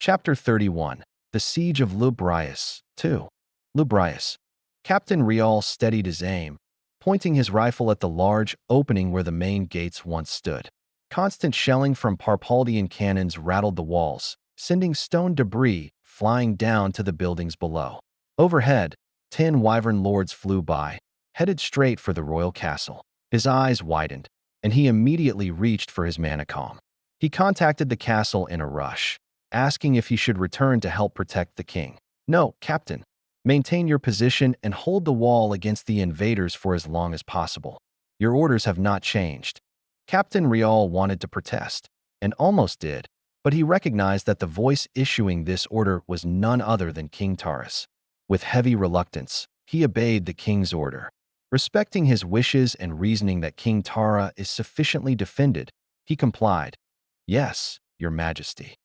Chapter 31. The Siege of Lubrius. 2. Lubrius. Captain Rial steadied his aim, pointing his rifle at the large opening where the main gates once stood. Constant shelling from Parpaldian cannons rattled the walls, sending stone debris flying down to the buildings below. Overhead, 10 wyvern lords flew by, headed straight for the royal castle. His eyes widened, and he immediately reached for his manacom. He contacted the castle in a rush, asking if he should return to help protect the king. "No, Captain. Maintain your position and hold the wall against the invaders for as long as possible. Your orders have not changed." Captain Rial wanted to protest, and almost did, but he recognized that the voice issuing this order was none other than King Taurus. With heavy reluctance, he obeyed the king's order. Respecting his wishes and reasoning that King Tara is sufficiently defended, he complied. "Yes, Your Majesty."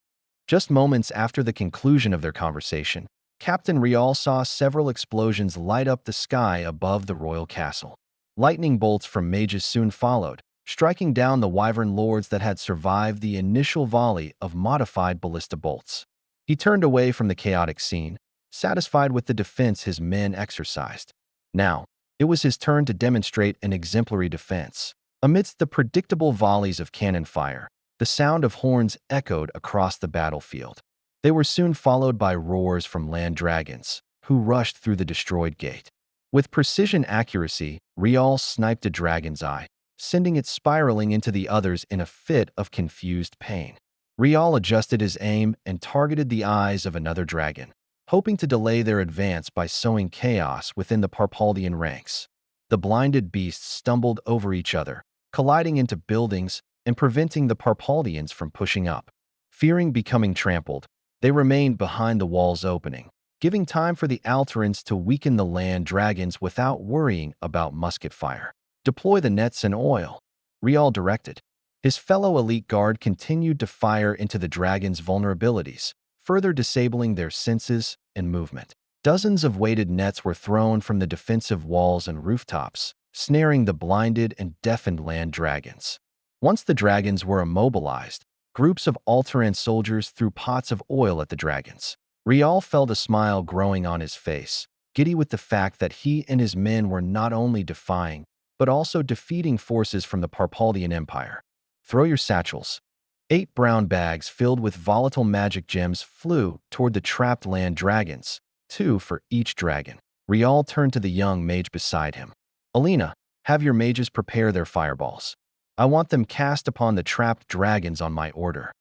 Just moments after the conclusion of their conversation, Captain Rial saw several explosions light up the sky above the royal castle. Lightning bolts from mages soon followed, striking down the wyvern lords that had survived the initial volley of modified ballista bolts. He turned away from the chaotic scene, satisfied with the defense his men exercised. Now, it was his turn to demonstrate an exemplary defense. Amidst the predictable volleys of cannon fire, the sound of horns echoed across the battlefield. They were soon followed by roars from land dragons, who rushed through the destroyed gate. With precision accuracy, Rial sniped a dragon's eye, sending it spiraling into the others in a fit of confused pain. Rial adjusted his aim and targeted the eyes of another dragon, hoping to delay their advance by sowing chaos within the Parpaldian ranks. The blinded beasts stumbled over each other, colliding into buildings and preventing the Parpaldians from pushing up. Fearing becoming trampled, they remained behind the wall's opening, giving time for the Alterans to weaken the land dragons without worrying about musket fire. "Deploy the nets and oil," Rial directed. His fellow elite guard continued to fire into the dragons' vulnerabilities, further disabling their senses and movement. Dozens of weighted nets were thrown from the defensive walls and rooftops, snaring the blinded and deafened land dragons. Once the dragons were immobilized, groups of Alteran soldiers threw pots of oil at the dragons. Rial felt a smile growing on his face, giddy with the fact that he and his men were not only defying, but also defeating forces from the Parpaldian Empire. "Throw your satchels." 8 brown bags filled with volatile magic gems flew toward the trapped land dragons, 2 for each dragon. Rial turned to the young mage beside him. "Alina, have your mages prepare their fireballs. I want them cast upon the trapped dragons on my order."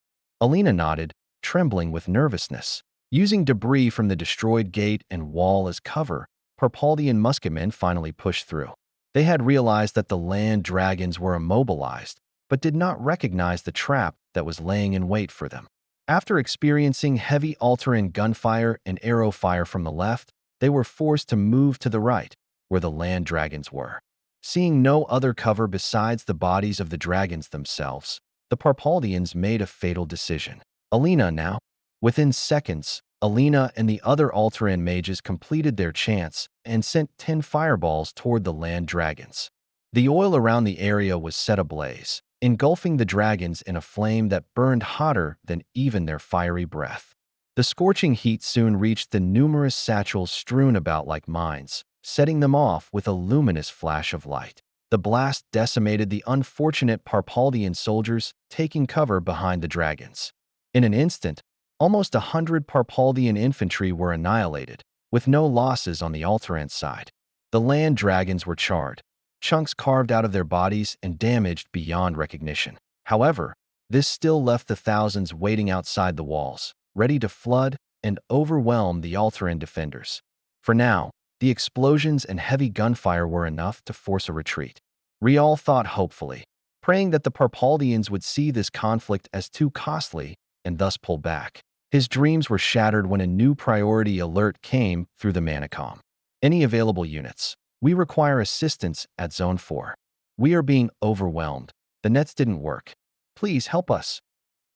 Alina nodded, trembling with nervousness. Using debris from the destroyed gate and wall as cover, Parpaldian musketmen finally pushed through. They had realized that the land dragons were immobilized, but did not recognize the trap that was laying in wait for them. After experiencing heavy Alteran gunfire and arrow fire from the left, they were forced to move to the right, where the land dragons were. Seeing no other cover besides the bodies of the dragons themselves, the Parpaldians made a fatal decision. Alina now. Within seconds, Alina and the other Alteran mages completed their chants and sent 10 fireballs toward the land dragons. The oil around the area was set ablaze, engulfing the dragons in a flame that burned hotter than even their fiery breath. The scorching heat soon reached the numerous satchels strewn about like mines, setting them off with a luminous flash of light. The blast decimated the unfortunate Parpaldian soldiers taking cover behind the dragons. In an instant, almost 100 Parpaldian infantry were annihilated, with no losses on the Alteran side. The land dragons were charred, chunks carved out of their bodies and damaged beyond recognition. However, this still left the thousands waiting outside the walls, ready to flood and overwhelm the Alteran defenders. For now, the explosions and heavy gunfire were enough to force a retreat. Rial thought hopefully, praying that the Parpaldians would see this conflict as too costly and thus pull back. His dreams were shattered when a new priority alert came through the manacom. "Any available units? We require assistance at Zone 4. We are being overwhelmed. The nets didn't work. Please help us."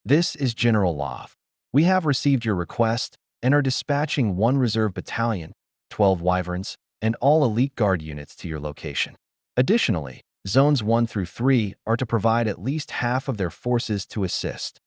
"This is General Love. We have received your request and are dispatching 1 reserve battalion, 12 wyverns, and all elite guard units to your location. Additionally, Zones 1 through 3 are to provide at least half of their forces to assist."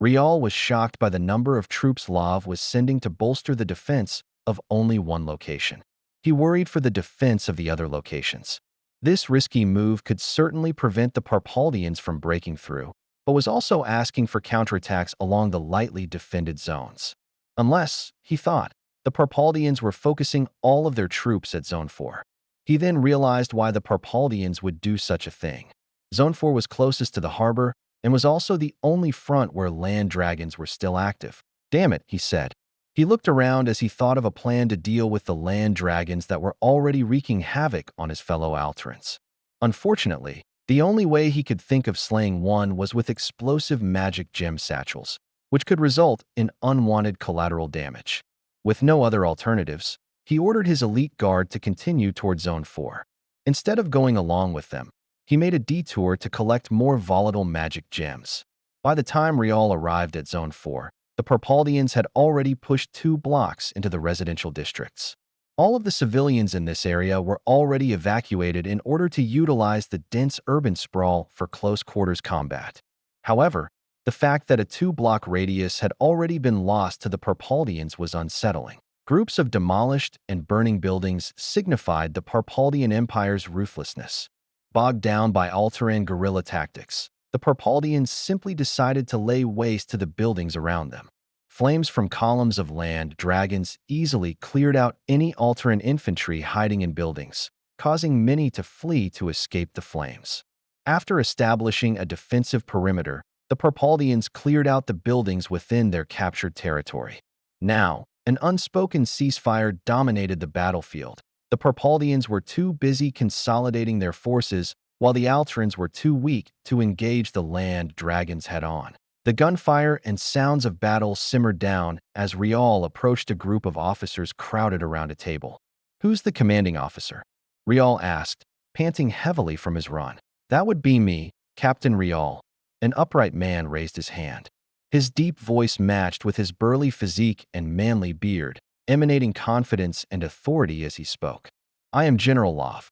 Rial was shocked by the number of troops Lav was sending to bolster the defense of only one location. He worried for the defense of the other locations. This risky move could certainly prevent the Parpaldians from breaking through, but was also asking for counterattacks along the lightly defended zones. Unless, he thought, the Parpaldians were focusing all of their troops at Zone 4. He then realized why the Parpaldians would do such a thing. Zone 4 was closest to the harbor and was also the only front where land dragons were still active. Damn it, he said. He looked around as he thought of a plan to deal with the land dragons that were already wreaking havoc on his fellow Alterans. Unfortunately, the only way he could think of slaying one was with explosive magic gem satchels, which could result in unwanted collateral damage. With no other alternatives, he ordered his elite guard to continue toward Zone 4. Instead of going along with them, he made a detour to collect more volatile magic gems. By the time Rial arrived at Zone 4, the Parpaldians had already pushed 2 blocks into the residential districts. All of the civilians in this area were already evacuated in order to utilize the dense urban sprawl for close-quarters combat. However, the fact that a 2-block radius had already been lost to the Parpaldians was unsettling. Groups of demolished and burning buildings signified the Parpaldian Empire's ruthlessness. Bogged down by Alteran guerrilla tactics, the Parpaldians simply decided to lay waste to the buildings around them. Flames from columns of land dragons easily cleared out any Alteran infantry hiding in buildings, causing many to flee to escape the flames. After establishing a defensive perimeter, the Parpaldians cleared out the buildings within their captured territory. Now, an unspoken ceasefire dominated the battlefield. The Parpaldians were too busy consolidating their forces, while the Alterans were too weak to engage the land dragons head-on. The gunfire and sounds of battle simmered down as Rial approached a group of officers crowded around a table. "Who's the commanding officer?" Rial asked, panting heavily from his run. "That would be me, Captain Rial." An upright man raised his hand. His deep voice matched with his burly physique and manly beard, emanating confidence and authority as he spoke. "I am General Lav."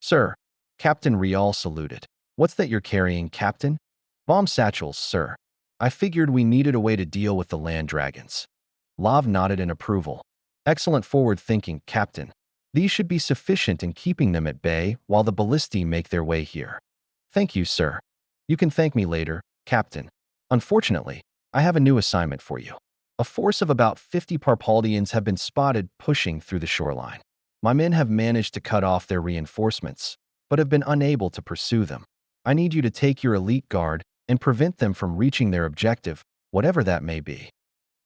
"Sir." Captain Rial saluted. "What's that you're carrying, Captain?" "Bomb satchels, sir. I figured we needed a way to deal with the land dragons." Lav nodded in approval. "Excellent forward thinking, Captain. These should be sufficient in keeping them at bay while the ballistae make their way here." "Thank you, sir. You can thank me later, Captain. Unfortunately, I have a new assignment for you." A force of about 50 Parpaldians have been spotted pushing through the shoreline. My men have managed to cut off their reinforcements, but have been unable to pursue them. I need you to take your elite guard and prevent them from reaching their objective, whatever that may be.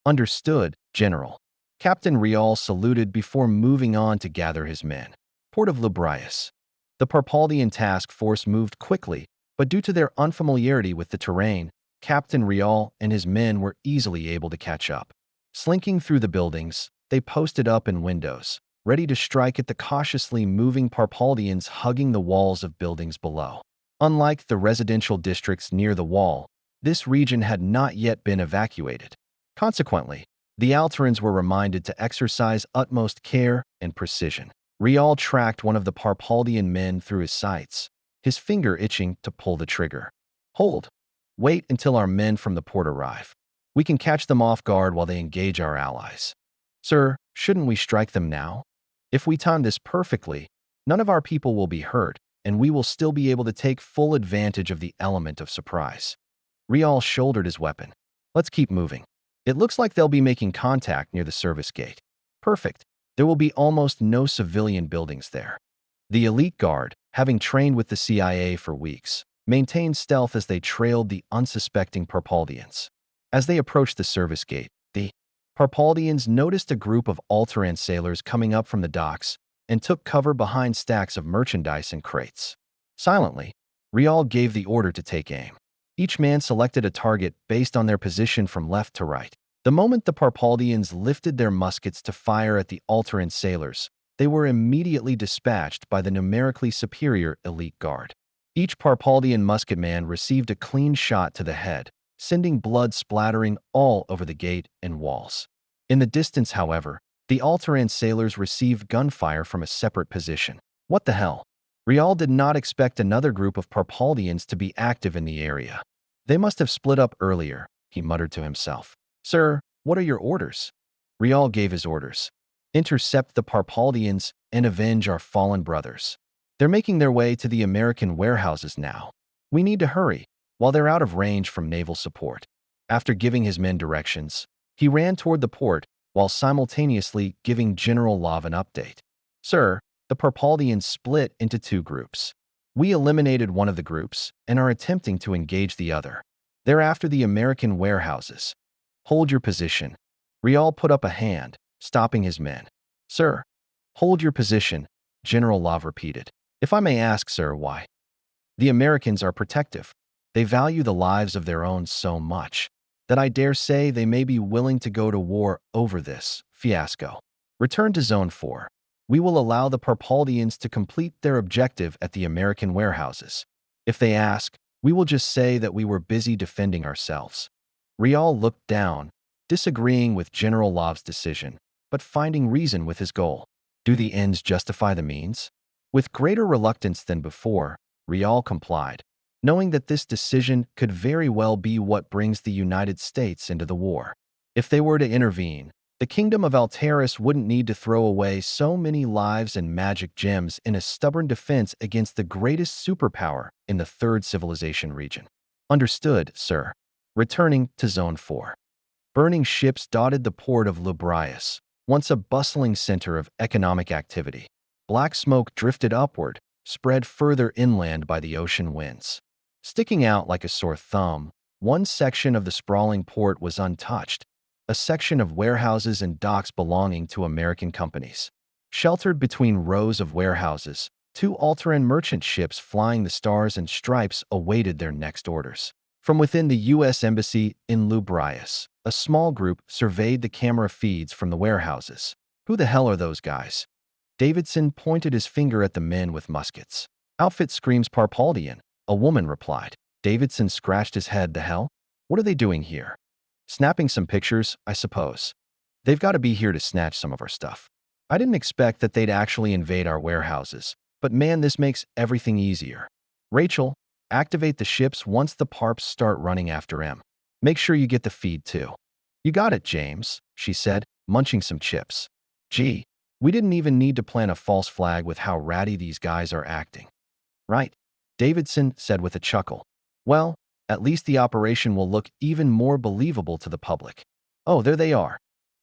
"Understood, General." Captain Rial saluted before moving on to gather his men. Port of Lubrius. The Parpaldian task force moved quickly, but due to their unfamiliarity with the terrain, Captain Rial and his men were easily able to catch up. Slinking through the buildings, they posted up in windows, ready to strike at the cautiously moving Parpaldians hugging the walls of buildings below. Unlike the residential districts near the wall, this region had not yet been evacuated. Consequently, the Alterans were reminded to exercise utmost care and precision. Rial tracked one of the Parpaldian men through his sights, his finger itching to pull the trigger. "Hold. Wait until our men from the port arrive. We can catch them off guard while they engage our allies." "Sir, shouldn't we strike them now? If we time this perfectly, none of our people will be hurt, and we will still be able to take full advantage of the element of surprise." Rial shouldered his weapon. "Let's keep moving. It looks like they'll be making contact near the service gate." "Perfect. There will be almost no civilian buildings there." The elite guard, having trained with the CIA for weeks, maintained stealth as they trailed the unsuspecting Parpaldians. As they approached the service gate, the Parpaldians noticed a group of Alteran sailors coming up from the docks and took cover behind stacks of merchandise and crates. Silently, Rial gave the order to take aim. Each man selected a target based on their position from left to right. The moment the Parpaldians lifted their muskets to fire at the Alteran sailors, they were immediately dispatched by the numerically superior elite guard. Each Parpaldian musketman received a clean shot to the head, sending blood splattering all over the gate and walls. In the distance, however, the Alteran sailors received gunfire from a separate position. What the hell? Rial did not expect another group of Parpaldians to be active in the area. They must have split up earlier, he muttered to himself. Sir, what are your orders? Rial gave his orders. Intercept the Parpaldians and avenge our fallen brothers. They're making their way to the American warehouses now. We need to hurry, while they're out of range from naval support. After giving his men directions, he ran toward the port while simultaneously giving General Love an update. Sir, the Parpaldians split into two groups. We eliminated one of the groups and are attempting to engage the other. They're after the American warehouses. Hold your position. Rial put up a hand, stopping his men. Sir, hold your position, General Love repeated. If I may ask, sir, why? The Americans are protective. They value the lives of their own so much that I dare say they may be willing to go to war over this fiasco. Return to Zone 4. We will allow the Parpaldians to complete their objective at the American warehouses. If they ask, we will just say that we were busy defending ourselves. Rial looked down, disagreeing with General Love's decision, but finding reason with his goal. Do the ends justify the means? With greater reluctance than before, Rial complied, knowing that this decision could very well be what brings the United States into the war. If they were to intervene, the Kingdom of Alteris wouldn't need to throw away so many lives and magic gems in a stubborn defense against the greatest superpower in the Third Civilization region. Understood, sir. Returning to Zone 4. Burning ships dotted the port of Lubrius, once a bustling center of economic activity. Black smoke drifted upward, spread further inland by the ocean winds. Sticking out like a sore thumb, one section of the sprawling port was untouched, a section of warehouses and docks belonging to American companies. Sheltered between rows of warehouses, two Alteran merchant ships flying the stars and stripes awaited their next orders. From within the U.S. Embassy in Lubrius, a small group surveyed the camera feeds from the warehouses. Who the hell are those guys? Davidson pointed his finger at the men with muskets. Outfit screams Parpaldian, a woman replied. Davidson scratched his head. The hell? What are they doing here? Snapping some pictures, I suppose. They've got to be here to snatch some of our stuff. I didn't expect that they'd actually invade our warehouses, but man, this makes everything easier. Rachel, activate the ships once the Parps start running after him. Make sure you get the feed too. You got it, James, she said, munching some chips. Gee, we didn't even need to plant a false flag with how ratty these guys are acting. Right, Davidson said with a chuckle. Well, at least the operation will look even more believable to the public. Oh, there they are.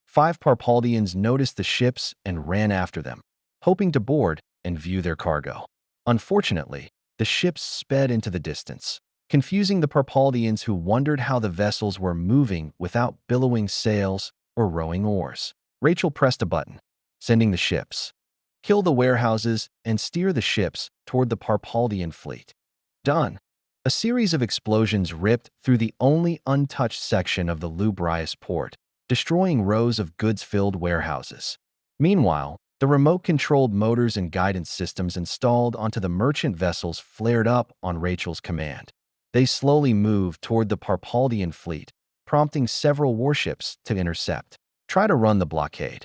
5 Parpaldians noticed the ships and ran after them, hoping to board and view their cargo. Unfortunately, the ships sped into the distance, confusing the Parpaldians who wondered how the vessels were moving without billowing sails or rowing oars. Rachel pressed a button, sending the ships. Kill the warehouses and steer the ships toward the Parpaldian fleet. Done. A series of explosions ripped through the only untouched section of the Lubrius port, destroying rows of goods-filled warehouses. Meanwhile, the remote-controlled motors and guidance systems installed onto the merchant vessels flared up on Rachel's command. They slowly moved toward the Parpaldian fleet, prompting several warships to intercept. Try to run the blockade.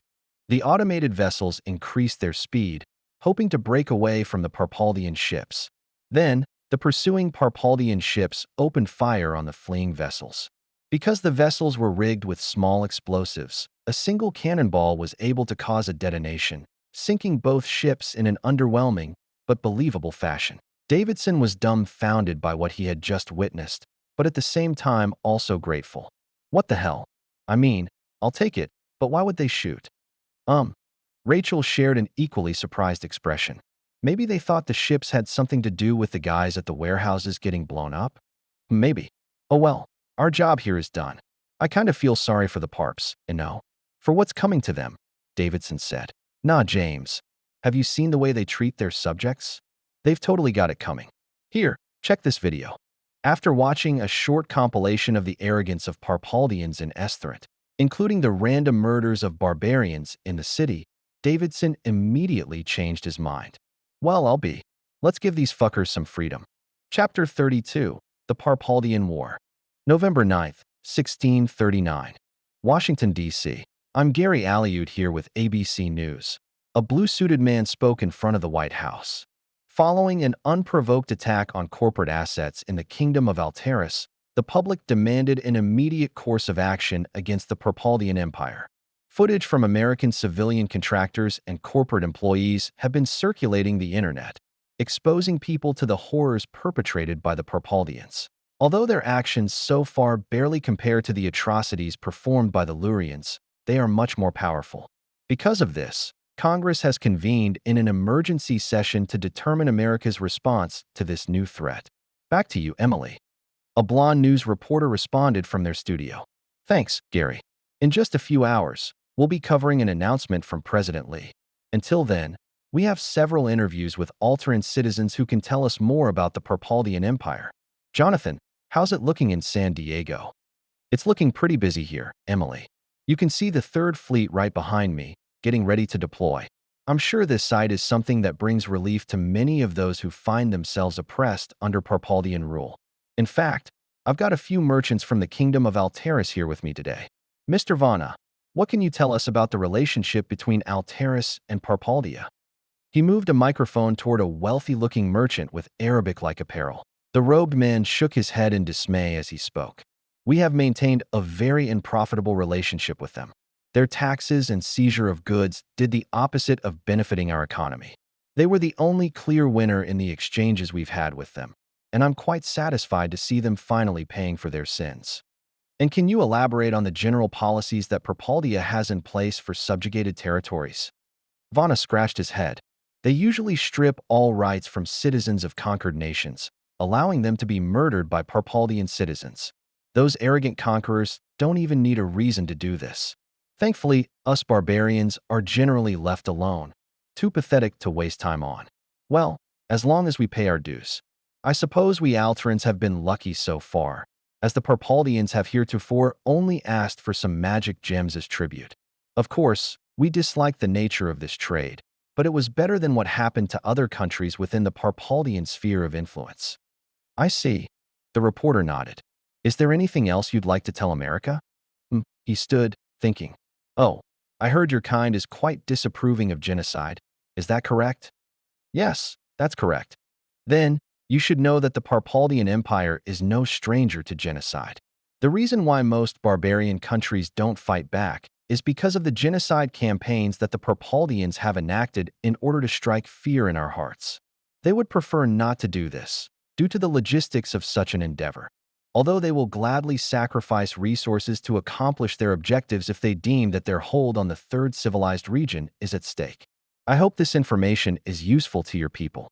The automated vessels increased their speed, hoping to break away from the Parpaldian ships. Then, the pursuing Parpaldian ships opened fire on the fleeing vessels. Because the vessels were rigged with small explosives, a single cannonball was able to cause a detonation, sinking both ships in an underwhelming but believable fashion. Davidson was dumbfounded by what he had just witnessed, but at the same time also grateful. What the hell? I mean, I'll take it, but why would they shoot? Rachel shared an equally surprised expression. Maybe they thought the ships had something to do with the guys at the warehouses getting blown up? Maybe. Oh well, our job here is done. I kind of feel sorry for the Parps, for what's coming to them, Davidson said. Nah, James. Have you seen the way they treat their subjects? They've totally got it coming. Here, check this video. After watching a short compilation of the arrogance of Parpaldians in Esthereth, including the random murders of barbarians in the city, Davidson immediately changed his mind. Well, I'll be. Let's give these fuckers some freedom. Chapter 32, The Parpaldian War. November 9th, 1639. Washington, D.C. I'm Gary Aliud here with ABC News. A blue-suited man spoke in front of the White House. Following an unprovoked attack on corporate assets in the Kingdom of Alteris, the public demanded an immediate course of action against the Perpaldian Empire. Footage from American civilian contractors and corporate employees have been circulating the internet, exposing people to the horrors perpetrated by the Perpaldians. Although their actions so far barely compare to the atrocities performed by the Lurians, they are much more powerful. Because of this, Congress has convened in an emergency session to determine America's response to this new threat. Back to you, Emily. A blonde news reporter responded from their studio. Thanks, Gary. In just a few hours, we'll be covering an announcement from President Lee. Until then, we have several interviews with Alteran citizens who can tell us more about the Perpaldian Empire. Jonathan, how's it looking in San Diego? It's looking pretty busy here, Emily. You can see the Third Fleet right behind me, getting ready to deploy. I'm sure this site is something that brings relief to many of those who find themselves oppressed under Perpaldian rule. In fact, I've got a few merchants from the Kingdom of Alteris here with me today. Mr. Vana, what can you tell us about the relationship between Alteris and Perpaldia? He moved a microphone toward a wealthy-looking merchant with Arabic-like apparel. The robed man shook his head in dismay as he spoke. We have maintained a very unprofitable relationship with them. Their taxes and seizure of goods did the opposite of benefiting our economy. They were the only clear winner in the exchanges we've had with them, and I'm quite satisfied to see them finally paying for their sins. And can you elaborate on the general policies that Perpaldia has in place for subjugated territories? Vana scratched his head. They usually strip all rights from citizens of conquered nations, allowing them to be murdered by Perpaldian citizens. Those arrogant conquerors don't even need a reason to do this. Thankfully, us barbarians are generally left alone, too pathetic to waste time on. Well, as long as we pay our dues. I suppose we Alterans have been lucky so far, as the Perpaldians have heretofore only asked for some magic gems as tribute. Of course, we dislike the nature of this trade, but it was better than what happened to other countries within the Perpaldian sphere of influence. I see. The reporter nodded. Is there anything else you'd like to tell America? He stood, thinking. Oh, I heard your kind is quite disapproving of genocide. Is that correct? Yes, that's correct. Then, you should know that the Perpaldian Empire is no stranger to genocide. The reason why most barbarian countries don't fight back is because of the genocide campaigns that the Perpaldians have enacted in order to strike fear in our hearts. They would prefer not to do this, due to the logistics of such an endeavor, although they will gladly sacrifice resources to accomplish their objectives if they deem that their hold on the third civilized region is at stake. I hope this information is useful to your people.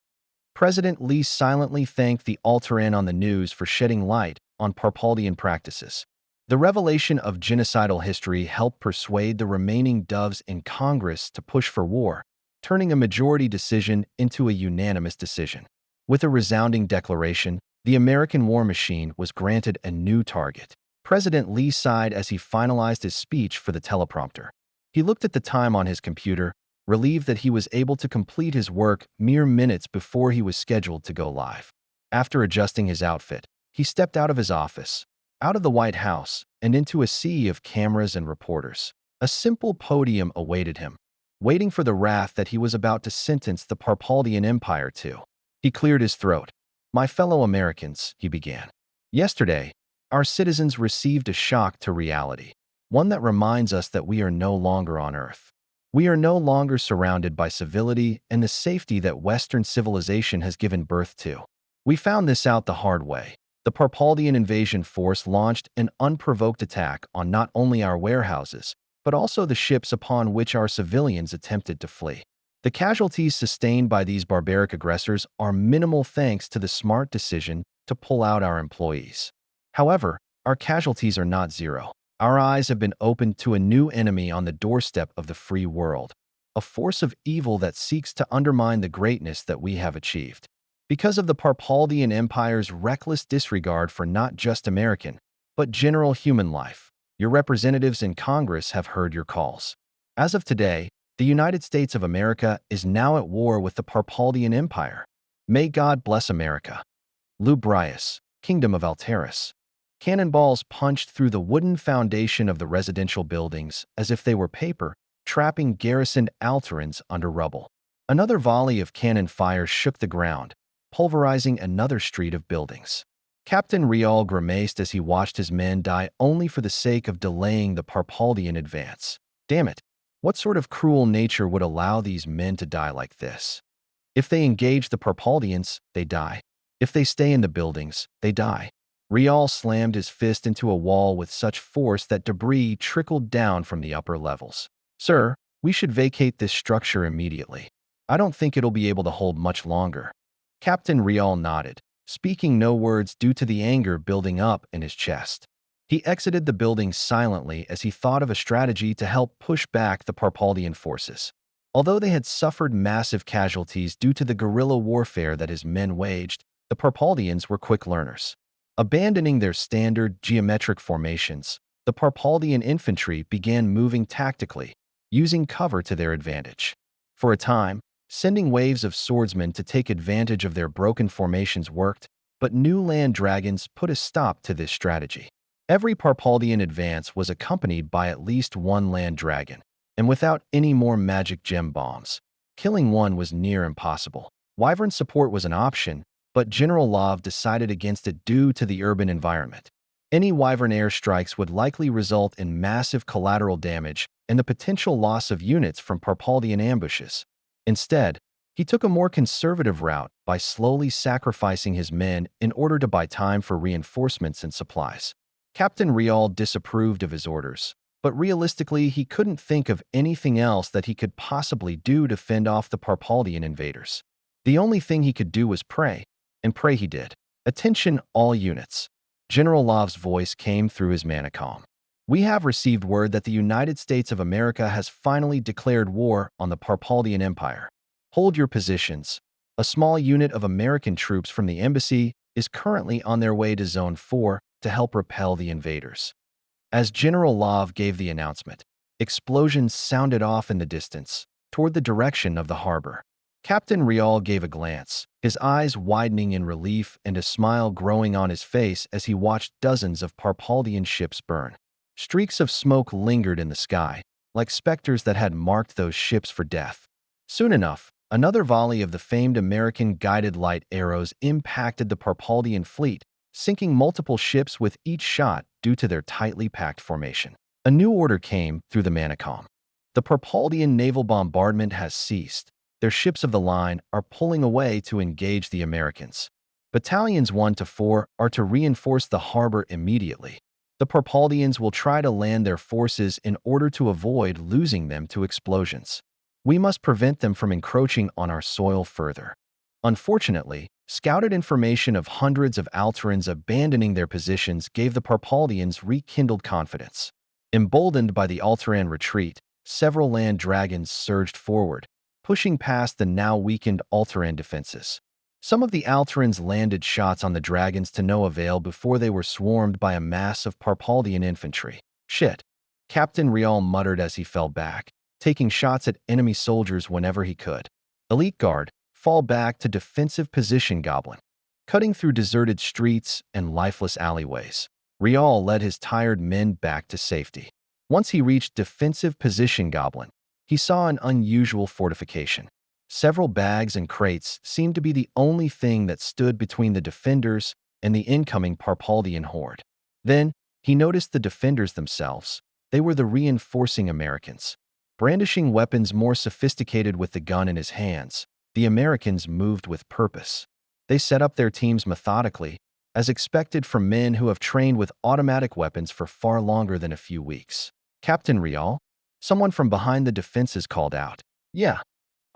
President Lee silently thanked the Alteran on the news for shedding light on Perpaldian practices. The revelation of genocidal history helped persuade the remaining doves in Congress to push for war, turning a majority decision into a unanimous decision. With a resounding declaration, the American war machine was granted a new target. President Lee sighed as he finalized his speech for the teleprompter. He looked at the time on his computer, relieved that he was able to complete his work mere minutes before he was scheduled to go live. After adjusting his outfit, he stepped out of his office, out of the White House, and into a sea of cameras and reporters. A simple podium awaited him, waiting for the wrath that he was about to sentence the Perpaldian Empire to. He cleared his throat. My fellow Americans, he began. Yesterday, our citizens received a shock to reality, one that reminds us that we are no longer on Earth. We are no longer surrounded by civility and the safety that Western civilization has given birth to. We found this out the hard way. The Perpaldian invasion force launched an unprovoked attack on not only our warehouses, but also the ships upon which our civilians attempted to flee. The casualties sustained by these barbaric aggressors are minimal thanks to the smart decision to pull out our employees. However, our casualties are not zero. Our eyes have been opened to a new enemy on the doorstep of the free world, a force of evil that seeks to undermine the greatness that we have achieved. Because of the Perpaldian Empire's reckless disregard for not just American, but general human life, your representatives in Congress have heard your calls. As of today, the United States of America is now at war with the Perpaldian Empire. May God bless America. Lubrius, Kingdom of Alteris. Cannonballs punched through the wooden foundation of the residential buildings as if they were paper, trapping garrisoned Alterans under rubble. Another volley of cannon fire shook the ground, pulverizing another street of buildings. Captain Rial grimaced as he watched his men die only for the sake of delaying the Parpaldian advance. Damn it! What sort of cruel nature would allow these men to die like this? If they engage the Parpaldians, they die. If they stay in the buildings, they die. Rial slammed his fist into a wall with such force that debris trickled down from the upper levels. Sir, we should vacate this structure immediately. I don't think it'll be able to hold much longer. Captain Rial nodded, speaking no words due to the anger building up in his chest. He exited the building silently as he thought of a strategy to help push back the Parpaldian forces. Although they had suffered massive casualties due to the guerrilla warfare that his men waged, the Parpaldians were quick learners. Abandoning their standard geometric formations, the Parpaldian infantry began moving tactically, using cover to their advantage. For a time, sending waves of swordsmen to take advantage of their broken formations worked, but new land dragons put a stop to this strategy. Every Parpaldian advance was accompanied by at least one land dragon, and without any more magic gem bombs, killing one was near impossible. Wyvern support was an option, but General Love decided against it due to the urban environment. Any Wyvern airstrikes would likely result in massive collateral damage and the potential loss of units from Parpaldian ambushes. Instead, he took a more conservative route by slowly sacrificing his men in order to buy time for reinforcements and supplies. Captain Rial disapproved of his orders, but realistically he couldn't think of anything else that he could possibly do to fend off the Parpaldian invaders. The only thing he could do was pray, and pray he did. Attention, all units. General Love's voice came through his manacom. We have received word that the United States of America has finally declared war on the Parpaldian Empire. Hold your positions. A small unit of American troops from the embassy is currently on their way to Zone 4 to help repel the invaders. As General Love gave the announcement, explosions sounded off in the distance, toward the direction of the harbor. Captain Rial gave a glance, his eyes widening in relief and a smile growing on his face as he watched dozens of Parpaldian ships burn. Streaks of smoke lingered in the sky, like specters that had marked those ships for death. Soon enough, another volley of the famed American guided light arrows impacted the Parpaldian fleet, sinking multiple ships with each shot due to their tightly packed formation. A new order came through the manacom. The Parpaldian naval bombardment has ceased. Their ships of the line are pulling away to engage the Americans. Battalions 1 to 4 are to reinforce the harbor immediately. The Parpaldians will try to land their forces in order to avoid losing them to explosions. We must prevent them from encroaching on our soil further. Unfortunately, scouted information of hundreds of Alterans abandoning their positions gave the Parpaldians rekindled confidence. Emboldened by the Alteran retreat, several land dragons surged forward, pushing past the now weakened Alteran defenses. Some of the Alterans landed shots on the dragons to no avail before they were swarmed by a mass of Parpaldian infantry. Shit, Captain Rial muttered as he fell back, taking shots at enemy soldiers whenever he could. Elite Guard, fall back to defensive position, Goblin. Cutting through deserted streets and lifeless alleyways, Rial led his tired men back to safety. Once he reached defensive position, Goblin, he saw an unusual fortification. Several bags and crates seemed to be the only thing that stood between the defenders and the incoming Parpaldian horde. Then, he noticed the defenders themselves. They were the reinforcing Americans. Brandishing weapons more sophisticated with the gun in his hands, the Americans moved with purpose. They set up their teams methodically, as expected from men who have trained with automatic weapons for far longer than a few weeks. Captain Rial? Someone from behind the defenses called out. Yeah.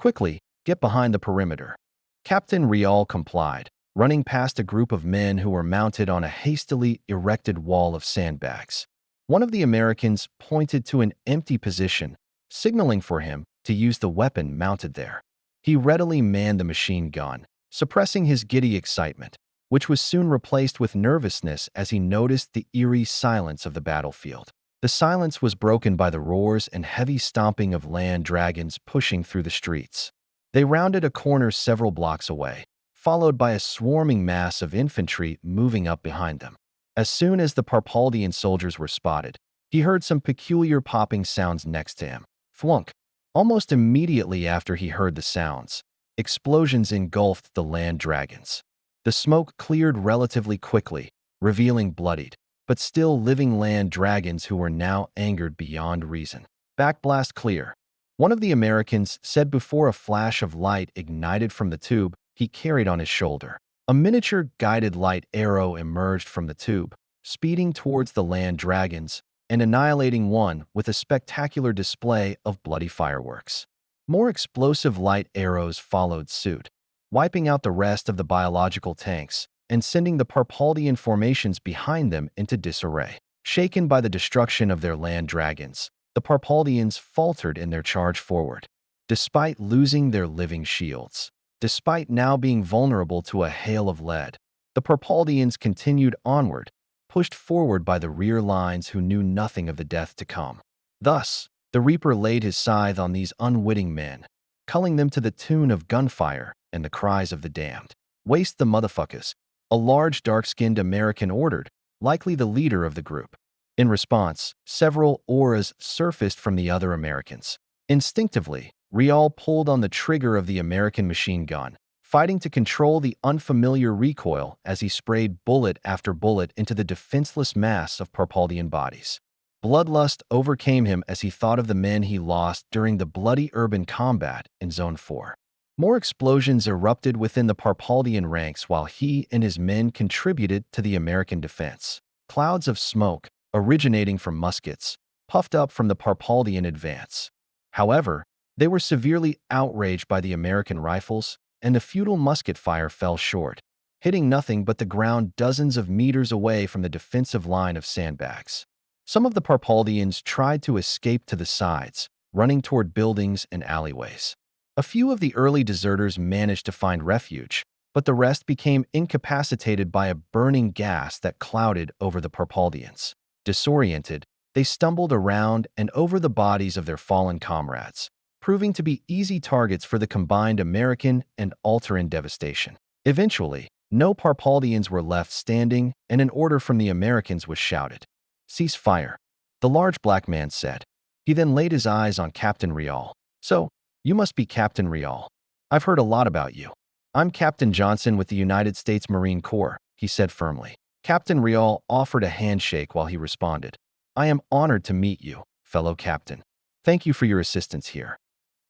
Quickly, get behind the perimeter. Captain Rial complied, running past a group of men who were mounted on a hastily erected wall of sandbags. One of the Americans pointed to an empty position, signaling for him to use the weapon mounted there. He readily manned the machine gun, suppressing his giddy excitement, which was soon replaced with nervousness as he noticed the eerie silence of the battlefield. The silence was broken by the roars and heavy stomping of land dragons pushing through the streets. They rounded a corner several blocks away, followed by a swarming mass of infantry moving up behind them. As soon as the Parpaldian soldiers were spotted, he heard some peculiar popping sounds next to him. Thwunk. Almost immediately after he heard the sounds, explosions engulfed the land dragons. The smoke cleared relatively quickly, revealing bloodied, but still living land dragons who were now angered beyond reason. Backblast clear. One of the Americans said before a flash of light ignited from the tube he carried on his shoulder. A miniature guided light arrow emerged from the tube, speeding towards the land dragons and annihilating one with a spectacular display of bloody fireworks. More explosive light arrows followed suit, wiping out the rest of the biological tanks and sending the Parpaldian formations behind them into disarray. Shaken by the destruction of their land dragons, the Parpaldians faltered in their charge forward, despite losing their living shields. Despite now being vulnerable to a hail of lead, the Parpaldians continued onward, pushed forward by the rear lines who knew nothing of the death to come. Thus, the Reaper laid his scythe on these unwitting men, culling them to the tune of gunfire and the cries of the damned. "Waste the motherfuckers," a large dark-skinned American ordered, likely the leader of the group. In response, several auras surfaced from the other Americans. Instinctively, Rial pulled on the trigger of the American machine gun, fighting to control the unfamiliar recoil as he sprayed bullet after bullet into the defenseless mass of Parpaldian bodies. Bloodlust overcame him as he thought of the men he lost during the bloody urban combat in Zone 4. More explosions erupted within the Parpaldian ranks while he and his men contributed to the American defense. Clouds of smoke, originating from muskets, puffed up from the Parpaldian advance. However, they were severely outraged by the American rifles, and the futile musket fire fell short, hitting nothing but the ground dozens of meters away from the defensive line of sandbags. Some of the Parpaldians tried to escape to the sides, running toward buildings and alleyways. A few of the early deserters managed to find refuge, but the rest became incapacitated by a burning gas that clouded over the Parpaldians. Disoriented, they stumbled around and over the bodies of their fallen comrades, proving to be easy targets for the combined American and Alteran devastation. Eventually, no Parpaldians were left standing, and an order from the Americans was shouted. "Cease fire," the large black man said. He then laid his eyes on Captain Rial. "So, you must be Captain Rial. I've heard a lot about you." "I'm Captain Johnson with the United States Marine Corps," he said firmly. Captain Rial offered a handshake while he responded. "I am honored to meet you, fellow captain. Thank you for your assistance here.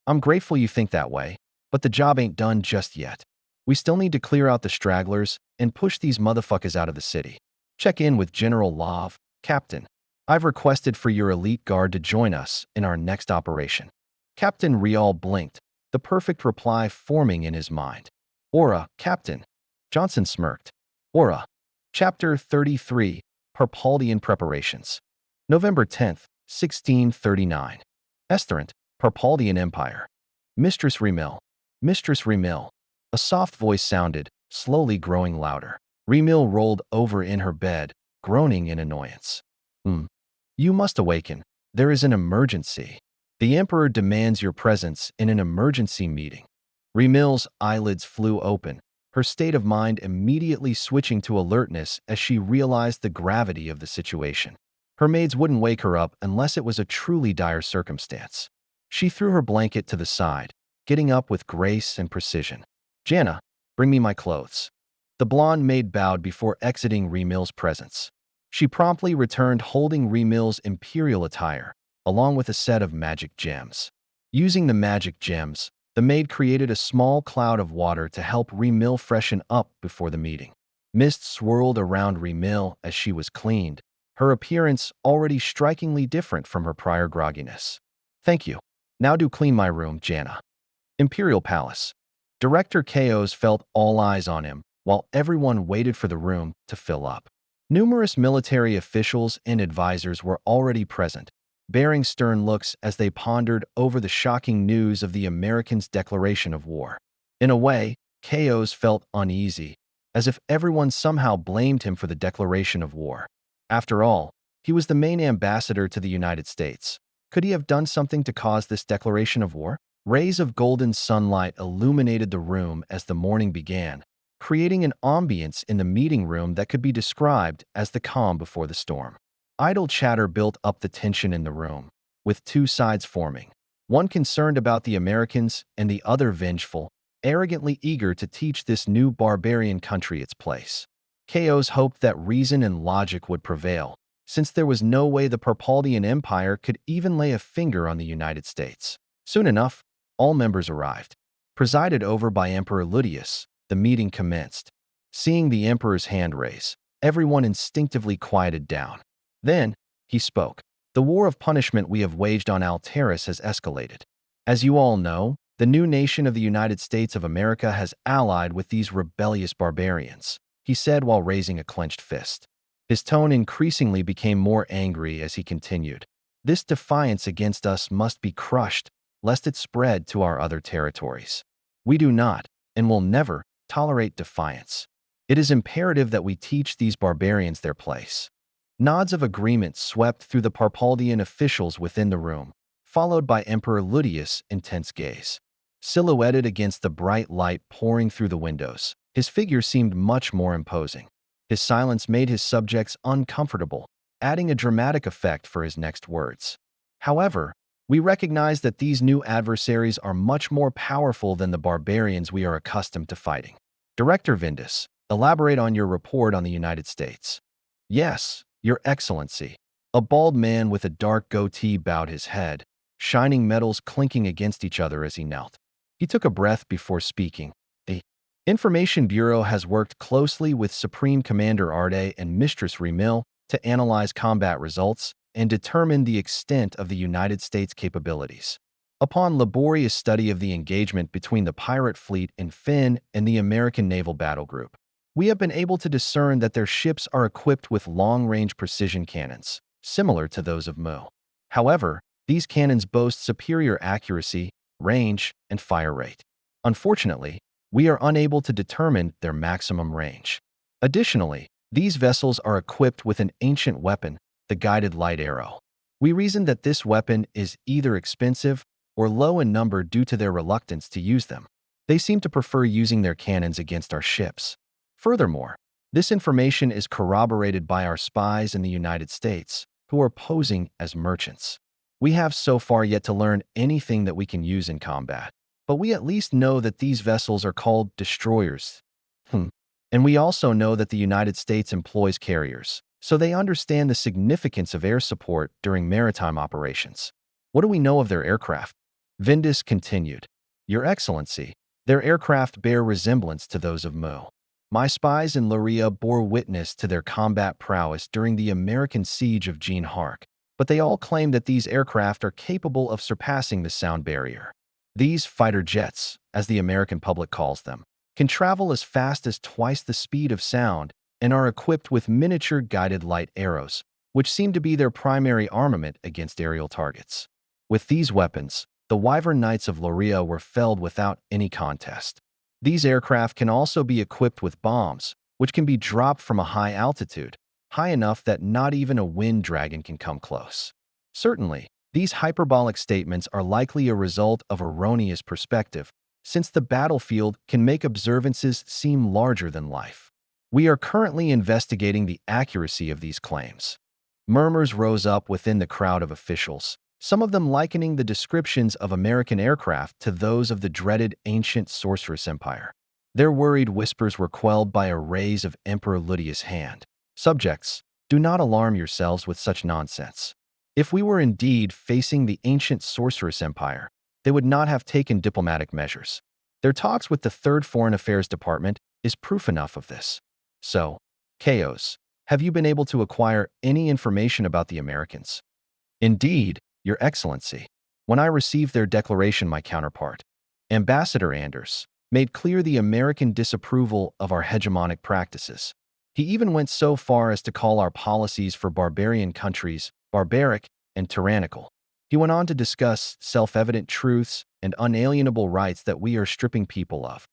I'm grateful you think that way, but the job ain't done just yet. We still need to clear out the stragglers and push these motherfuckers out of the city. Check in with General Love, Captain. I've requested for your elite guard to join us in our next operation." Captain Rial blinked, the perfect reply forming in his mind. "Aura, Captain." Johnson smirked. Aura. Chapter 33, Parpaldian Preparations. November 10th, 1639. Esterant, Parpaldian Empire. Mistress Remil. Mistress Remil. A soft voice sounded, slowly growing louder. Remil rolled over in her bed, groaning in annoyance. You must awaken. There is an emergency. The Emperor demands your presence in an emergency meeting." Remil's eyelids flew open, her state of mind immediately switching to alertness as she realized the gravity of the situation. Her maids wouldn't wake her up unless it was a truly dire circumstance. She threw her blanket to the side, getting up with grace and precision. "Jana, bring me my clothes." The blonde maid bowed before exiting Remil's presence. She promptly returned holding Remil's imperial attire, along with a set of magic gems. Using the magic gems, the maid created a small cloud of water to help Remil freshen up before the meeting. Mist swirled around Remil as she was cleaned, her appearance already strikingly different from her prior grogginess. "Thank you. Now do clean my room, Jana." Imperial Palace. Director Chaos felt all eyes on him, while everyone waited for the room to fill up. Numerous military officials and advisors were already present, bearing stern looks as they pondered over the shocking news of the Americans' declaration of war. In a way, Chaos felt uneasy, as if everyone somehow blamed him for the declaration of war. After all, he was the main ambassador to the United States. Could he have done something to cause this declaration of war? Rays of golden sunlight illuminated the room as the morning began, creating an ambience in the meeting room that could be described as the calm before the storm. Idle chatter built up the tension in the room, with two sides forming, one concerned about the Americans and the other vengeful, arrogantly eager to teach this new barbarian country its place. Chaos hoped that reason and logic would prevail, since there was no way the Parpaldian Empire could even lay a finger on the United States. Soon enough, all members arrived. Presided over by Emperor Ludius, the meeting commenced. Seeing the emperor's hand raise, everyone instinctively quieted down. Then, he spoke. The war of punishment we have waged on Alteris has escalated. As you all know, the new nation of the United States of America has allied with these rebellious barbarians, he said while raising a clenched fist. His tone increasingly became more angry as he continued. This defiance against us must be crushed, lest it spread to our other territories. We do not, and will never, tolerate defiance. It is imperative that we teach these barbarians their place. Nods of agreement swept through the Parpaldian officials within the room, followed by Emperor Ludius' intense gaze. Silhouetted against the bright light pouring through the windows, his figure seemed much more imposing. His silence made his subjects uncomfortable, adding a dramatic effect for his next words. However, we recognize that these new adversaries are much more powerful than the barbarians we are accustomed to fighting. Director Vindus, elaborate on your report on the United States. Yes, Your Excellency. A bald man with a dark goatee bowed his head, shining metals clinking against each other as he knelt. He took a breath before speaking. The Information Bureau has worked closely with Supreme Commander Arde and Mistress Remil to analyze combat results and determine the extent of the United States' capabilities. Upon laborious study of the engagement between the pirate fleet in Finn and the American Naval Battle Group, we have been able to discern that their ships are equipped with long-range precision cannons, similar to those of Mu. However, these cannons boast superior accuracy, range, and fire rate. Unfortunately, we are unable to determine their maximum range. Additionally, these vessels are equipped with an ancient weapon, the guided light arrow. We reason that this weapon is either expensive or low in number due to their reluctance to use them. They seem to prefer using their cannons against our ships. Furthermore, this information is corroborated by our spies in the United States, who are posing as merchants. We have so far yet to learn anything that we can use in combat, but we at least know that these vessels are called destroyers. And we also know that the United States employs carriers, so they understand the significance of air support during maritime operations. What do we know of their aircraft? Vindus continued. Your Excellency, their aircraft bear resemblance to those of Mu. My spies in Luria bore witness to their combat prowess during the American siege of Gene Hark, but they all claim that these aircraft are capable of surpassing the sound barrier. These fighter jets, as the American public calls them, can travel as fast as twice the speed of sound and are equipped with miniature guided light arrows, which seem to be their primary armament against aerial targets. With these weapons, the Wyvern Knights of Luria were felled without any contest. These aircraft can also be equipped with bombs, which can be dropped from a high altitude, high enough that not even a wind dragon can come close. Certainly, these hyperbolic statements are likely a result of erroneous perspective, since the battlefield can make observances seem larger than life. We are currently investigating the accuracy of these claims. Murmurs rose up within the crowd of officials, some of them likening the descriptions of American aircraft to those of the dreaded ancient sorceress empire. Their worried whispers were quelled by a raise of Emperor Ludius' hand. Subjects, do not alarm yourselves with such nonsense. If we were indeed facing the ancient sorceress empire, they would not have taken diplomatic measures. Their talks with the Third Foreign Affairs Department is proof enough of this. So, Chaos, have you been able to acquire any information about the Americans? Indeed, Your Excellency. When I received their declaration, my counterpart, Ambassador Anders, made clear the American disapproval of our hegemonic practices. He even went so far as to call our policies for barbarian countries barbaric and tyrannical. He went on to discuss self-evident truths and unalienable rights that we are stripping people of.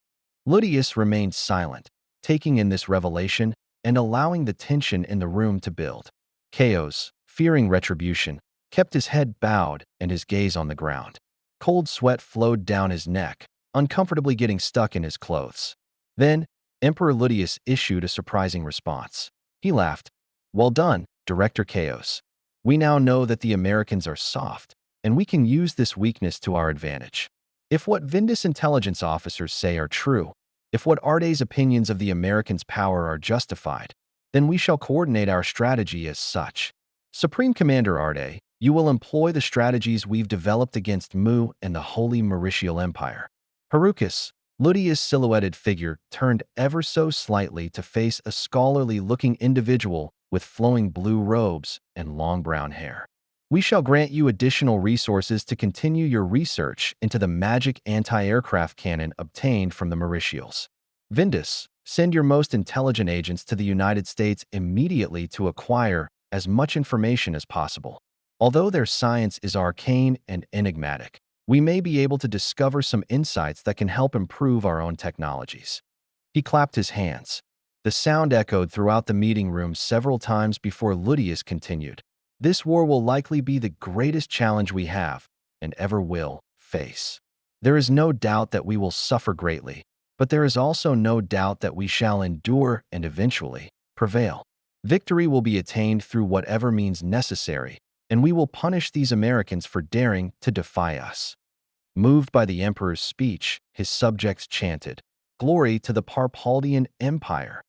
Ludius remained silent, taking in this revelation and allowing the tension in the room to build. Chaos, fearing retribution, kept his head bowed and his gaze on the ground. Cold sweat flowed down his neck, uncomfortably getting stuck in his clothes. Then, Emperor Ludius issued a surprising response. He laughed. Well done, Director Chaos. We now know that the Americans are soft, and we can use this weakness to our advantage. If what Vindus intelligence officers say are true, if what Arde's opinions of the Americans' power are justified, then we shall coordinate our strategy as such. Supreme Commander Arde, you will employ the strategies we've developed against Mu and the Holy Mauritial Empire. Harukas, Ludia's silhouetted figure, turned ever so slightly to face a scholarly-looking individual with flowing blue robes and long brown hair. We shall grant you additional resources to continue your research into the magic anti-aircraft cannon obtained from the Mauritials. Vindus, send your most intelligent agents to the United States immediately to acquire as much information as possible. Although their science is arcane and enigmatic, we may be able to discover some insights that can help improve our own technologies. He clapped his hands. The sound echoed throughout the meeting room several times before Ludius continued. This war will likely be the greatest challenge we have, and ever will, face. There is no doubt that we will suffer greatly, but there is also no doubt that we shall endure and eventually prevail. Victory will be attained through whatever means necessary, and we will punish these Americans for daring to defy us. Moved by the Emperor's speech, his subjects chanted, "Glory to the Parpaldian Empire."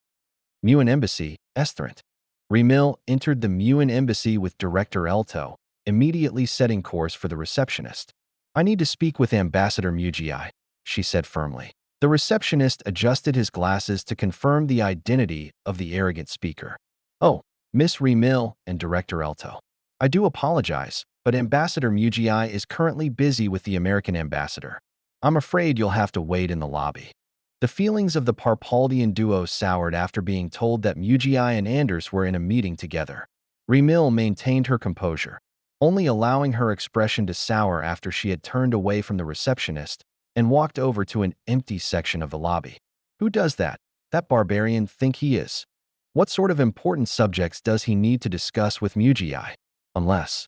Muin Embassy, Estherant. Remil entered the Muin Embassy with Director Elto, immediately setting course for the receptionist. "I need to speak with Ambassador Mugi," she said firmly. The receptionist adjusted his glasses to confirm the identity of the arrogant speaker. "Oh, Miss Remil and Director Elto. I do apologize, but Ambassador Mugi is currently busy with the American ambassador. I'm afraid you'll have to wait in the lobby." The feelings of the Parpaldian duo soured after being told that Mugi and Anders were in a meeting together. Remil maintained her composure, only allowing her expression to sour after she had turned away from the receptionist and walked over to an empty section of the lobby. "Who does that? That barbarian think he is? What sort of important subjects does he need to discuss with Mugi? Unless..."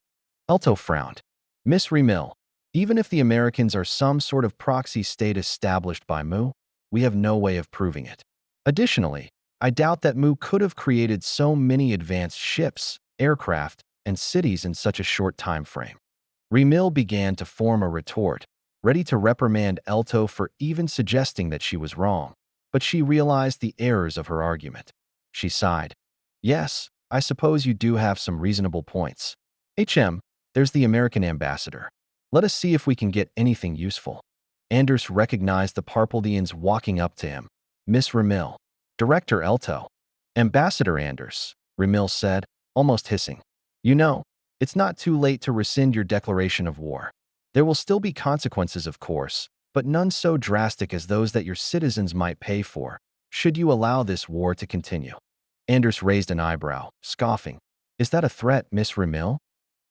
Elto frowned. "Miss Remil, even if the Americans are some sort of proxy state established by Mu, we have no way of proving it. Additionally, I doubt that Mu could have created so many advanced ships, aircraft, and cities in such a short time frame." Remil began to form a retort, ready to reprimand Elto for even suggesting that she was wrong, but she realized the errors of her argument. She sighed. "Yes, I suppose you do have some reasonable points. There's the American ambassador. Let us see if we can get anything useful." Anders recognized the Parpaldians walking up to him. "Miss Remil." "Director Elto." "Ambassador Anders," Remil said, almost hissing. "You know, it's not too late to rescind your declaration of war. There will still be consequences, of course, but none so drastic as those that your citizens might pay for, should you allow this war to continue." Anders raised an eyebrow, scoffing. "Is that a threat, Miss Remil?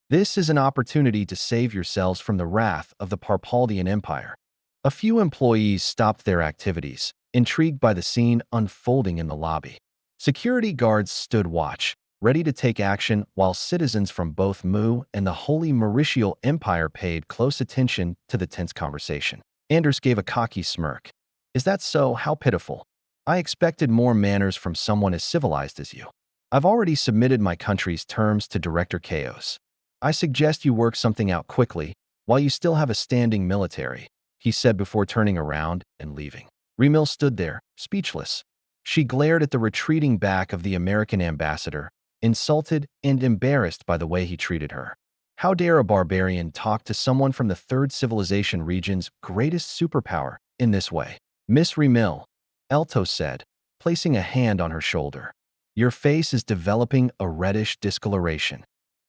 This is an opportunity to save yourselves from the wrath of the Parpaldian Empire." A few employees stopped their activities, intrigued by the scene unfolding in the lobby. Security guards stood watch, ready to take action, while citizens from both Mu and the Holy Mauritial Empire paid close attention to the tense conversation. Anders gave a cocky smirk. "Is that so? How pitiful. I expected more manners from someone as civilized as you. I've already submitted my country's terms to Director Chaos. I suggest you work something out quickly, while you still have a standing military," he said before turning around and leaving. Remil stood there, speechless. She glared at the retreating back of the American ambassador, insulted and embarrassed by the way he treated her. How dare a barbarian talk to someone from the Third Civilization region's greatest superpower in this way? "Miss Remil," Elto said, placing a hand on her shoulder. "Your face is developing a reddish discoloration."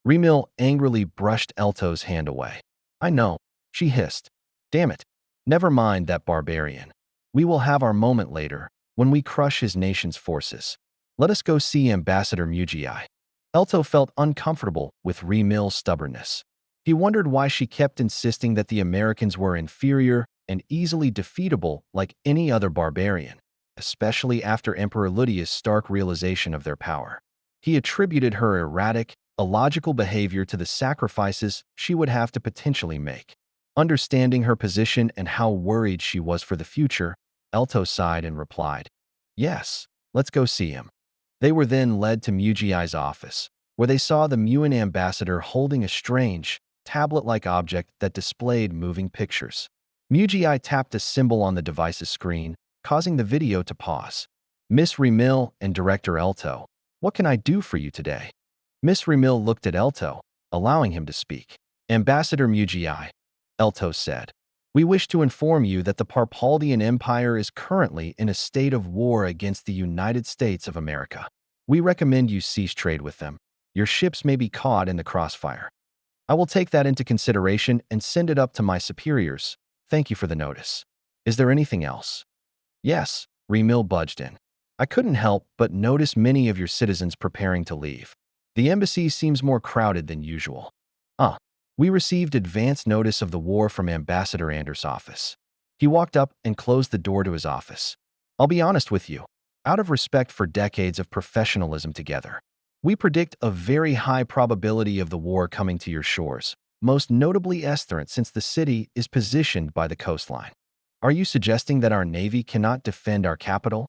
Remil angrily brushed Elto's hand away. "I know," she hissed. "Damn it. Never mind that barbarian. We will have our moment later, when we crush his nation's forces. Let us go see Ambassador Mugi." Elto felt uncomfortable with Remil's stubbornness. He wondered why she kept insisting that the Americans were inferior and easily defeatable like any other barbarian, especially after Emperor Ludia's stark realization of their power. He attributed her erratic, illogical behavior to the sacrifices she would have to potentially make. Understanding her position and how worried she was for the future, Elto sighed and replied, "Yes, let's go see him." They were then led to Mugi's office, where they saw the Muin ambassador holding a strange, tablet-like object that displayed moving pictures. Mugi tapped a symbol on the device's screen, causing the video to pause. Miss Remil and Director Elto, what can I do for you today? Miss Remil looked at Elto, allowing him to speak. Ambassador Mugi, Elto said, we wish to inform you that the Parpaldian Empire is currently in a state of war against the United States of America. We recommend you cease trade with them. Your ships may be caught in the crossfire. I will take that into consideration and send it up to my superiors. Thank you for the notice. Is there anything else? Yes, Remil budged in. I couldn't help but notice many of your citizens preparing to leave. The embassy seems more crowded than usual. We received advance notice of the war from Ambassador Anders' office. He walked up and closed the door to his office. I'll be honest with you. Out of respect for decades of professionalism together, we predict a very high probability of the war coming to your shores, most notably Estherant, since the city is positioned by the coastline. Are you suggesting that our navy cannot defend our capital?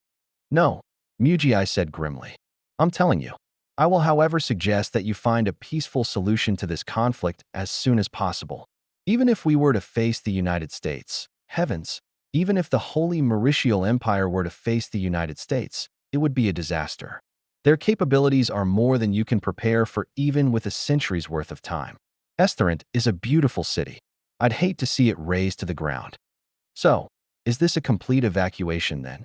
No, Mugi said grimly. I'm telling you. I will, however, suggest that you find a peaceful solution to this conflict as soon as possible. Even if we were to face the United States, heavens, even if the Holy Mauritial Empire were to face the United States, it would be a disaster. Their capabilities are more than you can prepare for even with a century's worth of time. Estherant is a beautiful city. I'd hate to see it razed to the ground. So, is this a complete evacuation then?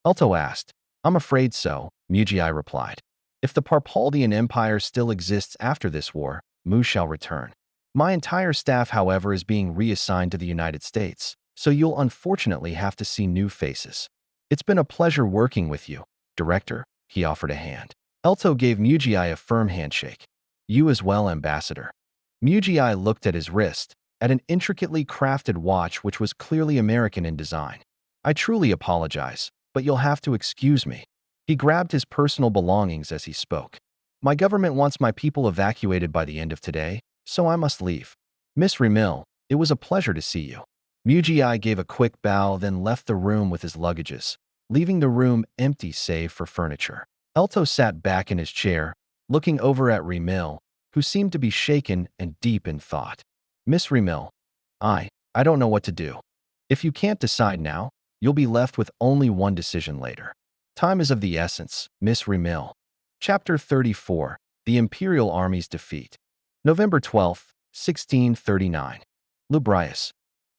Elto asked. I'm afraid so, Mugi replied. If the Parpaldian Empire still exists after this war, Mu shall return. My entire staff, however, is being reassigned to the United States, so you'll unfortunately have to see new faces. It's been a pleasure working with you, Director. He offered a hand. Elto gave Mugi a firm handshake. You as well, Ambassador. Mugi looked at his wrist, at an intricately crafted watch which was clearly American in design. I truly apologize, but you'll have to excuse me. He grabbed his personal belongings as he spoke. My government wants my people evacuated by the end of today, so I must leave. Miss Remil, it was a pleasure to see you. Mugi gave a quick bow, then left the room with his luggages, leaving the room empty save for furniture. Elto sat back in his chair, looking over at Remil, who seemed to be shaken and deep in thought. Miss Remil, I don't know what to do. If you can't decide now, you'll be left with only one decision later. Time is of the essence, Miss Remil. Chapter 34, The Imperial Army's Defeat. November 12, 1639. Lubrius.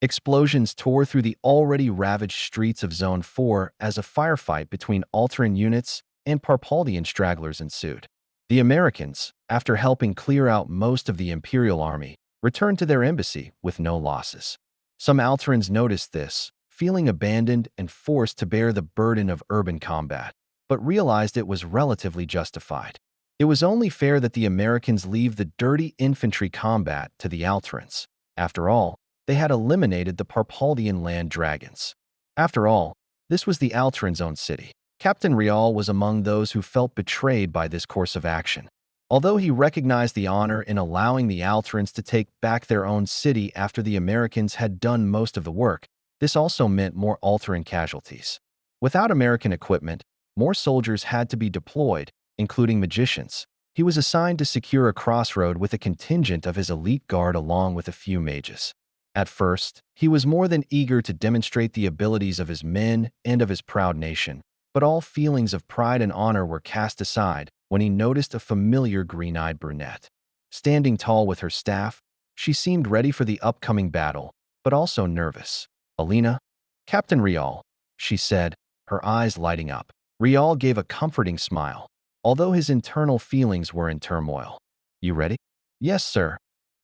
Explosions tore through the already ravaged streets of Zone 4 as a firefight between Alteran units and Parpaldian stragglers ensued. The Americans, after helping clear out most of the Imperial Army, returned to their embassy with no losses. Some Alterans noticed this, feeling abandoned and forced to bear the burden of urban combat, but realized it was relatively justified. It was only fair that the Americans leave the dirty infantry combat to the Alterans. After all, they had eliminated the Parpaldian land dragons. After all, this was the Alterans' own city. Captain Rial was among those who felt betrayed by this course of action. Although he recognized the honor in allowing the Alterans to take back their own city after the Americans had done most of the work, this also meant more Alteran casualties. Without American equipment, more soldiers had to be deployed, including magicians. He was assigned to secure a crossroad with a contingent of his elite guard along with a few mages. At first, he was more than eager to demonstrate the abilities of his men and of his proud nation, but all feelings of pride and honor were cast aside when he noticed a familiar green-eyed brunette. Standing tall with her staff, she seemed ready for the upcoming battle, but also nervous. Alina? Captain Rial, she said, her eyes lighting up. Rial gave a comforting smile, although his internal feelings were in turmoil. You ready? Yes, sir.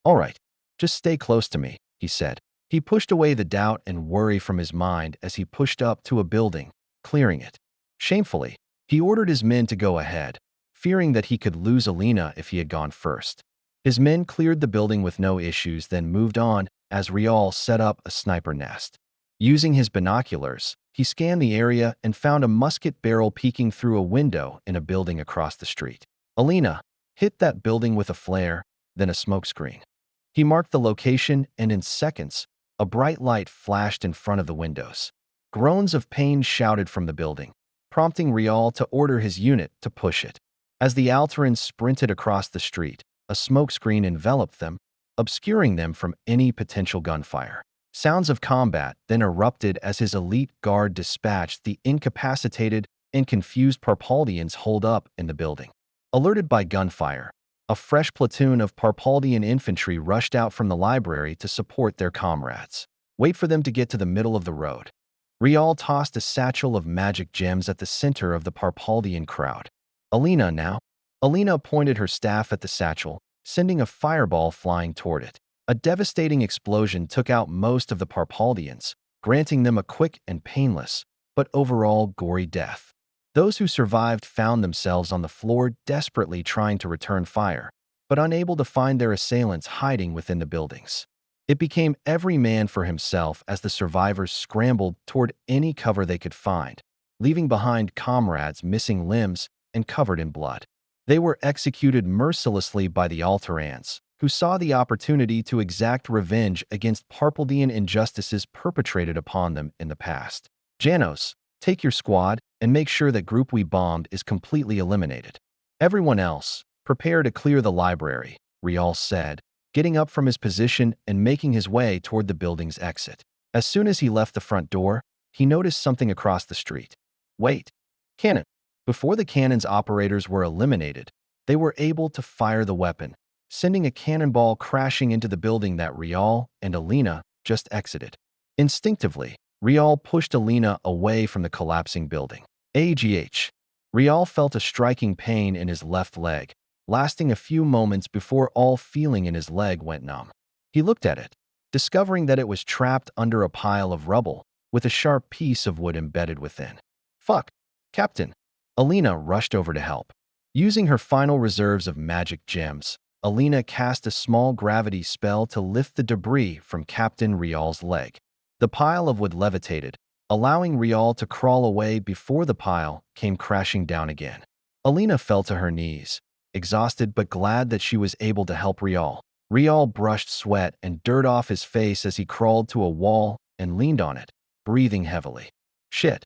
All right. Just stay close to me, he said. He pushed away the doubt and worry from his mind as he pushed up to a building, clearing it. Shamefully, he ordered his men to go ahead, fearing that he could lose Alina if he had gone first. His men cleared the building with no issues, then moved on as Rial set up a sniper nest. Using his binoculars, he scanned the area and found a musket barrel peeking through a window in a building across the street. Alina hit that building with a flare, then a smokescreen. He marked the location, and in seconds, a bright light flashed in front of the windows. Groans of pain shouted from the building, prompting Rial to order his unit to push it. As the Alterans sprinted across the street, a smokescreen enveloped them, obscuring them from any potential gunfire. Sounds of combat then erupted as his elite guard dispatched the incapacitated and confused Parpaldians holed up in the building. Alerted by gunfire, a fresh platoon of Parpaldian infantry rushed out from the library to support their comrades. Wait for them to get to the middle of the road. Rial tossed a satchel of magic gems at the center of the Parpaldian crowd. Alina now. Alina pointed her staff at the satchel, sending a fireball flying toward it. A devastating explosion took out most of the Parpaldians, granting them a quick and painless, but overall gory death. Those who survived found themselves on the floor desperately trying to return fire, but unable to find their assailants hiding within the buildings. It became every man for himself as the survivors scrambled toward any cover they could find, leaving behind comrades missing limbs and covered in blood. They were executed mercilessly by the Alterans, who saw the opportunity to exact revenge against Parpaldian injustices perpetrated upon them in the past. Janos, take your squad and make sure that group we bombed is completely eliminated. Everyone else, prepare to clear the library, Rial said, getting up from his position and making his way toward the building's exit. As soon as he left the front door, he noticed something across the street. Wait. Cannon. Before the cannon's operators were eliminated, they were able to fire the weapon, sending a cannonball crashing into the building that Rial and Alina just exited. Instinctively, Rial pushed Alina away from the collapsing building. AGH. Rial felt a striking pain in his left leg, lasting a few moments before all feeling in his leg went numb. He looked at it, discovering that it was trapped under a pile of rubble, with a sharp piece of wood embedded within. Fuck, Captain. Alina rushed over to help. Using her final reserves of magic gems, Alina cast a small gravity spell to lift the debris from Captain Rial's leg. The pile of wood levitated, allowing Rial to crawl away before the pile came crashing down again. Alina fell to her knees, exhausted but glad that she was able to help Rial. Rial brushed sweat and dirt off his face as he crawled to a wall and leaned on it, breathing heavily. Shit.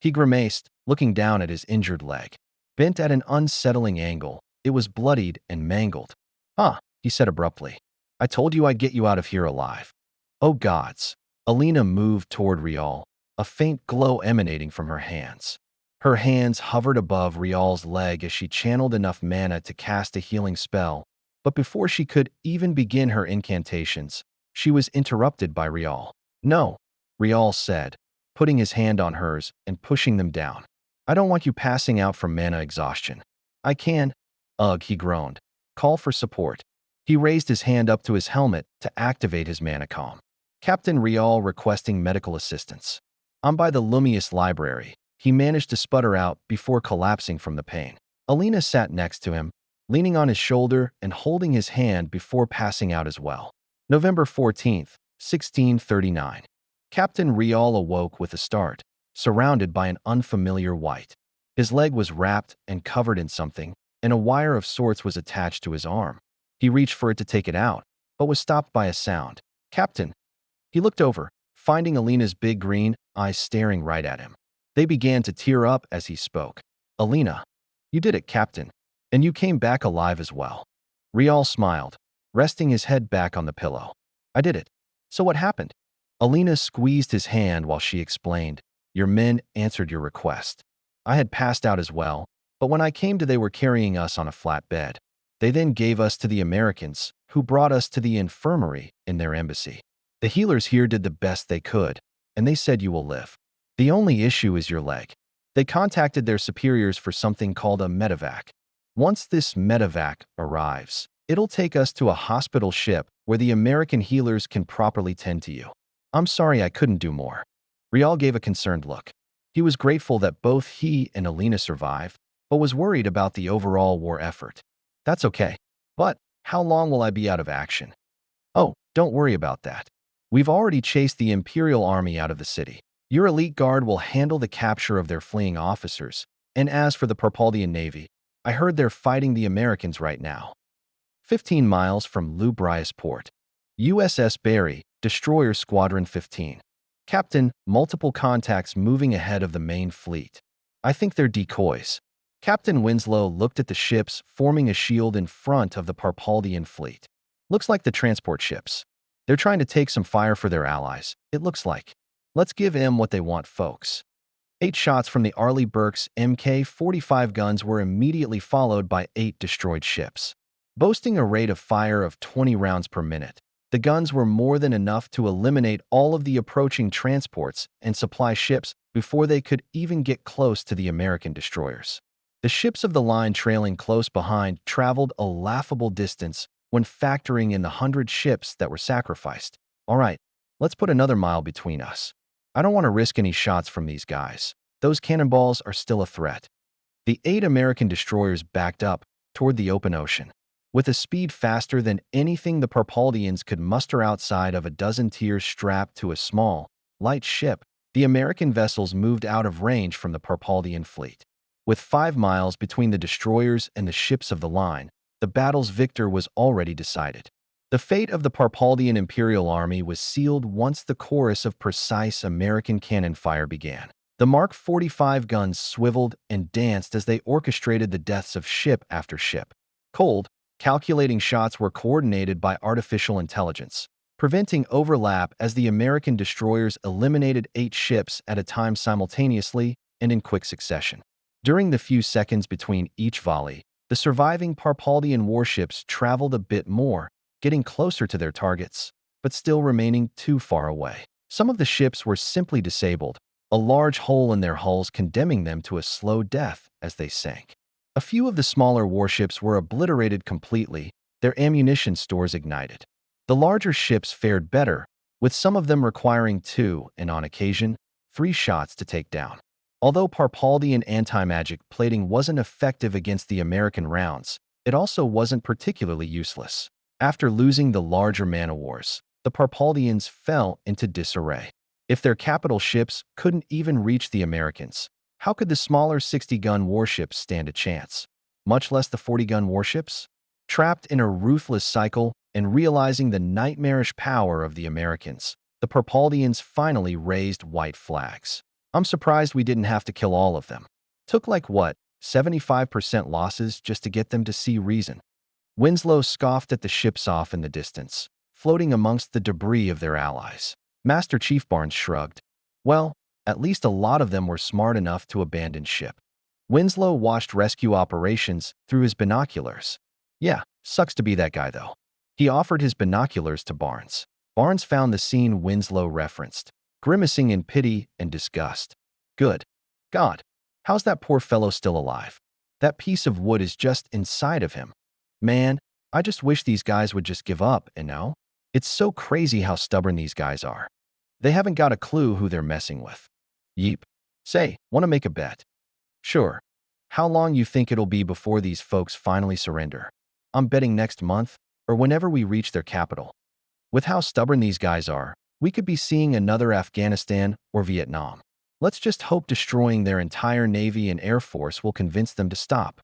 He grimaced, looking down at his injured leg. Bent at an unsettling angle, it was bloodied and mangled. Huh, he said abruptly. I told you I'd get you out of here alive. Oh gods. Alina moved toward Rial, a faint glow emanating from her hands. Her hands hovered above Rial's leg as she channeled enough mana to cast a healing spell, but before she could even begin her incantations, she was interrupted by Rial. No, Rial said, putting his hand on hers and pushing them down. I don't want you passing out from mana exhaustion. I can. Ugh, he groaned. Call for support. He raised his hand up to his helmet to activate his mana calm. Captain Rial requesting medical assistance. I'm by the Lumious Library. He managed to sputter out before collapsing from the pain. Alina sat next to him, leaning on his shoulder and holding his hand before passing out as well. November 14th, 1639. Captain Rial awoke with a start, surrounded by an unfamiliar white. His leg was wrapped and covered in something, and a wire of sorts was attached to his arm. He reached for it to take it out, but was stopped by a sound. Captain. He looked over, finding Alina's big green eyes staring right at him. They began to tear up as he spoke. Alina. You did it, Captain. And you came back alive as well. Rial smiled, resting his head back on the pillow. I did it. So what happened? Alina squeezed his hand while she explained. Your men answered your request. I had passed out as well, but when I came to they were carrying us on a flat bed. They then gave us to the Americans, who brought us to the infirmary in their embassy. The healers here did the best they could, and they said you will live. The only issue is your leg. They contacted their superiors for something called a medevac. Once this medevac arrives, it'll take us to a hospital ship where the American healers can properly tend to you. I'm sorry I couldn't do more. Rial gave a concerned look. He was grateful that both he and Alina survived, but was worried about the overall war effort. That's okay. But how long will I be out of action? Oh, don't worry about that. We've already chased the Imperial Army out of the city. Your elite guard will handle the capture of their fleeing officers, and as for the Parpaldian Navy, I heard they're fighting the Americans right now. 15 miles from Lubrius Port. USS Barry, Destroyer Squadron 15. Captain, multiple contacts moving ahead of the main fleet. I think they're decoys. Captain Winslow looked at the ships forming a shield in front of the Parpaldian fleet. Looks like the transport ships. They're trying to take some fire for their allies, it looks like. Let's give them what they want, folks. 8 shots from the Arleigh Burke's Mk-45 guns were immediately followed by 8 destroyed ships. Boasting a rate of fire of 20 rounds per minute, the guns were more than enough to eliminate all of the approaching transports and supply ships before they could even get close to the American destroyers. The ships of the line trailing close behind traveled a laughable distance when factoring in the 100 ships that were sacrificed. All right, let's put another mile between us. I don't want to risk any shots from these guys. Those cannonballs are still a threat. The 8 American destroyers backed up toward the open ocean. With a speed faster than anything the Parpaldians could muster outside of a dozen tiers strapped to a small, light ship, the American vessels moved out of range from the Parpaldian fleet. With 5 miles between the destroyers and the ships of the line, the battle's victor was already decided. The fate of the Parpaldian Imperial Army was sealed once the chorus of precise American cannon fire began. The Mark 45 guns swiveled and danced as they orchestrated the deaths of ship after ship. Cold, calculating shots were coordinated by artificial intelligence, preventing overlap as the American destroyers eliminated 8 ships at a time simultaneously and in quick succession. During the few seconds between each volley, the surviving Parpaldian warships traveled a bit more, getting closer to their targets, but still remaining too far away. Some of the ships were simply disabled, a large hole in their hulls condemning them to a slow death as they sank. A few of the smaller warships were obliterated completely, their ammunition stores ignited. The larger ships fared better, with some of them requiring 2 and, on occasion, 3 shots to take down. Although Parpaldian anti-magic plating wasn't effective against the American rounds, it also wasn't particularly useless. After losing the larger man-o-wars, the Parpaldians fell into disarray. If their capital ships couldn't even reach the Americans, how could the smaller 60-gun warships stand a chance? Much less the 40-gun warships? Trapped in a ruthless cycle and realizing the nightmarish power of the Americans, the Parpaldians finally raised white flags. I'm surprised we didn't have to kill all of them. Took like what, 75% losses just to get them to see reason. Winslow scoffed at the ships off in the distance, floating amongst the debris of their allies. Master Chief Barnes shrugged. Well, at least a lot of them were smart enough to abandon ship. Winslow watched rescue operations through his binoculars. Yeah, sucks to be that guy though. He offered his binoculars to Barnes. Barnes found the scene Winslow referenced, grimacing in pity and disgust. Good God, how's that poor fellow still alive? That piece of wood is just inside of him. Man, I just wish these guys would just give up, you know? It's so crazy how stubborn these guys are. They haven't got a clue who they're messing with. Yeep. Say, want to make a bet? Sure. How long you think it'll be before these folks finally surrender? I'm betting next month, or whenever we reach their capital. With how stubborn these guys are, we could be seeing another Afghanistan or Vietnam. Let's just hope destroying their entire Navy and Air Force will convince them to stop.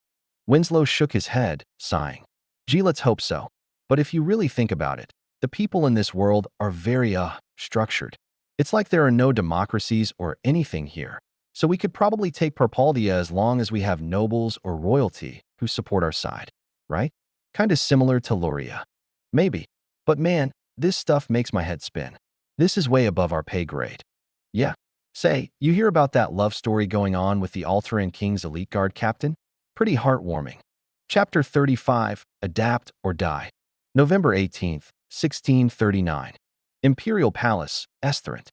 Winslow shook his head, sighing. Gee, let's hope so. But if you really think about it, the people in this world are very, structured. It's like there are no democracies or anything here. So we could probably take Parpaldia as long as we have nobles or royalty who support our side, right? Kinda similar to Loria. Maybe. But man, this stuff makes my head spin. This is way above our pay grade. Yeah. Say, you hear about that love story going on with the Alteran King's elite guard captain? Pretty heartwarming. Chapter 35, Adapt or Die. November 18th, 1639. Imperial Palace, Estherant.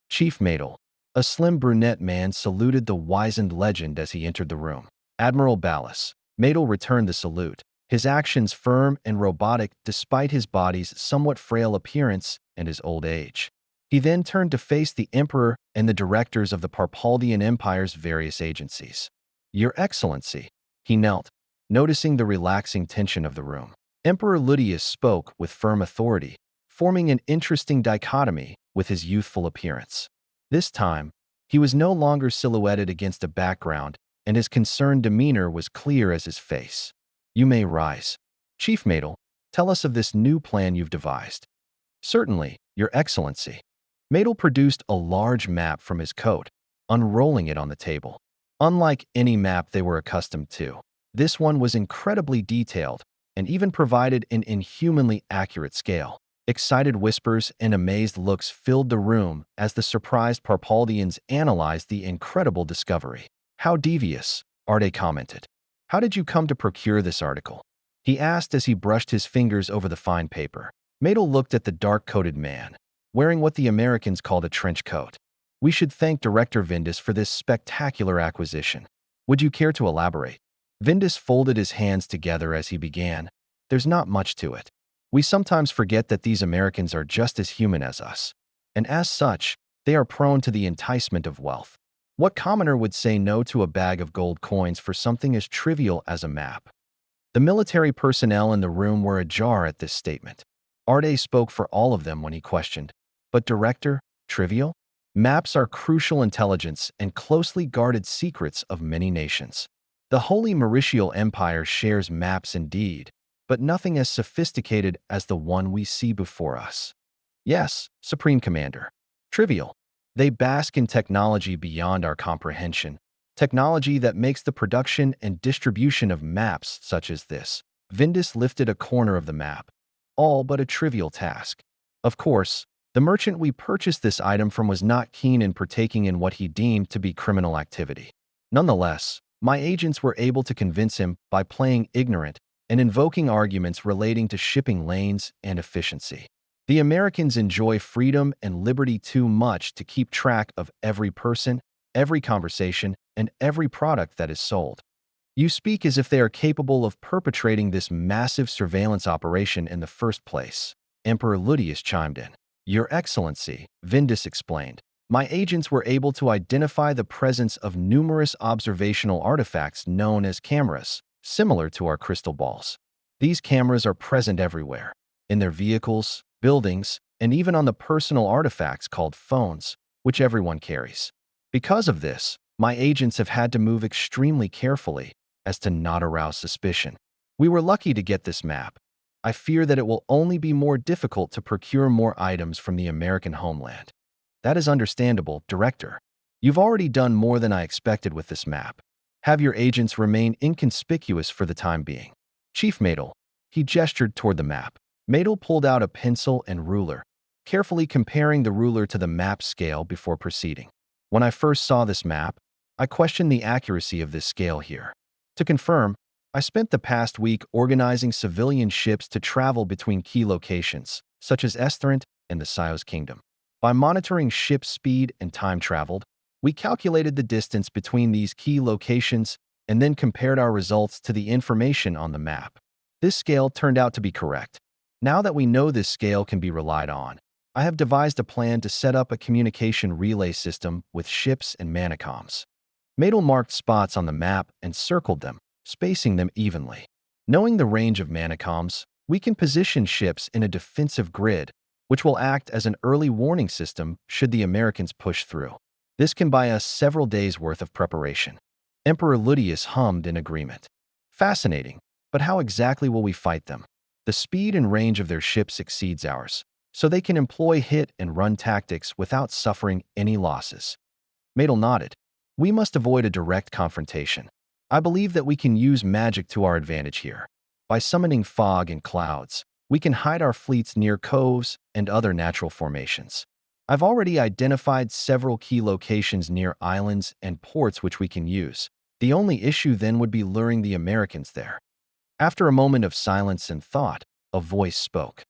Chief Madel, a slim brunette man, saluted the wizened legend as he entered the room. Admiral Ballas. Madel returned the salute, his actions firm and robotic despite his body's somewhat frail appearance and his old age. He then turned to face the Emperor and the directors of the Parpaldian Empire's various agencies. Your Excellency, he knelt, noticing the relaxing tension of the room. Emperor Ludius spoke with firm authority, forming an interesting dichotomy with his youthful appearance. This time, he was no longer silhouetted against a background, and his concerned demeanor was clear as his face. You may rise. Chief Madel, tell us of this new plan you've devised. Certainly, Your Excellency. Madel produced a large map from his coat, unrolling it on the table. Unlike any map they were accustomed to, this one was incredibly detailed and even provided an inhumanly accurate scale. Excited whispers and amazed looks filled the room as the surprised Parpaldians analyzed the incredible discovery. How devious, Arde commented. How did you come to procure this article? He asked as he brushed his fingers over the fine paper. Madel looked at the dark-coated man, wearing what the Americans called a trench coat. We should thank Director Vindis for this spectacular acquisition. Would you care to elaborate? Vindis folded his hands together as he began. There's not much to it. We sometimes forget that these Americans are just as human as us. And as such, they are prone to the enticement of wealth. What commoner would say no to a bag of gold coins for something as trivial as a map? The military personnel in the room were ajar at this statement. Arde spoke for all of them when he questioned. But Director, trivial? Maps are crucial intelligence and closely guarded secrets of many nations. The Holy Mauritial Empire shares maps indeed, but nothing as sophisticated as the one we see before us. Yes, Supreme Commander. Trivial. They bask in technology beyond our comprehension, technology that makes the production and distribution of maps such as this. Vindis lifted a corner of the map, all but a trivial task. Of course, the merchant we purchased this item from was not keen in partaking in what he deemed to be criminal activity. Nonetheless, my agents were able to convince him by playing ignorant and invoking arguments relating to shipping lanes and efficiency. The Americans enjoy freedom and liberty too much to keep track of every person, every conversation, and every product that is sold. You speak as if they are capable of perpetrating this massive surveillance operation in the first place. Emperor Ludius chimed in. Your Excellency, Vindis explained, my agents were able to identify the presence of numerous observational artifacts known as cameras, similar to our crystal balls. These cameras are present everywhere, in their vehicles, buildings, and even on the personal artifacts called phones, which everyone carries. Because of this, my agents have had to move extremely carefully as to not arouse suspicion. We were lucky to get this map. I fear that it will only be more difficult to procure more items from the American homeland. That is understandable, Director. You've already done more than I expected with this map. Have your agents remain inconspicuous for the time being. Chief Madel. He gestured toward the map. Madel pulled out a pencil and ruler, carefully comparing the ruler to the map scale before proceeding. When I first saw this map, I questioned the accuracy of this scale here. To confirm, I spent the past week organizing civilian ships to travel between key locations, such as Estherant and the Sios Kingdom. By monitoring ship speed and time traveled, we calculated the distance between these key locations and then compared our results to the information on the map. This scale turned out to be correct. Now that we know this scale can be relied on, I have devised a plan to set up a communication relay system with ships and manicoms. Madel marked spots on the map and circled them, spacing them evenly. Knowing the range of manicoms, we can position ships in a defensive grid, which will act as an early warning system should the Americans push through. This can buy us several days' worth of preparation. Emperor Ludius hummed in agreement. Fascinating, but how exactly will we fight them? The speed and range of their ships exceeds ours, so they can employ hit-and-run tactics without suffering any losses. Madel nodded. We must avoid a direct confrontation. I believe that we can use magic to our advantage here. By summoning fog and clouds, we can hide our fleets near coves and other natural formations. I've already identified several key locations near islands and ports which we can use. The only issue then would be luring the Americans there. After a moment of silence and thought, a voice spoke.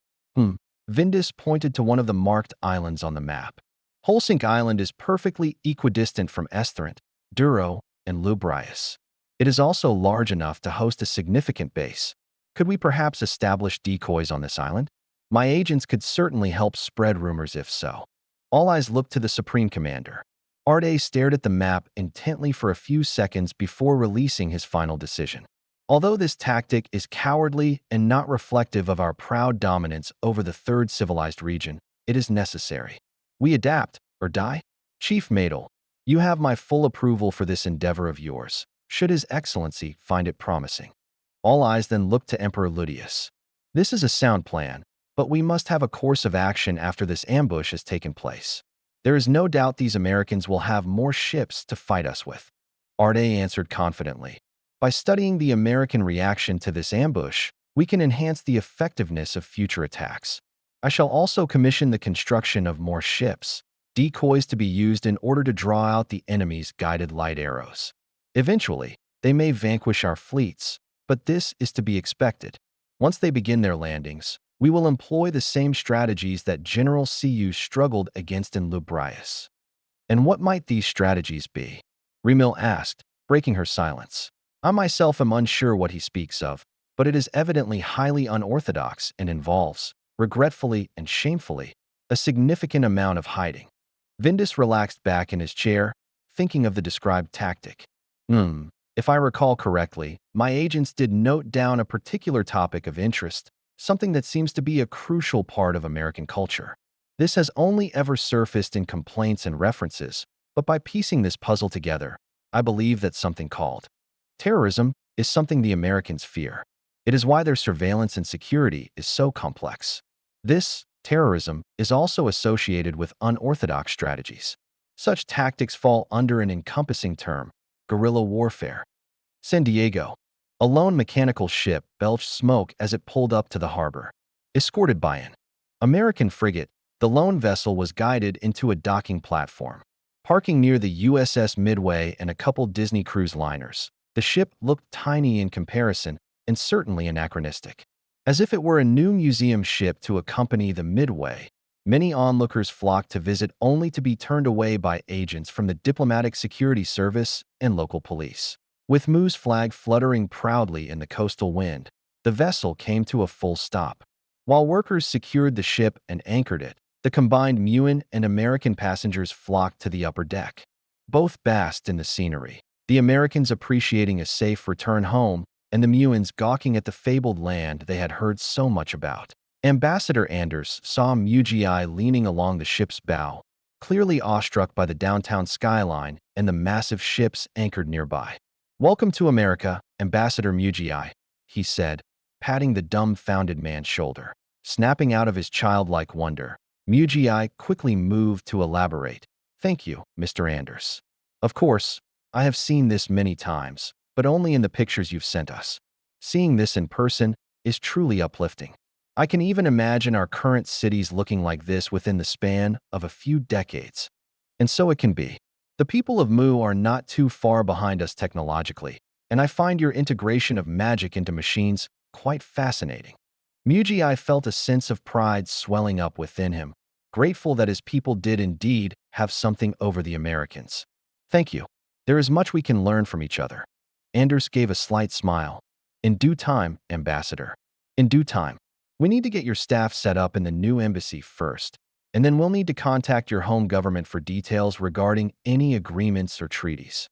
Vindis pointed to one of the marked islands on the map. Holsink Island is perfectly equidistant from Estherant, Duro, and Lubrius. It is also large enough to host a significant base. Could we perhaps establish decoys on this island? My agents could certainly help spread rumors if so. All eyes looked to the Supreme Commander. Arde stared at the map intently for a few seconds before releasing his final decision. Although this tactic is cowardly and not reflective of our proud dominance over the third civilized region, it is necessary. We adapt, or die? Chief Madel, you have my full approval for this endeavor of yours, should His Excellency find it promising. All eyes then looked to Emperor Ludius. This is a sound plan, but we must have a course of action after this ambush has taken place. There is no doubt these Americans will have more ships to fight us with. Arde answered confidently. By studying the American reaction to this ambush, we can enhance the effectiveness of future attacks. I shall also commission the construction of more ships, decoys to be used in order to draw out the enemy's guided light arrows. Eventually, they may vanquish our fleets, but this is to be expected. Once they begin their landings, we will employ the same strategies that General Cu struggled against in Lubrius. And what might these strategies be? Remil asked, breaking her silence. I myself am unsure what he speaks of, but it is evidently highly unorthodox and involves, regretfully and shamefully, a significant amount of hiding. Vindus relaxed back in his chair, thinking of the described tactic. If I recall correctly, my agents did note down a particular topic of interest, something that seems to be a crucial part of American culture. This has only ever surfaced in complaints and references, but by piecing this puzzle together, I believe that something called terrorism is something the Americans fear. It is why their surveillance and security is so complex. This terrorism is also associated with unorthodox strategies. Such tactics fall under an encompassing term, guerrilla warfare. San Diego. A lone mechanical ship belched smoke as it pulled up to the harbor. Escorted by an American frigate, the lone vessel was guided into a docking platform. Parking near the USS Midway and a couple Disney cruise liners, the ship looked tiny in comparison and certainly anachronistic. As if it were a new museum ship to accompany the Midway, many onlookers flocked to visit only to be turned away by agents from the Diplomatic Security Service and local police. With Moo's flag fluttering proudly in the coastal wind, the vessel came to a full stop. While workers secured the ship and anchored it, the combined Muan and American passengers flocked to the upper deck. Both basked in the scenery, the Americans appreciating a safe return home and the Muans gawking at the fabled land they had heard so much about. Ambassador Anders saw Mugi leaning along the ship's bow, clearly awestruck by the downtown skyline and the massive ships anchored nearby. "Welcome to America, Ambassador Mugi," he said, patting the dumbfounded man's shoulder. Snapping out of his childlike wonder, Mugi quickly moved to elaborate. "Thank you, Mr. Anders. Of course, I have seen this many times, but only in the pictures you've sent us. Seeing this in person is truly uplifting. I can even imagine our current cities looking like this within the span of a few decades. And so it can be. The people of Mu are not too far behind us technologically, and I find your integration of magic into machines quite fascinating." Mugi felt a sense of pride swelling up within him, grateful that his people did indeed have something over the Americans. "Thank you. There is much we can learn from each other." Anders gave a slight smile. "In due time, Ambassador. In due time. We need to get your staff set up in the new embassy first, and then we'll need to contact your home government for details regarding any agreements or treaties."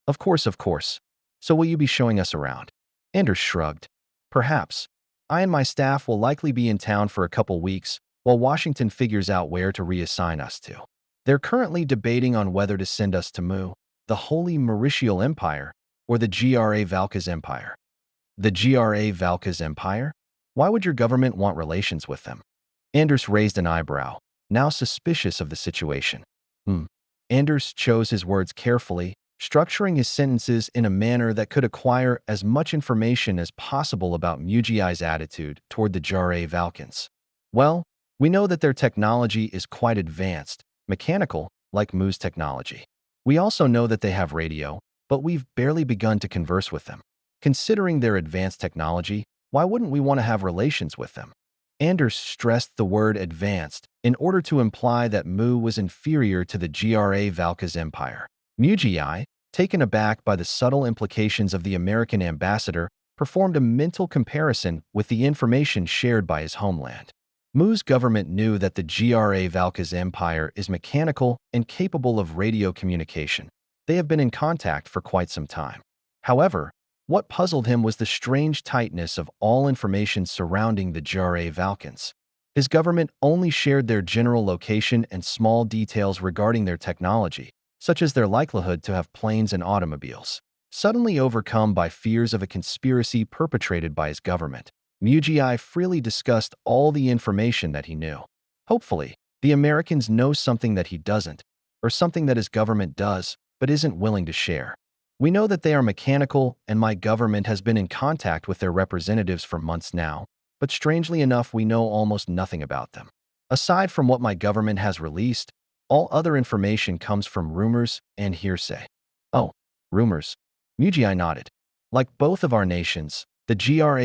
Of course. So will you be showing us around?" Anders shrugged. "Perhaps. I and my staff will likely be in town for a couple weeks while Washington figures out where to reassign us to. They're currently debating on whether to send us to Mu, the Holy Mauritial Empire, or the Gra Valka's Empire." "The Gra Valka's Empire? Why would your government want relations with them?" Anders raised an eyebrow, now suspicious of the situation. Anders chose his words carefully, structuring his sentences in a manner that could acquire as much information as possible about Mugi's attitude toward the Gra Valkans. "Well, we know that their technology is quite advanced, mechanical, like Mu's technology. We also know that they have radio, but we've barely begun to converse with them. Considering their advanced technology, why wouldn't we want to have relations with them?" Anders stressed the word advanced in order to imply that Mu was inferior to the Gra Valka's empire. Mugi, taken aback by the subtle implications of the American ambassador, performed a mental comparison with the information shared by his homeland. Mu's government knew that the Gra Valka's empire is mechanical and capable of radio communication. They have been in contact for quite some time. However, what puzzled him was the strange tightness of all information surrounding the Gra Valkans. His government only shared their general location and small details regarding their technology, such as their likelihood to have planes and automobiles. Suddenly overcome by fears of a conspiracy perpetrated by his government, Mugi freely discussed all the information that he knew. Hopefully, the Americans know something that he doesn't, or something that his government does, but isn't willing to share. "We know that they are mechanical, and my government has been in contact with their representatives for months now. but strangely enough, we know almost nothing about them. Aside from what my government has released, all other information comes from rumors and hearsay. Oh, rumors. Muji nodded. Like both of our nations, the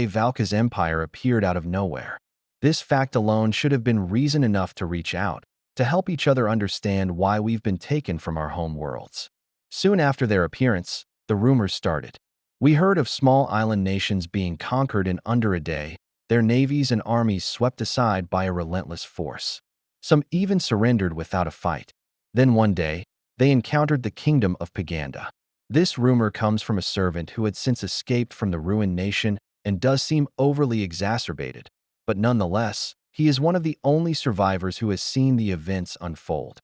Valka's empire appeared out of nowhere. This fact alone should have been reason enough to reach out, to help each other understand why we've been taken from our home worlds. Soon after their appearance, the rumors started. We heard of small island nations being conquered in under a day, their navies and armies swept aside by a relentless force. Some even surrendered without a fight. Then one day, they encountered the kingdom of Paganda. This rumor comes from a servant who had since escaped from the ruined nation and does seem overly exacerbated, but nonetheless, he is one of the only survivors who has seen the events unfold.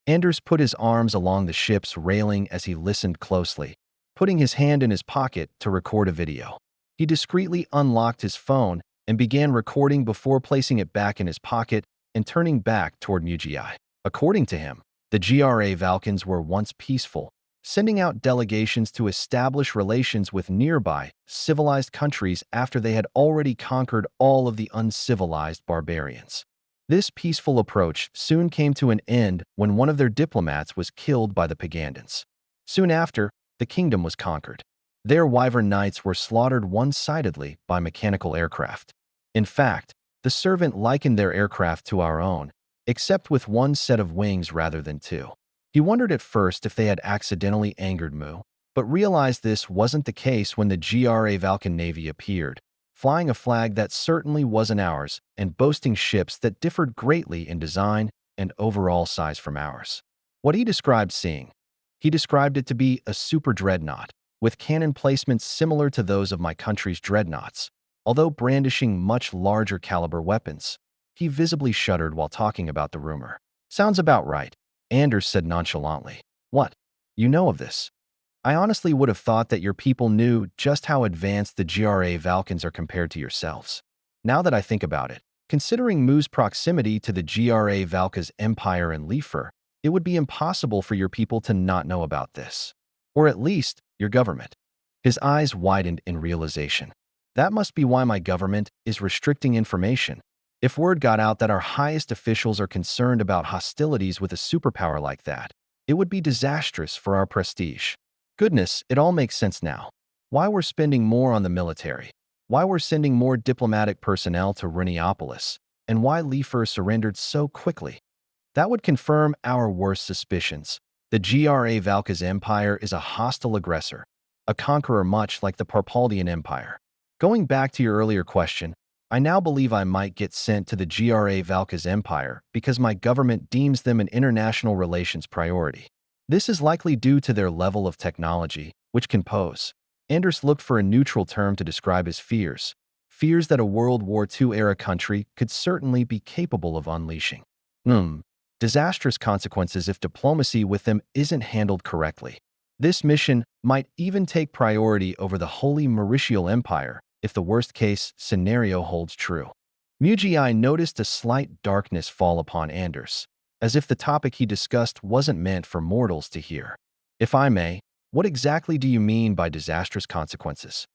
Anders put his arms along the ship's railing as he listened closely, putting his hand in his pocket to record a video. He discreetly unlocked his phone and began recording before placing it back in his pocket and turning back toward Muji. According to him, the Valkans were once peaceful, sending out delegations to establish relations with nearby, civilized countries after they had already conquered all of the uncivilized barbarians. This peaceful approach soon came to an end when one of their diplomats was killed by the Pagandans. Soon after, the kingdom was conquered. Their wyvern knights were slaughtered one-sidedly by mechanical aircraft. In fact, the servant likened their aircraft to our own, except with one set of wings rather than two. He wondered at first if they had accidentally angered Mu, but realized this wasn't the case when the Valkan Navy appeared, flying a flag that certainly wasn't ours and boasting ships that differed greatly in design and overall size from ours. What he described seeing, he described it to be a super dreadnought, with cannon placements similar to those of my country's dreadnoughts, although brandishing much larger caliber weapons. He visibly shuddered while talking about the rumor. Sounds about right, Anders said nonchalantly. What? You know of this? I honestly would have thought that your people knew just how advanced the Valkans are compared to yourselves. Now that I think about it, considering Mu's proximity to the Valka's empire and Lifer, it would be impossible for your people to not know about this. Or at least, your government. His eyes widened in realization. That must be why my government is restricting information. If word got out that our highest officials are concerned about hostilities with a superpower like that, it would be disastrous for our prestige. Goodness, it all makes sense now. Why we're spending more on the military, why we're sending more diplomatic personnel to Runiopolis, and why Lifer surrendered so quickly. That would confirm our worst suspicions. The Valka's empire is a hostile aggressor, a conqueror much like the Parpaldian Empire. Going back to your earlier question, I now believe I might get sent to the Valka's empire because my government deems them an international relations priority. This is likely due to their level of technology, which can pose. Anders looked for a neutral term to describe his fears. Fears that a World War II-era country could certainly be capable of unleashing. Disastrous consequences if diplomacy with them isn't handled correctly. This mission might even take priority over the Holy Mauritial Empire if the worst-case scenario holds true. Muji noticed a slight darkness fall upon Anders, as if the topic he discussed wasn't meant for mortals to hear. If I may, what exactly do you mean by disastrous consequences?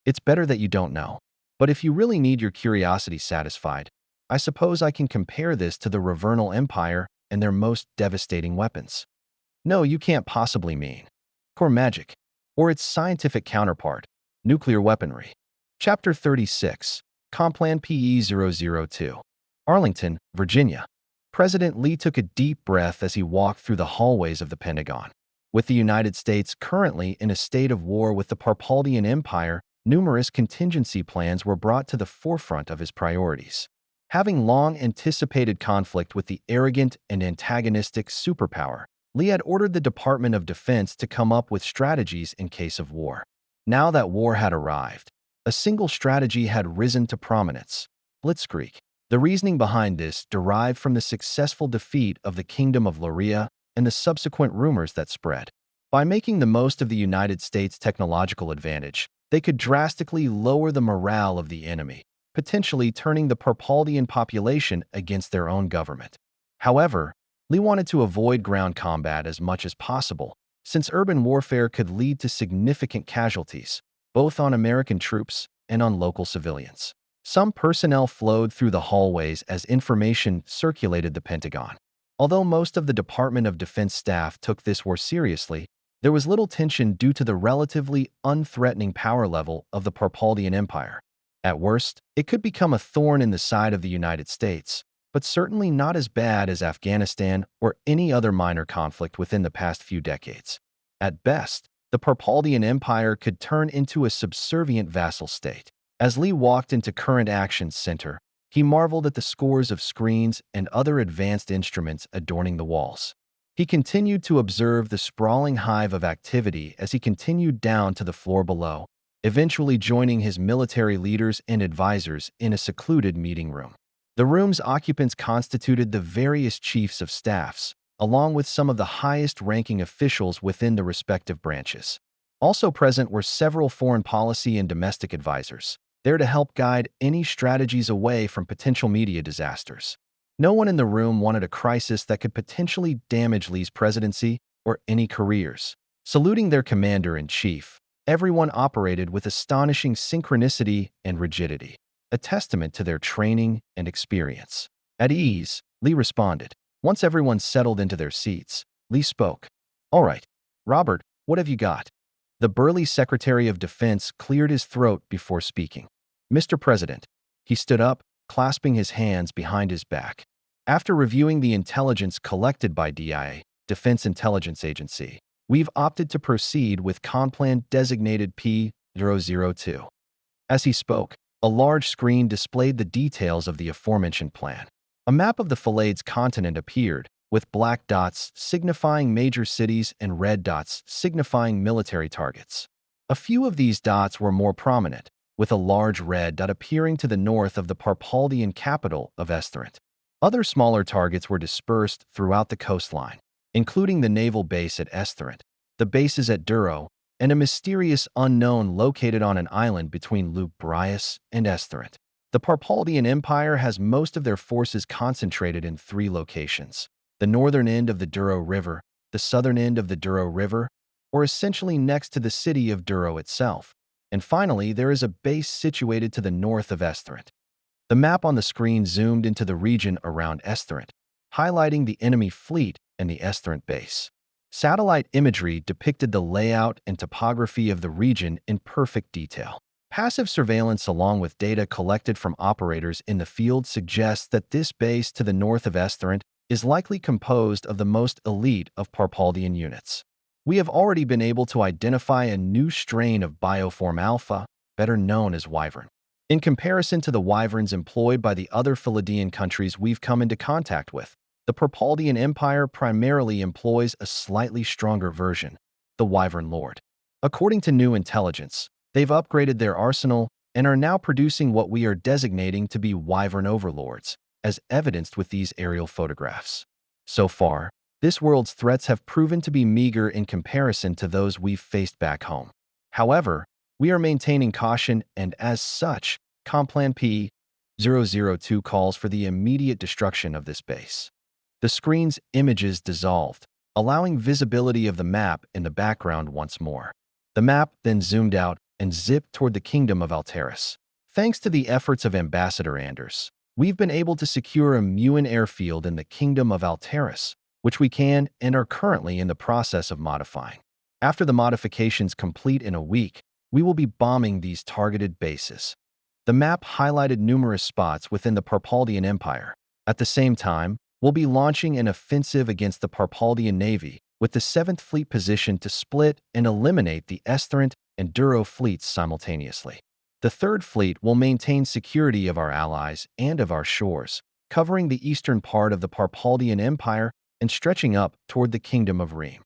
It's better that you don't know. But if you really need your curiosity satisfied, I suppose I can compare this to the Ravernal Empire and their most devastating weapons. No, you can't possibly mean core magic, or its scientific counterpart, nuclear weaponry. Chapter 36, Complan PE-002. Arlington, Virginia. President Lee took a deep breath as he walked through the hallways of the Pentagon. With the United States currently in a state of war with the Parpaldian Empire, numerous contingency plans were brought to the forefront of his priorities. Having long anticipated conflict with the arrogant and antagonistic superpower, Lee had ordered the Department of Defense to come up with strategies in case of war. Now that war had arrived, a single strategy had risen to prominence: Blitzkrieg. The reasoning behind this derived from the successful defeat of the Kingdom of Luria and the subsequent rumors that spread. By making the most of the United States' technological advantage, they could drastically lower the morale of the enemy, potentially turning the Parpaldian population against their own government. However, Lee wanted to avoid ground combat as much as possible, since urban warfare could lead to significant casualties, both on American troops and on local civilians. Some personnel flowed through the hallways as information circulated the Pentagon. Although most of the Department of Defense staff took this war seriously, there was little tension due to the relatively unthreatening power level of the Parpaldian Empire. At worst, it could become a thorn in the side of the United States, but certainly not as bad as Afghanistan or any other minor conflict within the past few decades. At best, the Parpaldian Empire could turn into a subservient vassal state. As Lee walked into Current Actions Center, he marveled at the scores of screens and other advanced instruments adorning the walls. He continued to observe the sprawling hive of activity as he continued down to the floor below, eventually joining his military leaders and advisors in a secluded meeting room. The room's occupants constituted the various chiefs of staffs, along with some of the highest-ranking officials within the respective branches. Also present were several foreign policy and domestic advisors, there to help guide any strategies away from potential media disasters. No one in the room wanted a crisis that could potentially damage Lee's presidency or any careers. Saluting their commander-in-chief, everyone operated with astonishing synchronicity and rigidity, a testament to their training and experience. At ease, Lee responded. Once everyone settled into their seats, Lee spoke. "All right, Robert, what have you got?" The burly Secretary of Defense cleared his throat before speaking. "Mr. President." He stood up, clasping his hands behind his back. "After reviewing the intelligence collected by DIA, Defense Intelligence Agency, we've opted to proceed with Complan designated P002. As he spoke, a large screen displayed the details of the aforementioned plan. A map of the Phalades continent appeared, with black dots signifying major cities and red dots signifying military targets. A few of these dots were more prominent, with a large red dot appearing to the north of the Parpaldian capital of Estherant. Other smaller targets were dispersed throughout the coastline, including the naval base at Estherant, the bases at Duro, and a mysterious unknown located on an island between Loubrias and Estherant. The Parpaldian Empire has most of their forces concentrated in 3 locations: the northern end of the Duro River, the southern end of the Duro River, or essentially next to the city of Duro itself. And finally, there is a base situated to the north of Estherant. The map on the screen zoomed into the region around Estherant, highlighting the enemy fleet and the Estherant base. Satellite imagery depicted the layout and topography of the region in perfect detail. Passive surveillance along with data collected from operators in the field suggests that this base to the north of Estherant is likely composed of the most elite of Parpaldian units. We have already been able to identify a new strain of bioform alpha, better known as wyvern. In comparison to the wyverns employed by the other Phaladian countries we've come into contact with, the Parpaldian Empire primarily employs a slightly stronger version, the Wyvern Lord. According to new intelligence, they've upgraded their arsenal and are now producing what we are designating to be Wyvern Overlords, as evidenced with these aerial photographs. So far, this world's threats have proven to be meager in comparison to those we've faced back home. However, we are maintaining caution, and as such, Complan P002 calls for the immediate destruction of this base. The screen's images dissolved, allowing visibility of the map in the background once more. The map then zoomed out and zipped toward the kingdom of Alteris. Thanks to the efforts of Ambassador Anders, we've been able to secure a Muin airfield in the kingdom of Alteris, which we can and are currently in the process of modifying. After the modifications complete in a week, we will be bombing these targeted bases. The map highlighted numerous spots within the Parpaldian Empire. At the same time, we'll be launching an offensive against the Parpaldian Navy, with the 7th Fleet positioned to split and eliminate the Estherant and Duro fleets simultaneously. The 3rd Fleet will maintain security of our allies and of our shores, covering the eastern part of the Parpaldian Empire and stretching up toward the Kingdom of Reem.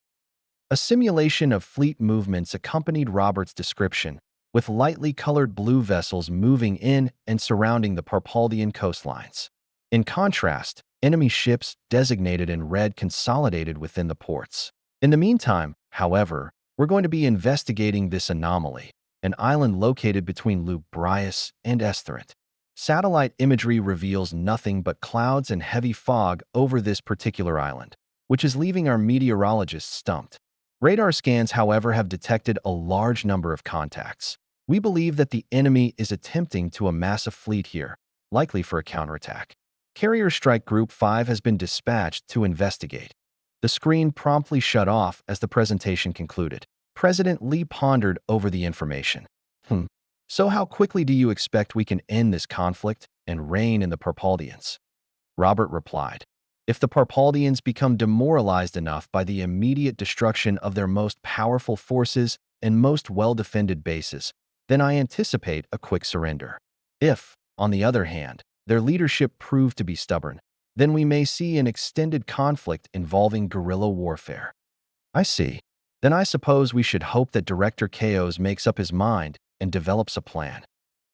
A simulation of fleet movements accompanied Robert's description, with lightly colored blue vessels moving in and surrounding the Parpaldian coastlines. In contrast, enemy ships designated in red consolidated within the ports. In the meantime, however, we're going to be investigating this anomaly, an island located between Loubrias and Estherant. Satellite imagery reveals nothing but clouds and heavy fog over this particular island, which is leaving our meteorologists stumped. Radar scans, however, have detected a large number of contacts. We believe that the enemy is attempting to amass a fleet here, likely for a counterattack. Carrier Strike Group 5 has been dispatched to investigate. The screen promptly shut off as the presentation concluded. President Lee pondered over the information. So how quickly do you expect we can end this conflict and reign in the Parpaldians? Robert replied. If the Parpaldians become demoralized enough by the immediate destruction of their most powerful forces and most well-defended bases, then I anticipate a quick surrender. If, on the other hand, their leadership prove to be stubborn, then we may see an extended conflict involving guerrilla warfare. I see. Then I suppose we should hope that Director Chaos makes up his mind and develops a plan.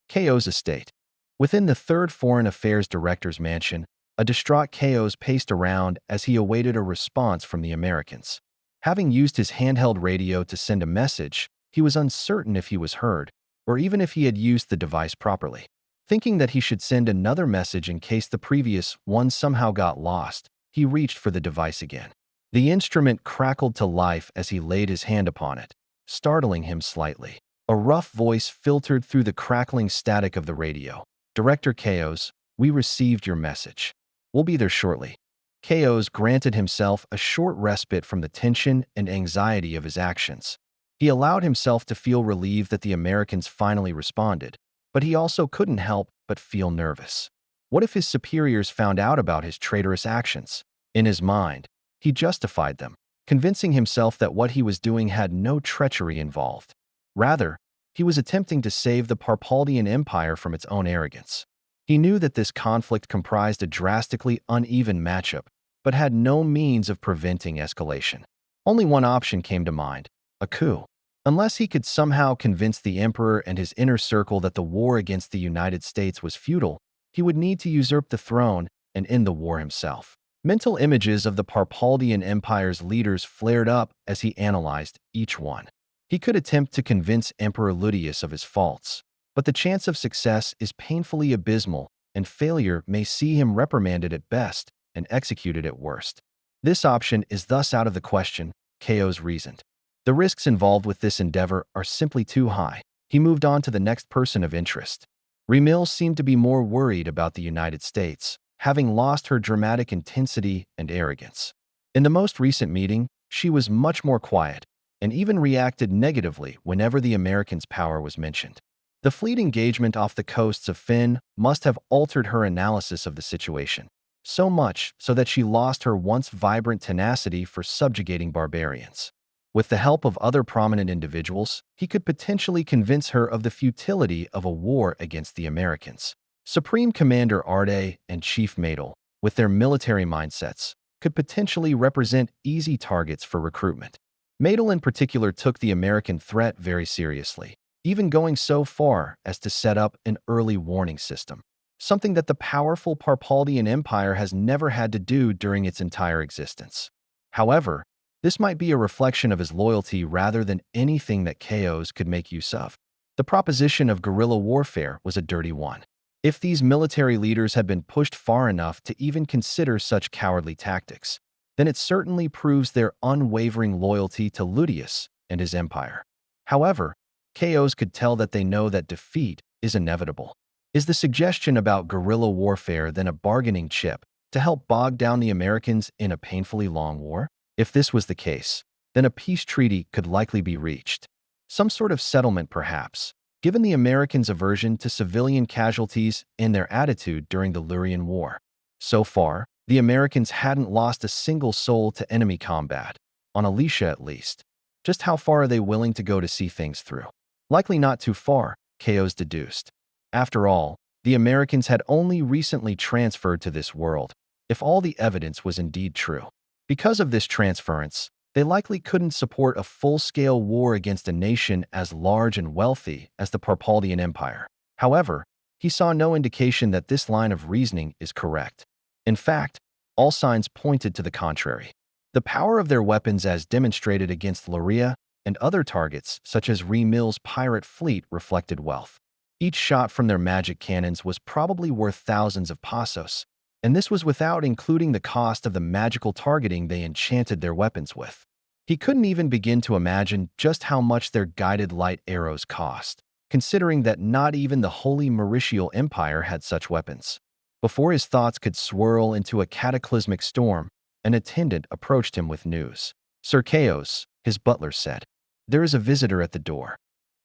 Chaos estate. Within the third Foreign Affairs Director's mansion, a distraught Chaos paced around as he awaited a response from the Americans. Having used his handheld radio to send a message, he was uncertain if he was heard, or even if he had used the device properly. Thinking that he should send another message in case the previous one somehow got lost, he reached for the device again. The instrument crackled to life as he laid his hand upon it, startling him slightly. A rough voice filtered through the crackling static of the radio. Director Chaos, we received your message. We'll be there shortly. Chaos granted himself a short respite from the tension and anxiety of his actions. He allowed himself to feel relieved that the Americans finally responded, but he also couldn't help but feel nervous. What if his superiors found out about his traitorous actions? In his mind, he justified them, convincing himself that what he was doing had no treachery involved. Rather, he was attempting to save the Parpaldian Empire from its own arrogance. He knew that this conflict comprised a drastically uneven matchup, but had no means of preventing escalation. Only one option came to mind: a coup. Unless he could somehow convince the Emperor and his inner circle that the war against the United States was futile, he would need to usurp the throne and end the war himself. Mental images of the Parpaldian Empire's leaders flared up as he analyzed each one. He could attempt to convince Emperor Ludius of his faults, but the chance of success is painfully abysmal, and failure may see him reprimanded at best and executed at worst. This option is thus out of the question, Chaos reasoned. The risks involved with this endeavor are simply too high. He moved on to the next person of interest. Remil seemed to be more worried about the United States, having lost her dramatic intensity and arrogance. In the most recent meeting, she was much more quiet, and even reacted negatively whenever the Americans' power was mentioned. The fleet engagement off the coasts of Fynn must have altered her analysis of the situation, so much so that she lost her once vibrant tenacity for subjugating barbarians. With the help of other prominent individuals, he could potentially convince her of the futility of a war against the Americans. Supreme Commander Arde and Chief Madel, with their military mindsets, could potentially represent easy targets for recruitment. Madel in particular took the American threat very seriously, even going so far as to set up an early warning system, something that the powerful Parpaldian Empire has never had to do during its entire existence. However, this might be a reflection of his loyalty rather than anything that Chaos could make use of. The proposition of guerrilla warfare was a dirty one. If these military leaders had been pushed far enough to even consider such cowardly tactics, then it certainly proves their unwavering loyalty to Ludius and his empire. However, Chaos could tell that they know that defeat is inevitable. Is the suggestion about guerrilla warfare then a bargaining chip to help bog down the Americans in a painfully long war? If this was the case, then a peace treaty could likely be reached. Some sort of settlement, perhaps, given the Americans' aversion to civilian casualties and their attitude during the Lurian War. So far, the Americans hadn't lost a single soul to enemy combat, on Alicia at least. Just how far are they willing to go to see things through? Likely not too far, Chaos deduced. After all, the Americans had only recently transferred to this world, if all the evidence was indeed true. Because of this transference, they likely couldn't support a full-scale war against a nation as large and wealthy as the Parpaldian Empire. However, he saw no indication that this line of reasoning is correct. In fact, all signs pointed to the contrary. The power of their weapons as demonstrated against Luria and other targets such as Remil's pirate fleet reflected wealth. Each shot from their magic cannons was probably worth thousands of pesos, and this was without including the cost of the magical targeting they enchanted their weapons with. He couldn't even begin to imagine just how much their guided light arrows cost. considering that not even the Holy Mauritial Empire had such weapons. Before his thoughts could swirl into a cataclysmic storm, an attendant approached him with news. "Sir Chaos," his butler said, "there is a visitor at the door."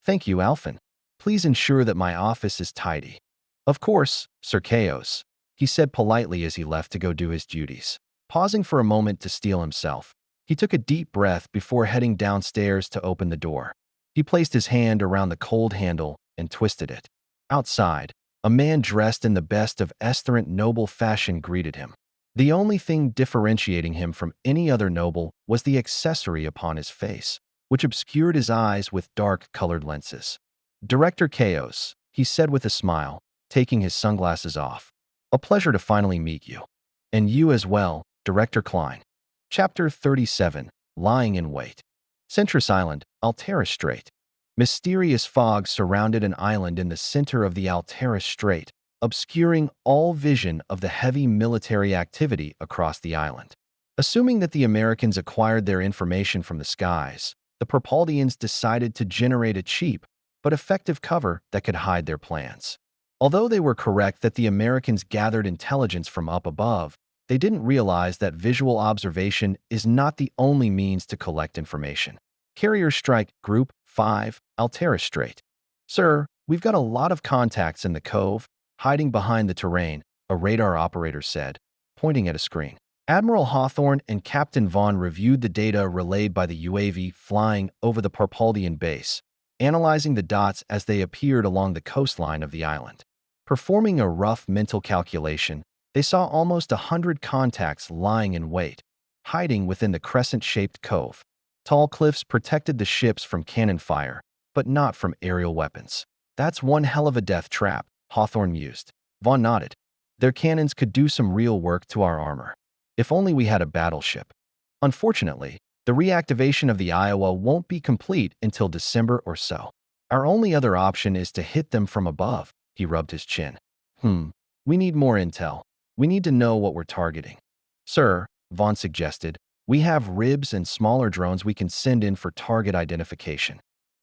"Thank you, Alphen. Please ensure that my office is tidy." "Of course, Sir Chaos," he said politely as he left to go do his duties. Pausing for a moment to steel himself, he took a deep breath before heading downstairs to open the door. He placed his hand around the cold handle and twisted it. Outside, a man dressed in the best of Estherant noble fashion greeted him. The only thing differentiating him from any other noble was the accessory upon his face, which obscured his eyes with dark-colored lenses. "Director Chaos," he said with a smile, taking his sunglasses off. "A pleasure to finally meet you. And you as well, Director Klein." Chapter 37, Lying in Wait. Centris Island, Alterra Strait. Mysterious fog surrounded an island in the center of the Alterra Strait, obscuring all vision of the heavy military activity across the island. Assuming that the Americans acquired their information from the skies, the Perpaldians decided to generate a cheap but effective cover that could hide their plans. Although they were correct that the Americans gathered intelligence from up above, they didn't realize that visual observation is not the only means to collect information. Carrier Strike Group 5, Alterra Strait. "Sir, we've got a lot of contacts in the cove, hiding behind the terrain," a radar operator said, pointing at a screen. Admiral Hawthorne and Captain Vaughn reviewed the data relayed by the UAV flying over the Perpaldian base, analyzing the dots as they appeared along the coastline of the island. Performing a rough mental calculation, they saw almost 100 contacts lying in wait, hiding within the crescent-shaped cove. Tall cliffs protected the ships from cannon fire, but not from aerial weapons. "That's one hell of a death trap," Hawthorne mused. Vaughn nodded. "Their cannons could do some real work to our armor. If only we had a battleship." Unfortunately, the reactivation of the Iowa won't be complete until December or so. "Our only other option is to hit them from above," he rubbed his chin. We need more intel. We need to know what we're targeting." "Sir," Vaughn suggested, "we have ribs and smaller drones we can send in for target identification."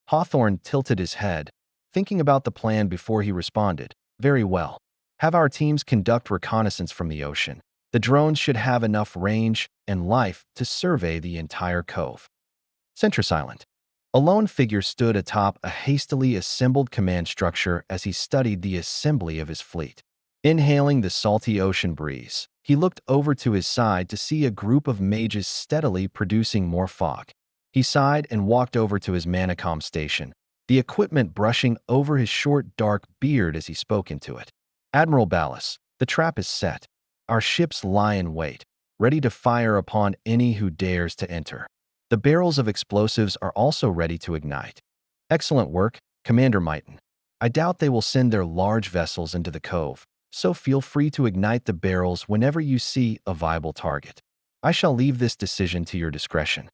Hawthorne tilted his head, thinking about the plan before he responded. "Very well. Have our teams conduct reconnaissance from the ocean. The drones should have enough range and life to survey the entire cove." Centris Island. A lone figure stood atop a hastily assembled command structure as he studied the assembly of his fleet. Inhaling the salty ocean breeze, he looked over to his side to see a group of mages steadily producing more fog. He sighed and walked over to his manacom station, the equipment brushing over his short, dark beard as he spoke into it. "Admiral Ballas, the trap is set. Our ships lie in wait, ready to fire upon any who dares to enter. The barrels of explosives are also ready to ignite." "Excellent work, Commander Mighton. I doubt they will send their large vessels into the cove, so feel free to ignite the barrels whenever you see a viable target. I shall leave this decision to your discretion."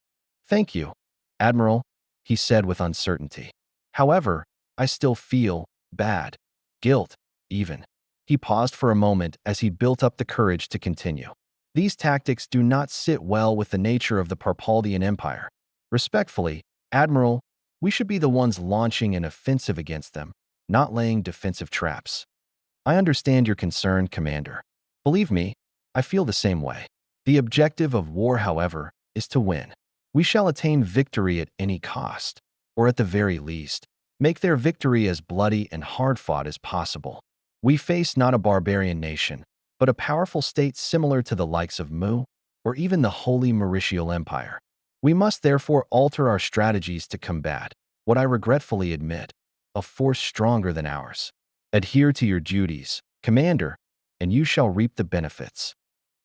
"Thank you, Admiral," he said with uncertainty. "However, I still feel bad. Guilt, even." He paused for a moment as he built up the courage to continue. "These tactics do not sit well with the nature of the Perpaldian Empire. Respectfully, Admiral, we should be the ones launching an offensive against them, not laying defensive traps." "I understand your concern, Commander. Believe me, I feel the same way. The objective of war, however, is to win. We shall attain victory at any cost, or at the very least, make their victory as bloody and hard-fought as possible. We face not a barbarian nation, but a powerful state similar to the likes of Mu, or even the Holy Mauritial Empire. We must therefore alter our strategies to combat what I regretfully admit, a force stronger than ours. Adhere to your duties, Commander, and you shall reap the benefits."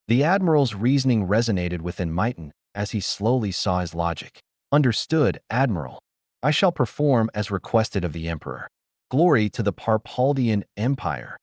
The Admiral's reasoning resonated within Mighton as he slowly saw his logic. "Understood, Admiral. I shall perform as requested of the Emperor. Glory to the Perpaldian Empire."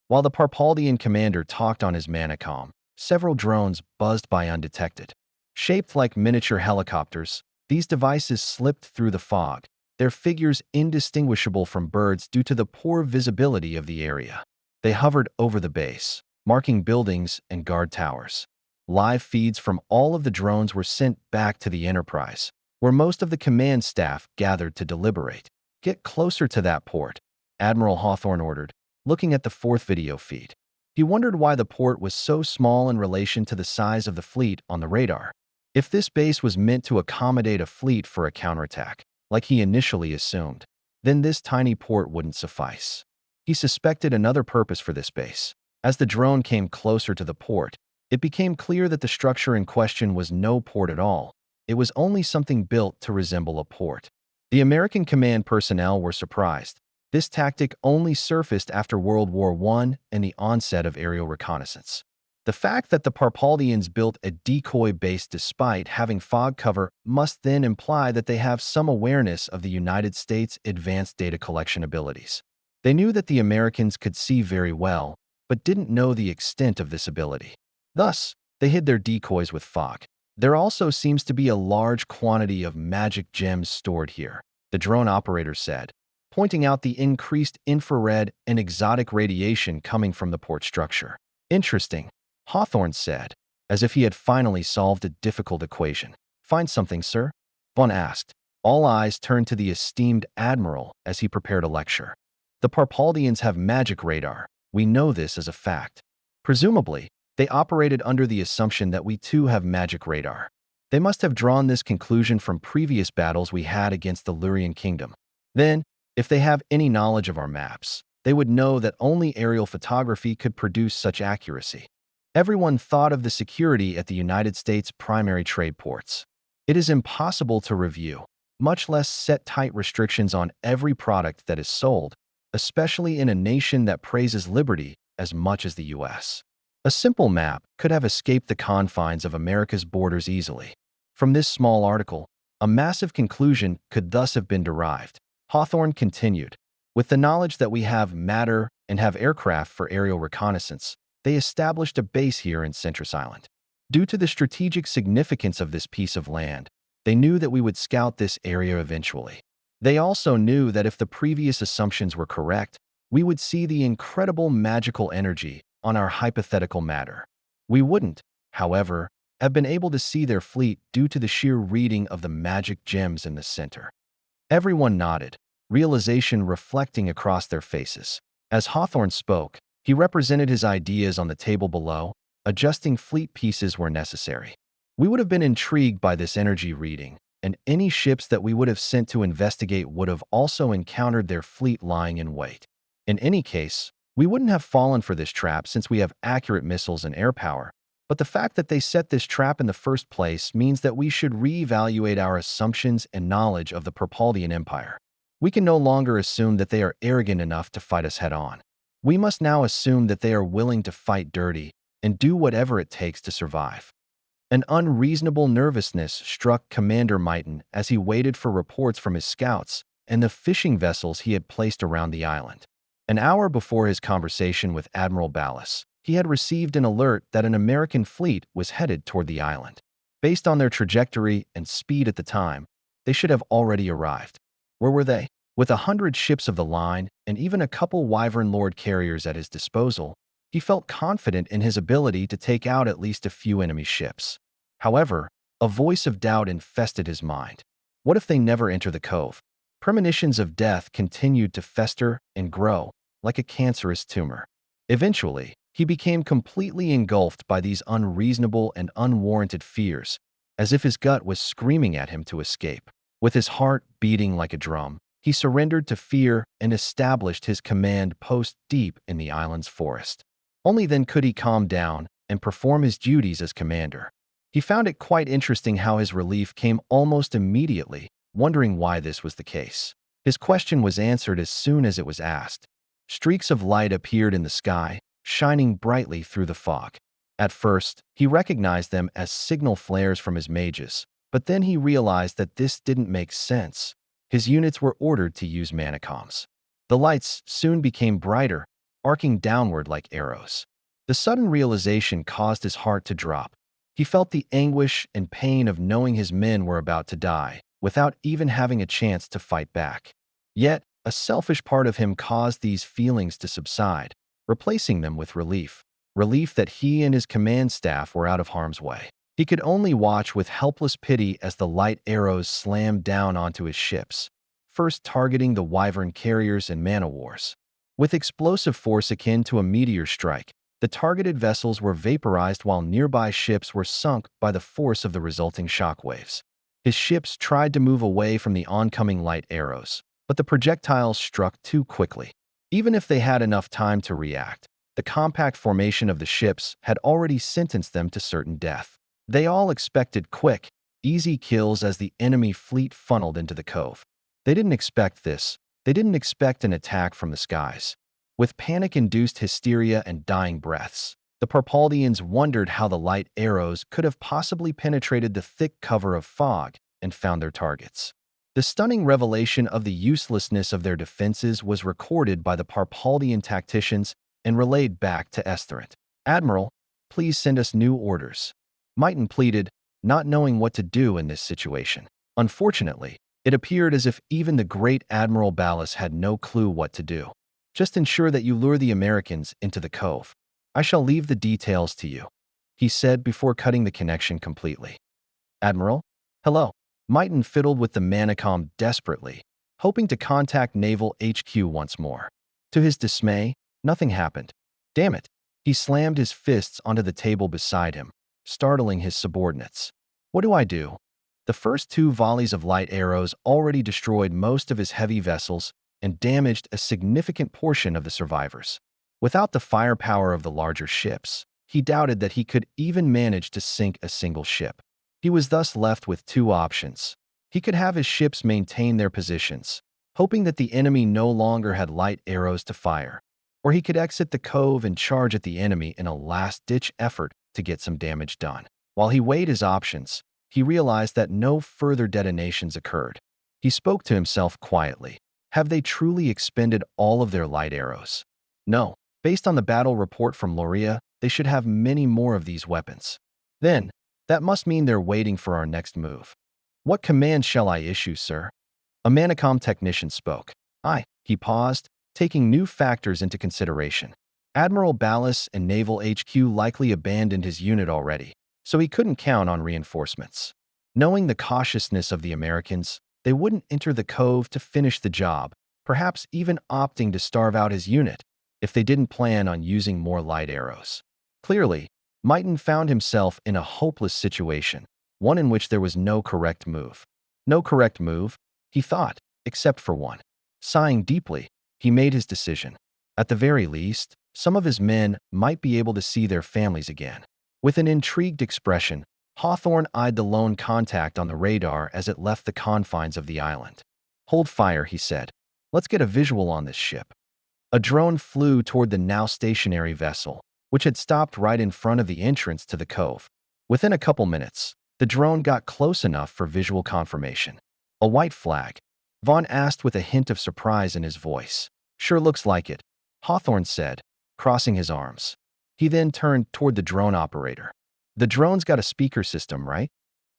While the Perpaldian commander talked on his manacom, several drones buzzed by undetected. Shaped like miniature helicopters, these devices slipped through the fog, their figures indistinguishable from birds due to the poor visibility of the area. They hovered over the base, marking buildings and guard towers. Live feeds from all of the drones were sent back to the Enterprise, where most of the command staff gathered to deliberate. "Get closer to that port," Admiral Hawthorne ordered, looking at the fourth video feed. He wondered why the port was so small in relation to the size of the fleet on the radar. If this base was meant to accommodate a fleet for a counterattack, like he initially assumed, then this tiny port wouldn't suffice. He suspected another purpose for this base. As the drone came closer to the port, it became clear that the structure in question was no port at all. It was only something built to resemble a port. The American command personnel were surprised. This tactic only surfaced after World War I and the onset of aerial reconnaissance. The fact that the Parpaldians built a decoy base despite having fog cover must then imply that they have some awareness of the United States' advanced data collection abilities. They knew that the Americans could see very well, but didn't know the extent of this ability. Thus, they hid their decoys with fog. There also seems to be a large quantity of magic gems stored here, the drone operator said, pointing out the increased infrared and exotic radiation coming from the port structure. "Interesting," Hawthorne said, as if he had finally solved a difficult equation. "Find something, sir?" Vaughn asked. All eyes turned to the esteemed admiral as he prepared a lecture. "The Parpaldians have magic radar. We know this as a fact. Presumably, they operated under the assumption that we too have magic radar. They must have drawn this conclusion from previous battles we had against the Lurian kingdom. Then, if they have any knowledge of our maps, they would know that only aerial photography could produce such accuracy." Everyone thought of the security at the United States' primary trade ports. It is impossible to review, much less set tight restrictions on every product that is sold, especially in a nation that praises liberty as much as the U.S. A simple map could have escaped the confines of America's borders easily. From this small article, a massive conclusion could thus have been derived. Hawthorne continued, "With the knowledge that we have matter and have aircraft for aerial reconnaissance, they established a base here in Centris Island. Due to the strategic significance of this piece of land, they knew that we would scout this area eventually. They also knew that if the previous assumptions were correct, we would see the incredible magical energy on our hypothetical matter. We wouldn't, however, have been able to see their fleet due to the sheer reading of the magic gems in the center." Everyone nodded, realization reflecting across their faces. As Hawthorne spoke, he represented his ideas on the table below, adjusting fleet pieces where necessary. "We would have been intrigued by this energy reading, and any ships that we would have sent to investigate would have also encountered their fleet lying in wait. In any case, we wouldn't have fallen for this trap since we have accurate missiles and air power, but the fact that they set this trap in the first place means that we should reevaluate our assumptions and knowledge of the Parpaldian Empire. We can no longer assume that they are arrogant enough to fight us head-on. We must now assume that they are willing to fight dirty and do whatever it takes to survive." An unreasonable nervousness struck Commander Mighton as he waited for reports from his scouts and the fishing vessels he had placed around the island. An hour before his conversation with Admiral Ballas, he had received an alert that an American fleet was headed toward the island. Based on their trajectory and speed at the time, they should have already arrived. Where were they? With 100 ships of the line and even a couple Wyvern Lord carriers at his disposal, he felt confident in his ability to take out at least a few enemy ships. However, a voice of doubt infested his mind. What if they never enter the cove? Premonitions of death continued to fester and grow like a cancerous tumor. Eventually, he became completely engulfed by these unreasonable and unwarranted fears, as if his gut was screaming at him to escape. With his heart beating like a drum, he surrendered to fear and established his command post deep in the island's forest. Only then could he calm down and perform his duties as commander. He found it quite interesting how his relief came almost immediately, wondering why this was the case. His question was answered as soon as it was asked. Streaks of light appeared in the sky, shining brightly through the fog. At first, he recognized them as signal flares from his mages, but then he realized that this didn't make sense. His units were ordered to use manicoms. The lights soon became brighter, arcing downward like arrows. The sudden realization caused his heart to drop. He felt the anguish and pain of knowing his men were about to die, without even having a chance to fight back. Yet, a selfish part of him caused these feelings to subside, replacing them with relief. Relief that he and his command staff were out of harm's way. He could only watch with helpless pity as the light arrows slammed down onto his ships, first targeting the Wyvern carriers and man-o-wars. With explosive force akin to a meteor strike, the targeted vessels were vaporized while nearby ships were sunk by the force of the resulting shockwaves. His ships tried to move away from the oncoming light arrows, but the projectiles struck too quickly. Even if they had enough time to react, the compact formation of the ships had already sentenced them to certain death. They all expected quick, easy kills as the enemy fleet funneled into the cove. They didn't expect this. They didn't expect an attack from the skies. With panic-induced hysteria and dying breaths, the Parpaldians wondered how the light arrows could have possibly penetrated the thick cover of fog and found their targets. The stunning revelation of the uselessness of their defenses was recorded by the Parpaldian tacticians and relayed back to Estherant. "Admiral, please send us new orders," Myton pleaded, not knowing what to do in this situation. Unfortunately, it appeared as if even the great Admiral Ballas had no clue what to do. "Just ensure that you lure the Americans into the cove. I shall leave the details to you," he said before cutting the connection completely. "Admiral? Hello." Myton fiddled with the Manacom desperately, hoping to contact Naval HQ once more. To his dismay, nothing happened. Damn it! He slammed his fists onto the table beside him, startling his subordinates. "What do I do?" The first 2 volleys of light arrows already destroyed most of his heavy vessels and damaged a significant portion of the survivors. Without the firepower of the larger ships, he doubted that he could even manage to sink a single ship. He was thus left with 2 options. He could have his ships maintain their positions, hoping that the enemy no longer had light arrows to fire, or he could exit the cove and charge at the enemy in a last-ditch effort to get some damage done. While he weighed his options, he realized that no further detonations occurred. He spoke to himself quietly. Have they truly expended all of their light arrows? No. Based on the battle report from Loria, they should have many more of these weapons. Then, that must mean they're waiting for our next move. "What command shall I issue, sir?" A Manacom technician spoke. He paused, taking new factors into consideration. Admiral Ballas and Naval HQ likely abandoned his unit already, so he couldn't count on reinforcements. Knowing the cautiousness of the Americans, they wouldn't enter the cove to finish the job, perhaps even opting to starve out his unit if they didn't plan on using more light arrows. Clearly, Myton found himself in a hopeless situation, one in which there was no correct move. No correct move, he thought, except for one. Sighing deeply, he made his decision. At the very least, some of his men might be able to see their families again. With an intrigued expression, Hawthorne eyed the lone contact on the radar as it left the confines of the island. "Hold fire," he said. "Let's get a visual on this ship." A drone flew toward the now stationary vessel, which had stopped right in front of the entrance to the cove. Within a couple minutes, the drone got close enough for visual confirmation. "A white flag?" Vaughn asked with a hint of surprise in his voice. "Sure looks like it," Hawthorne said, crossing his arms. He then turned toward the drone operator. "The drone's got a speaker system, right?"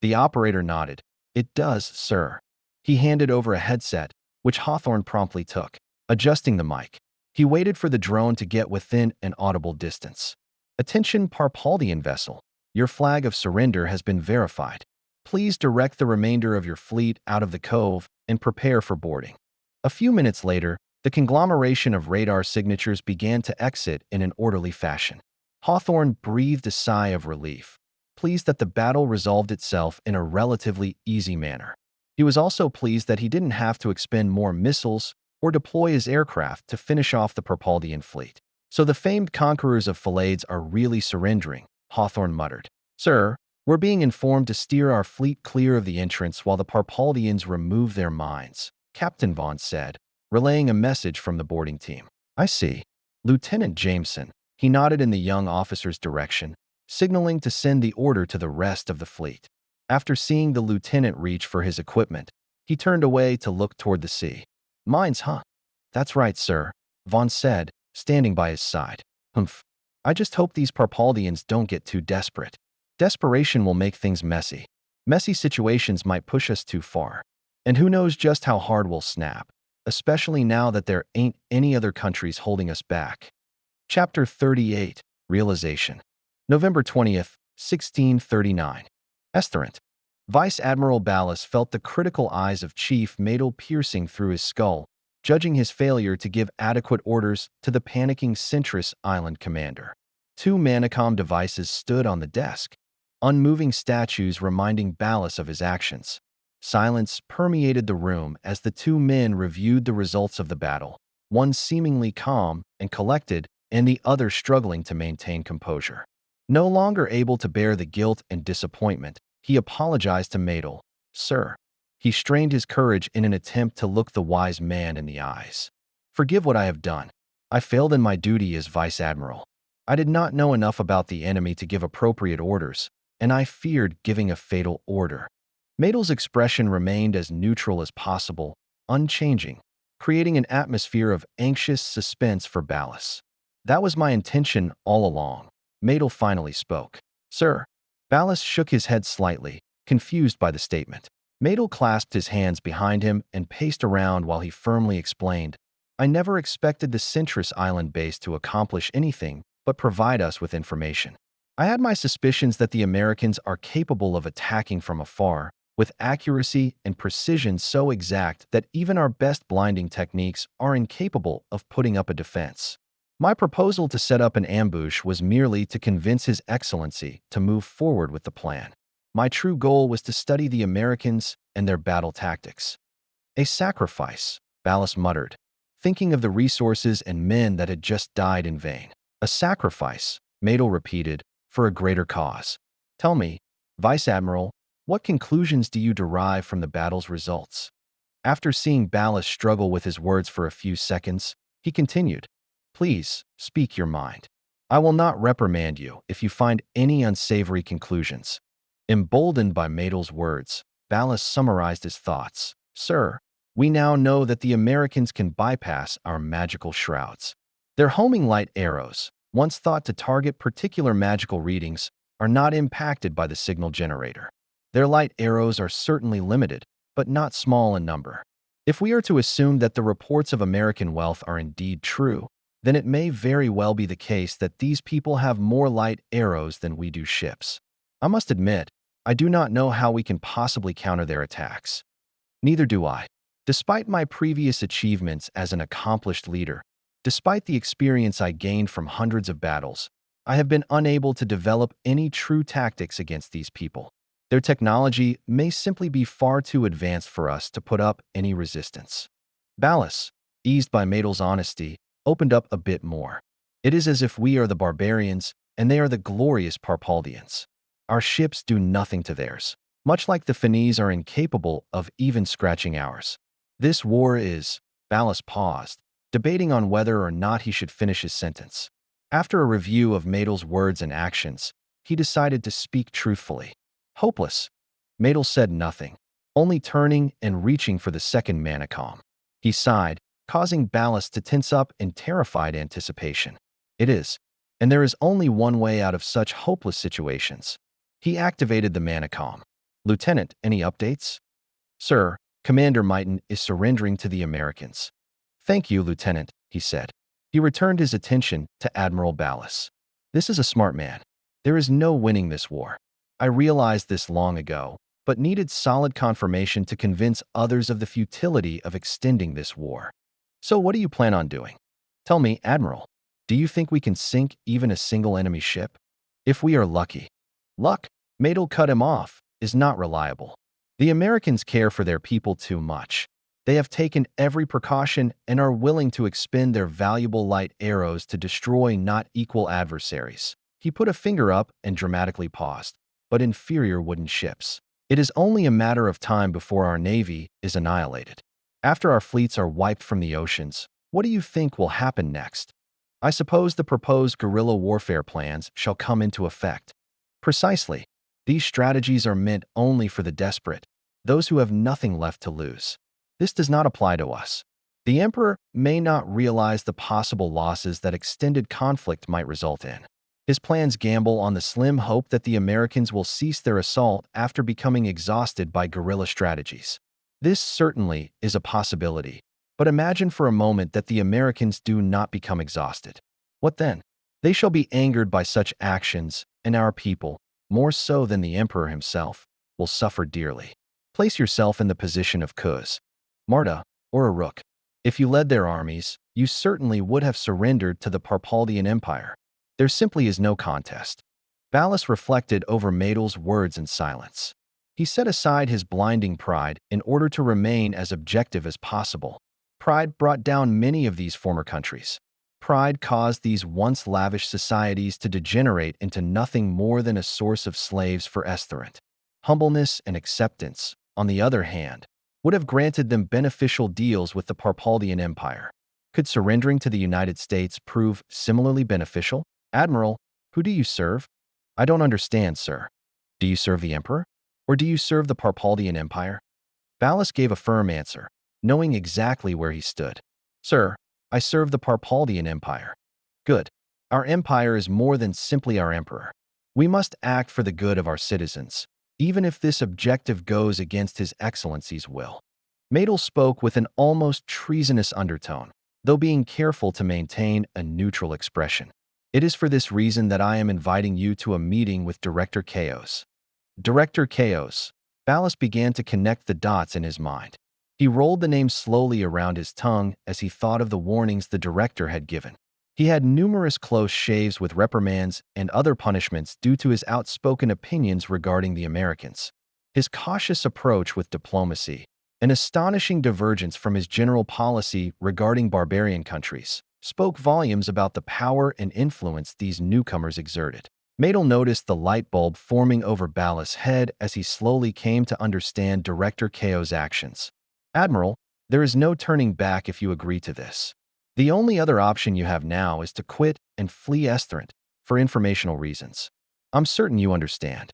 The operator nodded. "It does, sir." He handed over a headset, which Hawthorne promptly took. Adjusting the mic, he waited for the drone to get within an audible distance. "Attention, Parpaldian vessel. Your flag of surrender has been verified. Please direct the remainder of your fleet out of the cove and prepare for boarding." A few minutes later, the conglomeration of radar signatures began to exit in an orderly fashion. Hawthorne breathed a sigh of relief, pleased that the battle resolved itself in a relatively easy manner. He was also pleased that he didn't have to expend more missiles or deploy his aircraft to finish off the Parpaldian fleet. "So the famed conquerors of Phalades are really surrendering," Hawthorne muttered. "Sir, we're being informed to steer our fleet clear of the entrance while the Parpaldians remove their mines," Captain Vaughn said, relaying a message from the boarding team. "I see. Lieutenant Jameson," he nodded in the young officer's direction, signaling to send the order to the rest of the fleet. After seeing the lieutenant reach for his equipment, he turned away to look toward the sea. "Mines, huh?" "That's right, sir," Vaughn said, standing by his side. "Humph. I just hope these Parpaldians don't get too desperate. Desperation will make things messy. Messy situations might push us too far. And who knows just how hard we'll snap, especially now that there ain't any other countries holding us back." Chapter 38, Realization. November 20th, 1639. Estherant. Vice Admiral Ballas felt the critical eyes of Chief Madel piercing through his skull, judging his failure to give adequate orders to the panicking Centris Island commander. Two Manicom devices stood on the desk, unmoving statues reminding Ballas of his actions. Silence permeated the room as the two men reviewed the results of the battle, one seemingly calm and collected, and the other struggling to maintain composure. No longer able to bear the guilt and disappointment, he apologized to Madel. "Sir." He strained his courage in an attempt to look the wise man in the eyes. "Forgive what I have done. I failed in my duty as Vice Admiral. I did not know enough about the enemy to give appropriate orders, and I feared giving a fatal order." Madel's expression remained as neutral as possible, unchanging, creating an atmosphere of anxious suspense for Ballas. "That was my intention all along," Madel finally spoke. "Sir." Ballas shook his head slightly, confused by the statement. Madel clasped his hands behind him and paced around while he firmly explained, "I never expected the Centris Island base to accomplish anything but provide us with information. I had my suspicions that the Americans are capable of attacking from afar, with accuracy and precision so exact that even our best blinding techniques are incapable of putting up a defense. My proposal to set up an ambush was merely to convince His Excellency to move forward with the plan. My true goal was to study the Americans and their battle tactics." "A sacrifice," Ballas muttered, thinking of the resources and men that had just died in vain. "A sacrifice," Madel repeated, "for a greater cause. Tell me, Vice Admiral, what conclusions do you derive from the battle's results?" After seeing Ballas struggle with his words for a few seconds, he continued, "Please, speak your mind. I will not reprimand you if you find any unsavory conclusions." Emboldened by Madel's words, Ballas summarized his thoughts. "Sir, we now know that the Americans can bypass our magical shrouds. Their homing light arrows, once thought to target particular magical readings, are not impacted by the signal generator. Their light arrows are certainly limited, but not small in number. If we are to assume that the reports of American wealth are indeed true, then it may very well be the case that these people have more light arrows than we do ships. I must admit, I do not know how we can possibly counter their attacks." "Neither do I. Despite my previous achievements as an accomplished leader, despite the experience I gained from hundreds of battles, I have been unable to develop any true tactics against these people. Their technology may simply be far too advanced for us to put up any resistance." Ballas, eased by Madel's honesty, opened up a bit more. "It is as if we are the barbarians and they are the glorious Parpaldians. Our ships do nothing to theirs, much like the Finese are incapable of even scratching ours. This war is—" Ballas paused, debating on whether or not he should finish his sentence. After a review of Madel's words and actions, he decided to speak truthfully. "Hopeless." Madel said nothing, only turning and reaching for the second Manicom. He sighed, causing Ballas to tense up in terrified anticipation. "It is, and there is only one way out of such hopeless situations." He activated the Manicom. "Lieutenant, any updates?" "Sir, Commander Mighton is surrendering to the Americans." "Thank you, Lieutenant," he said. He returned his attention to Admiral Ballas. "This is a smart man. There is no winning this war. I realized this long ago, but needed solid confirmation to convince others of the futility of extending this war. So what do you plan on doing? Tell me, Admiral, do you think we can sink even a single enemy ship? If we are lucky." "Luck," Madel cut him off, "is not reliable. The Americans care for their people too much. They have taken every precaution and are willing to expend their valuable light arrows to destroy not equal adversaries." He put a finger up and dramatically paused. "But inferior wooden ships. It is only a matter of time before our navy is annihilated. After our fleets are wiped from the oceans, what do you think will happen next? I suppose the proposed guerrilla warfare plans shall come into effect." "Precisely. These strategies are meant only for the desperate, those who have nothing left to lose. This does not apply to us. The Emperor may not realize the possible losses that extended conflict might result in. His plans gamble on the slim hope that the Americans will cease their assault after becoming exhausted by guerrilla strategies. This certainly is a possibility, but imagine for a moment that the Americans do not become exhausted. What then? They shall be angered by such actions, and our people, more so than the Emperor himself, will will suffer dearly. Place yourself in the position of Kuz, Marta, or Uruk. If you led their armies, you certainly would have surrendered to the Parpaldian Empire. There simply is no contest. Ballas reflected over Madel's words in silence. He set aside his blinding pride in order to remain as objective as possible. Pride brought down many of these former countries. Pride caused these once lavish societies to degenerate into nothing more than a source of slaves for Estherant. Humbleness and acceptance, on the other hand, would have granted them beneficial deals with the Parpaldian Empire. Could surrendering to the United States prove similarly beneficial? Admiral, who do you serve? I don't understand, sir. Do you serve the Emperor? Or do you serve the Parpaldian Empire? Ballas gave a firm answer, knowing exactly where he stood. Sir, I serve the Parpaldian Empire. Good. Our empire is more than simply our emperor. We must act for the good of our citizens, even if this objective goes against His Excellency's will. Madel spoke with an almost treasonous undertone, though being careful to maintain a neutral expression. It is for this reason that I am inviting you to a meeting with Director Chaos. Director Chaos. Ballas began to connect the dots in his mind. He rolled the name slowly around his tongue as he thought of the warnings the director had given. He had numerous close shaves with reprimands and other punishments due to his outspoken opinions regarding the Americans. His cautious approach with diplomacy, an astonishing divergence from his general policy regarding barbarian countries, spoke volumes about the power and influence these newcomers exerted. Madel noticed the light bulb forming over Ballas' head as he slowly came to understand Director Chaos' actions. Admiral, there is no turning back if you agree to this. The only other option you have now is to quit and flee Estherant for informational reasons. I'm certain you understand.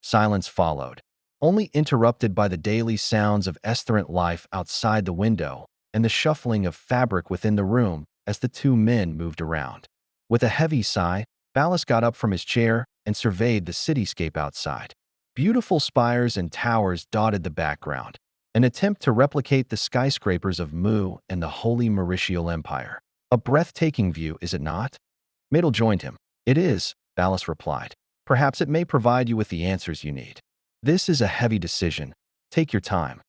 Silence followed, only interrupted by the daily sounds of Estherant life outside the window and the shuffling of fabric within the room as the two men moved around. With a heavy sigh, Ballas got up from his chair and surveyed the cityscape outside. Beautiful spires and towers dotted the background, an attempt to replicate the skyscrapers of Mu and the Holy Mauritial Empire. A breathtaking view, is it not? Madel joined him. It is, Ballas replied. Perhaps it may provide you with the answers you need. This is a heavy decision. Take your time.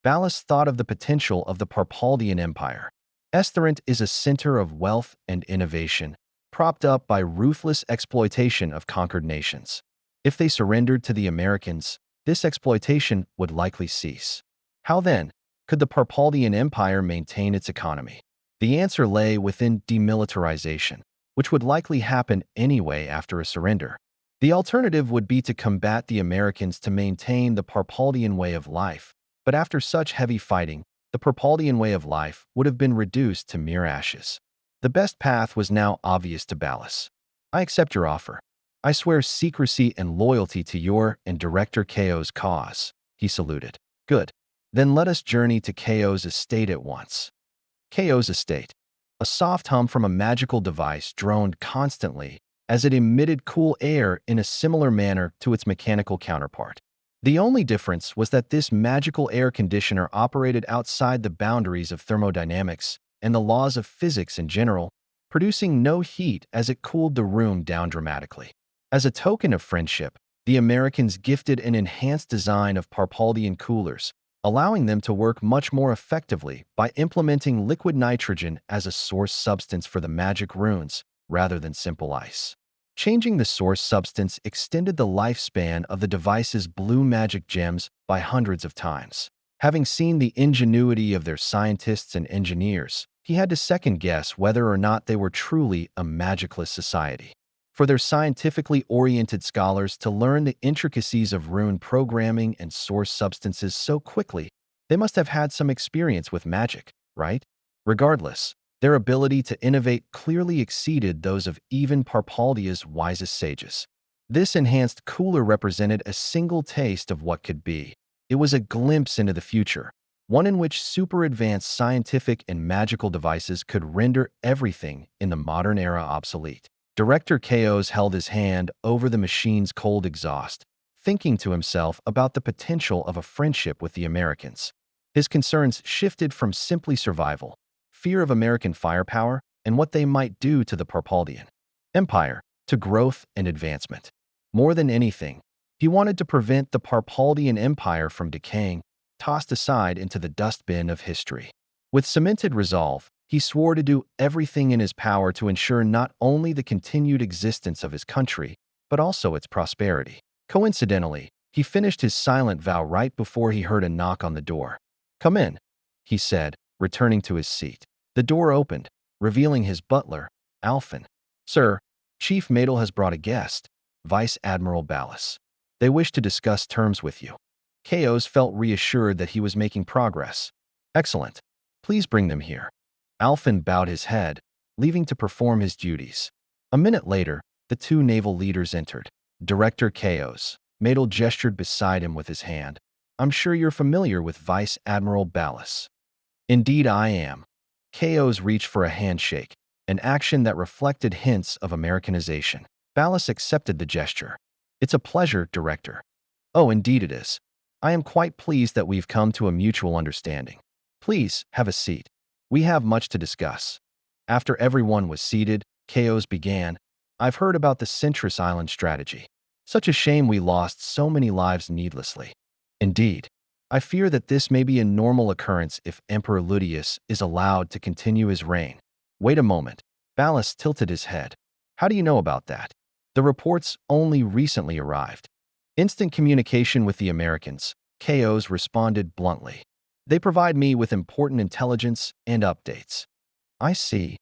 Ballas thought of the potential of the Parpaldian Empire. Estherant is a center of wealth and innovation, propped up by ruthless exploitation of conquered nations. If they surrendered to the Americans, this exploitation would likely cease. How then could the Parpaldian Empire maintain its economy? The answer lay within demilitarization, which would likely happen anyway after a surrender. The alternative would be to combat the Americans to maintain the Parpaldian way of life, but after such heavy fighting, the Parpaldian way of life would have been reduced to mere ashes. The best path was now obvious to Ballas. I accept your offer. I swear secrecy and loyalty to your and Director Chaos' cause, he saluted. Good. Then let us journey to Chaos' estate at once. Chaos' estate. A soft hum from a magical device droned constantly as it emitted cool air in a similar manner to its mechanical counterpart. The only difference was that this magical air conditioner operated outside the boundaries of thermodynamics and the laws of physics in general, producing no heat as it cooled the room down dramatically. As a token of friendship, the Americans gifted an enhanced design of Parpaldian coolers, allowing them to work much more effectively by implementing liquid nitrogen as a source substance for the magic runes, rather than simple ice. Changing the source substance extended the lifespan of the device's blue magic gems by hundreds of times. Having seen the ingenuity of their scientists and engineers, he had to second-guess whether or not they were truly a magicless society. For their scientifically oriented scholars to learn the intricacies of rune programming and source substances so quickly, they must have had some experience with magic, right? Regardless, their ability to innovate clearly exceeded those of even Parpaldia's wisest sages. This enhanced cooler represented a single taste of what could be. It was a glimpse into the future, one in which super-advanced scientific and magical devices could render everything in the modern era obsolete. Director Chaos held his hand over the machine's cold exhaust, thinking to himself about the potential of a friendship with the Americans. His concerns shifted from simply survival, fear of American firepower, and what they might do to the Parpaldian Empire, to growth and advancement. More than anything, He wanted to prevent the Parpaldian Empire from decaying, tossed aside into the dustbin of history. With cemented resolve, he swore to do everything in his power to ensure not only the continued existence of his country, but also its prosperity. Coincidentally, he finished his silent vow right before he heard a knock on the door. "Come in," he said, returning to his seat. The door opened, revealing his butler, Alphen. "Sir, Chief Madel has brought a guest, Vice Admiral Ballas. They wish to discuss terms with you." Chaos felt reassured that he was making progress. "Excellent. Please bring them here." Alphen bowed his head, leaving to perform his duties. A minute later, the two naval leaders entered. Director Chaos. Madel gestured beside him with his hand. "I'm sure you're familiar with Vice Admiral Ballas." "Indeed I am." Chaos reached for a handshake, an action that reflected hints of Americanization. Ballas accepted the gesture. "It's a pleasure, Director." "Oh, indeed it is. I am quite pleased that we've come to a mutual understanding. Please, have a seat. We have much to discuss." After everyone was seated, Chaos began. "I've heard about the Citrus Island strategy. Such a shame we lost so many lives needlessly." "Indeed. I fear that this may be a normal occurrence if Emperor Ludius is allowed to continue his reign." "Wait a moment." Ballas tilted his head. "How do you know about that?" "The reports only recently arrived." "Instant communication with the Americans," Chaos responded bluntly. "They provide me with important intelligence and updates." "I see,"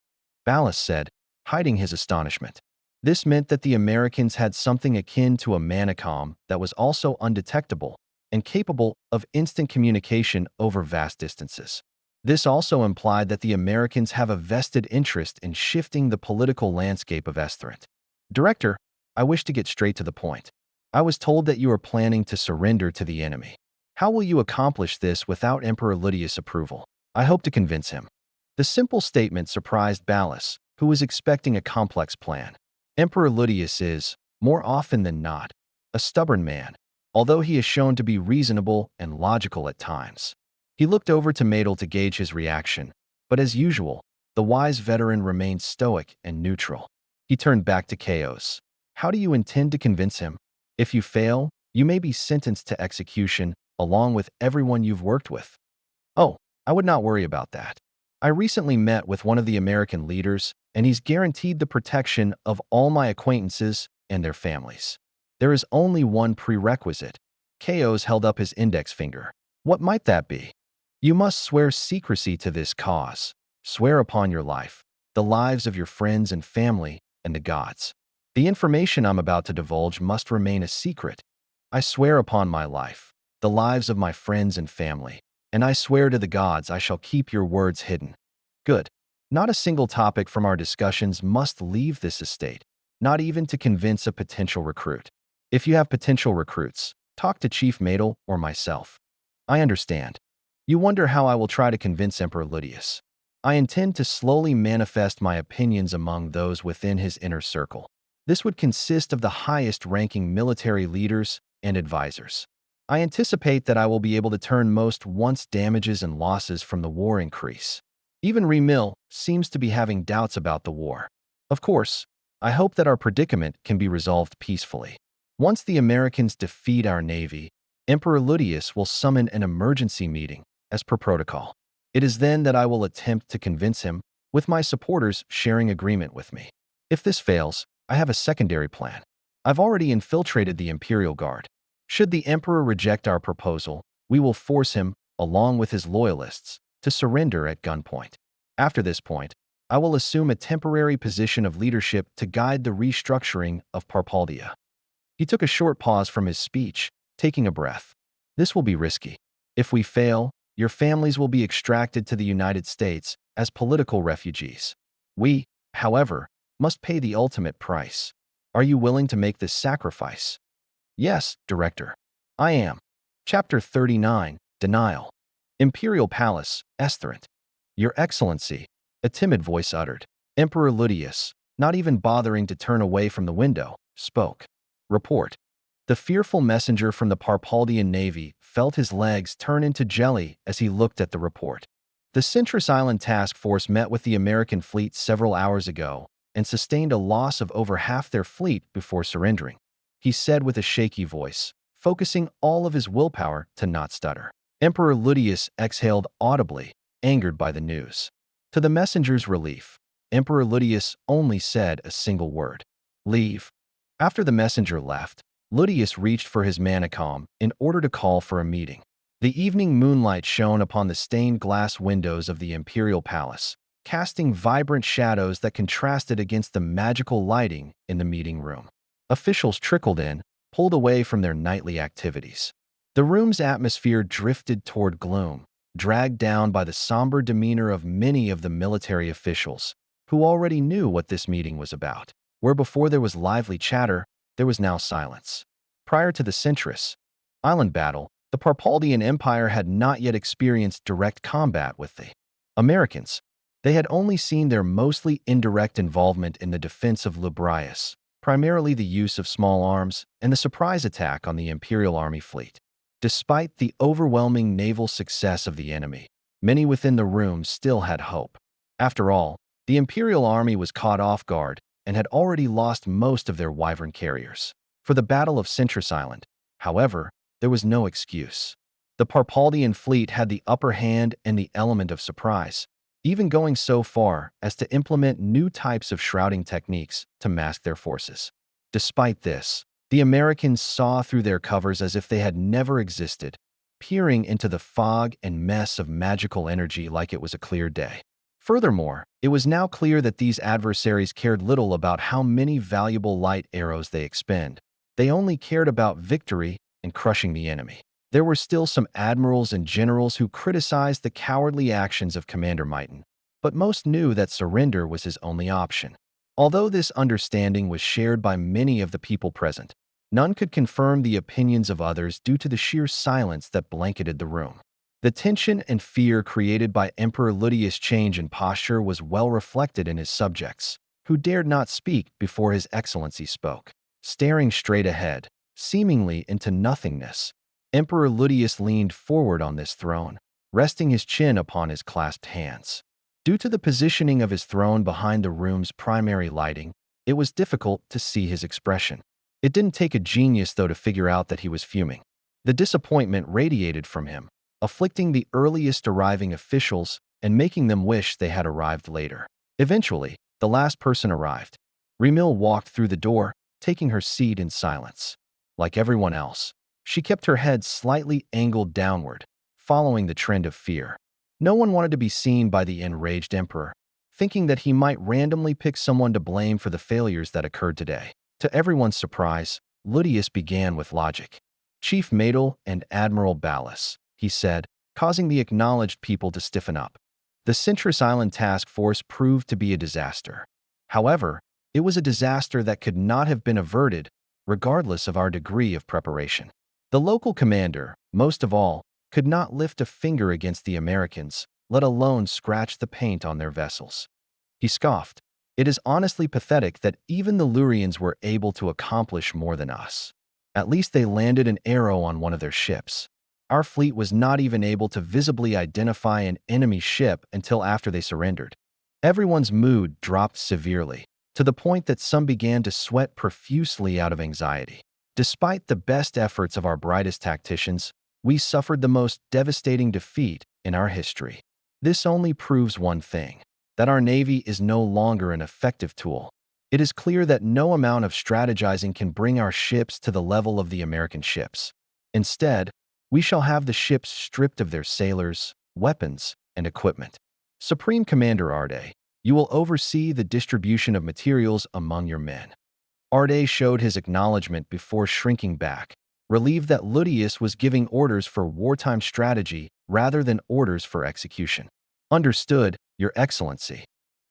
Ballas said, hiding his astonishment. This meant that the Americans had something akin to a manacom that was also undetectable and capable of instant communication over vast distances. This also implied that the Americans have a vested interest in shifting the political landscape of Estherant. "Director, I wish to get straight to the point. I was told that you are planning to surrender to the enemy. How will you accomplish this without Emperor Ludius' approval?" "I hope to convince him." The simple statement surprised Ballas, who was expecting a complex plan. Emperor Ludius is, more often than not, a stubborn man, although he is shown to be reasonable and logical at times. He looked over to Madel to gauge his reaction, but as usual, the wise veteran remained stoic and neutral. He turned back to Chaos. "How do you intend to convince him? If you fail, you may be sentenced to execution, along with everyone you've worked with." "Oh, I would not worry about that. I recently met with one of the American leaders, and he's guaranteed the protection of all my acquaintances and their families. There is only one prerequisite." Chaos held up his index finger. "What might that be?" "You must swear secrecy to this cause. Swear upon your life, the lives of your friends and family, and the gods. The information I'm about to divulge must remain a secret. I swear upon my life, the lives of my friends and family, and I swear to the gods I shall keep your words hidden." "Good. Not a single topic from our discussions must leave this estate, not even to convince a potential recruit. If you have potential recruits, talk to Chief Madel or myself." "I understand. You wonder how I will try to convince Emperor Ludius. I intend to slowly manifest my opinions among those within his inner circle. This would consist of the highest-ranking military leaders and advisors. I anticipate that I will be able to turn most once damages and losses from the war increase. Even Remil seems to be having doubts about the war. Of course, I hope that our predicament can be resolved peacefully. Once the Americans defeat our navy, Emperor Ludius will summon an emergency meeting, as per protocol. It is then that I will attempt to convince him, with my supporters sharing agreement with me. If this fails, I have a secondary plan. I've already infiltrated the Imperial Guard. Should the Emperor reject our proposal, we will force him, along with his loyalists, to surrender at gunpoint. After this point, I will assume a temporary position of leadership to guide the restructuring of Parpaldia." He took a short pause from his speech, taking a breath. "This will be risky. If we fail, your families will be extracted to the United States as political refugees. We, however, must pay the ultimate price. Are you willing to make this sacrifice?" "Yes, Director. I am." Chapter 39, Denial. Imperial Palace, Estherant. "Your Excellency," a timid voice uttered. Emperor Ludius, not even bothering to turn away from the window, spoke. "Report." The fearful messenger from the Parpaldian Navy felt his legs turn into jelly as he looked at the report. The Citrus Island Task Force met with the American fleet several hours ago and sustained a loss of over half their fleet before surrendering. he said with a shaky voice, focusing all of his willpower to not stutter. Emperor Ludius exhaled audibly, angered by the news. To the messenger's relief, Emperor Ludius only said a single word: "Leave." After the messenger left, Ludius reached for his manicom in order to call for a meeting. The evening moonlight shone upon the stained glass windows of the imperial palace, casting vibrant shadows that contrasted against the magical lighting in the meeting room. Officials trickled in, pulled away from their nightly activities. The room's atmosphere drifted toward gloom, dragged down by the somber demeanor of many of the military officials, who already knew what this meeting was about. Where before there was lively chatter, there was now silence. Prior to the Centris Island battle, the Ravernal Empire had not yet experienced direct combat with the Americans. They had only seen their mostly indirect involvement in the defense of Lubrius, primarily the use of small arms and the surprise attack on the Imperial Army fleet. Despite the overwhelming naval success of the enemy, many within the room still had hope. After all, the Imperial Army was caught off guard and had already lost most of their wyvern carriers. For the Battle of Centris Island, however, there was no excuse. The Ravernal fleet had the upper hand and the element of surprise, even going so far as to implement new types of shrouding techniques to mask their forces. Despite this, the Americans saw through their covers as if they had never existed, peering into the fog and mess of magical energy like it was a clear day. Furthermore, it was now clear that these adversaries cared little about how many valuable light arrows they expend. They only cared about victory and crushing the enemy. There were still some admirals and generals who criticized the cowardly actions of Commander Mighton, but most knew that surrender was his only option. Although this understanding was shared by many of the people present, none could confirm the opinions of others due to the sheer silence that blanketed the room. The tension and fear created by Emperor Ludius' change in posture was well reflected in his subjects, who dared not speak before His Excellency spoke. Staring straight ahead, seemingly into nothingness, Emperor Ludius leaned forward on this throne, resting his chin upon his clasped hands. Due to the positioning of his throne behind the room's primary lighting, it was difficult to see his expression. It didn't take a genius, though, to figure out that he was fuming. The disappointment radiated from him, afflicting the earliest arriving officials and making them wish they had arrived later. Eventually, the last person arrived. Remil walked through the door, taking her seat in silence. Like everyone else, she kept her head slightly angled downward, following the trend of fear. No one wanted to be seen by the enraged emperor, thinking that he might randomly pick someone to blame for the failures that occurred today. To everyone's surprise, Ludius began with logic. "Chief Madel and Admiral Ballas," he said, causing the acknowledged people to stiffen up. The Centris Island task force proved to be a disaster. However, it was a disaster that could not have been averted, regardless of our degree of preparation. The local commander, most of all, could not lift a finger against the Americans, let alone scratch the paint on their vessels. He scoffed. "It is honestly pathetic that even the Lurians were able to accomplish more than us. At least they landed an arrow on one of their ships. Our fleet was not even able to visibly identify an enemy ship until after they surrendered." Everyone's mood dropped severely, to the point that some began to sweat profusely out of anxiety. Despite the best efforts of our brightest tacticians, we suffered the most devastating defeat in our history. This only proves one thing: that our Navy is no longer an effective tool. It is clear that no amount of strategizing can bring our ships to the level of the American ships. Instead, we shall have the ships stripped of their sailors, weapons, and equipment. Supreme Commander Arde, you will oversee the distribution of materials among your men. Arde showed his acknowledgement before shrinking back, relieved that Ludius was giving orders for wartime strategy rather than orders for execution. "Understood, Your Excellency."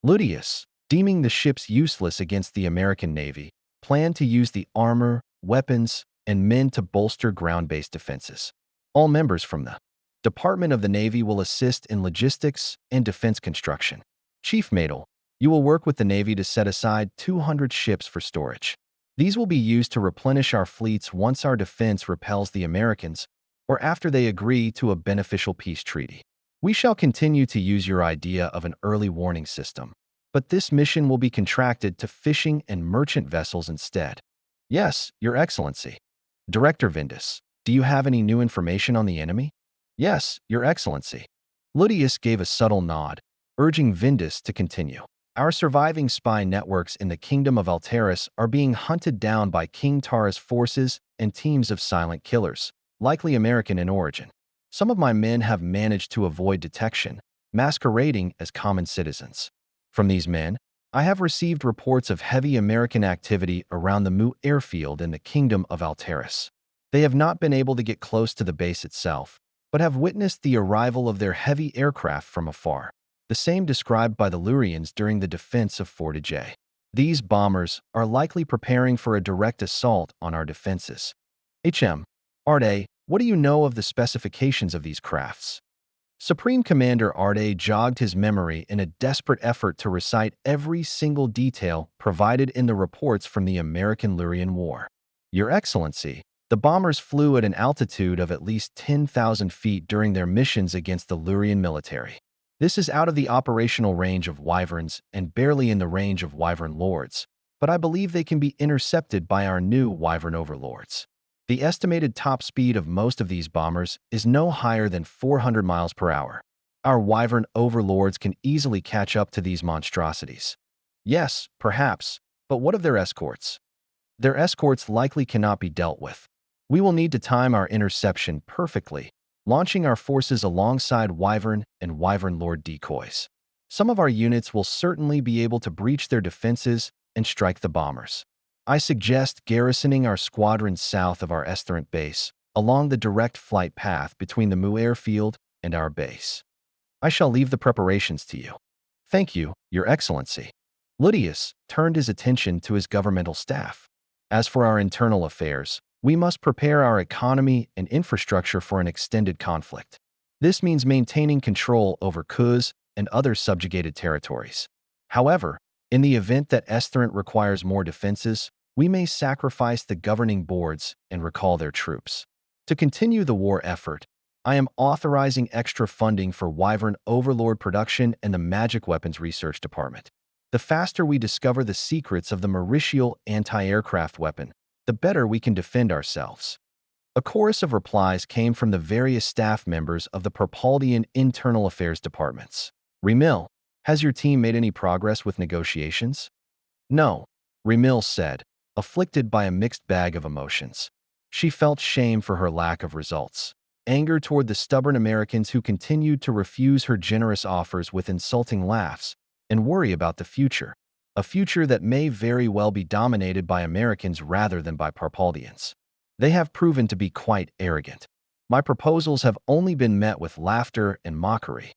Ludius, deeming the ships useless against the American Navy, planned to use the armor, weapons, and men to bolster ground-based defenses. All members from the Department of the Navy will assist in logistics and defense construction. Chief Madel, you will work with the Navy to set aside 200 ships for storage. These will be used to replenish our fleets once our defense repels the Americans or after they agree to a beneficial peace treaty. We shall continue to use your idea of an early warning system, but this mission will be contracted to fishing and merchant vessels instead. Yes, Your Excellency. Director Vindus, do you have any new information on the enemy? Yes, Your Excellency. Ludius gave a subtle nod, urging Vindus to continue. Our surviving spy networks in the Kingdom of Alteris are being hunted down by King Tara's forces and teams of silent killers, likely American in origin. Some of my men have managed to avoid detection, masquerading as common citizens. From these men, I have received reports of heavy American activity around the Mu airfield in the Kingdom of Alteris. They have not been able to get close to the base itself, but have witnessed the arrival of their heavy aircraft from afar, the same described by the Lurians during the defense of Fort Ajay. These bombers are likely preparing for a direct assault on our defenses. Arde, what do you know of the specifications of these crafts? Supreme Commander Arde jogged his memory in a desperate effort to recite every single detail provided in the reports from the American-Lurian War. Your Excellency, the bombers flew at an altitude of at least 10,000 feet during their missions against the Lurian military. This is out of the operational range of wyverns and barely in the range of wyvern lords, but I believe they can be intercepted by our new wyvern overlords. The estimated top speed of most of these bombers is no higher than 400 miles per hour. Our wyvern overlords can easily catch up to these monstrosities. Yes, perhaps, but what of their escorts? Their escorts likely cannot be dealt with. We will need to time our interception perfectly, launching our forces alongside wyvern and wyvern lord decoys. Some of our units will certainly be able to breach their defenses and strike the bombers. I suggest garrisoning our squadron south of our Estherant base, along the direct flight path between the Mu airfield and our base. I shall leave the preparations to you. Thank you, Your Excellency. Ludius turned his attention to his governmental staff. As for our internal affairs, we must prepare our economy and infrastructure for an extended conflict. This means maintaining control over Kuz and other subjugated territories. However, in the event that Estherant requires more defenses, we may sacrifice the governing boards and recall their troops. To continue the war effort, I am authorizing extra funding for Wyvern Overlord production and the Magic Weapons Research Department. The faster we discover the secrets of the Mauritial anti-aircraft weapon, the better we can defend ourselves. A chorus of replies came from the various staff members of the Perpaldian Internal Affairs Departments. Remil, has your team made any progress with negotiations? No, Remil said, afflicted by a mixed bag of emotions. She felt shame for her lack of results, anger toward the stubborn Americans who continued to refuse her generous offers with insulting laughs, and worry about the future, a future that may very well be dominated by Americans rather than by Perpaldians. They have proven to be quite arrogant. My proposals have only been met with laughter and mockery.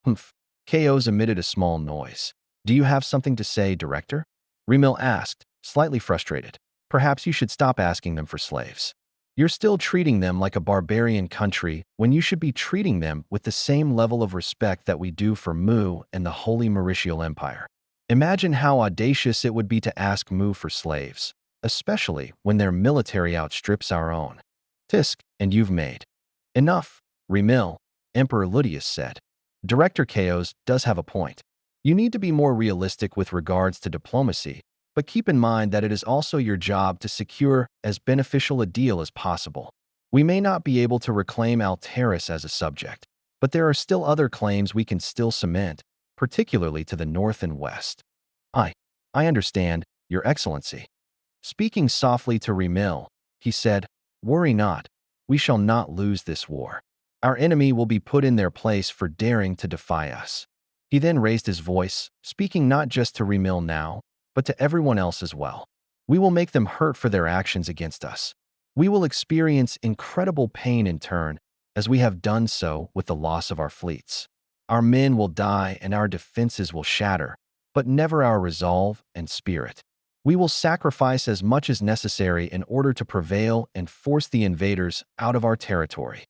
Humph. Chaos emitted a small noise. Do you have something to say, Director? Remil asked, slightly frustrated. Perhaps you should stop asking them for slaves. You're still treating them like a barbarian country when you should be treating them with the same level of respect that we do for Mu and the Holy Mauritial Empire. Imagine how audacious it would be to ask Mu for slaves, especially when their military outstrips our own. Tisk, and you've made. Enough, Remil, Emperor Ludius said. Director Chaos does have a point. You need to be more realistic with regards to diplomacy, but keep in mind that it is also your job to secure as beneficial a deal as possible. We may not be able to reclaim Alteris as a subject, but there are still other claims we can still cement, particularly to the north and west. I understand, Your Excellency. Speaking softly to Remil, he said, worry not, we shall not lose this war. Our enemy will be put in their place for daring to defy us. He then raised his voice, speaking not just to Remil now, but to everyone else as well. We will make them hurt for their actions against us. We will experience incredible pain in turn, as we have done so with the loss of our fleets. Our men will die and our defenses will shatter, but never our resolve and spirit. We will sacrifice as much as necessary in order to prevail and force the invaders out of our territory.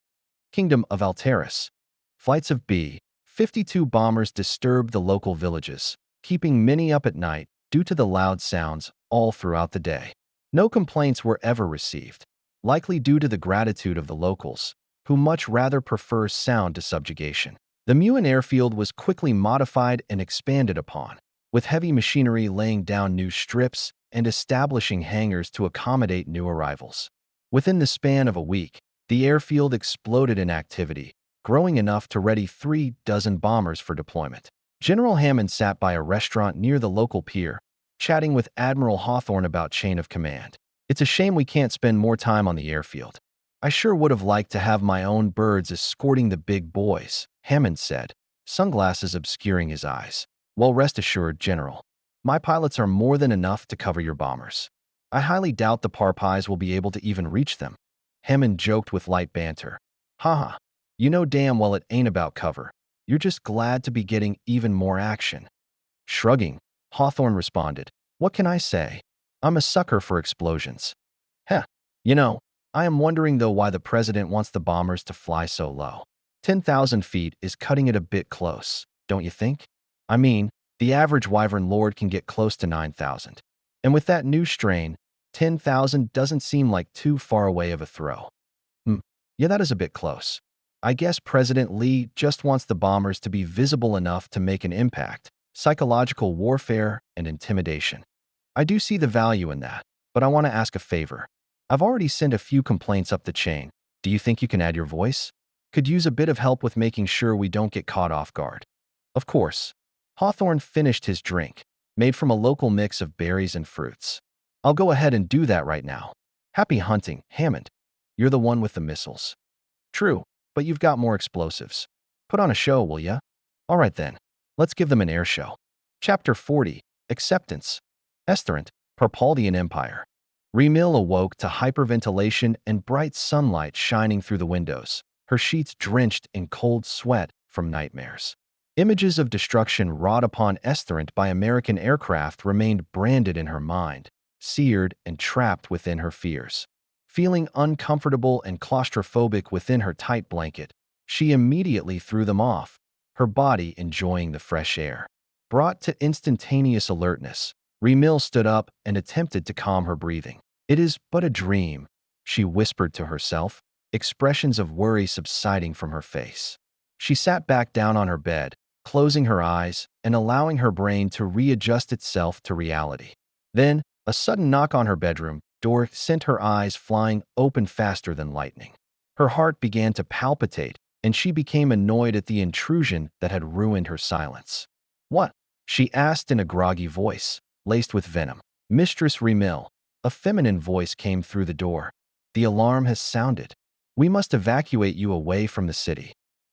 Kingdom of Alteris. Flights of B-52 bombers disturbed the local villages, keeping many up at night due to the loud sounds all throughout the day. No complaints were ever received, likely due to the gratitude of the locals, who much rather prefer sound to subjugation. The Muin airfield was quickly modified and expanded upon, with heavy machinery laying down new strips and establishing hangars to accommodate new arrivals. Within the span of a week, the airfield exploded in activity, growing enough to ready 36 bombers for deployment. General Hammond sat by a restaurant near the local pier, chatting with Admiral Hawthorne about chain of command. It's a shame we can't spend more time on the airfield. I sure would have liked to have my own birds escorting the big boys, Hammond said, sunglasses obscuring his eyes. Well, rest assured, General, my pilots are more than enough to cover your bombers. I highly doubt the Parpies will be able to even reach them. Hammond joked with light banter. Haha, you know damn well it ain't about cover. You're just glad to be getting even more action. Shrugging, Hawthorne responded, what can I say? I'm a sucker for explosions. Heh, you know, I am wondering though why the president wants the bombers to fly so low. 10,000 feet is cutting it a bit close, don't you think? I mean, the average wyvern lord can get close to 9,000. And with that new strain, 10,000 doesn't seem like too far away of a throw. Yeah, that is a bit close. I guess President Lee just wants the bombers to be visible enough to make an impact, psychological warfare and intimidation. I do see the value in that, but I want to ask a favor. I've already sent a few complaints up the chain. Do you think you can add your voice? Could use a bit of help with making sure we don't get caught off guard. Of course. Hawthorne finished his drink, made from a local mix of berries and fruits. I'll go ahead and do that right now. Happy hunting, Hammond. You're the one with the missiles. True, but you've got more explosives. Put on a show, will ya? All right then, let's give them an air show. Chapter 40, Acceptance. Estherant, Ravernal Empire. Remil awoke to hyperventilation and bright sunlight shining through the windows, her sheets drenched in cold sweat from nightmares. Images of destruction wrought upon Estherant by American aircraft remained branded in her mind, seared and trapped within her fears. Feeling uncomfortable and claustrophobic within her tight blanket, she immediately threw them off, her body enjoying the fresh air. Brought to instantaneous alertness, Remil stood up and attempted to calm her breathing. It is but a dream, she whispered to herself, expressions of worry subsiding from her face. She sat back down on her bed, closing her eyes and allowing her brain to readjust itself to reality. Then, a sudden knock on her bedroom door sent her eyes flying open faster than lightning. Her heart began to palpitate, and she became annoyed at the intrusion that had ruined her silence. What? She asked in a groggy voice, laced with venom. Mistress Remil, a feminine voice came through the door. The alarm has sounded. We must evacuate you away from the city.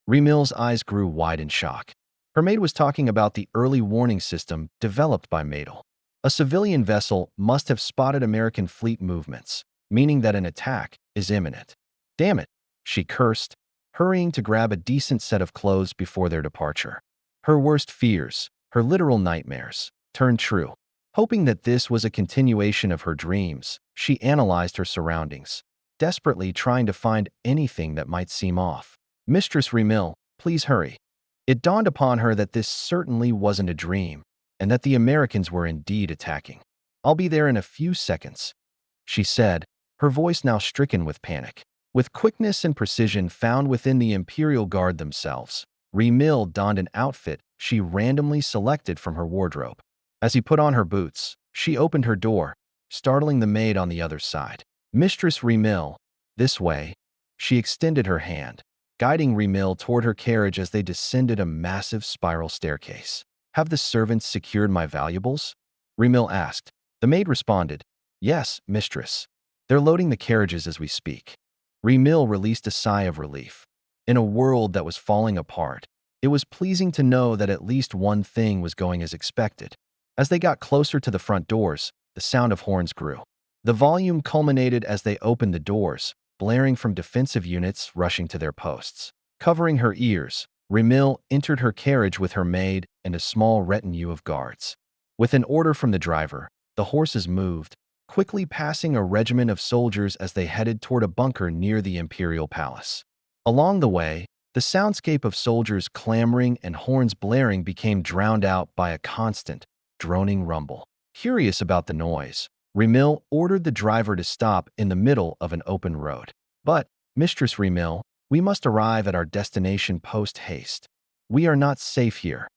Remil's eyes grew wide in shock. Her maid was talking about the early warning system developed by Madel. A civilian vessel must have spotted American fleet movements, meaning that an attack is imminent. Damn it, she cursed, hurrying to grab a decent set of clothes before their departure. Her worst fears, her literal nightmares, turned true. Hoping that this was a continuation of her dreams, she analyzed her surroundings, desperately trying to find anything that might seem off. Mistress Remil, please hurry. It dawned upon her that this certainly wasn't a dream, and that the Americans were indeed attacking. I'll be there in a few seconds, she said, her voice now stricken with panic. With quickness and precision found within the Imperial Guard themselves, Remil donned an outfit she randomly selected from her wardrobe. As he put on her boots, she opened her door, startling the maid on the other side. Mistress Remil, this way. She extended her hand, guiding Remil toward her carriage as they descended a massive spiral staircase. Have the servants secured my valuables? Remil asked. The maid responded, Yes, mistress. They're loading the carriages as we speak. Remil released a sigh of relief. In a world that was falling apart, it was pleasing to know that at least one thing was going as expected. As they got closer to the front doors, the sound of horns grew. The volume culminated as they opened the doors, blaring from defensive units rushing to their posts. Covering her ears, Remil entered her carriage with her maid and a small retinue of guards. With an order from the driver, the horses moved, quickly passing a regiment of soldiers as they headed toward a bunker near the Imperial Palace. Along the way, the soundscape of soldiers clamoring and horns blaring became drowned out by a constant, droning rumble. Curious about the noise, Remil ordered the driver to stop in the middle of an open road. But, Mistress Remil, we must arrive at our destination post-haste. We are not safe here.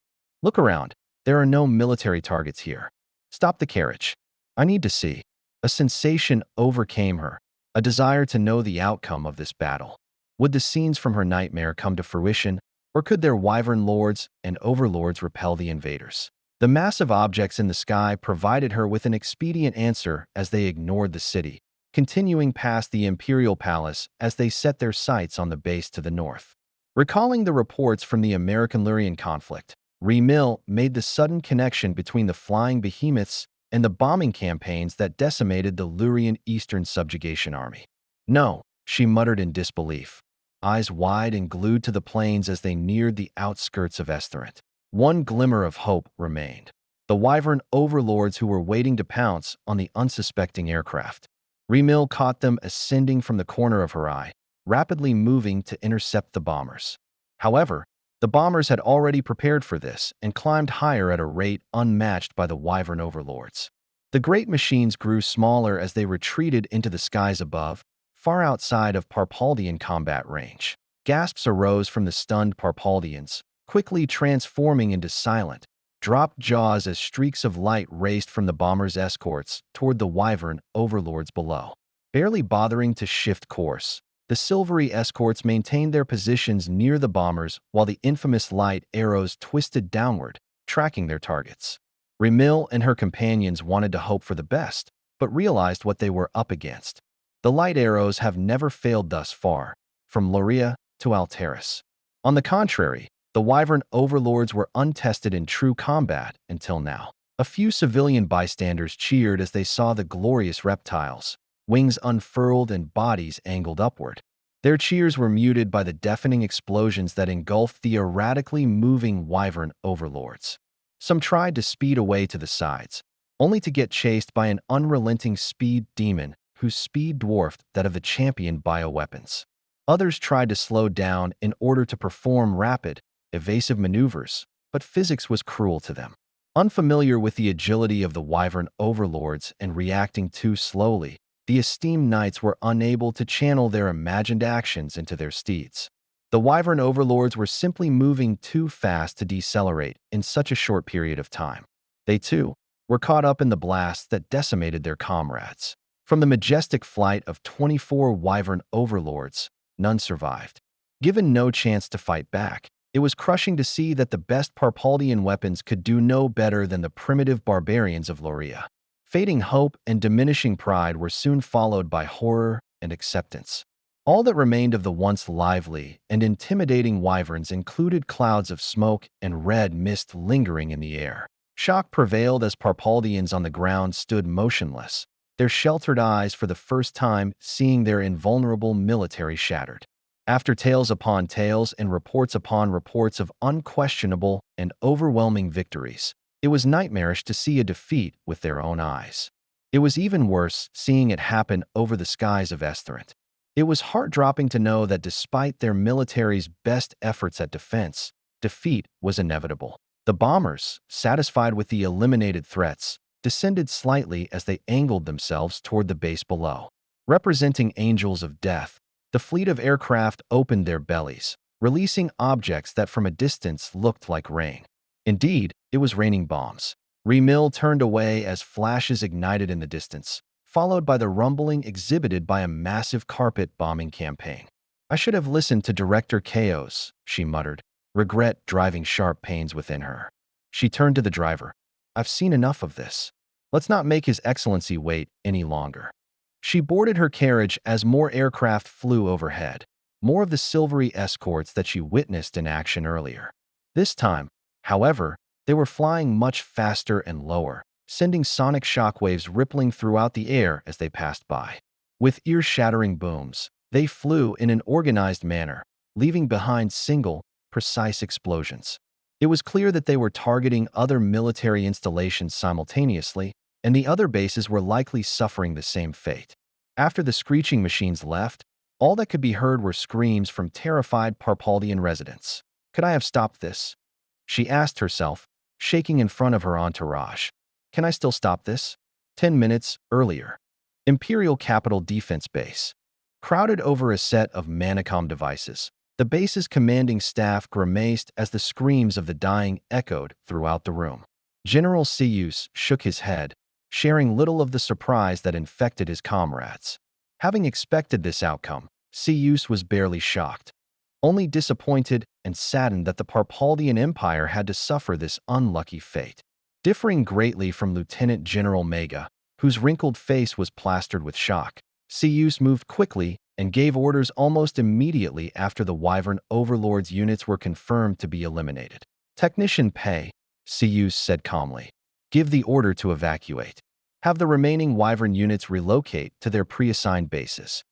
Look around. There are no military targets here. Stop the carriage. I need to see. A sensation overcame her, a desire to know the outcome of this battle. Would the scenes from her nightmare come to fruition, or could their wyvern lords and overlords repel the invaders? The massive objects in the sky provided her with an expedient answer as they ignored the city, continuing past the imperial palace as they set their sights on the base to the north. Recalling the reports from the American-Lurian conflict, Remil made the sudden connection between the flying behemoths and the bombing campaigns that decimated the Lurian Eastern Subjugation Army. No, she muttered in disbelief, eyes wide and glued to the plains as they neared the outskirts of Estherant. One glimmer of hope remained. The wyvern overlords who were waiting to pounce on the unsuspecting aircraft. Remil caught them ascending from the corner of her eye, rapidly moving to intercept the bombers. However, the bombers had already prepared for this and climbed higher at a rate unmatched by the wyvern overlords. The great machines grew smaller as they retreated into the skies above, far outside of Parpaldian combat range. Gasps arose from the stunned Parpaldians, quickly transforming into silent, dropped jaws as streaks of light raced from the bombers' escorts toward the wyvern overlords below. Barely bothering to shift course, the silvery escorts maintained their positions near the bombers while the infamous light arrows twisted downward, tracking their targets. Remil and her companions wanted to hope for the best, but realized what they were up against. The light arrows have never failed thus far, from Loria to Alteris. On the contrary, the wyvern overlords were untested in true combat until now. A few civilian bystanders cheered as they saw the glorious reptiles, wings unfurled and bodies angled upward. Their cheers were muted by the deafening explosions that engulfed the erratically moving wyvern overlords. Some tried to speed away to the sides, only to get chased by an unrelenting speed demon whose speed dwarfed that of the champion bioweapons. Others tried to slow down in order to perform rapid, evasive maneuvers, but physics was cruel to them. Unfamiliar with the agility of the wyvern overlords and reacting too slowly, the esteemed knights were unable to channel their imagined actions into their steeds. The wyvern overlords were simply moving too fast to decelerate in such a short period of time. They, too, were caught up in the blast that decimated their comrades. From the majestic flight of 24 wyvern overlords, none survived. Given no chance to fight back, it was crushing to see that the best Parpaldian weapons could do no better than the primitive barbarians of Loria. Fading hope and diminishing pride were soon followed by horror and acceptance. All that remained of the once lively and intimidating wyverns included clouds of smoke and red mist lingering in the air. Shock prevailed as Parpaldians on the ground stood motionless, their sheltered eyes for the first time seeing their invulnerable military shattered. After tales upon tales and reports upon reports of unquestionable and overwhelming victories, it was nightmarish to see a defeat with their own eyes. It was even worse seeing it happen over the skies of Estherant. It was heart-dropping to know that despite their military's best efforts at defense, defeat was inevitable. The bombers, satisfied with the eliminated threats, descended slightly as they angled themselves toward the base below. Representing angels of death, the fleet of aircraft opened their bellies, releasing objects that from a distance looked like rain. Indeed, it was raining bombs. Remil turned away as flashes ignited in the distance, followed by the rumbling exhibited by a massive carpet bombing campaign. I should have listened to Director Chaos, she muttered, regret driving sharp pains within her. She turned to the driver. I've seen enough of this. Let's not make His Excellency wait any longer. She boarded her carriage as more aircraft flew overhead, more of the silvery escorts that she witnessed in action earlier. This time, however, they were flying much faster and lower, sending sonic shockwaves rippling throughout the air as they passed by. With ear-shattering booms, they flew in an organized manner, leaving behind single, precise explosions. It was clear that they were targeting other military installations simultaneously, and the other bases were likely suffering the same fate. After the screeching machines left, all that could be heard were screams from terrified Parpaldian residents. Could I have stopped this? She asked herself, shaking in front of her entourage. Can I still stop this? 10 minutes earlier. Imperial Capital Defense Base. Crowded over a set of Manicom devices, the base's commanding staff grimaced as the screams of the dying echoed throughout the room. General Siyus shook his head, sharing little of the surprise that infected his comrades. Having expected this outcome, Siyus was barely shocked, only disappointed and saddened that the Parpaldian Empire had to suffer this unlucky fate. Differing greatly from Lieutenant General Mega, whose wrinkled face was plastered with shock, Siyus moved quickly and gave orders almost immediately after the Wyvern Overlord's units were confirmed to be eliminated. Technician Pei, Siyus said calmly. Give the order to evacuate. Have the remaining Wyvern units relocate to their pre-assigned bases.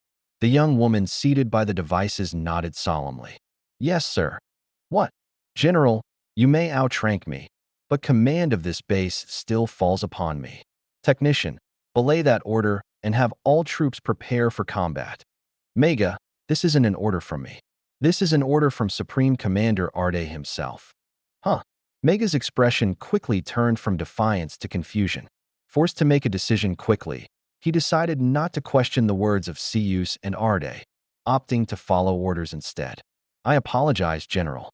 The young woman seated by the devices nodded solemnly. Yes, sir. What? General, you may outrank me, but command of this base still falls upon me. Technician, belay that order and have all troops prepare for combat. Mega, this isn't an order from me. This is an order from Supreme Commander Arde himself. Huh. Mega's expression quickly turned from defiance to confusion. Forced to make a decision quickly, he decided not to question the words of Siyus and Arde, opting to follow orders instead. I apologize, General.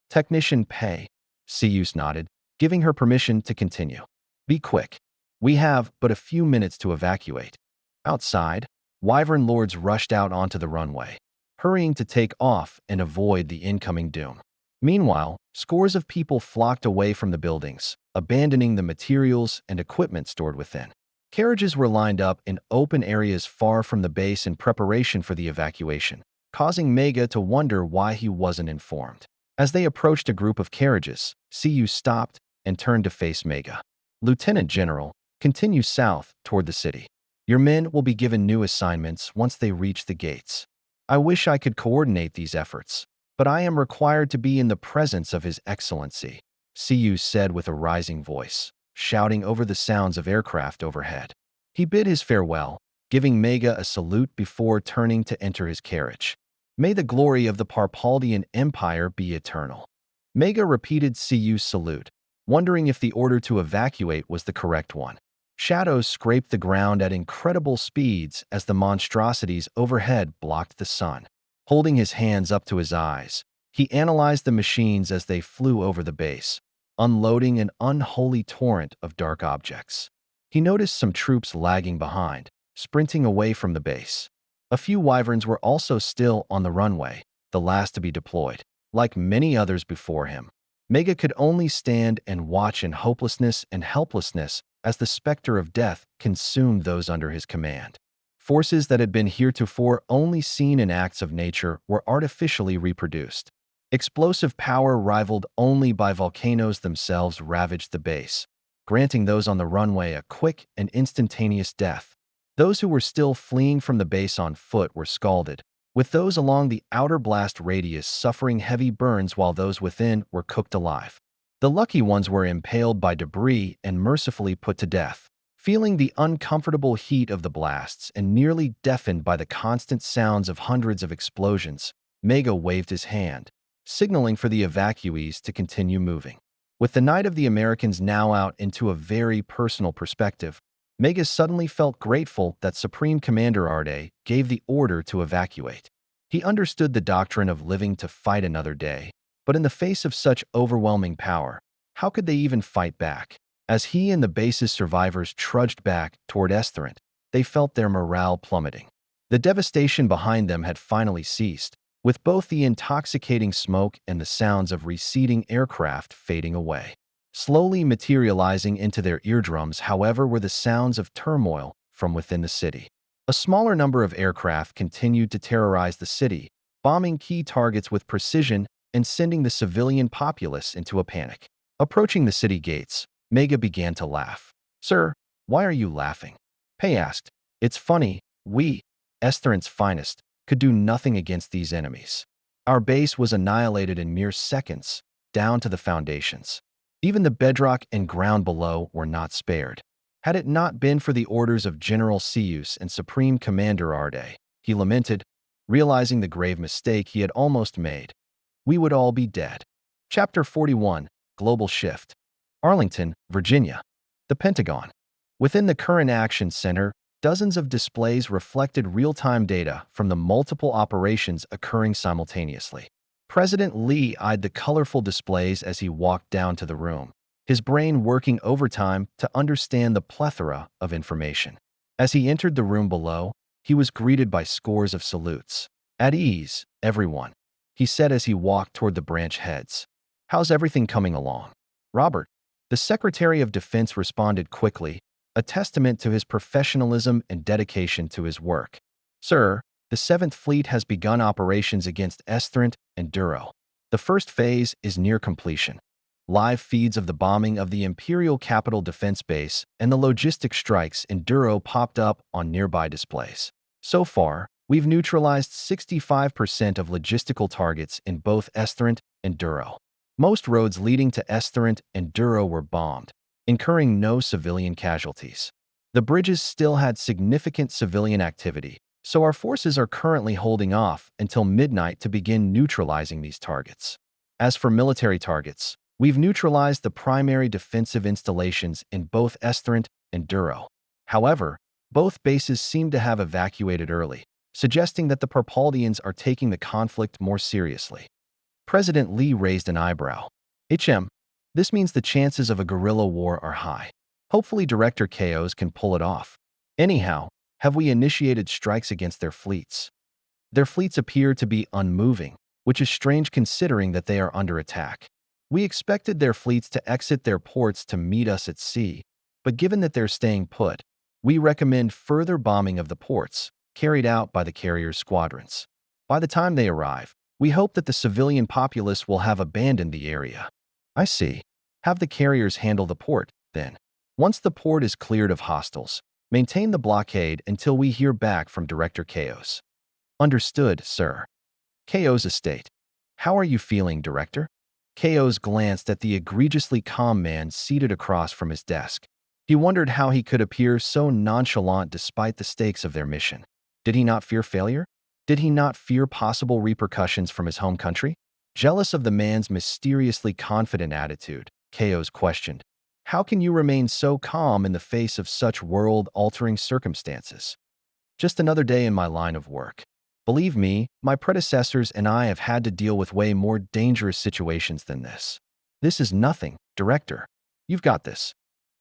Technician Pei, Siyus nodded, giving her permission to continue. Be quick. We have but a few minutes to evacuate. Outside, Wyvern Lords rushed out onto the runway, hurrying to take off and avoid the incoming doom. Meanwhile, scores of people flocked away from the buildings, abandoning the materials and equipment stored within. Carriages were lined up in open areas far from the base in preparation for the evacuation, causing Mega to wonder why he wasn't informed. As they approached a group of carriages, Siyu stopped and turned to face Mega. Lieutenant General, continue south toward the city. Your men will be given new assignments once they reach the gates. I wish I could coordinate these efforts, but I am required to be in the presence of His Excellency, Siyu said with a rising voice, shouting over the sounds of aircraft overhead. He bid his farewell, giving Mega a salute before turning to enter his carriage. May the glory of the Parpaldian Empire be eternal. Mega repeated Siyu's salute, wondering if the order to evacuate was the correct one. Shadows scraped the ground at incredible speeds as the monstrosities overhead blocked the sun. Holding his hands up to his eyes, he analyzed the machines as they flew over the base, unloading an unholy torrent of dark objects. He noticed some troops lagging behind, sprinting away from the base. A few wyverns were also still on the runway, the last to be deployed. Like many others before him, Mega could only stand and watch in hopelessness and helplessness as the specter of death consumed those under his command. Forces that had been heretofore only seen in acts of nature were artificially reproduced. Explosive power rivaled only by volcanoes themselves ravaged the base, granting those on the runway a quick and instantaneous death. Those who were still fleeing from the base on foot were scalded, with those along the outer blast radius suffering heavy burns while those within were cooked alive. The lucky ones were impaled by debris and mercifully put to death. Feeling the uncomfortable heat of the blasts and nearly deafened by the constant sounds of hundreds of explosions, Mega waved his hand, signaling for the evacuees to continue moving. With the night of the Americans now out into a very personal perspective, Mega suddenly felt grateful that Supreme Commander Arde gave the order to evacuate. He understood the doctrine of living to fight another day, but in the face of such overwhelming power, how could they even fight back? As he and the base's survivors trudged back toward Estherant, they felt their morale plummeting. The devastation behind them had finally ceased, with both the intoxicating smoke and the sounds of receding aircraft fading away. Slowly materializing into their eardrums, however, were the sounds of turmoil from within the city. A smaller number of aircraft continued to terrorize the city, bombing key targets with precision and sending the civilian populace into a panic. Approaching the city gates, Mega began to laugh. Sir, why are you laughing? Pei asked. It's funny, we, Estherant's finest, could do nothing against these enemies. Our base was annihilated in mere seconds, down to the foundations. Even the bedrock and ground below were not spared. Had it not been for the orders of General Siyus and Supreme Commander Arde, he lamented, realizing the grave mistake he had almost made. We would all be dead. Chapter 41, Global Shift. Arlington, Virginia. The Pentagon. Within the current action center, dozens of displays reflected real-time data from the multiple operations occurring simultaneously. President Lee eyed the colorful displays as he walked down to the room, his brain working overtime to understand the plethora of information. As he entered the room below, he was greeted by scores of salutes. "At ease, everyone," he said as he walked toward the branch heads. "How's everything coming along?" Robert, the Secretary of Defense, responded quickly, a testament to his professionalism and dedication to his work. "Sir, the 7th Fleet has begun operations against Estherant and Duro. The first phase is near completion. Live feeds of the bombing of the Imperial Capital Defense Base and the logistic strikes in Duro popped up on nearby displays. So far, we've neutralized 65% of logistical targets in both Estherant and Duro. Most roads leading to Estherant and Duro were bombed, incurring no civilian casualties. The bridges still had significant civilian activity, so our forces are currently holding off until midnight to begin neutralizing these targets. As for military targets, we've neutralized the primary defensive installations in both Estherant and Duro. However, both bases seem to have evacuated early, suggesting that the Parpaldians are taking the conflict more seriously." President Lee raised an eyebrow. This means the chances of a guerrilla war are high. Hopefully Director Chaos can pull it off. Anyhow, have we initiated strikes against their fleets? Their fleets appear to be unmoving, which is strange considering that they are under attack. We expected their fleets to exit their ports to meet us at sea, but given that they're staying put, we recommend further bombing of the ports, carried out by the carrier's squadrons. By the time they arrive, we hope that the civilian populace will have abandoned the area. I see. Have the carriers handle the port, then. Once the port is cleared of hostiles, maintain the blockade until we hear back from Director Chaos. Understood, sir. Chaos Estate. How are you feeling, Director? Chaos glanced at the egregiously calm man seated across from his desk. He wondered how he could appear so nonchalant despite the stakes of their mission. Did he not fear failure? Did he not fear possible repercussions from his home country? Jealous of the man's mysteriously confident attitude, Chaos questioned, "How can you remain so calm in the face of such world-altering circumstances?" "Just another day in my line of work. Believe me, my predecessors and I have had to deal with way more dangerous situations than this. This is nothing, Director. You've got this."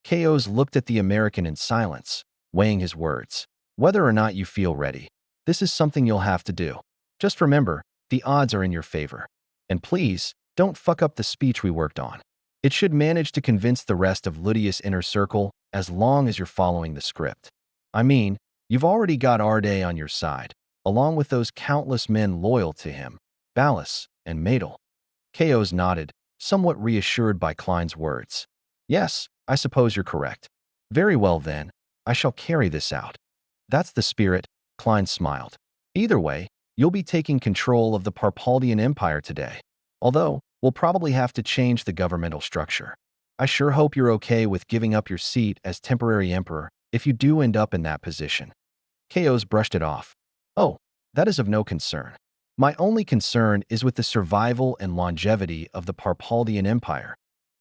Chaos looked at the American in silence, weighing his words. "Whether or not you feel ready, this is something you'll have to do. Just remember, the odds are in your favor. And please, don't fuck up the speech we worked on. It should manage to convince the rest of Ludius' inner circle as long as you're following the script. I mean, you've already got Arde on your side, along with those countless men loyal to him, Ballas and Madel." Chaos nodded, somewhat reassured by Klein's words. "Yes, I suppose you're correct. Very well then, I shall carry this out." "That's the spirit," Klein smiled. "Either way, you'll be taking control of the Parpaldian Empire today. Although, we'll probably have to change the governmental structure. I sure hope you're okay with giving up your seat as temporary emperor if you do end up in that position." Chaos brushed it off. "Oh, that is of no concern. My only concern is with the survival and longevity of the Parpaldian Empire."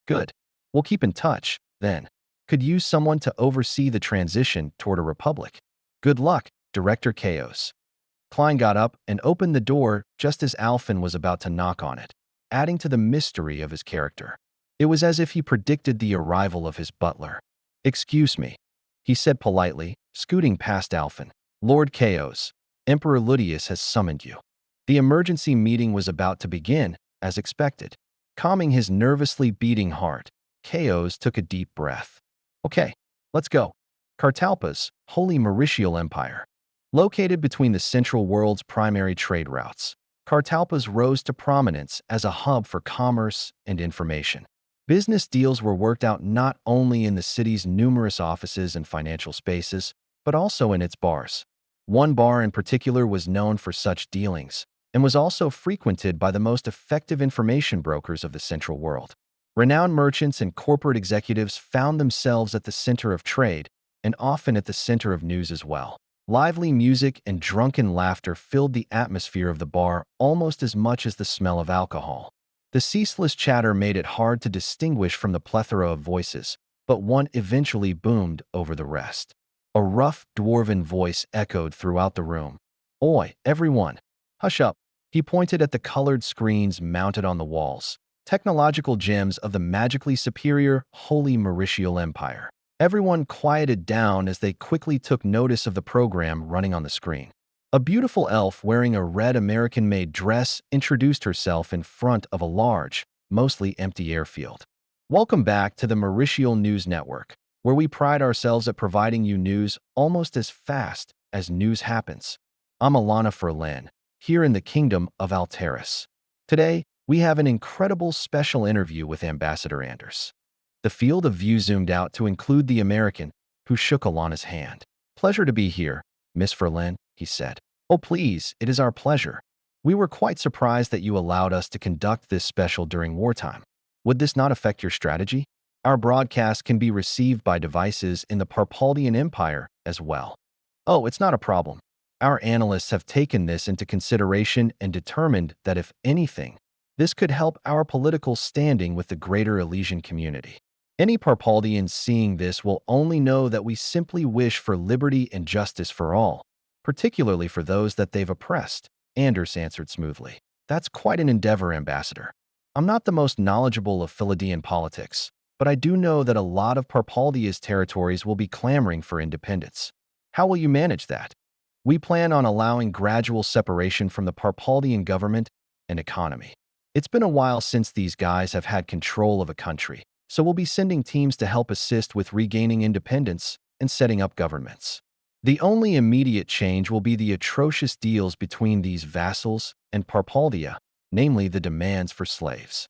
"Good. We'll keep in touch, then. Could use someone to oversee the transition toward a republic. Good luck, Director Chaos." Klein got up and opened the door just as Alphen was about to knock on it, adding to the mystery of his character. It was as if he predicted the arrival of his butler. "Excuse me," he said politely, scooting past Alphen. "Lord Chaos, Emperor Ludius has summoned you." The emergency meeting was about to begin, as expected. Calming his nervously beating heart, Chaos took a deep breath. "Okay, let's go." Cartalpa's Holy Mauritial Empire. Located between the Central World's primary trade routes, Cartalpa's rose to prominence as a hub for commerce and information. Business deals were worked out not only in the city's numerous offices and financial spaces, but also in its bars. One bar in particular was known for such dealings, and was also frequented by the most effective information brokers of the Central World. Renowned merchants and corporate executives found themselves at the center of trade, and often at the center of news as well. Lively music and drunken laughter filled the atmosphere of the bar almost as much as the smell of alcohol. The ceaseless chatter made it hard to distinguish from the plethora of voices, but one eventually boomed over the rest. A rough, dwarven voice echoed throughout the room. "Oi, everyone! Hush up!" He pointed at the colored screens mounted on the walls, technological gems of the magically superior Holy Mauritial Empire. Everyone quieted down as they quickly took notice of the program running on the screen. A beautiful elf wearing a red American-made dress introduced herself in front of a large, mostly empty airfield. Welcome back to the Mauritial News Network, where we pride ourselves at providing you news almost as fast as news happens. I'm Alana Ferlin, here in the Kingdom of Alteris. Today, we have an incredible special interview with Ambassador Anders. The field of view zoomed out to include the American, who shook Alana's hand. "Pleasure to be here, Miss Ferlin," he said. "Oh, please, it is our pleasure. We were quite surprised that you allowed us to conduct this special during wartime. Would this not affect your strategy? Our broadcast can be received by devices in the Parpaldian Empire as well." "Oh, it's not a problem. Our analysts have taken this into consideration and determined that if anything, this could help our political standing with the greater Elysian community. Any Parpaldians seeing this will only know that we simply wish for liberty and justice for all, particularly for those that they've oppressed," Anders answered smoothly. "That's quite an endeavor, Ambassador. I'm not the most knowledgeable of Philidian politics, but I do know that a lot of Parpaldia's territories will be clamoring for independence. How will you manage that?" "We plan on allowing gradual separation from the Parpaldian government and economy. It's been a while since these guys have had control of a country, so we'll be sending teams to help assist with regaining independence and setting up governments. The only immediate change will be the atrocious deals between these vassals and Parpaldia, namely the demands for slaves.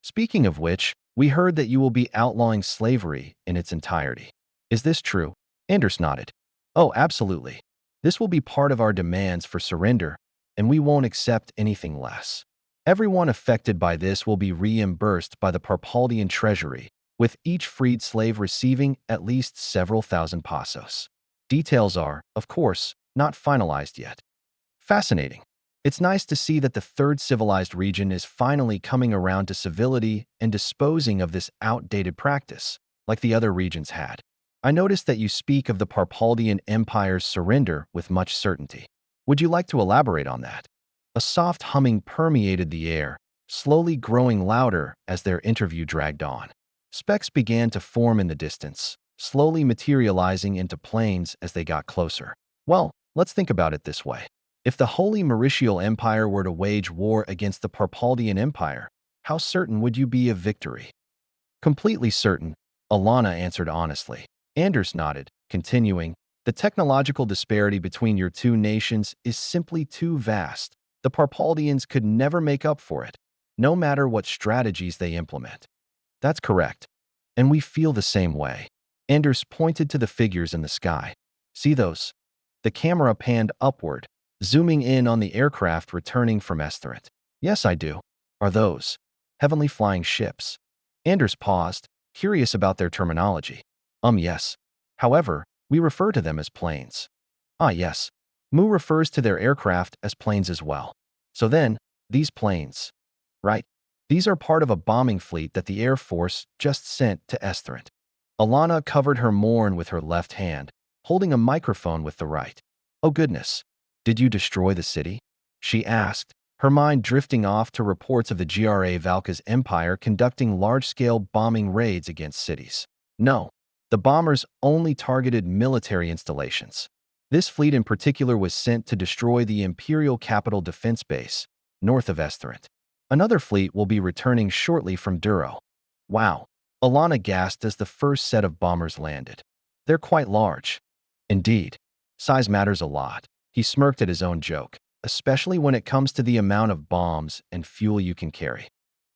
Speaking of which, we heard that you will be outlawing slavery in its entirety. Is this true?" Anders nodded. "Oh, absolutely. This will be part of our demands for surrender, and we won't accept anything less. Everyone affected by this will be reimbursed by the Parpaldian treasury, with each freed slave receiving at least several thousand pesos. Details are, of course, not finalized yet." "Fascinating. It's nice to see that the third civilized region is finally coming around to civility and disposing of this outdated practice, like the other regions had. I noticed that you speak of the Parpaldian Empire's surrender with much certainty. Would you like to elaborate on that?" A soft humming permeated the air, slowly growing louder as their interview dragged on. Specks began to form in the distance, slowly materializing into planes as they got closer. "Well, let's think about it this way. If the Holy Mauritial Empire were to wage war against the Parpaldian Empire, how certain would you be of victory?" "Completely certain," Alana answered honestly. Anders nodded, continuing, "The technological disparity between your two nations is simply too vast. The Parpaldians could never make up for it, no matter what strategies they implement." "That's correct. And we feel the same way." Anders pointed to the figures in the sky. "See those?" The camera panned upward, zooming in on the aircraft returning from Estherent. "Yes, I do. Are those heavenly flying ships?" Anders paused, curious about their terminology. Yes. However, we refer to them as planes." "Ah, yes. Mu refers to their aircraft as planes as well. So then, these planes, right? These are part of a bombing fleet that the Air Force just sent to Estherent." Alana covered her mourn with her left hand, holding a microphone with the right. "Oh goodness. Did you destroy the city?" she asked, her mind drifting off to reports of the Gra Valka's empire conducting large-scale bombing raids against cities. "No. The bombers only targeted military installations. This fleet in particular was sent to destroy the Imperial Capital Defense Base, north of Estherent. Another fleet will be returning shortly from Duro." "Wow." Alana gasped as the first set of bombers landed. "They're quite large." "Indeed. Size matters a lot." He smirked at his own joke, especially when it comes to the amount of bombs and fuel you can carry.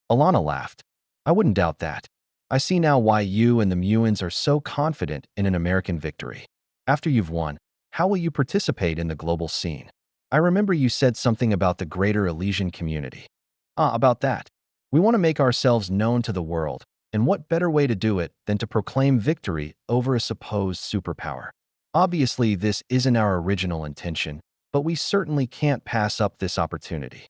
Alana laughed. "I wouldn't doubt that. I see now why you and the Muans are so confident in an American victory. After you've won, how will you participate in the global scene? I remember you said something about the greater Elysian community." "Ah, about that. We want to make ourselves known to the world, and what better way to do it than to proclaim victory over a supposed superpower? Obviously, this isn't our original intention, but we certainly can't pass up this opportunity.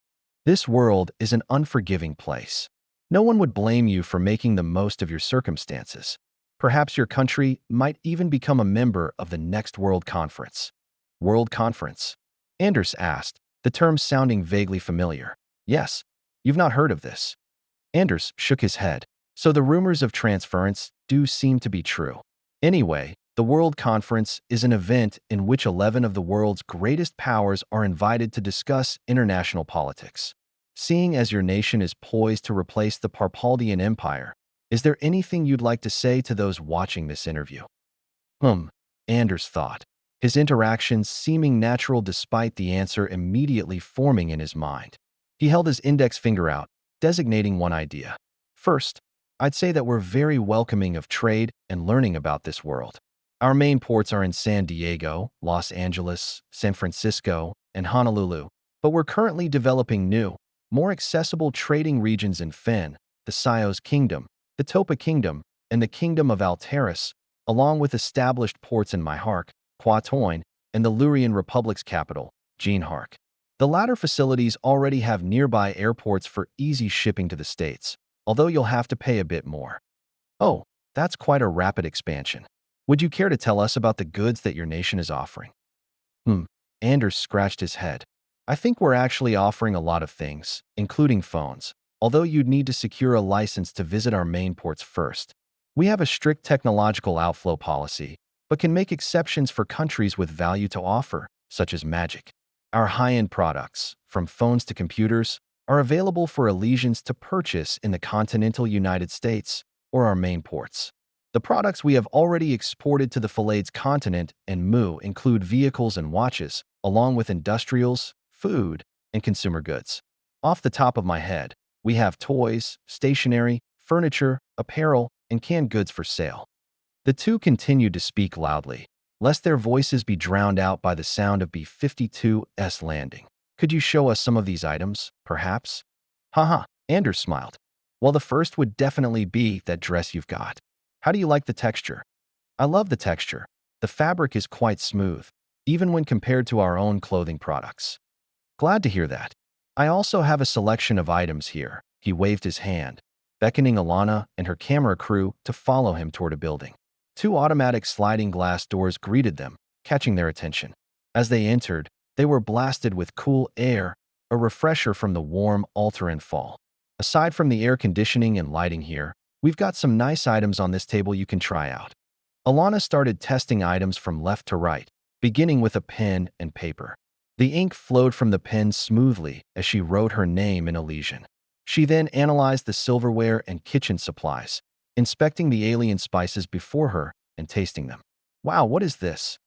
This world is an unforgiving place. No one would blame you for making the most of your circumstances. Perhaps your country might even become a member of the next World Conference." "World Conference?" Anders asked, the term sounding vaguely familiar. "Yes. You've not heard of this?" Anders shook his head. So the rumors of transference do seem to be true. Anyway, the World Conference is an event in which 11 of the world's greatest powers are invited to discuss international politics. Seeing as your nation is poised to replace the Parpaldian Empire, is there anything you'd like to say to those watching this interview? Anders thought, his interactions seeming natural despite the answer immediately forming in his mind. He held his index finger out, designating one idea. First, I'd say that we're very welcoming of trade and learning about this world. Our main ports are in San Diego, Los Angeles, San Francisco, and Honolulu, but we're currently developing new, more accessible trading regions in Finn, the Sios Kingdom, the Topa Kingdom, and the Kingdom of Alteris, along with established ports in Myhark, Quatoin, and the Lurian Republic's capital, Gene-Hark. The latter facilities already have nearby airports for easy shipping to the States, although you'll have to pay a bit more. Oh, that's quite a rapid expansion. Would you care to tell us about the goods that your nation is offering? Anders scratched his head. I think we're actually offering a lot of things, including phones, although you'd need to secure a license to visit our main ports first. We have a strict technological outflow policy, but can make exceptions for countries with value to offer, such as magic. Our high-end products, from phones to computers, are available for Elysians to purchase in the continental United States or our main ports. The products we have already exported to the Pallades continent and Mu include vehicles and watches, along with industrials, food, and consumer goods. Off the top of my head, we have toys, stationery, furniture, apparel, and canned goods for sale. The two continued to speak loudly, lest their voices be drowned out by the sound of B-52's landing. Could you show us some of these items, perhaps? Haha, Anders smiled. Well, the first would definitely be that dress you've got. How do you like the texture? I love the texture. The fabric is quite smooth, even when compared to our own clothing products. Glad to hear that. I also have a selection of items here. He waved his hand, beckoning Alana and her camera crew to follow him toward a building. Two automatic sliding glass doors greeted them, catching their attention. As they entered, they were blasted with cool air, a refresher from the warm Alteran fall. Aside from the air conditioning and lighting here, we've got some nice items on this table you can try out. Alana started testing items from left to right, beginning with a pen and paper. The ink flowed from the pen smoothly as she wrote her name in Elysian. She then analyzed the silverware and kitchen supplies, inspecting the alien spices before her and tasting them. Wow, what is this?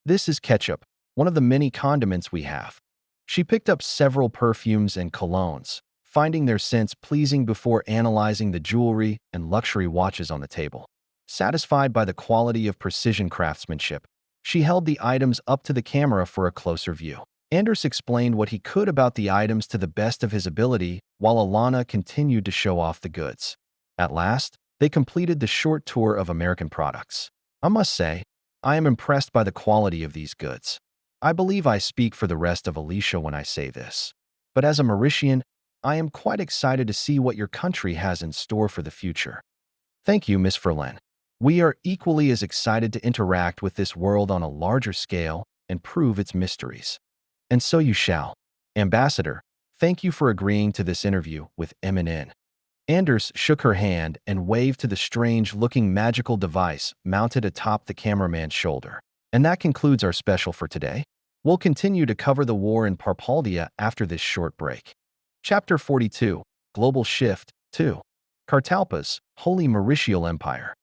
This is ketchup, one of the many condiments we have. She picked up several perfumes and colognes, finding their scents pleasing before analyzing the jewelry and luxury watches on the table. Satisfied by the quality of precision craftsmanship, she held the items up to the camera for a closer view. Anders explained what he could about the items to the best of his ability, while Alana continued to show off the goods. At last, they completed the short tour of American products. I must say, I am impressed by the quality of these goods. I believe I speak for the rest of Alicia when I say this. But as a Mauritian, I am quite excited to see what your country has in store for the future. Thank you, Miss Verlaine. We are equally as excited to interact with this world on a larger scale and prove its mysteries. And so you shall. Ambassador, thank you for agreeing to this interview with MNN. Anders shook her hand and waved to the strange-looking magical device mounted atop the cameraman's shoulder. And that concludes our special for today. We'll continue to cover the war in Parpaldia after this short break. Chapter 42, Global Shift 2. Cartalpa's Holy Mauritial Empire.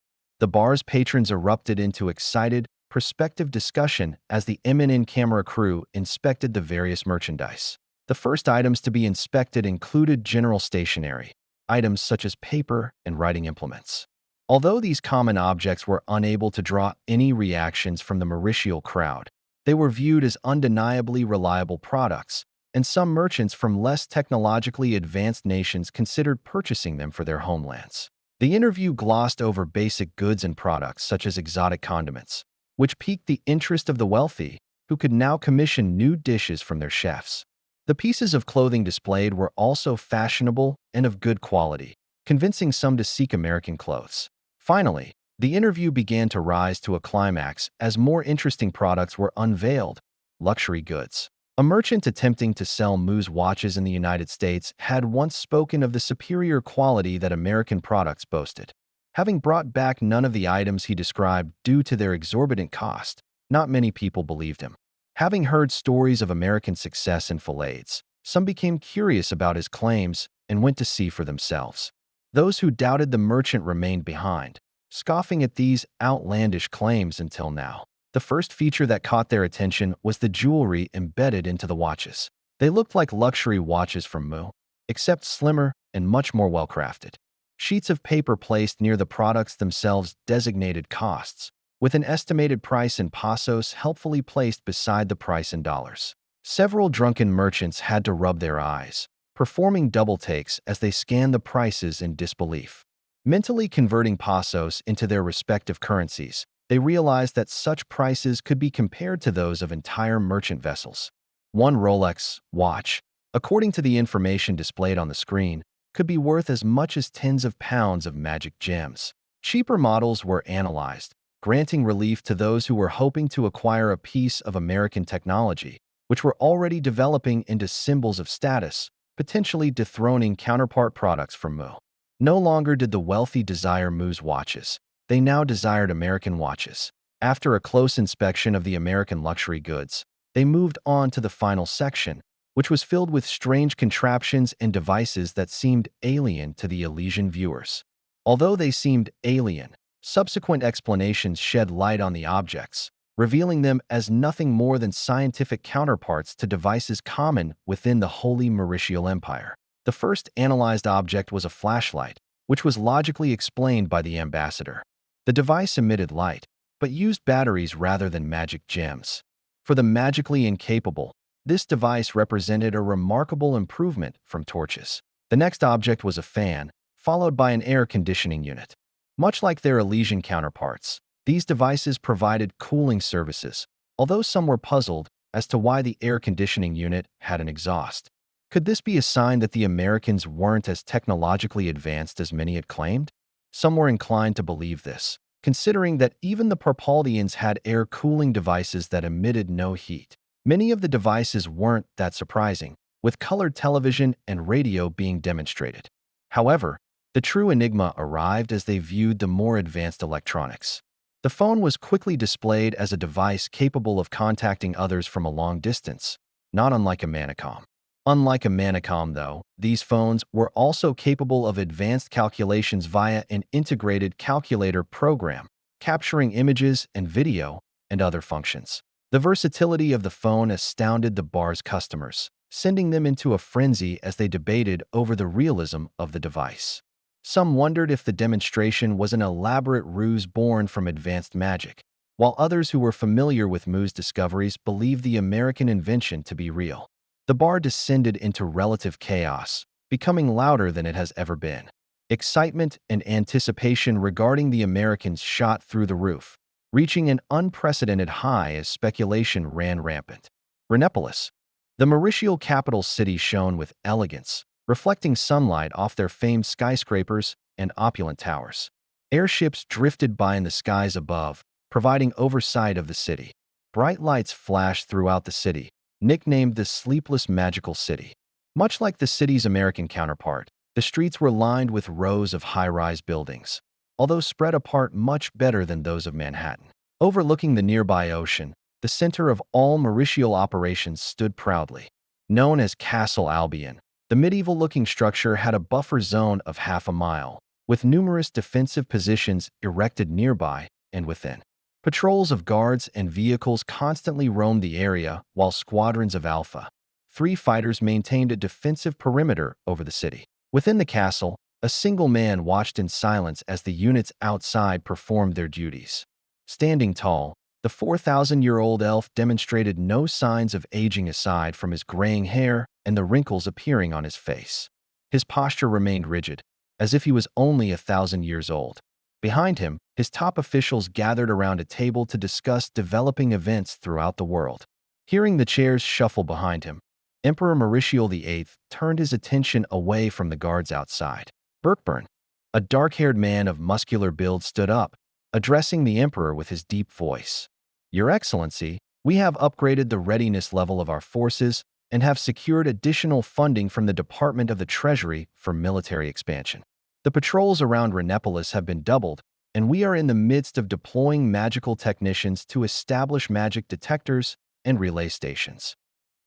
The bar's patrons erupted into excited, prospective discussion as the MNN camera crew inspected the various merchandise. The first items to be inspected included general stationery, items such as paper and writing implements. Although these common objects were unable to draw any reactions from the Mauritial crowd, they were viewed as undeniably reliable products, and some merchants from less technologically advanced nations considered purchasing them for their homelands. The interview glossed over basic goods and products such as exotic condiments, which piqued the interest of the wealthy, who could now commission new dishes from their chefs. The pieces of clothing displayed were also fashionable and of good quality, convincing some to seek American clothes. Finally, the interview began to rise to a climax as more interesting products were unveiled: luxury goods. A merchant attempting to sell Mu's watches in the United States had once spoken of the superior quality that American products boasted. Having brought back none of the items he described due to their exorbitant cost, not many people believed him. Having heard stories of American success in fillets, some became curious about his claims and went to see for themselves. Those who doubted the merchant remained behind, scoffing at these outlandish claims until now. The first feature that caught their attention was the jewelry embedded into the watches. They looked like luxury watches from Mu, except slimmer and much more well-crafted. Sheets of paper placed near the products themselves designated costs, with an estimated price in pesos helpfully placed beside the price in dollars. Several drunken merchants had to rub their eyes, performing double takes as they scanned the prices in disbelief. Mentally converting pesos into their respective currencies, they realized that such prices could be compared to those of entire merchant vessels. One Rolex watch, according to the information displayed on the screen, could be worth as much as tens of pounds of magic gems. Cheaper models were analyzed, granting relief to those who were hoping to acquire a piece of American technology, which were already developing into symbols of status, potentially dethroning counterpart products from Mu. No longer did the wealthy desire Mu's watches. They now desired American watches. After a close inspection of the American luxury goods, they moved on to the final section, which was filled with strange contraptions and devices that seemed alien to the Elysian viewers. Although they seemed alien, subsequent explanations shed light on the objects, revealing them as nothing more than scientific counterparts to devices common within the Holy Mauritial Empire. The first analyzed object was a flashlight, which was logically explained by the ambassador. The device emitted light, but used batteries rather than magic gems. For the magically incapable, this device represented a remarkable improvement from torches. The next object was a fan, followed by an air conditioning unit. Much like their Elysian counterparts, these devices provided cooling services, although some were puzzled as to why the air conditioning unit had an exhaust. Could this be a sign that the Americans weren't as technologically advanced as many had claimed? Some were inclined to believe this, considering that even the Parpaldians had air cooling devices that emitted no heat. Many of the devices weren't that surprising, with colored television and radio being demonstrated. However, the true enigma arrived as they viewed the more advanced electronics. The phone was quickly displayed as a device capable of contacting others from a long distance, not unlike a manicom. Unlike a manicom, though, these phones were also capable of advanced calculations via an integrated calculator program, capturing images and video and other functions. The versatility of the phone astounded the bar's customers, sending them into a frenzy as they debated over the realism of the device. Some wondered if the demonstration was an elaborate ruse born from advanced magic, while others who were familiar with Mu's discoveries believed the American invention to be real. The bar descended into relative chaos, becoming louder than it has ever been. Excitement and anticipation regarding the Americans shot through the roof, reaching an unprecedented high as speculation ran rampant. Renepolis, the Mauritial capital city, shone with elegance, reflecting sunlight off their famed skyscrapers and opulent towers. Airships drifted by in the skies above, providing oversight of the city. Bright lights flashed throughout the city, nicknamed the Sleepless Magical City. Much like the city's American counterpart, the streets were lined with rows of high-rise buildings, although spread apart much better than those of Manhattan. Overlooking the nearby ocean, the center of all Mauritial operations stood proudly. Known as Castle Albion, the medieval-looking structure had a buffer zone of half a mile, with numerous defensive positions erected nearby and within. Patrols of guards and vehicles constantly roamed the area, while squadrons of Alpha 3 fighters maintained a defensive perimeter over the city. Within the castle, a single man watched in silence as the units outside performed their duties. Standing tall, the 4,000-year-old elf demonstrated no signs of aging aside from his graying hair and the wrinkles appearing on his face. His posture remained rigid, as if he was only 1,000 years old. Behind him, his top officials gathered around a table to discuss developing events throughout the world. Hearing the chairs shuffle behind him, Emperor Mauritial VIII turned his attention away from the guards outside. Burkburn, a dark-haired man of muscular build, stood up, addressing the emperor with his deep voice. "Your Excellency, We have upgraded the readiness level of our forces and have secured additional funding from the Department of the Treasury for military expansion. The patrols around Renepolis have been doubled, and we are in the midst of deploying magical technicians to establish magic detectors and relay stations.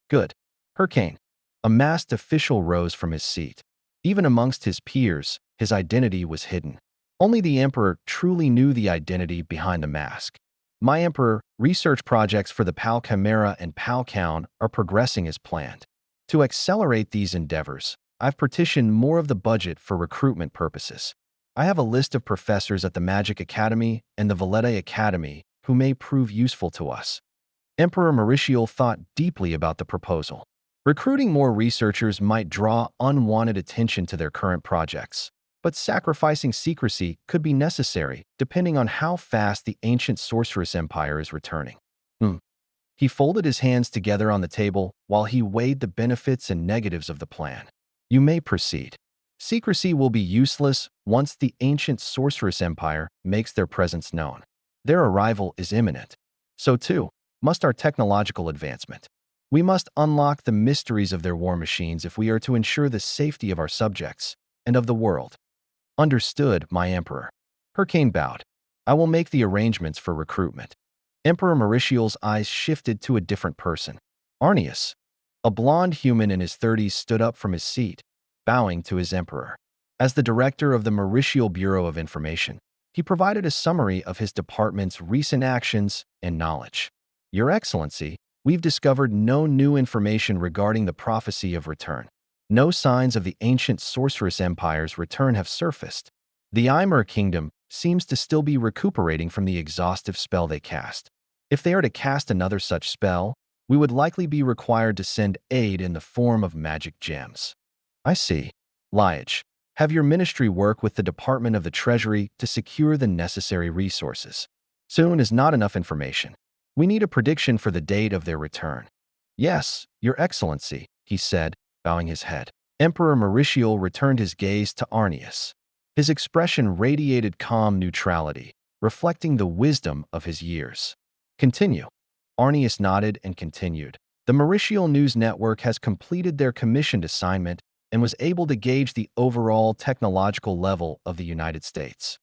Good. Hurricane. A masked official rose from his seat. Even amongst his peers, his identity was hidden. Only the Emperor truly knew the identity behind the mask. My Emperor, research projects for the PAL Chimera and PAL Count are progressing as planned. To accelerate these endeavors, I've partitioned more of the budget for recruitment purposes. I have a list of professors at the Magic Academy and the Valletta Academy who may prove useful to us. Emperor Mauritial thought deeply about the proposal. Recruiting more researchers might draw unwanted attention to their current projects, but sacrificing secrecy could be necessary depending on how fast the ancient sorceress empire is returning. He folded his hands together on the table while he weighed the benefits and negatives of the plan. You may proceed. Secrecy will be useless once the ancient sorceress empire makes their presence known. Their arrival is imminent. So too must our technological advancement. We must unlock the mysteries of their war machines if we are to ensure the safety of our subjects and of the world. Understood, my Emperor. Hurricane bowed. I will make the arrangements for recruitment. Emperor Mauritial's eyes shifted to a different person. Arrhenius, a blond human in his 30s, stood up from his seat, bowing to his emperor. As the director of the Mauritial Bureau of Information, he provided a summary of his department's recent actions and knowledge. Your Excellency, we've discovered no new information regarding the prophecy of return. No signs of the ancient sorceress empire's return have surfaced. The Ymir kingdom seems to still be recuperating from the exhaustive spell they cast. If they are to cast another such spell, we would likely be required to send aid in the form of magic gems. I see. Liage, have your ministry work with the Department of the Treasury to secure the necessary resources. Soon is not enough information. We need a prediction for the date of their return. Yes, Your Excellency, he said, bowing his head. Emperor Mauritial returned his gaze to Arrhenius. His expression radiated calm neutrality, reflecting the wisdom of his years. Continue. Arrhenius nodded and continued. The Mauritial News Network has completed their commissioned assignment and was able to gauge the overall technological level of the United States.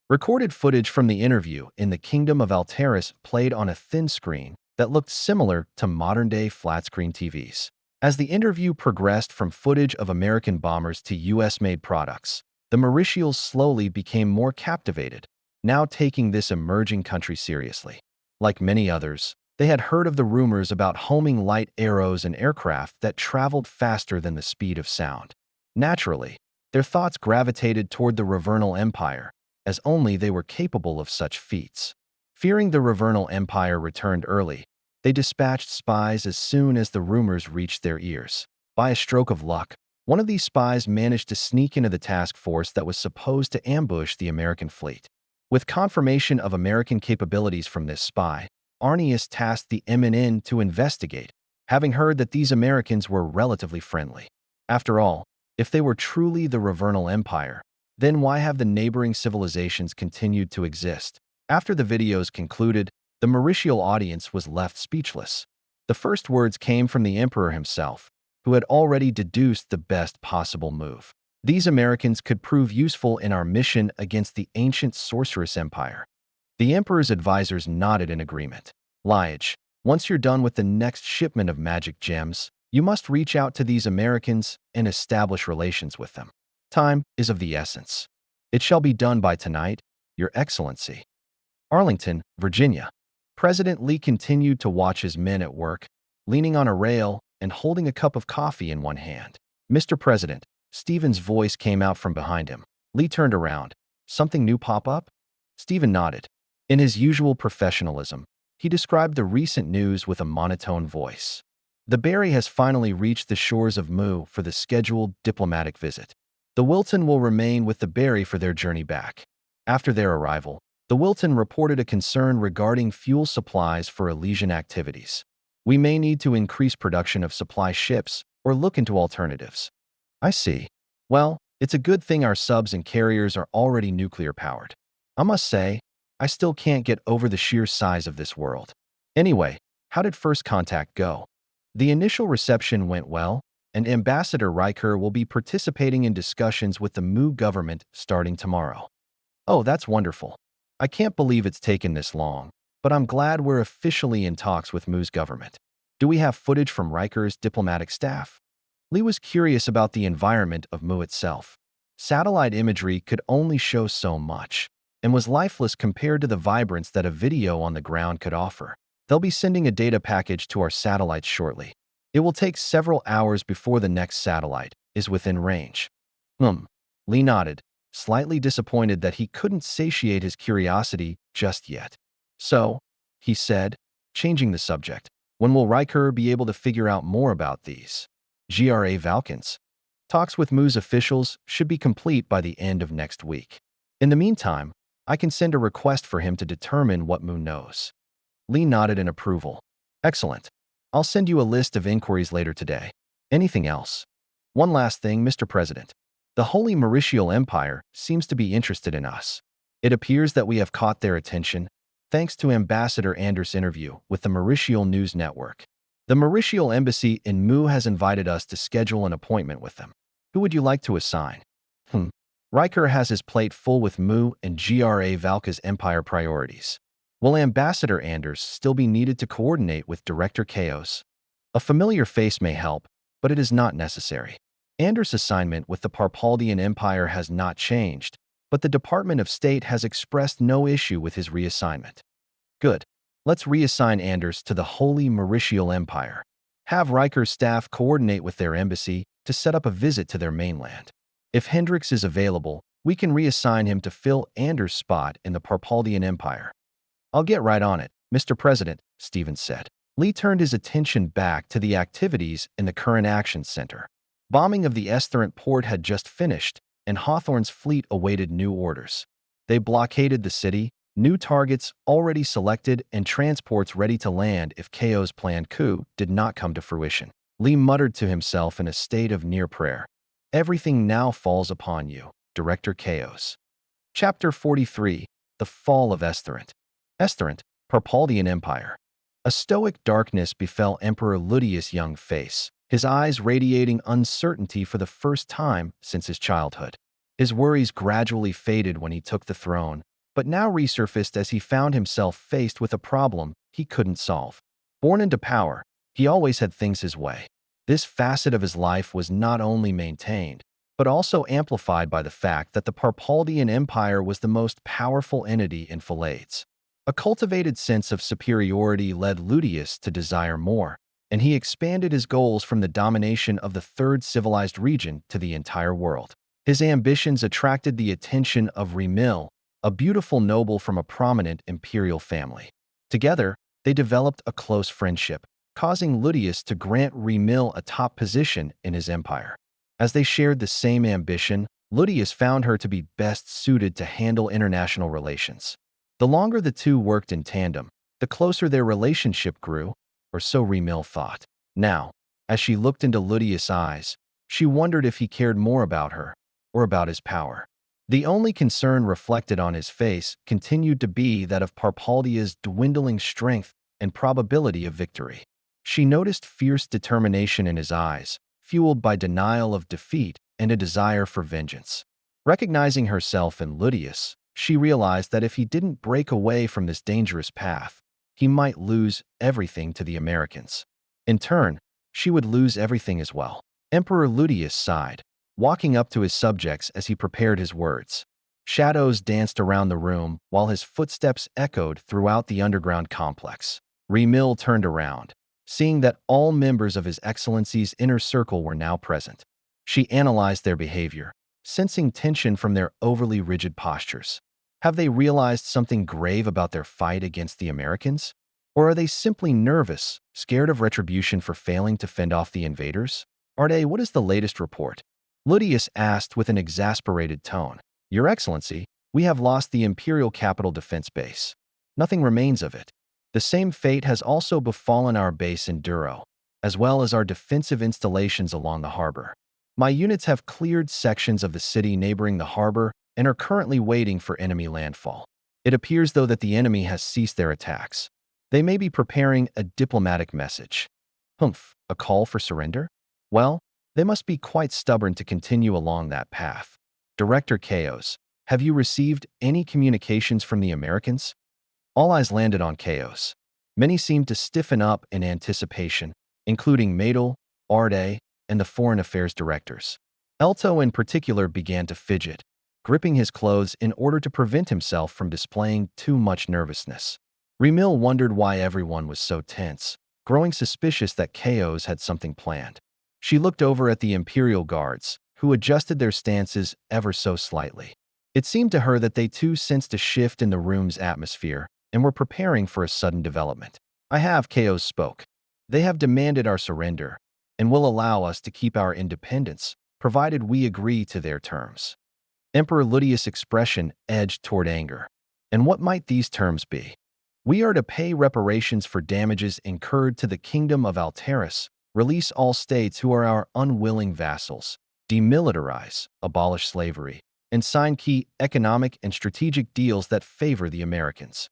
Recorded footage from the interview in the Kingdom of Alteris played on a thin screen that looked similar to modern-day flat-screen TVs. As the interview progressed from footage of American bombers to US-made products, the Mauritials slowly became more captivated, now taking this emerging country seriously. Like many others, they had heard of the rumors about homing light arrows and aircraft that traveled faster than the speed of sound. Naturally, their thoughts gravitated toward the Ravernal Empire, as only they were capable of such feats. Fearing the Ravernal Empire returned early, they dispatched spies as soon as the rumors reached their ears. By a stroke of luck, one of these spies managed to sneak into the task force that was supposed to ambush the American fleet. With confirmation of American capabilities from this spy, Arrhenius tasked the MNN to investigate, having heard that these Americans were relatively friendly. After all, if they were truly the Ravernal Empire, then why have the neighboring civilizations continued to exist? After the videos concluded, the Mauritial audience was left speechless. The first words came from the Emperor himself, who had already deduced the best possible move. These Americans could prove useful in our mission against the ancient sorceress empire. The Emperor's advisors nodded in agreement. Liage, once you're done with the next shipment of magic gems, you must reach out to these Americans and establish relations with them. Time is of the essence. It shall be done by tonight, Your Excellency. Arlington, Virginia. President Lee continued to watch his men at work, leaning on a rail and holding a cup of coffee in one hand. Mr. President, Stephen's voice came out from behind him. Lee turned around. Something new pop up? Stephen nodded. In his usual professionalism, he described the recent news with a monotone voice. The Berry has finally reached the shores of Mu for the scheduled diplomatic visit. The Wilton will remain with the Berry for their journey back. After their arrival, the Wilton reported a concern regarding fuel supplies for Elysian activities. We may need to increase production of supply ships or look into alternatives. I see. Well, it's a good thing our subs and carriers are already nuclear-powered. I must say, I still can't get over the sheer size of this world. Anyway, How did first contact go? The initial reception went well, and Ambassador Riker will be participating in discussions with the Mu government starting tomorrow. Oh, that's wonderful. I can't believe it's taken this long, but I'm glad we're officially in talks with Mu's government. Do we have footage from Riker's diplomatic staff? Lee was curious about the environment of Mu itself. Satellite imagery could only show so much, and was lifeless compared to the vibrance that a video on the ground could offer. They'll be sending a data package to our satellites shortly. It will take several hours before the next satellite is within range. Lee nodded, slightly disappointed that he couldn't satiate his curiosity just yet. So, he said, changing the subject, when will Riker be able to figure out more about these Valkans? Talks with Mu's officials should be complete by the end of next week. In the meantime, I can send a request for him to determine what Mu knows. Lee nodded in approval. Excellent. I'll send you a list of inquiries later today. Anything else? One last thing, Mr. President. The Holy Mauritial Empire seems to be interested in us. It appears that we have caught their attention, thanks to Ambassador Anders' interview with the Mauritial News Network. The Mauritial Embassy in Mu has invited us to schedule an appointment with them. Who would you like to assign? Riker has his plate full with Mu and Valka's empire priorities. Will Ambassador Anders still be needed to coordinate with Director Chaos? A familiar face may help, but it is not necessary. Anders' assignment with the Parpaldian Empire has not changed, but the Department of State has expressed no issue with his reassignment. Good. Let's reassign Anders to the Holy Mauritial Empire. Have Riker's staff coordinate with their embassy to set up a visit to their mainland. If Hendrix is available, we can reassign him to fill Anders' spot in the Parpaldian Empire. I'll get right on it, Mr. President, Stevens said. Lee turned his attention back to the activities in the current action center. Bombing of the Estherant port had just finished, and Hawthorne's fleet awaited new orders. They blockaded the city, new targets already selected, and transports ready to land if KO's planned coup did not come to fruition. Lee muttered to himself in a state of near prayer. Everything now falls upon you, Director Chaos. Chapter 43, The Fall of Estherant. Estherant, Parpaldian Empire. A stoic darkness befell Emperor Ludius' young face, his eyes radiating uncertainty for the first time since his childhood. His worries gradually faded when he took the throne, but now resurfaced as he found himself faced with a problem he couldn't solve. Born into power, he always had things his way. This facet of his life was not only maintained, but also amplified by the fact that the Parpaldian Empire was the most powerful entity in Phalades. A cultivated sense of superiority led Ludius to desire more, and he expanded his goals from the domination of the third civilized region to the entire world. His ambitions attracted the attention of Remil, a beautiful noble from a prominent imperial family. Together, they developed a close friendship, causing Ludius to grant Remil a top position in his empire. As they shared the same ambition, Ludius found her to be best suited to handle international relations. The longer the two worked in tandem, the closer their relationship grew, or so Remil thought. Now, as she looked into Ludius' eyes, she wondered if he cared more about her, or about his power. The only concern reflected on his face continued to be that of Parpaldia's dwindling strength and probability of victory. She noticed fierce determination in his eyes, fueled by denial of defeat and a desire for vengeance. Recognizing herself in Ludius, she realized that if he didn't break away from this dangerous path, he might lose everything to the Americans. In turn, she would lose everything as well. Emperor Ludius sighed, walking up to his subjects as he prepared his words. Shadows danced around the room while his footsteps echoed throughout the underground complex. Remil turned around, seeing that all members of His Excellency's inner circle were now present. She analyzed their behavior, sensing tension from their overly rigid postures. Have they realized something grave about their fight against the Americans? Or are they simply nervous, scared of retribution for failing to fend off the invaders? Arde, what is the latest report? Ludius asked with an exasperated tone. Your Excellency, we have lost the Imperial Capital Defense Base. Nothing remains of it. The same fate has also befallen our base in Duro, as well as our defensive installations along the harbor. My units have cleared sections of the city neighboring the harbor and are currently waiting for enemy landfall. It appears, though, that the enemy has ceased their attacks. They may be preparing a diplomatic message. Humph, a call for surrender? Well, they must be quite stubborn to continue along that path. Director Chaos, have you received any communications from the Americans? All eyes landed on Chaos. Many seemed to stiffen up in anticipation, including Madel, Arde, and the foreign affairs directors. Elto in particular began to fidget, gripping his clothes in order to prevent himself from displaying too much nervousness. Remil wondered why everyone was so tense, growing suspicious that Chaos had something planned. She looked over at the Imperial Guards, who adjusted their stances ever so slightly. It seemed to her that they too sensed a shift in the room's atmosphere and were preparing for a sudden development. Chaos spoke. They have demanded our surrender and will allow us to keep our independence, provided we agree to their terms. Emperor Ludius' expression edged toward anger. And what might these terms be? We are to pay reparations for damages incurred to the kingdom of Alteris, release all states who are our unwilling vassals, demilitarize, abolish slavery, and sign key economic and strategic deals that favor the Americans.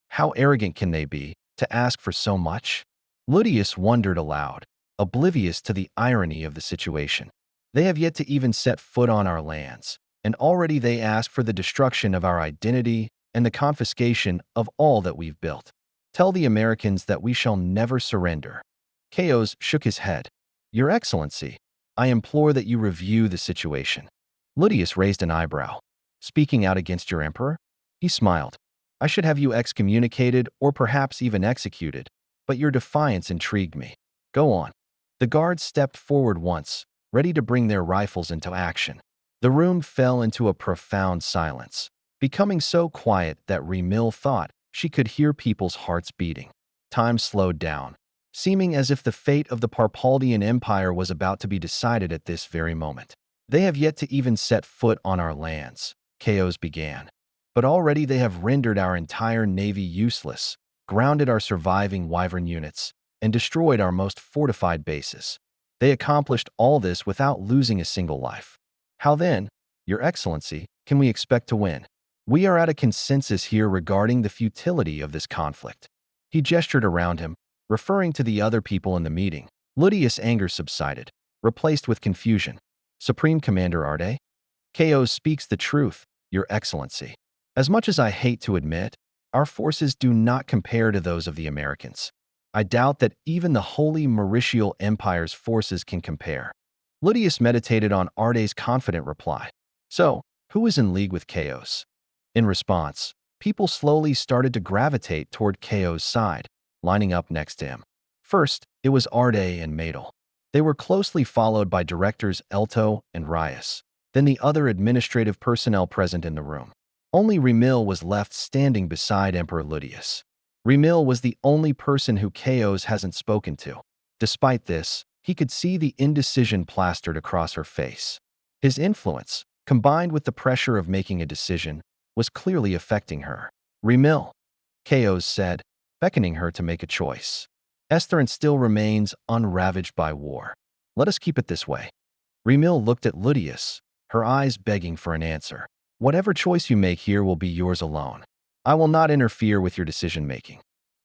How arrogant can they be to ask for so much? Ludius wondered aloud, oblivious to the irony of the situation. They have yet to even set foot on our lands, and already they ask for the destruction of our identity and the confiscation of all that we've built. Tell the Americans that we shall never surrender. Chaos shook his head. Your Excellency, I implore that you review the situation. Ludius raised an eyebrow. Speaking out against your emperor? He smiled. I should have you excommunicated or perhaps even executed, but your defiance intrigued me. Go on. The guards stepped forward once, ready to bring their rifles into action. The room fell into a profound silence, becoming so quiet that Remil thought she could hear people's hearts beating. Time slowed down, seeming as if the fate of the Parpaldian Empire was about to be decided at this very moment. They have yet to even set foot on our lands, Chaos began. But already they have rendered our entire navy useless, grounded our surviving Wyvern units, and destroyed our most fortified bases. They accomplished all this without losing a single life. How then, Your Excellency, can we expect to win? We are at a consensus here regarding the futility of this conflict. He gestured around him, referring to the other people in the meeting. Ludius' anger subsided, replaced with confusion. Supreme Commander Arde? Chaos speaks the truth, Your Excellency. As much as I hate to admit, our forces do not compare to those of the Americans. I doubt that even the Holy Mauritial Empire's forces can compare. Ludius meditated on Arde's confident reply. So, who is in league with Chaos? In response, people slowly started to gravitate toward Chaos' side, lining up next to him. First, it was Arde and Madel. They were closely followed by directors Elto and Rias, then the other administrative personnel present in the room. Only Remil was left standing beside Emperor Ludius. Remil was the only person who Chaos hasn't spoken to. Despite this, he could see the indecision plastered across her face. His influence, combined with the pressure of making a decision, was clearly affecting her. Remil, Chaos said, beckoning her to make a choice. Estherant still remains unravaged by war. Let us keep it this way. Remil looked at Ludius, her eyes begging for an answer. Whatever choice you make here will be yours alone. I will not interfere with your decision-making.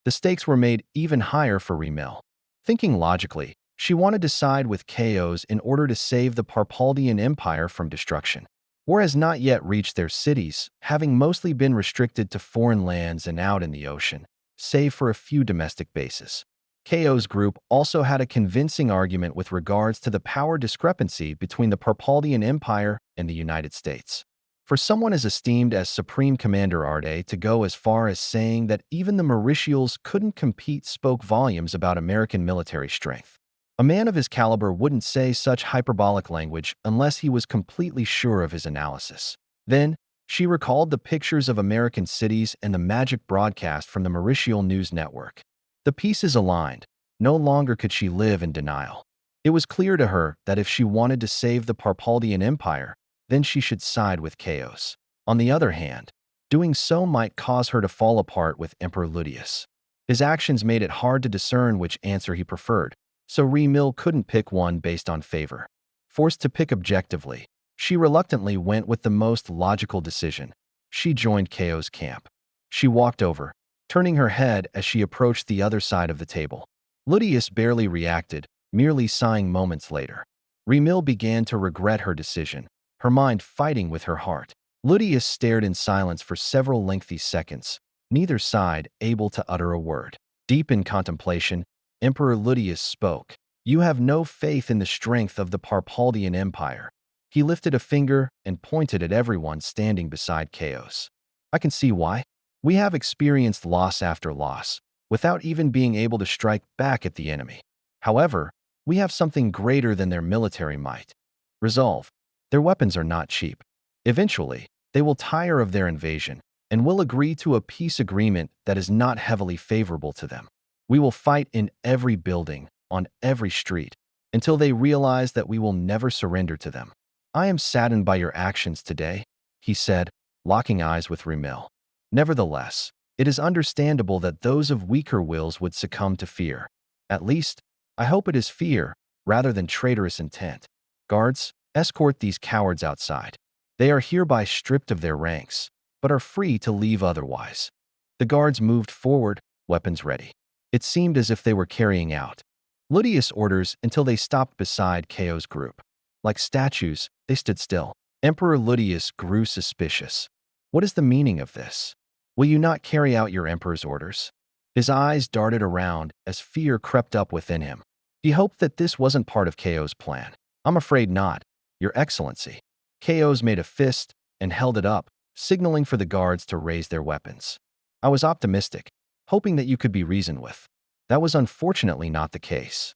The stakes were made even higher for Remil. Thinking logically, she wanted to side with Chaos in order to save the Parpaldian Empire from destruction. War has not yet reached their cities, having mostly been restricted to foreign lands and out in the ocean, save for a few domestic bases. Chaos Group also had a convincing argument with regards to the power discrepancy between the Parpaldian Empire and the United States. For someone as esteemed as Supreme Commander Arde to go as far as saying that even the Mauritials couldn't compete spoke volumes about American military strength. A man of his caliber wouldn't say such hyperbolic language unless he was completely sure of his analysis. Then, she recalled the pictures of American cities and the magic broadcast from the Mauritial News Network. The pieces aligned. No longer could she live in denial. It was clear to her that if she wanted to save the Parpaldian Empire, then she should side with Chaos. On the other hand, doing so might cause her to fall apart with Emperor Ludius. His actions made it hard to discern which answer he preferred, so Remil couldn't pick one based on favor. Forced to pick objectively, she reluctantly went with the most logical decision. She joined Chaos' camp. She walked over, turning her head as she approached the other side of the table. Ludius barely reacted, merely sighing moments later. Remil began to regret her decision, her mind fighting with her heart. Ludius stared in silence for several lengthy seconds, neither side able to utter a word. Deep in contemplation, Emperor Ludius spoke. "You have no faith in the strength of the Parpaldian Empire." He lifted a finger and pointed at everyone standing beside Chaos. "I can see why. We have experienced loss after loss, without even being able to strike back at the enemy. However, we have something greater than their military might. Resolve. Their weapons are not cheap. Eventually, they will tire of their invasion and will agree to a peace agreement that is not heavily favorable to them. We will fight in every building, on every street, until they realize that we will never surrender to them." "I am saddened by your actions today," he said, locking eyes with Remil. "Nevertheless, it is understandable that those of weaker wills would succumb to fear. At least, I hope it is fear, rather than traitorous intent. Guards, escort these cowards outside. They are hereby stripped of their ranks, but are free to leave otherwise." The guards moved forward, weapons ready. It seemed as if they were carrying out Ludius' orders until they stopped beside Chaos' group. Like statues, they stood still. Emperor Ludius grew suspicious. "What is the meaning of this? Will you not carry out your emperor's orders?" His eyes darted around as fear crept up within him. He hoped that this wasn't part of Chaos' plan. "I'm afraid not, Your Excellency." Chaos made a fist and held it up, signaling for the guards to raise their weapons. "I was optimistic, hoping that you could be reasoned with. That was unfortunately not the case."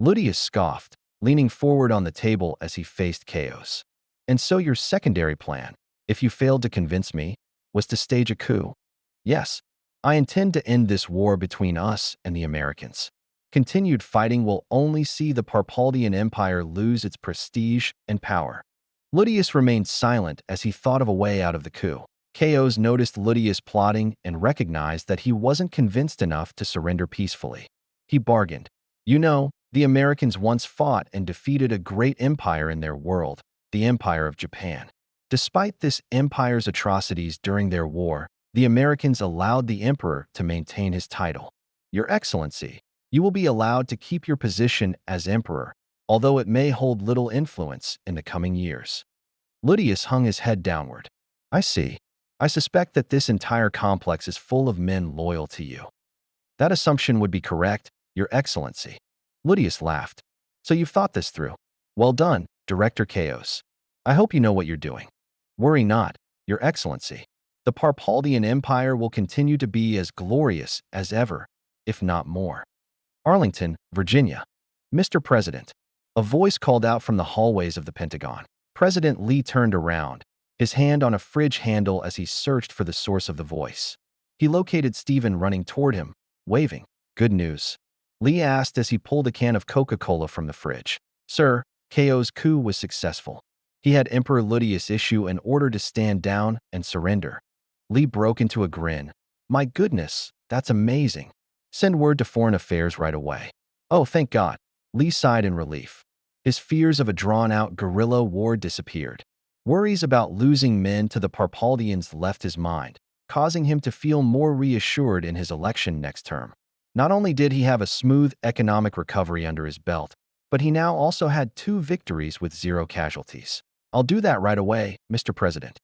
Ludius scoffed, leaning forward on the table as he faced Chaos. "And so your secondary plan, if you failed to convince me, was to stage a coup?" "Yes. I intend to end this war between us and the Americans. Continued fighting will only see the Parpaldian Empire lose its prestige and power." Ludius remained silent as he thought of a way out of the coup. Chaos noticed Ludius plotting and recognized that he wasn't convinced enough to surrender peacefully. He bargained. "You know, the Americans once fought and defeated a great empire in their world, the Empire of Japan. Despite this empire's atrocities during their war, the Americans allowed the emperor to maintain his title. Your Excellency, you will be allowed to keep your position as emperor, although it may hold little influence in the coming years." Ludius hung his head downward. "I see. I suspect that this entire complex is full of men loyal to you." "That assumption would be correct, Your Excellency." Ludius laughed. "So you've thought this through. Well done, Director Chaos. I hope you know what you're doing." "Worry not, Your Excellency. The Parpaldian Empire will continue to be as glorious as ever, if not more." Arlington, Virginia. "Mr. President." A voice called out from the hallways of the Pentagon. President Lee turned around, his hand on a fridge handle as he searched for the source of the voice. He located Stephen running toward him, waving. "Good news?" Lee asked as he pulled a can of Coca-Cola from the fridge. "Sir, Chaos' coup was successful. He had Emperor Ludius issue an order to stand down and surrender." Lee broke into a grin. "My goodness, that's amazing. Send word to Foreign Affairs right away." "Oh, thank God." Lee sighed in relief. His fears of a drawn-out guerrilla war disappeared. Worries about losing men to the Parpaldians left his mind, causing him to feel more reassured in his election next term. Not only did he have a smooth economic recovery under his belt, but he now also had 2 victories with 0 casualties. "I'll do that right away, Mr. President."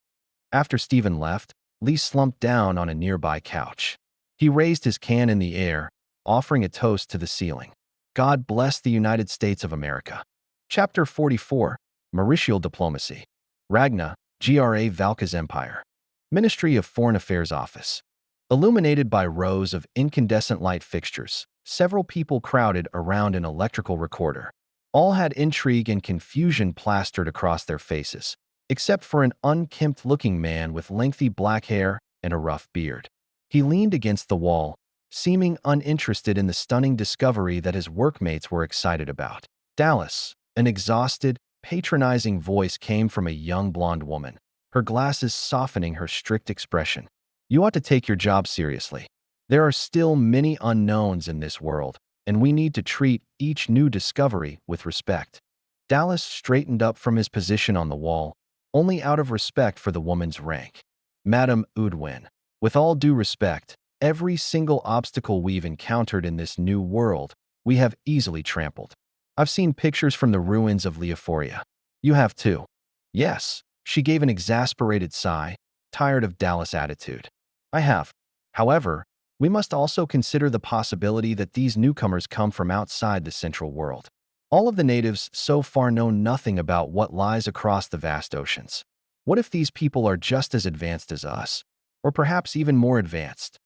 After Stephen left, Lee slumped down on a nearby couch. He raised his can in the air, offering a toast to the ceiling. "God bless the United States of America." Chapter 44, Mauritial Diplomacy. Ragna, Gra Valka's Empire. Ministry of Foreign Affairs Office. Illuminated by rows of incandescent light fixtures, several people crowded around an electrical recorder. All had intrigue and confusion plastered across their faces, except for an unkempt-looking man with lengthy black hair and a rough beard. He leaned against the wall, seeming uninterested in the stunning discovery that his workmates were excited about. "Dallas." An exhausted, patronizing voice came from a young blonde woman, her glasses softening her strict expression. "You ought to take your job seriously. There are still many unknowns in this world, and we need to treat each new discovery with respect." Dallas straightened up from his position on the wall, only out of respect for the woman's rank. "Madam Udwin, with all due respect, Every single obstacle we've encountered in this new world, we have easily trampled. I've seen pictures from the ruins of Leophoria. You have too. Yes, she gave an exasperated sigh, tired of Dallas' attitude. I have. However, we must also consider the possibility that these newcomers come from outside the central world. All of the natives so far know nothing about what lies across the vast oceans. What if these people are just as advanced as us, or perhaps even more advanced?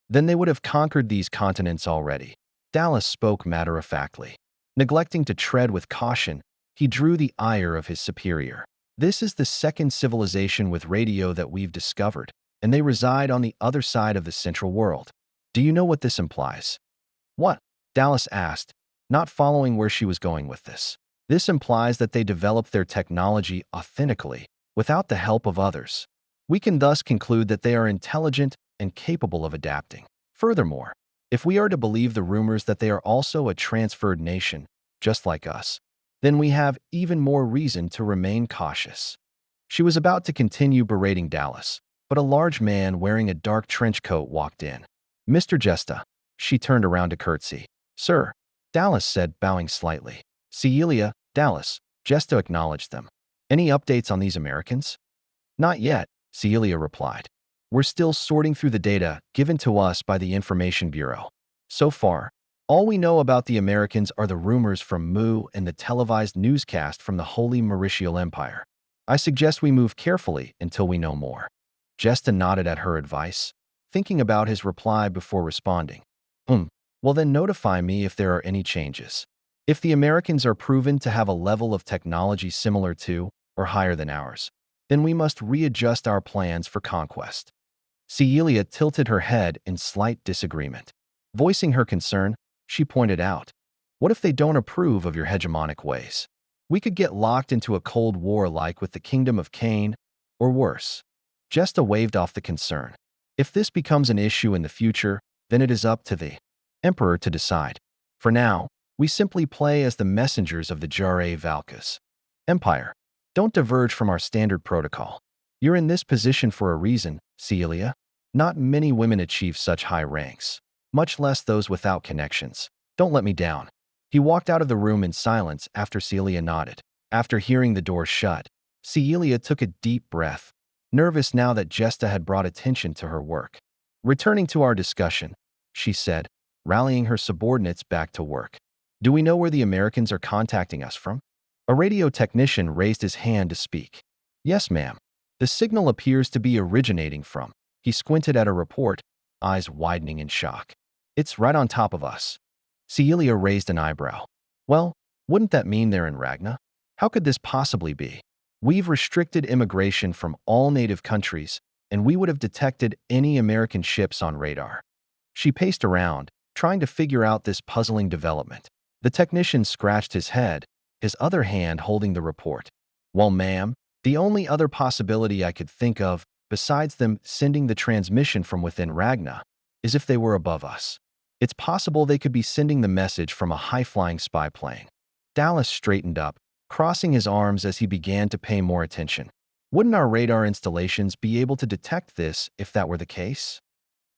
Then they would have conquered these continents already. Dallas spoke matter-of-factly. Neglecting to tread with caution, he drew the ire of his superior. This is the second civilization with radio that we've discovered, and they reside on the other side of the central world. Do you know what this implies? What? Dallas asked, not following where she was going with this. This implies that they developed their technology authentically, without the help of others. We can thus conclude that they are intelligent and capable of adapting. Furthermore, if we are to believe the rumors that they are also a transferred nation, just like us, then we have even more reason to remain cautious. She was about to continue berating Dallas, but a large man wearing a dark trench coat walked in. Mr. Jesta. She turned around to curtsy. Sir, Dallas said, bowing slightly. Celia, Dallas, Jesta acknowledged them. Any updates on these Americans? Not yet, Celia replied. We're still sorting through the data given to us by the Information Bureau. So far, all we know about the Americans are the rumors from Mu and the televised newscast from the Holy Ravernal Empire. I suggest we move carefully until we know more. Jesta nodded at her advice, thinking about his reply before responding. Well then notify me if there are any changes. If the Americans are proven to have a level of technology similar to or higher than ours, then we must readjust our plans for conquest. Celia tilted her head in slight disagreement. Voicing her concern, she pointed out, what if they don't approve of your hegemonic ways? We could get locked into a cold war like with the Kingdom of Cain, or worse. Jesta waved off the concern. If this becomes an issue in the future, then it is up to the Emperor to decide. For now, we simply play as the messengers of the Jare Valkas. Empire, don't diverge from our standard protocol. You're in this position for a reason, Celia. Not many women achieve such high ranks, much less those without connections. Don't let me down. He walked out of the room in silence after Celia nodded. After hearing the door shut, Celia took a deep breath, nervous now that Jesta had brought attention to her work. Returning to our discussion, she said, rallying her subordinates back to work. Do we know where the Americans are contacting us from? A radio technician raised his hand to speak. Yes, ma'am. The signal appears to be originating from. He squinted at a report, eyes widening in shock. It's right on top of us. Celia raised an eyebrow. Well, wouldn't that mean they're in Ragna? How could this possibly be? We've restricted immigration from all native countries, and we would have detected any American ships on radar. She paced around, trying to figure out this puzzling development. The technician scratched his head, his other hand holding the report. Well, ma'am, the only other possibility I could think of, besides them sending the transmission from within Ragna, is if they were above us. It's possible they could be sending the message from a high-flying spy plane. Dallas straightened up, crossing his arms as he began to pay more attention. Wouldn't our radar installations be able to detect this if that were the case?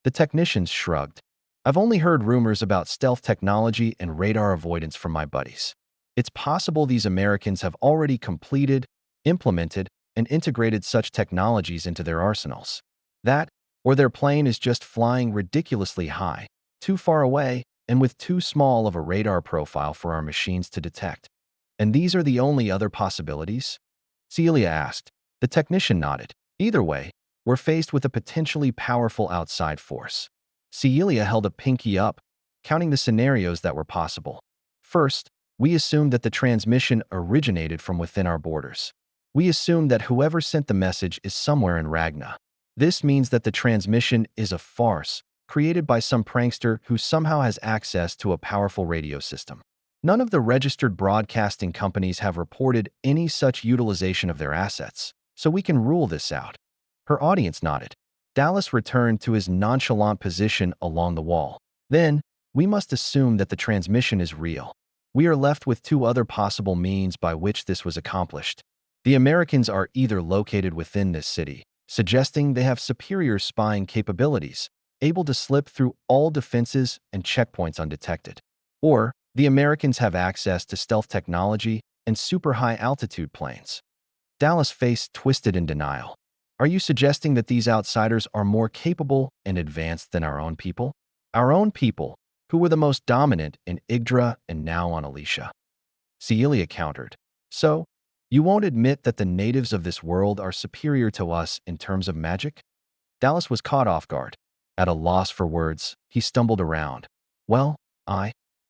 The technicians shrugged. I've only heard rumors about stealth technology and radar avoidance from my buddies. It's possible these Americans have already completed, implemented, and integrated such technologies into their arsenals. That, or their plane is just flying ridiculously high, too far away, and with too small of a radar profile for our machines to detect. And these are the only other possibilities? Celia asked. The technician nodded. Either way, we're faced with a potentially powerful outside force. Celia held a pinky up, counting the scenarios that were possible. First, we assumed that the transmission originated from within our borders. We assumed that whoever sent the message is somewhere in Ragna. This means that the transmission is a farce, created by some prankster who somehow has access to a powerful radio system. None of the registered broadcasting companies have reported any such utilization of their assets, so we can rule this out. Her audience nodded. Dallas returned to his nonchalant position along the wall. Then, we must assume that the transmission is real. We are left with two other possible means by which this was accomplished. The Americans are either located within this city, suggesting they have superior spying capabilities, able to slip through all defenses and checkpoints undetected. Or, the Americans have access to stealth technology and super high-altitude planes. Dallas' face twisted in denial. Are you suggesting that these outsiders are more capable and advanced than our own people? Our own people, who were the most dominant in Yggdra and now on Alicia. Celia countered. So, you won't admit that the natives of this world are superior to us in terms of magic? Dallas was caught off guard. At a loss for words, he stumbled around. Well,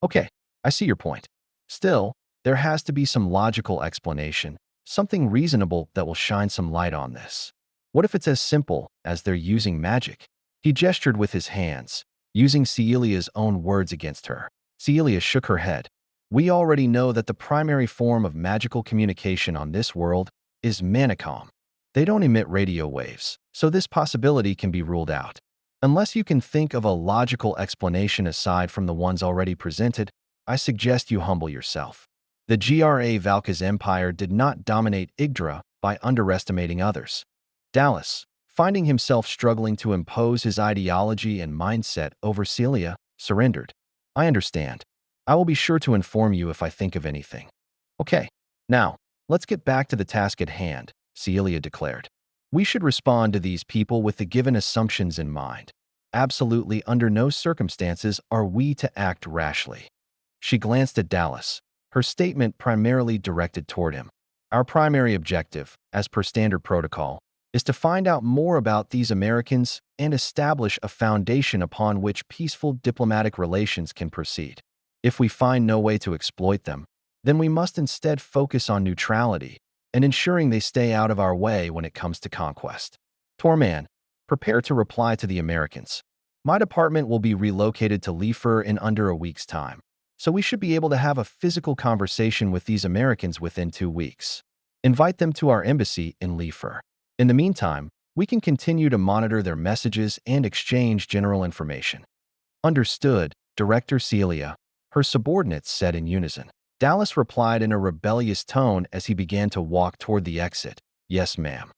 Okay, I see your point. Still, there has to be some logical explanation, something reasonable that will shine some light on this. What if it's as simple as they're using magic? He gestured with his hands, using Celia's own words against her. Celia shook her head. We already know that the primary form of magical communication on this world is manicom. They don't emit radio waves, so this possibility can be ruled out. Unless you can think of a logical explanation aside from the ones already presented, I suggest you humble yourself. The Ravernal Empire did not dominate Yggdra by underestimating others. Dallas, finding himself struggling to impose his ideology and mindset over Celia, surrendered. I understand. I will be sure to inform you if I think of anything. Okay, now, let's get back to the task at hand, Celia declared. We should respond to these people with the given assumptions in mind. Absolutely under no circumstances are we to act rashly. She glanced at Dallas, her statement primarily directed toward him. Our primary objective, as per standard protocol, is to find out more about these Americans and establish a foundation upon which peaceful diplomatic relations can proceed. If we find no way to exploit them, then we must instead focus on neutrality and ensuring they stay out of our way when it comes to conquest. Torman, prepare to reply to the Americans. My department will be relocated to Leifer in under a week's time, so we should be able to have a physical conversation with these Americans within 2 weeks. Invite them to our embassy in Leifer. In the meantime, we can continue to monitor their messages and exchange general information. Understood, Director Celia, her subordinates said in unison. Dallas replied in a rebellious tone as he began to walk toward the exit. Yes, ma'am.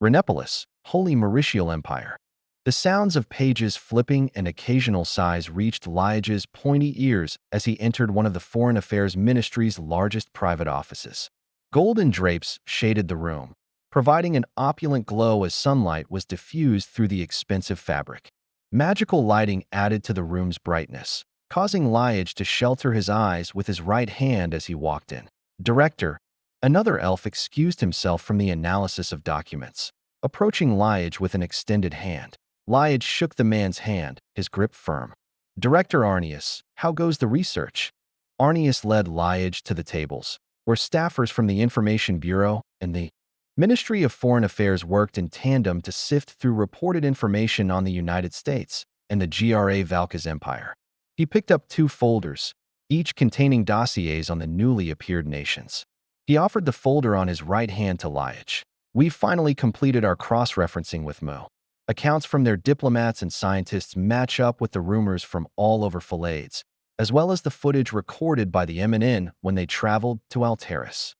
Renepolis, Holy Mauritial Empire. The sounds of pages flipping and occasional sighs reached Liage's pointy ears as he entered one of the Foreign Affairs Ministry's largest private offices. Golden drapes shaded the room, providing an opulent glow as sunlight was diffused through the expensive fabric. Magical lighting added to the room's brightness, causing Liage to shelter his eyes with his right hand as he walked in. Director, another elf excused himself from the analysis of documents, approaching Liage with an extended hand. Liage shook the man's hand, his grip firm. Director Arrhenius, how goes the research? Arrhenius led Liage to the tables, where staffers from the Information Bureau and the Ministry of Foreign Affairs worked in tandem to sift through reported information on the United States and the Ravernal Empire. He picked up 2 folders, each containing dossiers on the newly appeared nations. He offered the folder on his right hand to Liage. We've finally completed our cross-referencing with Mo. Accounts from their diplomats and scientists match up with the rumors from all over Phalades, as well as the footage recorded by the MNN when they traveled to Alteris.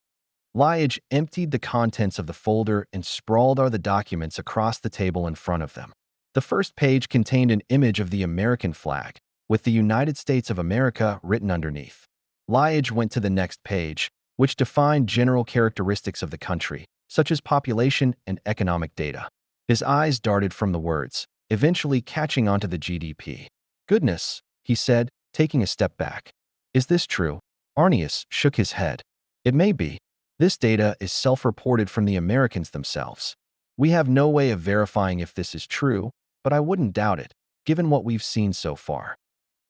Liage emptied the contents of the folder and sprawled out the documents across the table in front of them. The first page contained an image of the American flag, with the United States of America written underneath. Liage went to the next page, which defined general characteristics of the country, such as population and economic data. His eyes darted from the words, eventually catching onto the GDP. Goodness, he said, taking a step back. Is this true? Arrhenius shook his head. It may be. This data is self-reported from the Americans themselves. We have no way of verifying if this is true, but I wouldn't doubt it, given what we've seen so far.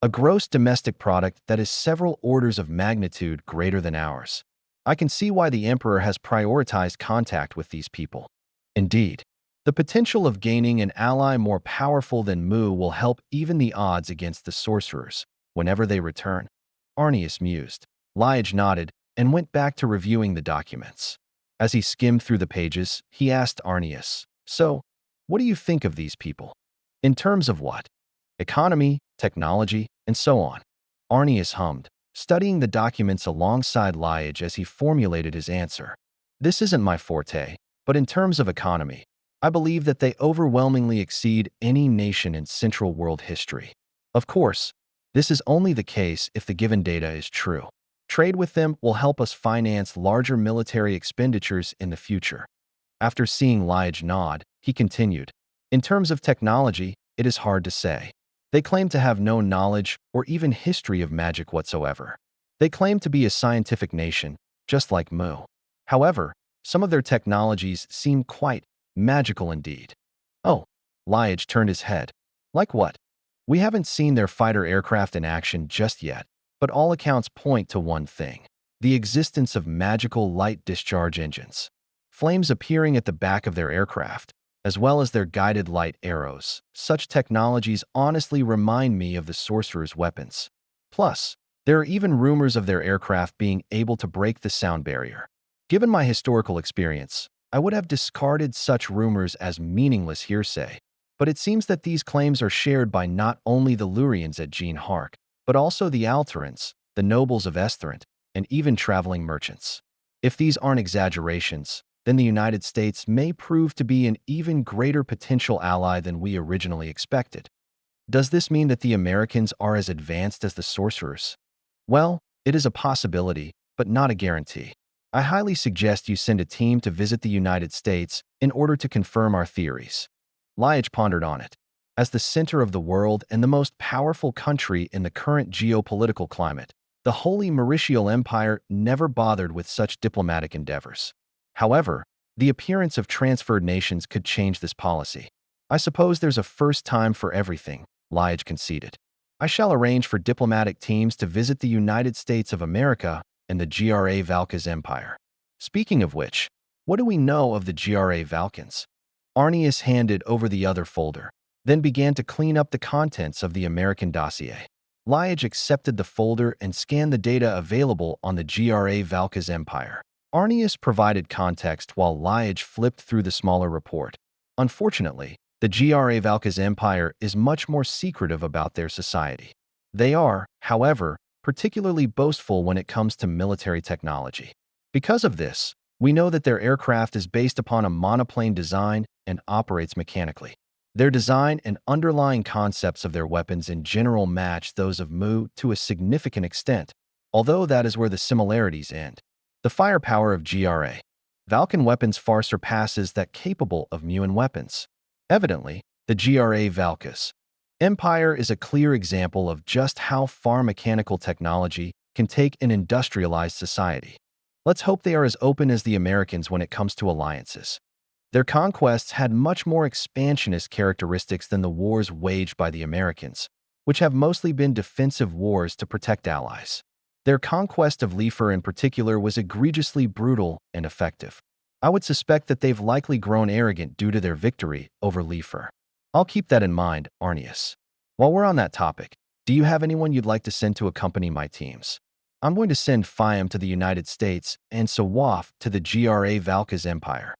A gross domestic product that is several orders of magnitude greater than ours. I can see why the Emperor has prioritized contact with these people. Indeed, the potential of gaining an ally more powerful than Mu will help even the odds against the sorcerers whenever they return. Arrhenius mused. Liage nodded and went back to reviewing the documents. As he skimmed through the pages, he asked Arrhenius, So, what do you think of these people? In terms of what? Economy, technology, and so on. Arrhenius hummed, studying the documents alongside Liage as he formulated his answer. This isn't my forte, but in terms of economy, I believe that they overwhelmingly exceed any nation in Central world history. Of course, this is only the case if the given data is true. Trade with them will help us finance larger military expenditures in the future. After seeing Lige nod, he continued, "In terms of technology, it is hard to say. They claim to have no knowledge or even history of magic whatsoever. They claim to be a scientific nation, just like Mu. However, some of their technologies seem quite magical indeed." Oh, Lige turned his head. "Like what?" "We haven't seen their fighter aircraft in action just yet, but all accounts point to one thing: the existence of magical light discharge engines. Flames appearing at the back of their aircraft, as well as their guided light arrows. Such technologies honestly remind me of the sorcerer's weapons. Plus, there are even rumors of their aircraft being able to break the sound barrier. Given my historical experience, I would have discarded such rumors as meaningless hearsay. But it seems that these claims are shared by not only the Lurians at Gene Hark, but also the Alterans, the nobles of Estherant, and even traveling merchants. If these aren't exaggerations, then the United States may prove to be an even greater potential ally than we originally expected. Does this mean that the Americans are as advanced as the sorcerers? Well, it is a possibility, but not a guarantee. I highly suggest you send a team to visit the United States in order to confirm our theories." Lige pondered on it. As the center of the world and the most powerful country in the current geopolitical climate, the Holy Mauritial Empire never bothered with such diplomatic endeavors. However, the appearance of transferred nations could change this policy. "I suppose there's a first time for everything," Lige conceded. "I shall arrange for diplomatic teams to visit the United States of America and the GRA Valkas Empire. Speaking of which, what do we know of the GRA Valkans?" Arrhenius handed over the other folder, then began to clean up the contents of the American dossier. Lige accepted the folder and scanned the data available on the GRA Valkas Empire. Arrhenius provided context while Lige flipped through the smaller report. Unfortunately, the GRA Valkas Empire is much more secretive about their society. They are, however, particularly boastful when it comes to military technology. Because of this, we know that their aircraft is based upon a monoplane design and operates mechanically. Their design and underlying concepts of their weapons in general match those of Mu to a significant extent, although that is where the similarities end. The firepower of GRA Valkan weapons far surpasses that capable of Muan weapons. Evidently, the GRA Valkas Empire is a clear example of just how far mechanical technology can take an industrialized society. Let's hope they are as open as the Americans when it comes to alliances. Their conquests had much more expansionist characteristics than the wars waged by the Americans, which have mostly been defensive wars to protect allies. Their conquest of Lifer in particular was egregiously brutal and effective. I would suspect that they've likely grown arrogant due to their victory over Lifer. I'll keep that in mind, Arrhenius. While we're on that topic, do you have anyone you'd like to send to accompany my teams? I'm going to send Phiam to the United States and Sawaf to the GRA Valkas Empire.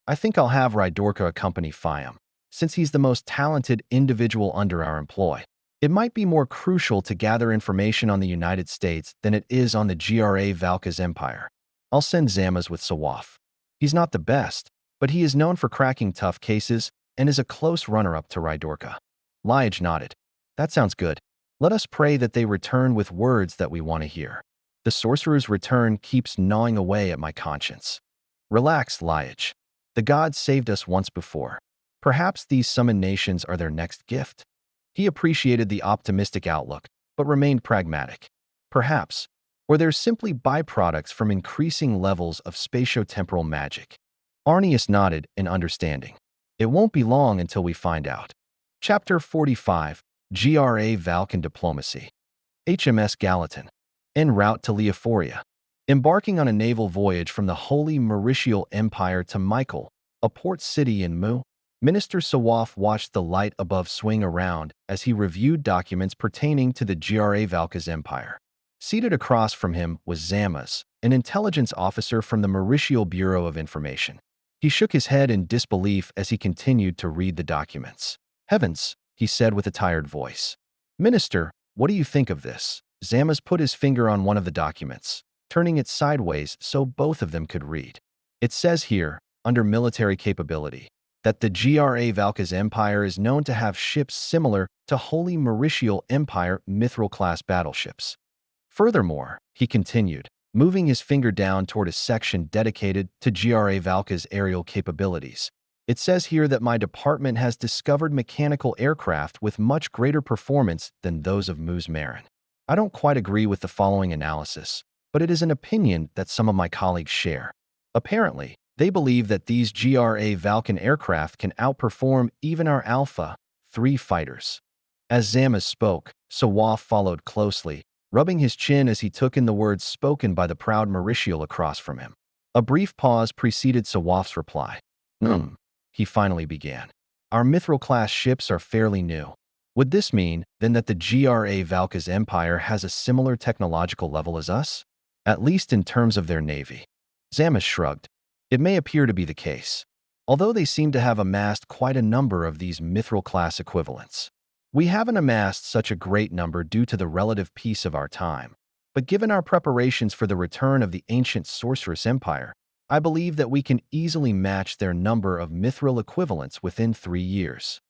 I think I'll have Rydorka accompany Phiam, since he's the most talented individual under our employ. It might be more crucial to gather information on the United States than it is on the GRA Valkas Empire. I'll send Zamas with Sawaf. He's not the best, but he is known for cracking tough cases and is a close runner-up to Rydorka. Lige nodded. That sounds good. Let us pray that they return with words that we want to hear. The sorcerer's return keeps gnawing away at my conscience. Relax, Lige. The gods saved us once before. Perhaps these summoned nations are their next gift. He appreciated the optimistic outlook, but remained pragmatic. Perhaps, or they're simply byproducts from increasing levels of spatio-temporal magic. Arrhenius nodded in understanding. It won't be long until we find out. Chapter 45, GRA Valkan Diplomacy. HMS Gallatin. En route to Leophoria. Embarking on a naval voyage from the Holy Mauritial Empire to Michael, a port city in Mu, Minister Sawaf watched the light above swing around as he reviewed documents pertaining to the GRA Valkas Empire. Seated across from him was Zamas, an intelligence officer from the Mauritial Bureau of Information. He shook his head in disbelief as he continued to read the documents. "Heavens," he said with a tired voice. "Minister, what do you think of this?" Zamas put his finger on one of the documents, turning it sideways so both of them could read. "It says here, under military capability, that the GRA Valka's empire is known to have ships similar to Holy Mauritial Empire mithril-class battleships. Furthermore, he continued, moving his finger down toward a section dedicated to GRA Valka's aerial capabilities. It says here that my department has discovered mechanical aircraft with much greater performance than those of Mu's Marin. I don't quite agree with the following analysis, but it is an opinion that some of my colleagues share. Apparently, they believe that these GRA Valkan aircraft can outperform even our Alpha 3 fighters. As Zamas spoke, Sawaf followed closely, rubbing his chin as he took in the words spoken by the proud Mauritial across from him. A brief pause preceded Sawaf's reply. He finally began. Our mithril-class ships are fairly new. Would this mean, then, that the GRA Valka's empire has a similar technological level as us? At least in terms of their navy. Zamas shrugged. It may appear to be the case, although they seem to have amassed quite a number of these mithril-class equivalents. We haven't amassed such a great number due to the relative peace of our time, but given our preparations for the return of the ancient sorceress empire, I believe that we can easily match their number of mithril equivalents within 3 years.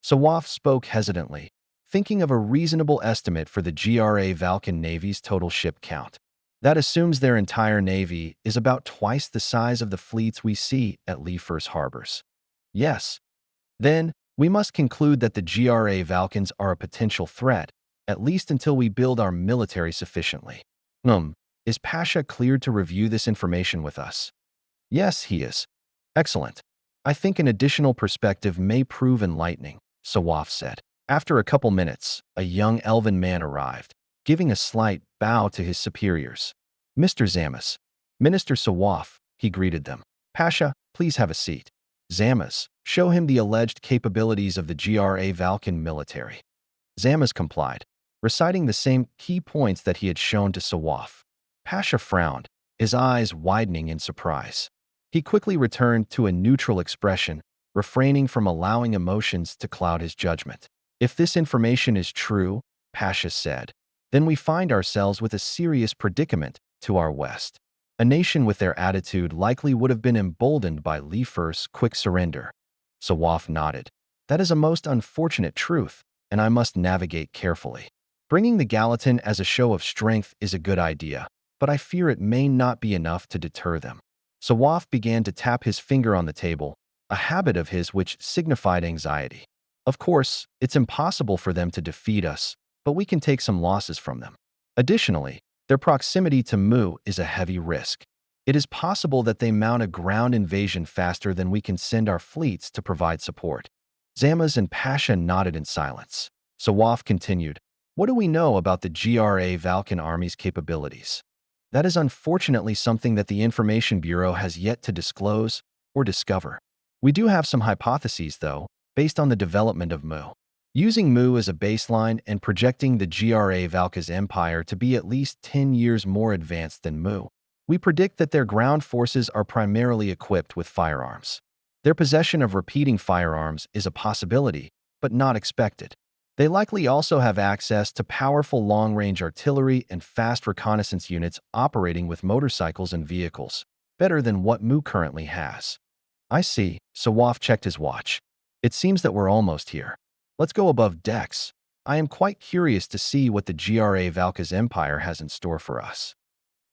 Sawaf spoke hesitantly, thinking of a reasonable estimate for the GRA Valkan Navy's total ship count. That assumes their entire navy is about twice the size of the fleets we see at Leifur's harbors. Yes. Then, we must conclude that the GRA Valkans are a potential threat, at least until we build our military sufficiently. Is Pasha cleared to review this information with us? Yes, he is. Excellent. I think an additional perspective may prove enlightening, Sawaf said. After a couple minutes, a young elven man arrived, giving a slight bow to his superiors. Mr. Zamas. Minister Sawaf, he greeted them. Pasha, please have a seat. Zamas, show him the alleged capabilities of the GRA Valkan military. Zamas complied, reciting the same key points that he had shown to Sawaf. Pasha frowned, his eyes widening in surprise. He quickly returned to a neutral expression, refraining from allowing emotions to cloud his judgment. If this information is true, Pasha said, then we find ourselves with a serious predicament to our west. A nation with their attitude likely would have been emboldened by Leifur's quick surrender. Sawaf nodded. That is a most unfortunate truth, and I must navigate carefully. Bringing the Gallatin as a show of strength is a good idea, but I fear it may not be enough to deter them. Sawaf began to tap his finger on the table, a habit of his which signified anxiety. Of course, it's impossible for them to defeat us, but we can take some losses from them. Additionally, their proximity to Mu is a heavy risk. It is possible that they mount a ground invasion faster than we can send our fleets to provide support. Zamas and Pasha nodded in silence. Sawaf continued, what do we know about the GRA Valkan army's capabilities? That is unfortunately something that the Information Bureau has yet to disclose or discover. We do have some hypotheses, though, based on the development of Mu. Using Mu as a baseline and projecting the GRA Valka's empire to be at least 10 years more advanced than Mu, we predict that their ground forces are primarily equipped with firearms. Their possession of repeating firearms is a possibility, but not expected. They likely also have access to powerful long-range artillery and fast reconnaissance units operating with motorcycles and vehicles, better than what Mu currently has. I see, Sawaf checked his watch. It seems that we're almost here. Let's go above decks. I am quite curious to see what the GRA Valka's empire has in store for us.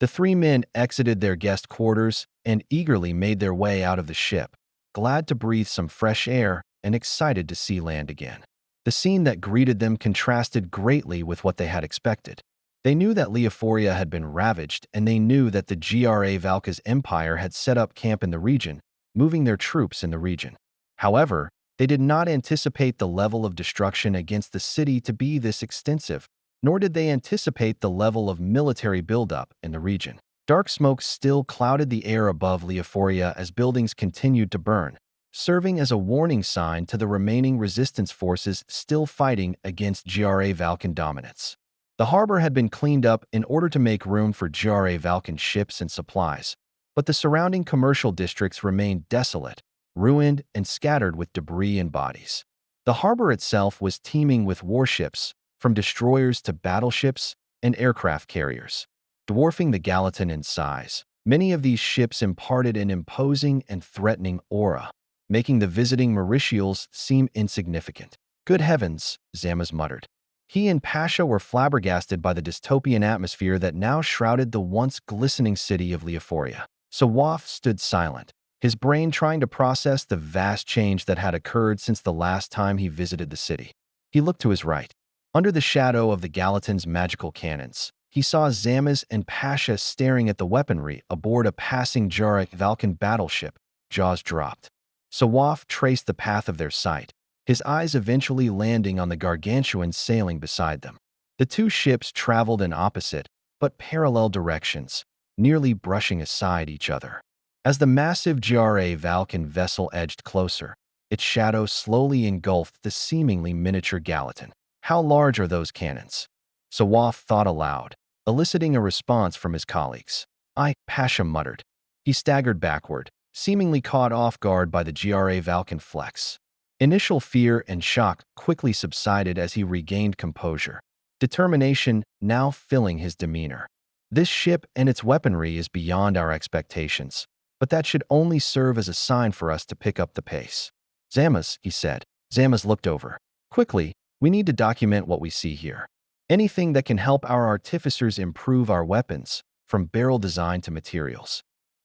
The 3 men exited their guest quarters and eagerly made their way out of the ship, glad to breathe some fresh air and excited to see land again. The scene that greeted them contrasted greatly with what they had expected. They knew that Leophoria had been ravaged, and they knew that the GRA Valka's empire had set up camp in the region, moving their troops in the region. However, they did not anticipate the level of destruction against the city to be this extensive, nor did they anticipate the level of military buildup in the region. Dark smoke still clouded the air above Leophoria as buildings continued to burn, serving as a warning sign to the remaining resistance forces still fighting against GRA Valkan dominance. The harbor had been cleaned up in order to make room for GRA Valkan ships and supplies, but the surrounding commercial districts remained desolate, ruined, and scattered with debris and bodies. The harbor itself was teeming with warships, from destroyers to battleships and aircraft carriers. Dwarfing the Gallatin in size, Many of these ships imparted an imposing and threatening aura, making the visiting Mauritials seem insignificant. Good heavens, Zamas muttered. He and Pasha were flabbergasted by the dystopian atmosphere that now shrouded the once glistening city of Leophoria. Sawaf stood silent, his brain trying to process the vast change that had occurred since the last time he visited the city. He looked to his right. Under the shadow of the Gallatin's magical cannons, he saw Zamas and Pasha staring at the weaponry aboard a passing Jarek Valkan battleship, jaws dropped. Sawaf traced the path of their sight, his eyes eventually landing on the gargantuan sailing beside them. The two ships traveled in opposite, but parallel directions, nearly brushing aside each other. As the massive Gra Valkan vessel edged closer, its shadow slowly engulfed the seemingly miniature Gallatin. How large are those cannons? Sawaf thought aloud, eliciting a response from his colleagues. Pasha muttered. He staggered backward, seemingly caught off guard by the Gra Valkan flex. Initial fear and shock quickly subsided as he regained composure, determination now filling his demeanor. This ship and its weaponry is beyond our expectations, but that should only serve as a sign for us to pick up the pace. Zamas, he said. Zamas looked over. Quickly, we need to document what we see here. Anything that can help our artificers improve our weapons, from barrel design to materials.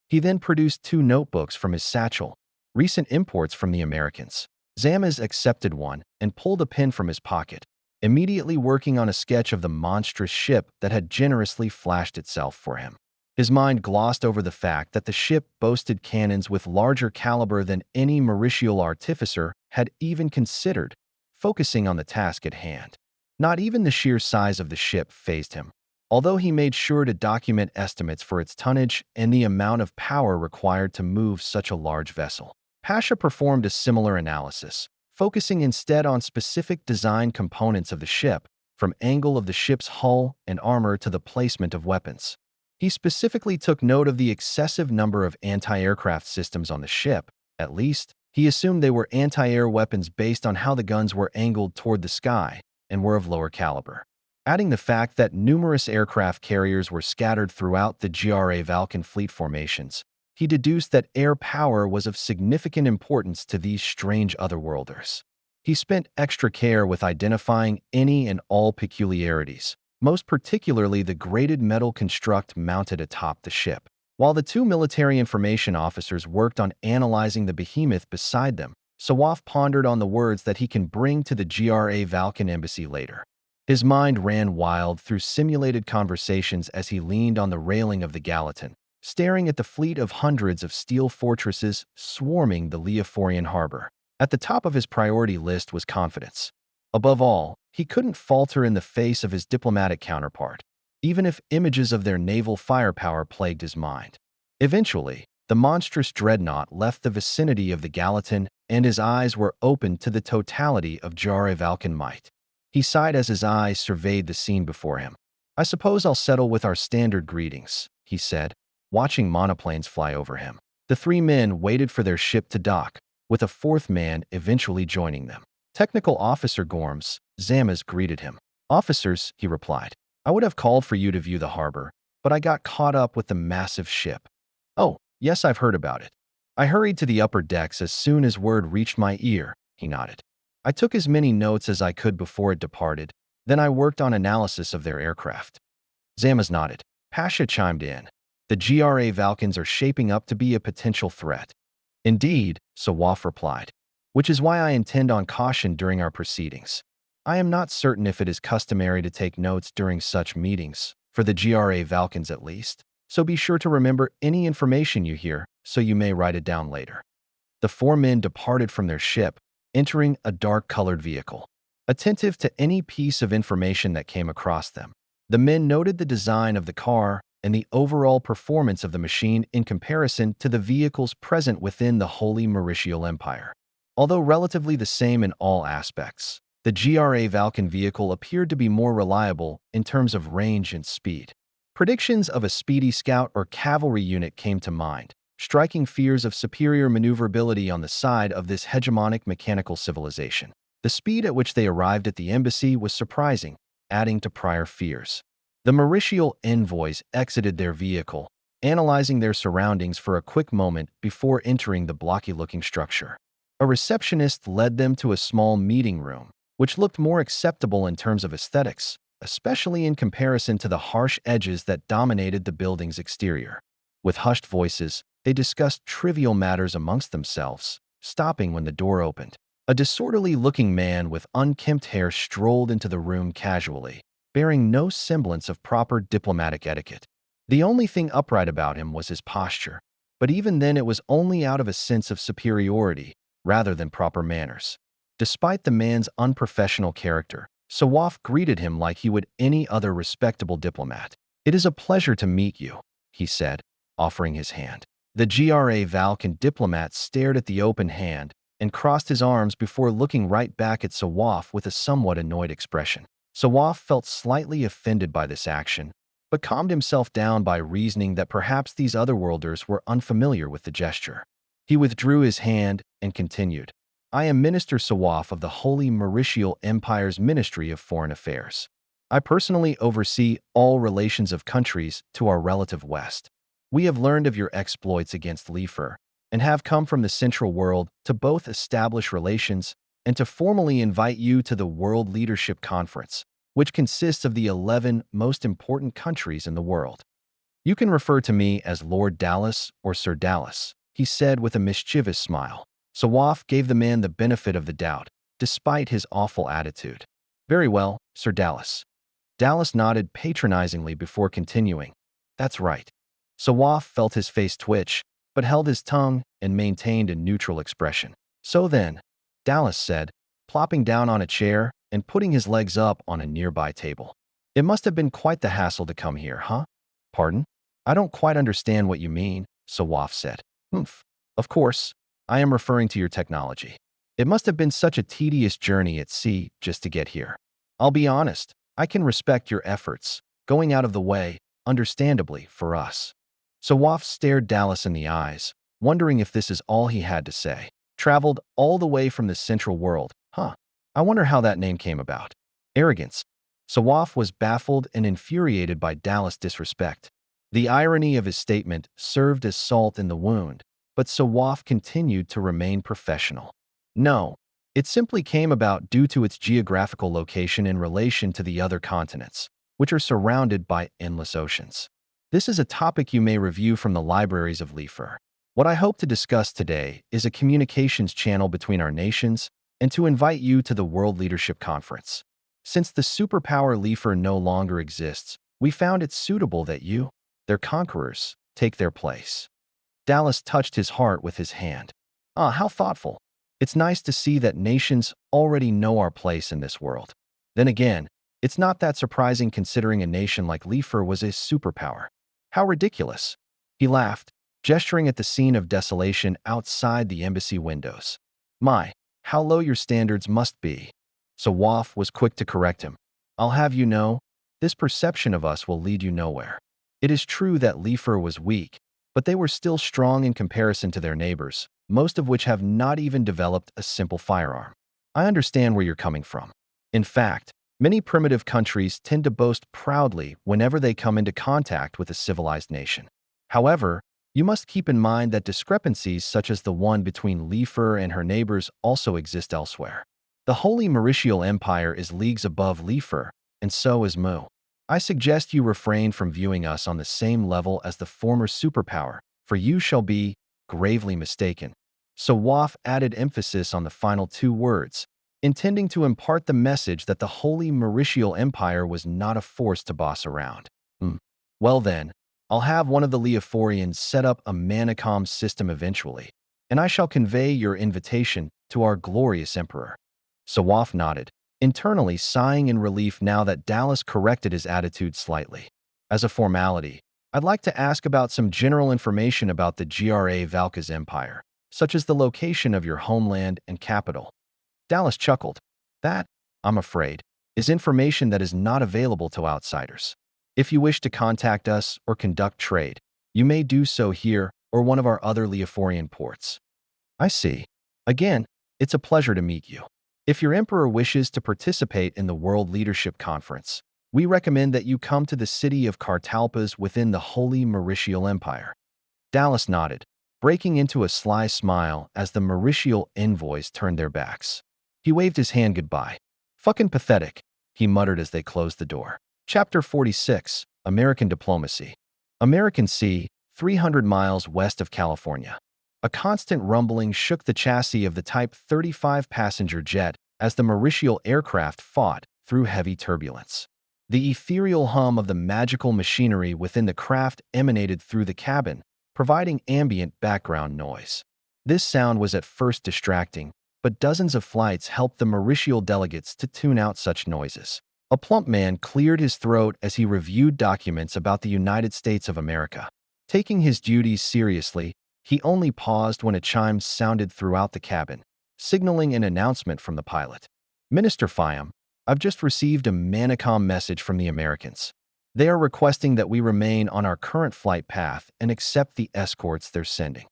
He then produced 2 notebooks from his satchel, recent imports from the Americans. Zamas accepted one and pulled a pen from his pocket, immediately working on a sketch of the monstrous ship that had generously flashed itself for him. His mind glossed over the fact that the ship boasted cannons with larger caliber than any Mauritial artificer had even considered, focusing on the task at hand. Not even the sheer size of the ship fazed him, although he made sure to document estimates for its tonnage and the amount of power required to move such a large vessel. Pasha performed a similar analysis, focusing instead on specific design components of the ship, from angle of the ship's hull and armor to the placement of weapons. He specifically took note of the excessive number of anti-aircraft systems on the ship. At least, he assumed they were anti-air weapons based on how the guns were angled toward the sky and were of lower caliber. Adding the fact that numerous aircraft carriers were scattered throughout the Gra Valkan fleet formations, he deduced that air power was of significant importance to these strange otherworlders. He spent extra care with identifying any and all peculiarities, most particularly the grated metal construct mounted atop the ship. While the 2 military information officers worked on analyzing the behemoth beside them, Sawaf pondered on the words that he can bring to the Gra Valkan embassy later. His mind ran wild through simulated conversations as he leaned on the railing of the Gallatin, staring at the fleet of hundreds of steel fortresses swarming the Leophorian harbor. At the top of his priority list was confidence. Above all, he couldn't falter in the face of his diplomatic counterpart, even if images of their naval firepower plagued his mind. Eventually, the monstrous dreadnought left the vicinity of the Gallatin, and his eyes were opened to the totality of Gra Valkan might. He sighed as his eyes surveyed the scene before him. I suppose I'll settle with our standard greetings, he said, watching monoplanes fly over him. The 3 men waited for their ship to dock, with a 4th man eventually joining them. Technical Officer Gorms, Zamas greeted him. Officers, he replied, I would have called for you to view the harbor, but I got caught up with the massive ship. Oh, yes, I've heard about it. I hurried to the upper decks as soon as word reached my ear, he nodded. I took as many notes as I could before it departed, then I worked on analysis of their aircraft. Zamas nodded. Pasha chimed in. The Gra Valkans are shaping up to be a potential threat. Indeed, Sawaf replied, which is why I intend on caution during our proceedings. I am not certain if it is customary to take notes during such meetings, for the Gra Valkans at least, so be sure to remember any information you hear, so you may write it down later. The 4 men departed from their ship, entering a dark-colored vehicle. Attentive to any piece of information that came across them, the men noted the design of the car and the overall performance of the machine in comparison to the vehicles present within the Holy Mauritial Empire. Although relatively the same in all aspects, the Gra Valkan vehicle appeared to be more reliable in terms of range and speed. Predictions of a speedy scout or cavalry unit came to mind, striking fears of superior maneuverability on the side of this hegemonic mechanical civilization. The speed at which they arrived at the embassy was surprising, adding to prior fears. The Mauritial envoys exited their vehicle, analyzing their surroundings for a quick moment before entering the blocky-looking structure. A receptionist led them to a small meeting room, which looked more acceptable in terms of aesthetics, especially in comparison to the harsh edges that dominated the building's exterior. With hushed voices, they discussed trivial matters amongst themselves, stopping when the door opened. A disorderly-looking man with unkempt hair strolled into the room casually, bearing no semblance of proper diplomatic etiquette. The only thing upright about him was his posture, but even then it was only out of a sense of superiority rather than proper manners. Despite the man's unprofessional character, Sawaf greeted him like he would any other respectable diplomat. "It is a pleasure to meet you," he said, offering his hand. The Valkan diplomat stared at the open hand and crossed his arms before looking right back at Sawaf with a somewhat annoyed expression. Sawaf felt slightly offended by this action, but calmed himself down by reasoning that perhaps these otherworlders were unfamiliar with the gesture. He withdrew his hand and continued, "I am Minister Sawaf of the Holy Mauritial Empire's Ministry of Foreign Affairs. I personally oversee all relations of countries to our relative west. We have learned of your exploits against Lifer and have come from the Central World to both establish relations and to formally invite you to the World Leadership Conference, which consists of the 11 most important countries in the world. You can refer to me as Lord Dallas or Sir Dallas," he said with a mischievous smile. Sawaf gave the man the benefit of the doubt, despite his awful attitude. "Very well, Sir Dallas." Dallas nodded patronizingly before continuing, "That's right." Sawaf felt his face twitch, but held his tongue and maintained a neutral expression. "So then," Dallas said, plopping down on a chair and putting his legs up on a nearby table. "It must have been quite the hassle to come here, huh?" "Pardon? I don't quite understand what you mean," Sawaf said. "Humph. Of course, I am referring to your technology. It must have been such a tedious journey at sea just to get here. I'll be honest, I can respect your efforts, going out of the way, understandably, for us." Sawaf stared Dallas in the eyes, wondering if this is all he had to say. "Traveled all the way from the Central World, huh? I wonder how that name came about." "Arrogance." Sawaf was baffled and infuriated by Dallas' disrespect. The irony of his statement served as salt in the wound, but Sawaf continued to remain professional. "No, it simply came about due to its geographical location in relation to the other continents, which are surrounded by endless oceans. This is a topic you may review from the libraries of Lifer. What I hope to discuss today is a communications channel between our nations and to invite you to the World Leadership Conference. Since the superpower Lifer no longer exists, we found it suitable that you, their conquerors, take their place." Dallas touched his heart with his hand. "Ah, how thoughtful. It's nice to see that nations already know our place in this world. Then again, it's not that surprising considering a nation like Lifer was a superpower. How ridiculous." He laughed, gesturing at the scene of desolation outside the embassy windows. "My, how low your standards must be." Sawaf was quick to correct him. "I'll have you know, this perception of us will lead you nowhere. It is true that Lifer was weak, but they were still strong in comparison to their neighbors, most of which have not even developed a simple firearm. I understand where you're coming from. In fact, many primitive countries tend to boast proudly whenever they come into contact with a civilized nation. However, you must keep in mind that discrepancies such as the one between Lifer and her neighbors also exist elsewhere. The Holy Mauritial Empire is leagues above Lifer, and so is Mu. I suggest you refrain from viewing us on the same level as the former superpower, for you shall be gravely mistaken." Sawaf added emphasis on the final two words, intending to impart the message that the Holy Mauritial Empire was not a force to boss around. Well then, I'll have one of the Leophorians set up a Manicom system eventually, and I shall convey your invitation to our glorious emperor." Sawaf nodded, internally sighing in relief now that Dallas corrected his attitude slightly. "As a formality, I'd like to ask about some general information about the Valka's empire, such as the location of your homeland and capital." Dallas chuckled. "That, I'm afraid, is information that is not available to outsiders. If you wish to contact us or conduct trade, you may do so here or one of our other Leophorian ports." "I see. Again, it's a pleasure to meet you. If your emperor wishes to participate in the World Leadership Conference, We recommend that you come to the city of Cartalpas within the Holy Mauritial Empire. Dallas nodded, breaking into a sly smile as the Mauritial envoys turned their backs. He waved his hand goodbye. Fucking pathetic, he muttered as they closed the door. Chapter 46, American Diplomacy. American Sea, 300 miles west of California. A constant rumbling shook the chassis of the Type 35 passenger jet as the Mauritial aircraft fought through heavy turbulence. The ethereal hum of the magical machinery within the craft emanated through the cabin, providing ambient background noise. This sound was at first distracting, but dozens of flights helped the Mauritial delegates to tune out such noises. A plump man cleared his throat as he reviewed documents about the United States of America. Taking his duties seriously, he only paused when a chime sounded throughout the cabin, signaling an announcement from the pilot. Minister Fiam, I've just received a Manicom message from the Americans. They are requesting that we remain on our current flight path and accept the escorts they're sending.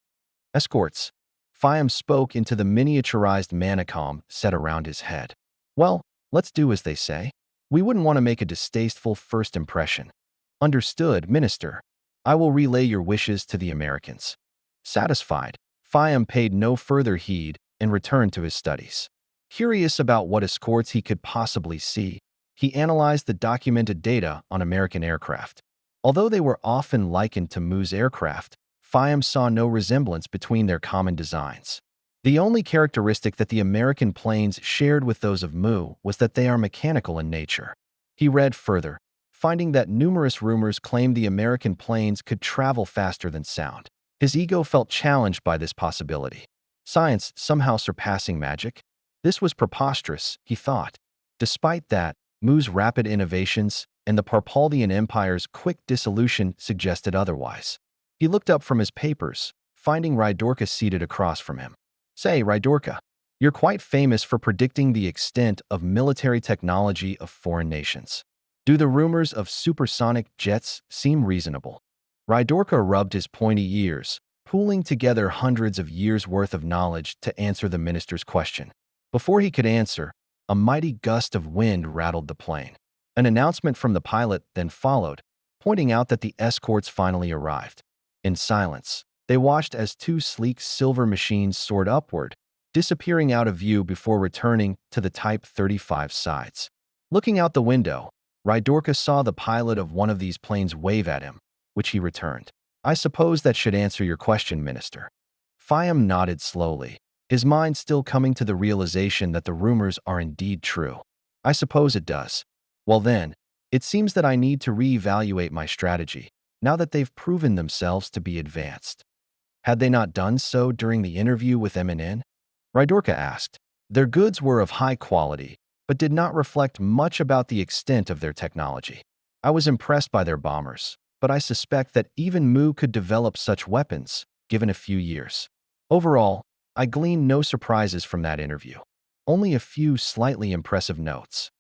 Escorts? Fiam spoke into the miniaturized Manicom set around his head. Well, let's do as they say. We wouldn't want to make a distasteful first impression. Understood, Minister. I will relay your wishes to the Americans. Satisfied, Fiam paid no further heed and returned to his studies. Curious about what escorts he could possibly see, he analyzed the documented data on American aircraft. Although they were often likened to Mu's aircraft, Fiam saw no resemblance between their common designs. The only characteristic that the American planes shared with those of Mu was that they are mechanical in nature. He read further, finding that numerous rumors claimed the American planes could travel faster than sound. His ego felt challenged by this possibility. Science somehow surpassing magic? This was preposterous, he thought. Despite that, Mu's rapid innovations and the Parpaldian Empire's quick dissolution suggested otherwise. He looked up from his papers, finding Rydorka seated across from him. Say, Rydorka, you're quite famous for predicting the extent of military technology of foreign nations. Do the rumors of supersonic jets seem reasonable? Rydorka rubbed his pointy ears, pooling together hundreds of years' worth of knowledge to answer the minister's question. Before he could answer, a mighty gust of wind rattled the plane. An announcement from the pilot then followed, pointing out that the escorts finally arrived. In silence, they watched as two sleek silver machines soared upward, disappearing out of view before returning to the Type 35 sides. Looking out the window, Rydorka saw the pilot of one of these planes wave at him, which he returned. I suppose that should answer your question, Minister. Fiam nodded slowly, his mind still coming to the realization that the rumors are indeed true. I suppose it does. Well then, it seems that I need to reevaluate my strategy, now that they've proven themselves to be advanced. Had they not done so during the interview with MNN? Rydorka asked. Their goods were of high quality, but did not reflect much about the extent of their technology. I was impressed by their bombers, but I suspect that even Mu could develop such weapons, given a few years. Overall, I gleaned no surprises from that interview. Only a few slightly impressive notes.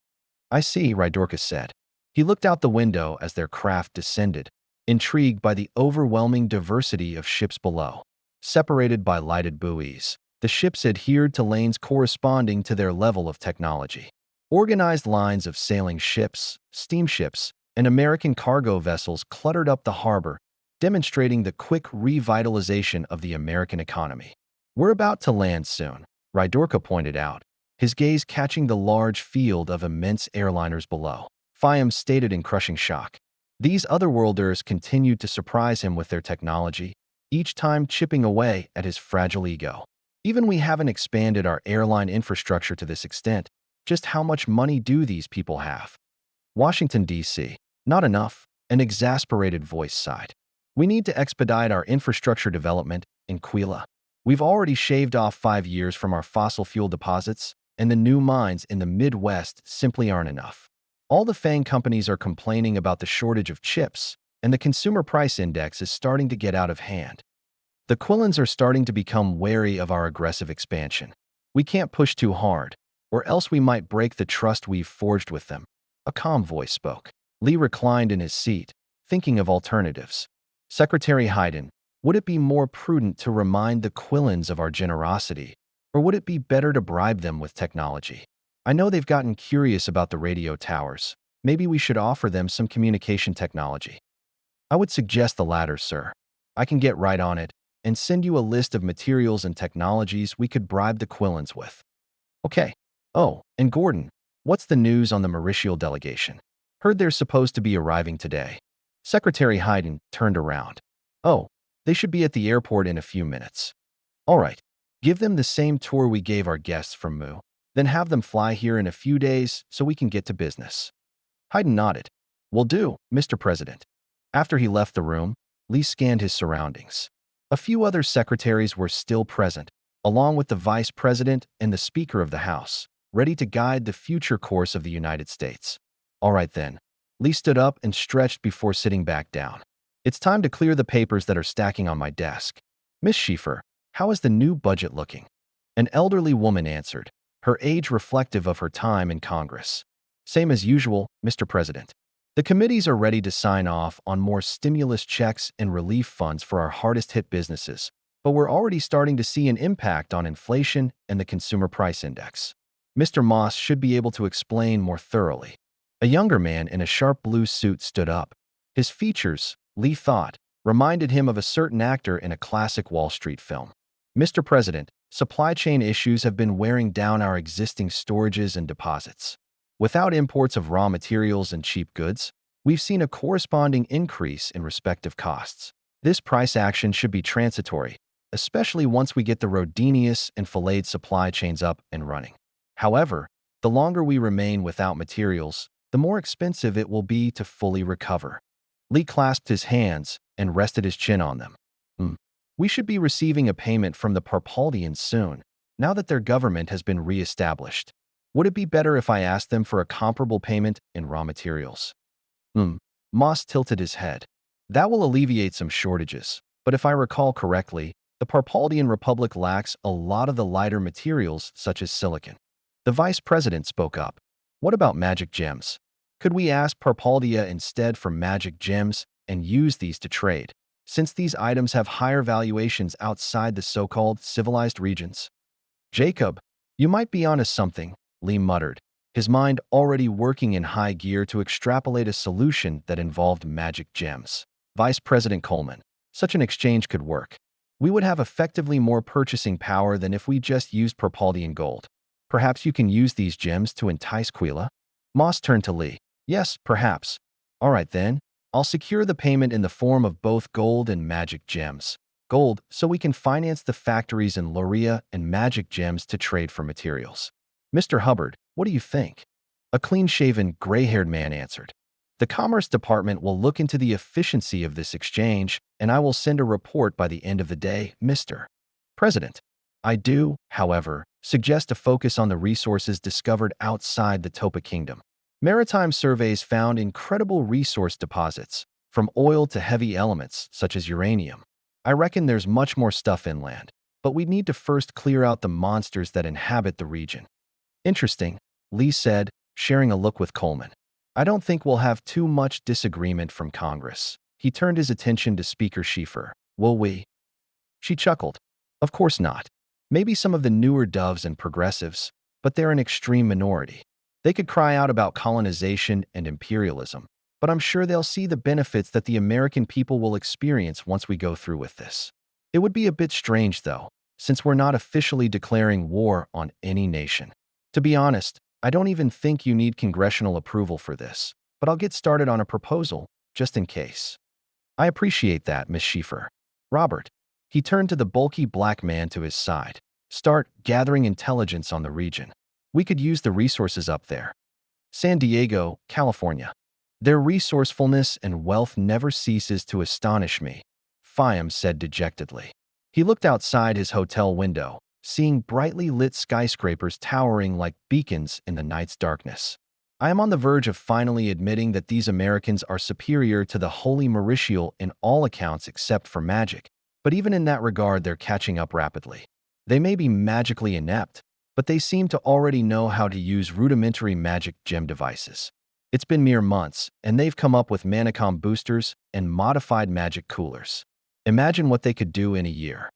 I see, Rydorka said. He looked out the window as their craft descended, intrigued by the overwhelming diversity of ships below. Separated by lighted buoys, the ships adhered to lanes corresponding to their level of technology. Organized lines of sailing ships, steamships, and American cargo vessels cluttered up the harbor, demonstrating the quick revitalization of the American economy. We're about to land soon, Rydorka pointed out, his gaze catching the large field of immense airliners below. Fiam stated in crushing shock. These otherworlders continued to surprise him with their technology, each time chipping away at his fragile ego. Even we haven't expanded our airline infrastructure to this extent. Just how much money do these people have? Washington, D.C. Not enough, an exasperated voice sighed. We need to expedite our infrastructure development in Quila. We've already shaved off 5 years from our fossil fuel deposits, and the new mines in the Midwest simply aren't enough. All the FANG companies are complaining about the shortage of chips, and the consumer price index is starting to get out of hand. The Quillans are starting to become wary of our aggressive expansion. We can't push too hard, or else we might break the trust we've forged with them. A calm voice spoke. Lee reclined in his seat, thinking of alternatives. Secretary Hayden, would it be more prudent to remind the Quillans of our generosity, or would it be better to bribe them with technology? I know they've gotten curious about the radio towers, Maybe we should offer them some communication technology. I would suggest the latter, sir. I can get right on it and send you a list of materials and technologies we could bribe the Quillans with. Okay. Oh, and Gordon, what's the news on the Mauritial delegation? Heard they're supposed to be arriving today. Secretary Hayden turned around. Oh, they should be at the airport in a few minutes. All right. Give them the same tour we gave our guests from Mu. Then have them fly here in a few days so we can get to business. Hayden nodded. Will do, Mr. President. After he left the room, Lee scanned his surroundings. A few other secretaries were still present, along with the Vice President and the Speaker of the House, ready to guide the future course of the United States. All right then. Lee stood up and stretched before sitting back down. It's time to clear the papers that are stacking on my desk. Miss Schieffer, how is the new budget looking? An elderly woman answered, her age reflective of her time in Congress. Same as usual, Mr. President. The committees are ready to sign off on more stimulus checks and relief funds for our hardest-hit businesses, but we're already starting to see an impact on inflation and the consumer price index. Mr. Moss should be able to explain more thoroughly. A younger man in a sharp blue suit stood up. His features, Lee thought, reminded him of a certain actor in a classic Wall Street film. Mr. President, supply chain issues have been wearing down our existing storages and deposits. Without imports of raw materials and cheap goods, we've seen a corresponding increase in respective costs. This price action should be transitory, especially once we get the Rodinius and filleted supply chains up and running. However, the longer we remain without materials, the more expensive it will be to fully recover. Lee clasped his hands and rested his chin on them. We should be receiving a payment from the Parpaldians soon, now that their government has been re-established. Would it be better if I asked them for a comparable payment in raw materials? Moss tilted his head. That will alleviate some shortages, but if I recall correctly, the Parpaldian Republic lacks a lot of the lighter materials such as silicon. The Vice President spoke up. What about magic gems? Could we ask Parpaldia instead for magic gems and use these to trade, since these items have higher valuations outside the so-called civilized regions? Jacob, you might be onto something, Lee muttered, his mind already working in high gear to extrapolate a solution that involved magic gems. Vice President Coleman, such an exchange could work. We would have effectively more purchasing power than if we just used Parpaldian gold. Perhaps you can use these gems to entice Quila? Moss turned to Lee. Yes, perhaps. All right then. I'll secure the payment in the form of both gold and magic gems. Gold, so we can finance the factories in Loria, and magic gems to trade for materials. Mr. Hubbard, what do you think? A clean-shaven, gray-haired man answered. The Commerce Department will look into the efficiency of this exchange, and I will send a report by the end of the day, Mr. President. I do, however, suggest a focus on the resources discovered outside the Topa Kingdom. Maritime surveys found incredible resource deposits, from oil to heavy elements such as uranium. I reckon there's much more stuff inland, but we need to first clear out the monsters that inhabit the region. Interesting, Lee said, sharing a look with Coleman. I don't think we'll have too much disagreement from Congress. He turned his attention to Speaker Schieffer. Will we? She chuckled. Of course not. Maybe some of the newer doves and progressives, but they're an extreme minority. They could cry out about colonization and imperialism, but I'm sure they'll see the benefits that the American people will experience once we go through with this. It would be a bit strange, though, since we're not officially declaring war on any nation. To be honest, I don't even think you need congressional approval for this, but I'll get started on a proposal, just in case. I appreciate that, Miss Schieffer. Robert. He turned to the bulky black man to his side. Start gathering intelligence on the region. We could use the resources up there. San Diego, California. Their resourcefulness and wealth never ceases to astonish me, Fiam said dejectedly. He looked outside his hotel window, seeing brightly lit skyscrapers towering like beacons in the night's darkness. I am on the verge of finally admitting that these Americans are superior to the Holy Mauritial in all accounts except for magic, but even in that regard they're catching up rapidly. They may be magically inept, but they seem to already know how to use rudimentary magic gem devices. It's been mere months, and they've come up with Manicom boosters and modified magic coolers. Imagine what they could do in a year.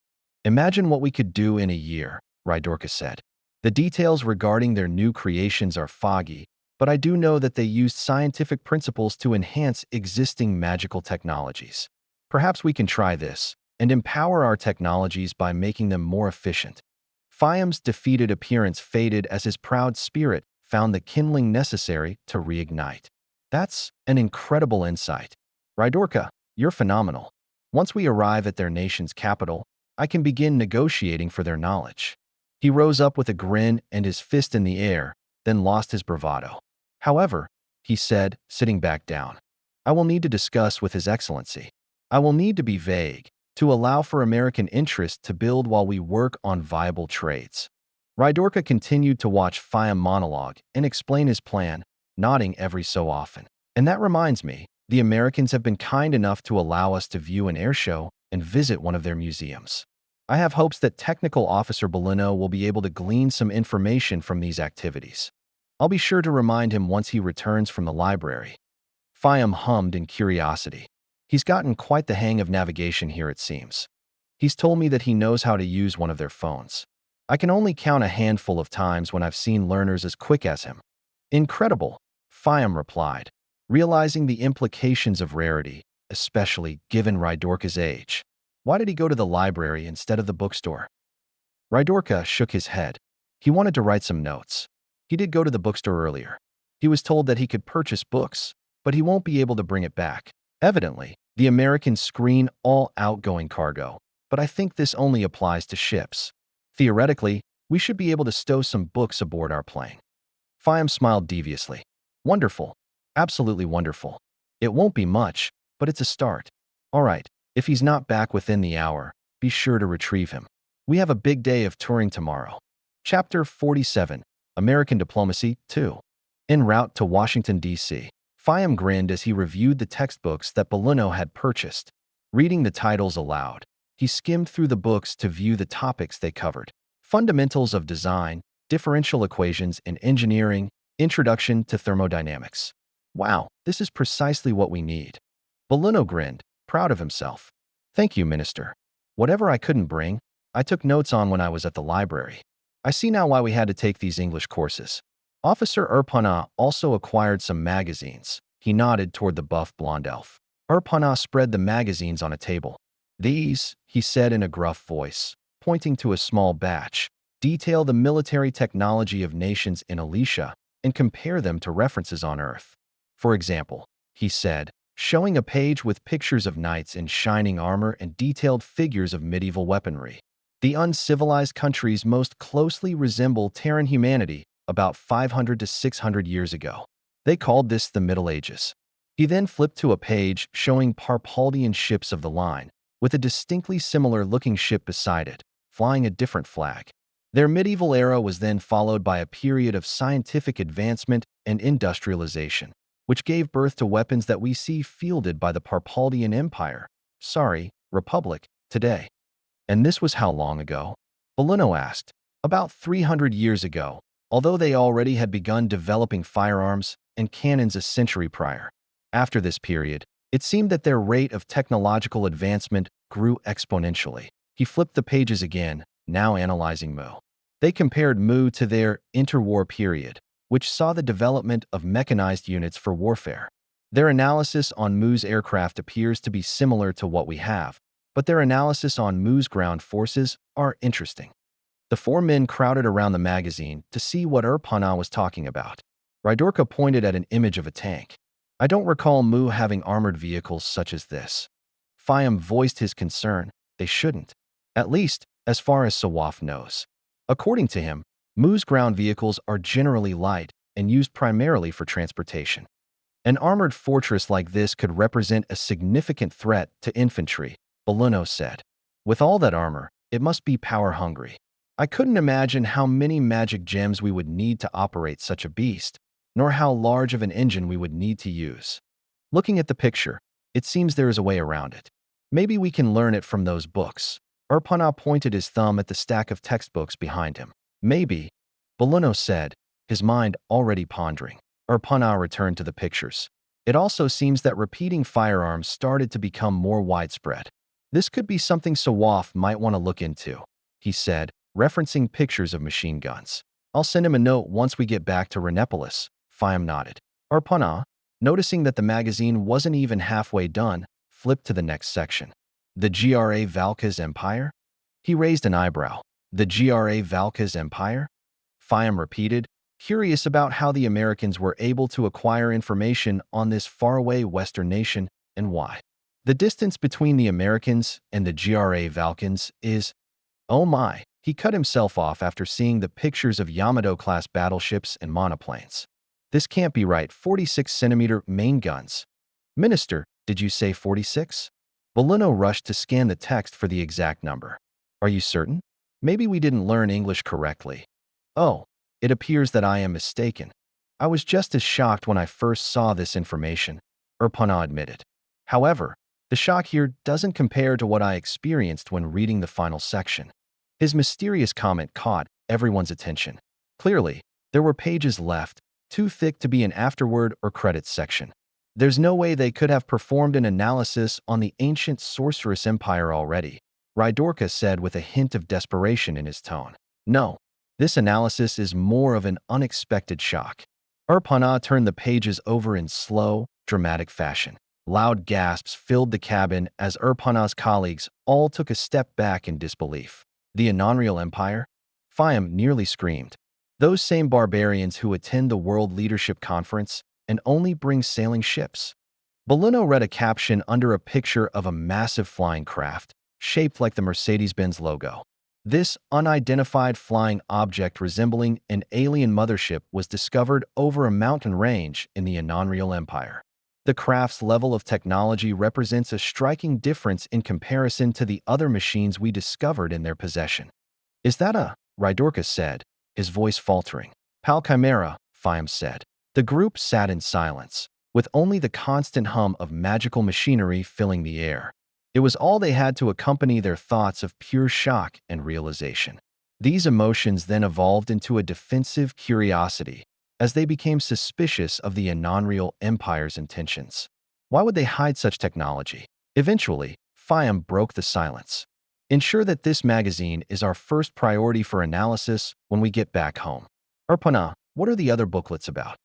Imagine what we could do in a year, Rydorka said. The details regarding their new creations are foggy, but I do know that they used scientific principles to enhance existing magical technologies. Perhaps we can try this and empower our technologies by making them more efficient. Fiam's defeated appearance faded as his proud spirit found the kindling necessary to reignite. That's an incredible insight. Rydorka, you're phenomenal. Once we arrive at their nation's capital, I can begin negotiating for their knowledge. He rose up with a grin and his fist in the air, then lost his bravado. However, he said, sitting back down, I will need to discuss with His Excellency. I will need to be vague, to allow for American interest to build while we work on viable trades. Rydorka continued to watch Fiam monologue and explain his plan, nodding every so often. And that reminds me, the Americans have been kind enough to allow us to view an airshow and visit one of their museums. I have hopes that Technical Officer Bolino will be able to glean some information from these activities. I'll be sure to remind him once he returns from the library. Fiam hummed in curiosity. He's gotten quite the hang of navigation here, it seems. He's told me that he knows how to use one of their phones. I can only count a handful of times when I've seen learners as quick as him. Incredible, Fiam replied, realizing the implications of rarity, especially given Rydorka's age. Why did he go to the library instead of the bookstore? Rydorka shook his head. He wanted to write some notes. He did go to the bookstore earlier. He was told that he could purchase books, but he won't be able to bring it back. Evidently, the Americans screen all outgoing cargo, but I think this only applies to ships. Theoretically, we should be able to stow some books aboard our plane. Fiam smiled deviously. Wonderful. Absolutely wonderful. It won't be much, but it's a start. All right, if he's not back within the hour, be sure to retrieve him. We have a big day of touring tomorrow. Chapter 47, American Diplomacy 2. En route to Washington, D.C., Fiam grinned as he reviewed the textbooks that Bolino had purchased. Reading the titles aloud, he skimmed through the books to view the topics they covered. Fundamentals of Design, Differential Equations in Engineering, Introduction to Thermodynamics. Wow, this is precisely what we need. Bolino grinned, proud of himself. Thank you, Minister. Whatever I couldn't bring, I took notes on when I was at the library. I see now why we had to take these English courses. Officer Urpana also acquired some magazines. He nodded toward the buff blonde elf. Urpana spread the magazines on a table. These, he said in a gruff voice, pointing to a small batch, detail the military technology of nations in Alicia and compare them to references on Earth. For example, he said, showing a page with pictures of knights in shining armor and detailed figures of medieval weaponry. The uncivilized countries most closely resemble Terran humanity about 500 to 600 years ago. They called this the Middle Ages. He then flipped to a page showing Parpaldian ships of the line, with a distinctly similar-looking ship beside it, flying a different flag. Their medieval era was then followed by a period of scientific advancement and industrialization, which gave birth to weapons that we see fielded by the Parpaldian Empire, Republic, today. And this was how long ago? Bolino asked. About 300 years ago, although they already had begun developing firearms and cannons a century prior. After this period, it seemed that their rate of technological advancement grew exponentially. He flipped the pages again, now analyzing Mu. They compared Mu to their interwar period, which saw the development of mechanized units for warfare. Their analysis on Mu's aircraft appears to be similar to what we have, but their analysis on Mu's ground forces are interesting. The four men crowded around the magazine to see what Urpana was talking about. Rydorka pointed at an image of a tank. I don't recall Mu having armored vehicles such as this. Fiam voiced his concern. They shouldn't. At least, as far as Sawaf knows. According to him, Mu's ground vehicles are generally light and used primarily for transportation. An armored fortress like this could represent a significant threat to infantry, Bolino said. With all that armor, it must be power-hungry. I couldn't imagine how many magic gems we would need to operate such a beast, nor how large of an engine we would need to use. Looking at the picture, it seems there is a way around it. Maybe we can learn it from those books. Urpana pointed his thumb at the stack of textbooks behind him. Maybe, Bolino said, his mind already pondering. Urpana returned to the pictures. It also seems that repeating firearms started to become more widespread. This could be something Sawaf might want to look into, he said, referencing pictures of machine guns. I'll send him a note once we get back to Renepolis, Fiam nodded. Arpana, noticing that the magazine wasn't even halfway done, flipped to the next section. The Gra Valka's Empire? He raised an eyebrow. The Gra Valka's Empire? Fiam repeated, curious about how the Americans were able to acquire information on this faraway Western nation and why. The distance between the Americans and the Gra Valkans is… Oh my, he cut himself off after seeing the pictures of Yamato-class battleships and monoplanes. This can't be right, 46-centimeter main guns. Minister, did you say 46? Bolino rushed to scan the text for the exact number. Are you certain? Maybe we didn't learn English correctly. Oh, it appears that I am mistaken. I was just as shocked when I first saw this information, Urpana admitted. However, the shock here doesn't compare to what I experienced when reading the final section. His mysterious comment caught everyone's attention. Clearly, there were pages left, too thick to be an afterword or credits section. There's no way they could have performed an analysis on the ancient sorceress empire already, Rydorka said with a hint of desperation in his tone. No, this analysis is more of an unexpected shock. Urpana turned the pages over in slow, dramatic fashion. Loud gasps filled the cabin as Urpana's colleagues all took a step back in disbelief. The Ravernal Empire? Fiam nearly screamed. Those same barbarians who attend the World Leadership Conference and only bring sailing ships. Bolino read a caption under a picture of a massive flying craft, shaped like the Mercedes-Benz logo. This unidentified flying object resembling an alien mothership was discovered over a mountain range in the Ravernal Empire. The craft's level of technology represents a striking difference in comparison to the other machines we discovered in their possession. Is that a… Rydorka said, his voice faltering. Pal Chimera, Fiam said. The group sat in silence, with only the constant hum of magical machinery filling the air. It was all they had to accompany their thoughts of pure shock and realization. These emotions then evolved into a defensive curiosity, as they became suspicious of the Ravernal Empire's intentions. Why would they hide such technology? Eventually, Fiam broke the silence. Ensure that this magazine is our first priority for analysis when we get back home. Urpana, what are the other booklets about?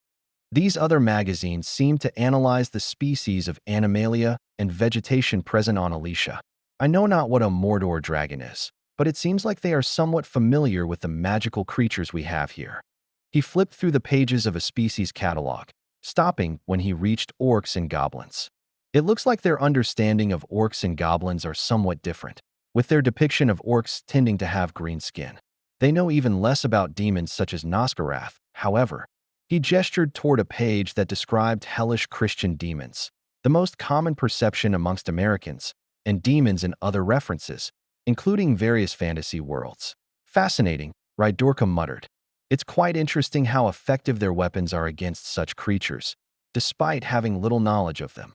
These other magazines seem to analyze the species of animalia and vegetation present on Alicia. I know not what a Mordor dragon is, but it seems like they are somewhat familiar with the magical creatures we have here. He flipped through the pages of a species catalog, stopping when he reached orcs and goblins. It looks like their understanding of orcs and goblins are somewhat different, with their depiction of orcs tending to have green skin. They know even less about demons such as Nosgarath, however. He gestured toward a page that described hellish Christian demons, the most common perception amongst Americans, and demons in other references, including various fantasy worlds. Fascinating, Rydorka muttered. It's quite interesting how effective their weapons are against such creatures, despite having little knowledge of them.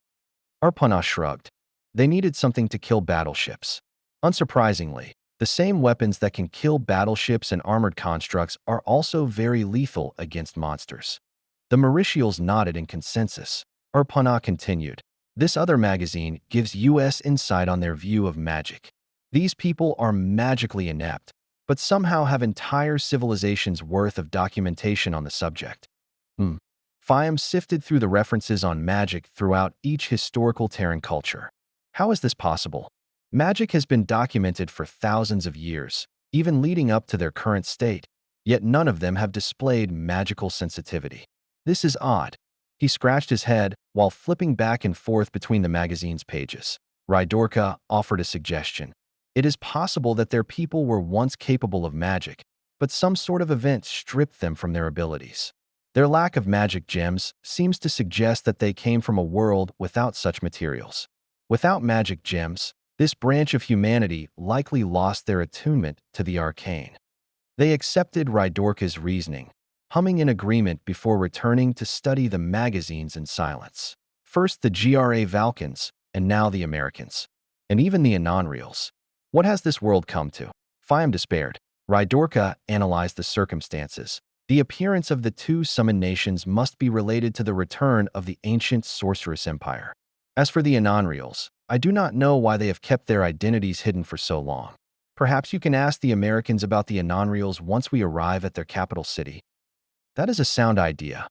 Arpana shrugged. They needed something to kill battleships. Unsurprisingly, the same weapons that can kill battleships and armored constructs are also very lethal against monsters. The Mauritials nodded in consensus. Arpana continued. This other magazine gives U.S. insight on their view of magic. These people are magically inept, but somehow have entire civilizations' worth of documentation on the subject. Fiam sifted through the references on magic throughout each historical Terran culture. How is this possible? Magic has been documented for thousands of years, even leading up to their current state, yet none of them have displayed magical sensitivity. This is odd. He scratched his head while flipping back and forth between the magazine's pages. Rydorka offered a suggestion. It is possible that their people were once capable of magic, but some sort of event stripped them from their abilities. Their lack of magic gems seems to suggest that they came from a world without such materials. Without magic gems, this branch of humanity likely lost their attunement to the arcane. They accepted Rydorka's reasoning, humming in agreement before returning to study the magazines in silence. First the Gra Valkans, and now the Americans. And even the Anonreals. What has this world come to? Fiam despaired. Rydorka analyzed the circumstances. The appearance of the two summoned nations must be related to the return of the ancient sorceress empire. As for the Anonreals, I do not know why they have kept their identities hidden for so long. Perhaps you can ask the Americans about the Anonreals once we arrive at their capital city. That is a sound idea.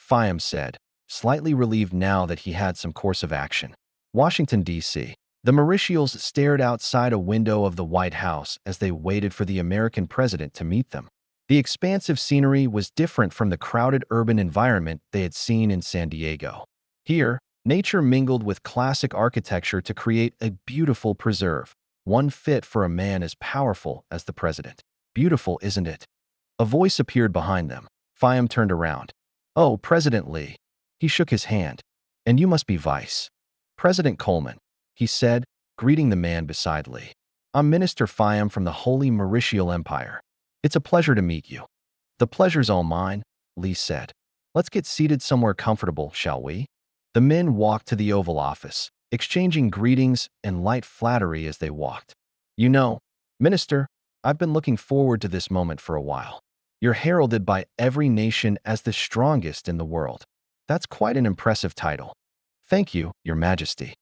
Fiam said, slightly relieved now that he had some course of action. Washington, D.C. The Mauritials stared outside a window of the White House as they waited for the American president to meet them. The expansive scenery was different from the crowded urban environment they had seen in San Diego. Here, nature mingled with classic architecture to create a beautiful preserve, one fit for a man as powerful as the president. Beautiful, isn't it? A voice appeared behind them. Fiam turned around. Oh, President Lee. He shook his hand. And you must be Vice President Coleman, he said, greeting the man beside Lee. I'm Minister Fiam from the Holy Mauritial Empire. It's a pleasure to meet you. The pleasure's all mine, Lee said. Let's get seated somewhere comfortable, shall we? The men walked to the Oval Office, exchanging greetings and light flattery as they walked. You know, Minister, I've been looking forward to this moment for a while. You're heralded by every nation as the strongest in the world. That's quite an impressive title. Thank you, Your Majesty.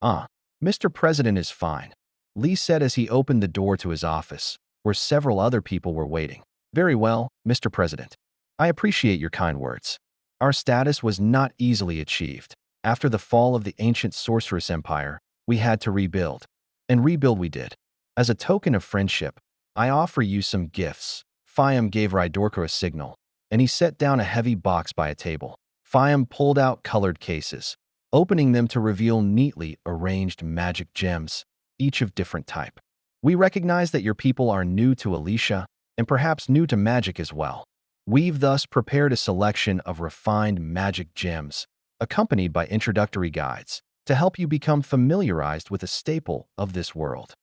Mr. President is fine, Lee said as he opened the door to his office, where several other people were waiting. Very well, Mr. President. I appreciate your kind words. Our status was not easily achieved. After the fall of the ancient sorceress empire, we had to rebuild. And rebuild we did. As a token of friendship, I offer you some gifts. Fiam gave Ravernal a signal, and he set down a heavy box by a table. Fiam pulled out colored cases, opening them to reveal neatly arranged magic gems, each of different type. We recognize that your people are new to Alicia, and perhaps new to magic as well. We've thus prepared a selection of refined magic gems, accompanied by introductory guides, to help you become familiarized with a staple of this world.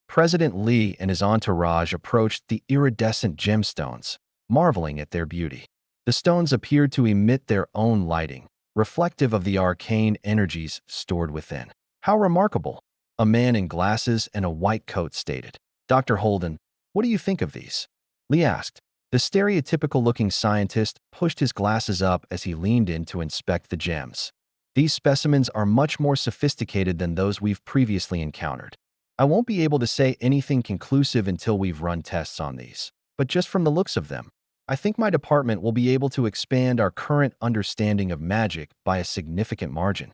President Lee and his entourage approached the iridescent gemstones, marveling at their beauty. The stones appeared to emit their own lighting, reflective of the arcane energies stored within. How remarkable! A man in glasses and a white coat stated. Dr. Holden, what do you think of these? Lee asked. The stereotypical-looking scientist pushed his glasses up as he leaned in to inspect the gems. These specimens are much more sophisticated than those we've previously encountered. I won't be able to say anything conclusive until we've run tests on these, but just from the looks of them, I think my department will be able to expand our current understanding of magic by a significant margin.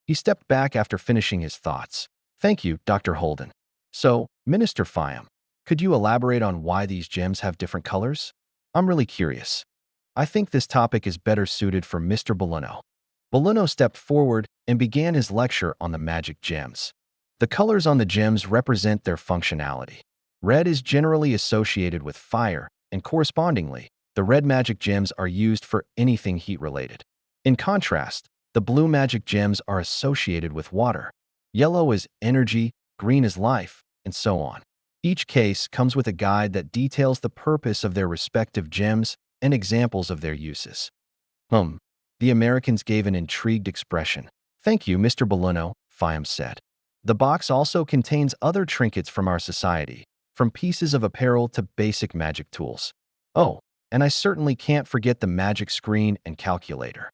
He stepped back after finishing his thoughts. Thank you, Dr. Holden. So, Minister Fiam, could you elaborate on why these gems have different colors? I'm really curious. I think this topic is better suited for Mr. Boluno. Boluno stepped forward and began his lecture on the magic gems. The colors on the gems represent their functionality. Red is generally associated with fire, and correspondingly, the red magic gems are used for anything heat-related. In contrast, the blue magic gems are associated with water. Yellow is energy, green is life, and so on. Each case comes with a guide that details the purpose of their respective gems and examples of their uses. The Americans gave an intrigued expression. Thank you, Mr. Boluno, Fiam said. The box also contains other trinkets from our society, from pieces of apparel to basic magic tools. Oh, and I certainly can't forget the magic screen and calculator.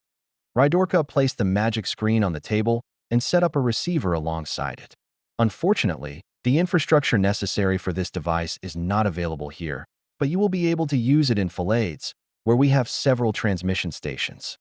Ravernal placed the magic screen on the table and set up a receiver alongside it. Unfortunately, the infrastructure necessary for this device is not available here, but you will be able to use it in Filades, where we have several transmission stations.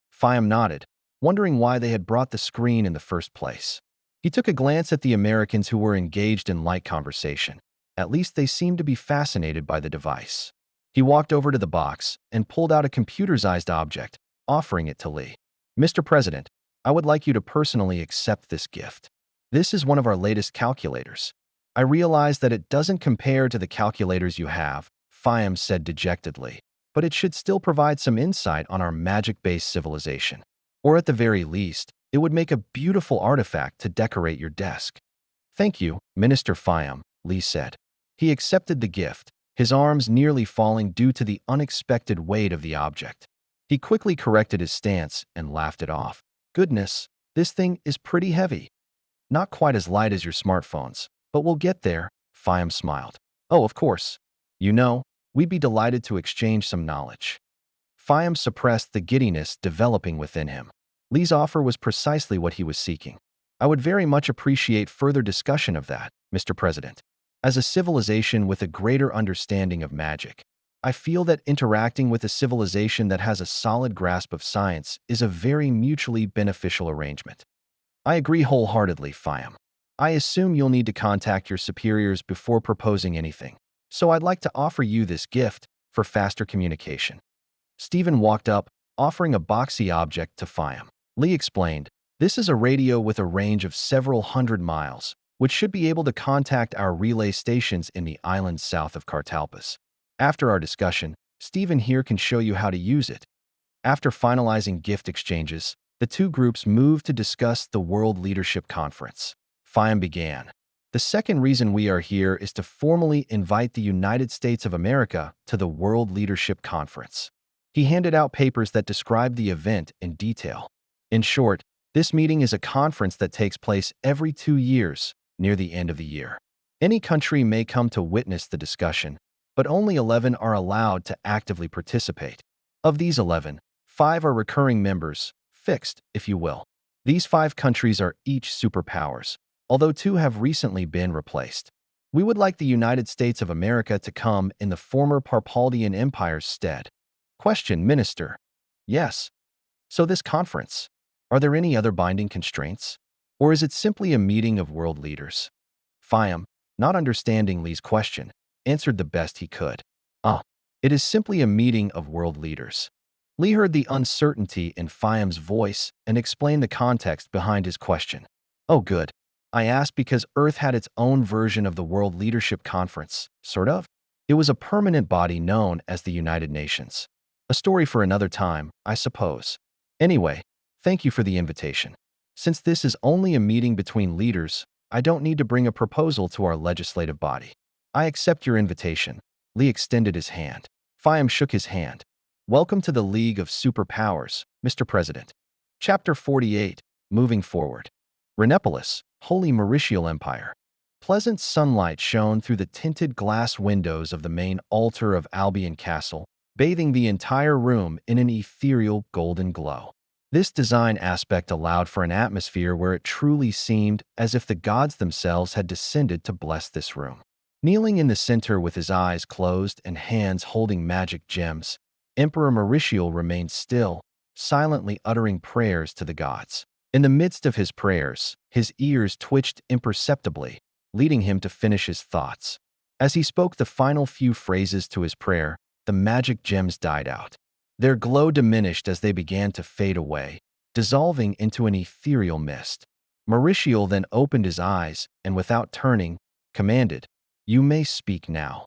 Fiam nodded, wondering why they had brought the screen in the first place. He took a glance at the Americans who were engaged in light conversation. At least they seemed to be fascinated by the device. He walked over to the box and pulled out a computerized object, offering it to Lee. Mr. President, I would like you to personally accept this gift. This is one of our latest calculators. I realize that it doesn't compare to the calculators you have, Fiam said dejectedly, but it should still provide some insight on our magic-based civilization. Or at the very least, it would make a beautiful artifact to decorate your desk. Thank you, Minister Fiam, Lee said. He accepted the gift, his arms nearly falling due to the unexpected weight of the object. He quickly corrected his stance and laughed it off. Goodness, this thing is pretty heavy. Not quite as light as your smartphones, but we'll get there, Fiam smiled. Oh, of course. You know, we'd be delighted to exchange some knowledge. Fiam suppressed the giddiness developing within him. Lee's offer was precisely what he was seeking. I would very much appreciate further discussion of that, Mr. President. As a civilization with a greater understanding of magic, I feel that interacting with a civilization that has a solid grasp of science is a very mutually beneficial arrangement. I agree wholeheartedly, Fiam. I assume you'll need to contact your superiors before proposing anything, so I'd like to offer you this gift for faster communication. Stephen walked up, offering a boxy object to Fiam. Lee explained, "This is a radio with a range of several hundred miles, which should be able to contact our relay stations in the islands south of Cartalpus. After our discussion, Stephen here can show you how to use it." After finalizing gift exchanges, the two groups moved to discuss the World Leadership Conference. Fiam began. "The second reason we are here is to formally invite the United States of America to the World Leadership Conference." He handed out papers that described the event in detail. In short, this meeting is a conference that takes place every 2 years, near the end of the year. Any country may come to witness the discussion, but only 11 are allowed to actively participate. Of these 11, 5 are recurring members, fixed, if you will. These 5 countries are each superpowers, although 2 have recently been replaced. We would like the United States of America to come in the former Parpaldian Empire's stead. Question, Minister. Yes. So this conference, are there any other binding constraints? Or is it simply a meeting of world leaders? Fiam, not understanding Lee's question, answered the best he could. It is simply a meeting of world leaders. Lee heard the uncertainty in Fiam's voice and explained the context behind his question. Oh, good. I asked because Earth had its own version of the World Leadership Conference, sort of. It was a permanent body known as the United Nations. A story for another time, I suppose. Anyway, thank you for the invitation. Since this is only a meeting between leaders, I don't need to bring a proposal to our legislative body. I accept your invitation. Lee extended his hand. Fiam shook his hand. Welcome to the League of Superpowers, Mr. President. Chapter 48, Moving Forward. Renepolis, Holy Mauritial Empire. Pleasant sunlight shone through the tinted glass windows of the main altar of Albion Castle, bathing the entire room in an ethereal golden glow. This design aspect allowed for an atmosphere where it truly seemed as if the gods themselves had descended to bless this room. Kneeling in the center with his eyes closed and hands holding magic gems, Emperor Mauritial remained still, silently uttering prayers to the gods. In the midst of his prayers, his ears twitched imperceptibly, leading him to finish his thoughts. As he spoke the final few phrases to his prayer, the magic gems died out. Their glow diminished as they began to fade away, dissolving into an ethereal mist. Mauritial then opened his eyes and, without turning, commanded, "You may speak now."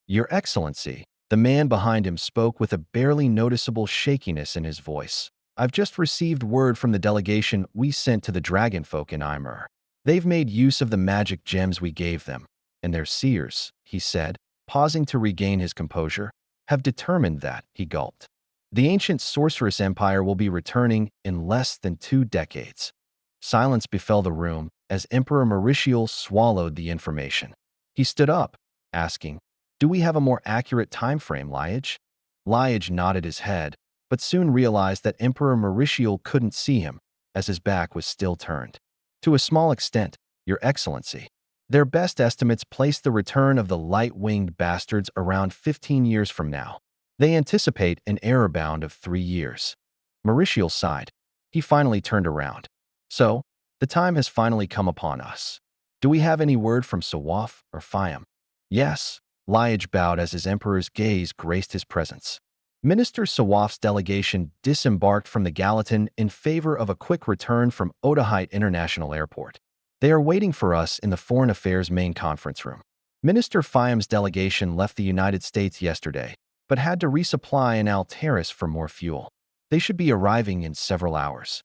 "Your Excellency," the man behind him spoke with a barely noticeable shakiness in his voice. "I've just received word from the delegation we sent to the dragonfolk in Ymir. They've made use of the magic gems we gave them, and their seers," he said, pausing to regain his composure, "have determined that," he gulped, "the ancient sorceress empire will be returning in less than 2 decades. Silence befell the room as Emperor Mauritial swallowed the information. He stood up, asking, "Do we have a more accurate time frame, Liage?" Liage nodded his head, but soon realized that Emperor Mauritial couldn't see him, as his back was still turned. "To a small extent, Your Excellency. Their best estimates place the return of the light-winged bastards around 15 years from now. They anticipate an error bound of 3 years." Mauritial sighed. He finally turned around. "So, the time has finally come upon us. Do we have any word from Sawaf or Fiam?" "Yes." Liage bowed as his emperor's gaze graced his presence. Minister Sawaf's delegation disembarked from the Gallatin in favor of a quick return from Otaheite International Airport. They are waiting for us in the Foreign Affairs main conference room. Minister Fiam's delegation left the United States yesterday, but had to resupply in Alteris for more fuel. They should be arriving in several hours.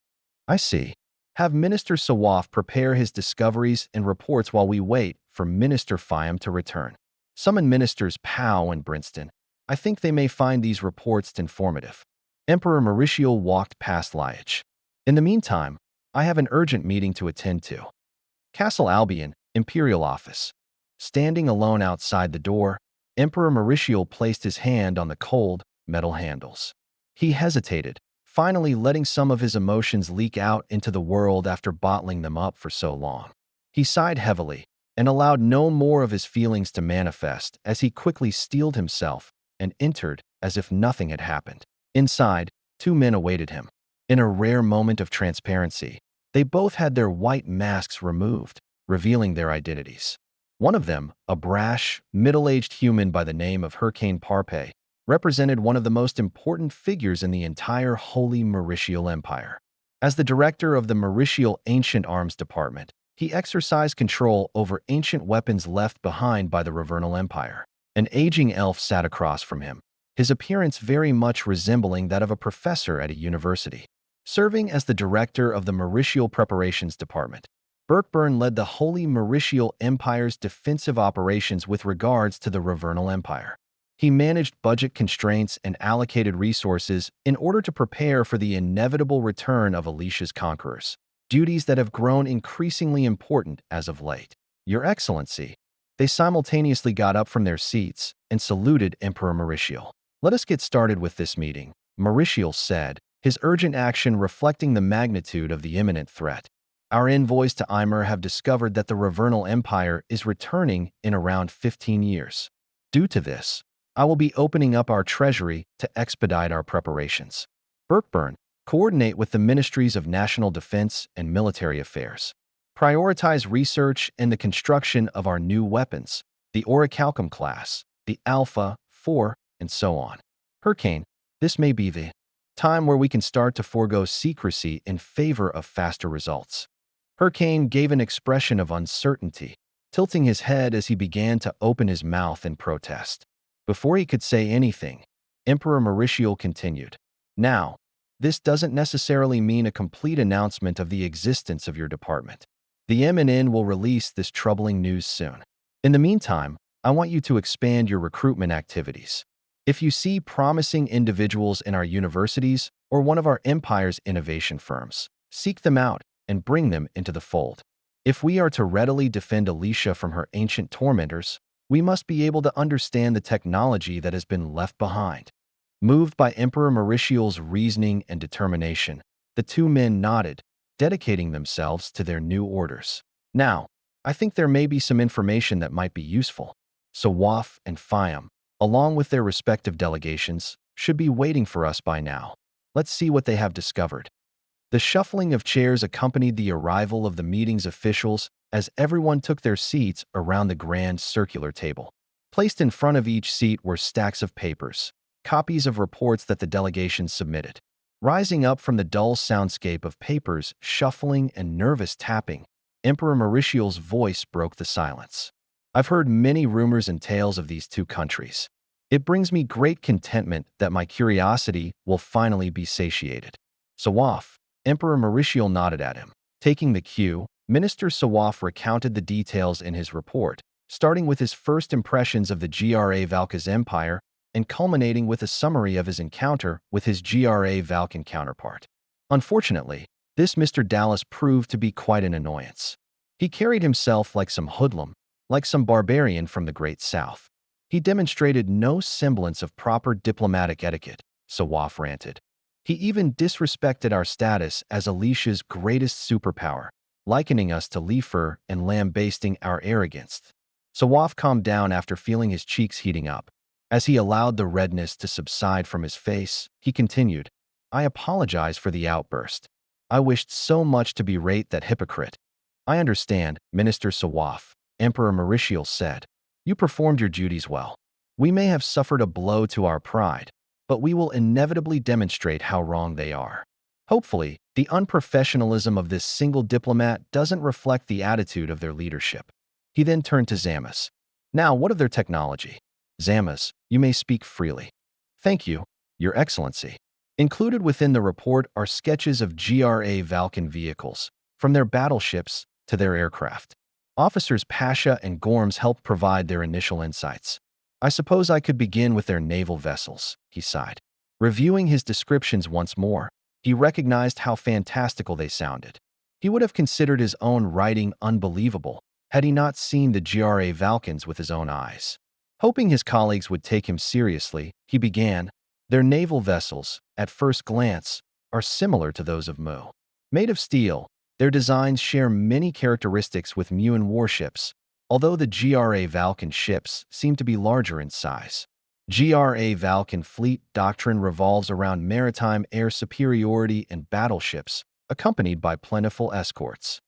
"I see. Have Minister Sawaf prepare his discoveries and reports while we wait for Minister Fiam to return. Summon Ministers Powell and Brinston. I think they may find these reports informative." Emperor Mauritial walked past Liage. "In the meantime, I have an urgent meeting to attend to." Castle Albion, Imperial Office. Standing alone outside the door, Emperor Mauritial placed his hand on the cold, metal handles. He hesitated, finally letting some of his emotions leak out into the world after bottling them up for so long. He sighed heavily and allowed no more of his feelings to manifest as he quickly steeled himself and entered as if nothing had happened. Inside, two men awaited him. In a rare moment of transparency, they both had their white masks removed, revealing their identities. One of them, a brash, middle-aged human by the name of Hurricane Parpe, represented one of the most important figures in the entire Holy Mauritial Empire. As the director of the Mauritial Ancient Arms Department, he exercised control over ancient weapons left behind by the Ravernal Empire. An aging elf sat across from him, his appearance very much resembling that of a professor at a university. Serving as the director of the Mauritial Preparations Department, Burkburn led the Holy Mauritial Empire's defensive operations with regards to the Ravernal Empire. He managed budget constraints and allocated resources in order to prepare for the inevitable return of Alicia's conquerors, duties that have grown increasingly important as of late. Your Excellency. They simultaneously got up from their seats and saluted Emperor Mauritial. Let us get started with this meeting, Mauritial said, his urgent action reflecting the magnitude of the imminent threat. Our envoys to Imer have discovered that the Ravernal Empire is returning in around 15 years. Due to this, I will be opening up our treasury to expedite our preparations. Burkburn, coordinate with the Ministries of National Defense and Military Affairs. Prioritize research and the construction of our new weapons, the Orichalcum class, the Alpha, 4, and so on. Hurricane, this may be the time where we can start to forego secrecy in favor of faster results. Hurricane gave an expression of uncertainty, tilting his head as he began to open his mouth in protest. Before he could say anything, Emperor Mauritial continued. Now, this doesn't necessarily mean a complete announcement of the existence of your department. The MNN will release this troubling news soon. In the meantime, I want you to expand your recruitment activities. If you see promising individuals in our universities or one of our empire's innovation firms, seek them out and bring them into the fold. If we are to readily defend Alicia from her ancient tormentors, we must be able to understand the technology that has been left behind. Moved by Emperor Mauritial's reasoning and determination, the two men nodded, dedicating themselves to their new orders. Now, I think there may be some information that might be useful. Sawaf and Fiam, along with their respective delegations, should be waiting for us by now. Let's see what they have discovered. The shuffling of chairs accompanied the arrival of the meeting's officials as everyone took their seats around the grand circular table. Placed in front of each seat were stacks of papers, copies of reports that the delegation submitted. Rising up from the dull soundscape of papers, shuffling, and nervous tapping, Emperor Mauritial's voice broke the silence. I've heard many rumors and tales of these two countries. It brings me great contentment that my curiosity will finally be satiated. Sawaf, Emperor Mauritial nodded at him. Taking the cue, Minister Sawaf recounted the details in his report, starting with his first impressions of the GRA Valka's empire and culminating with a summary of his encounter with his GRA Valkan counterpart. Unfortunately, this Mr. Dallas proved to be quite an annoyance. He carried himself like some hoodlum, like some barbarian from the Great South. He demonstrated no semblance of proper diplomatic etiquette, Sawaf ranted. He even disrespected our status as Alicia's greatest superpower, likening us to Leifer and lambasting our arrogance. Sawaf calmed down after feeling his cheeks heating up. As he allowed the redness to subside from his face, he continued, I apologize for the outburst. I wished so much to berate that hypocrite. I understand, Minister Sawaf, Emperor Mauritial said. You performed your duties well. We may have suffered a blow to our pride, but we will inevitably demonstrate how wrong they are. Hopefully, the unprofessionalism of this single diplomat doesn't reflect the attitude of their leadership. He then turned to Zamas. Now, what of their technology? Zamas, you may speak freely. Thank you, Your Excellency. Included within the report are sketches of GRA Valkan vehicles, from their battleships to their aircraft. Officers Pasha and Gorms helped provide their initial insights. I suppose I could begin with their naval vessels, he sighed. Reviewing his descriptions once more, he recognized how fantastical they sounded. He would have considered his own writing unbelievable had he not seen the GRA Valkans with his own eyes. Hoping his colleagues would take him seriously, he began, Their naval vessels, at first glance, are similar to those of Mu. Made of steel, their designs share many characteristics with Muon warships, although the GRA Valkan ships seem to be larger in size. Ravernal fleet doctrine revolves around maritime air superiority and battleships, accompanied by plentiful escorts.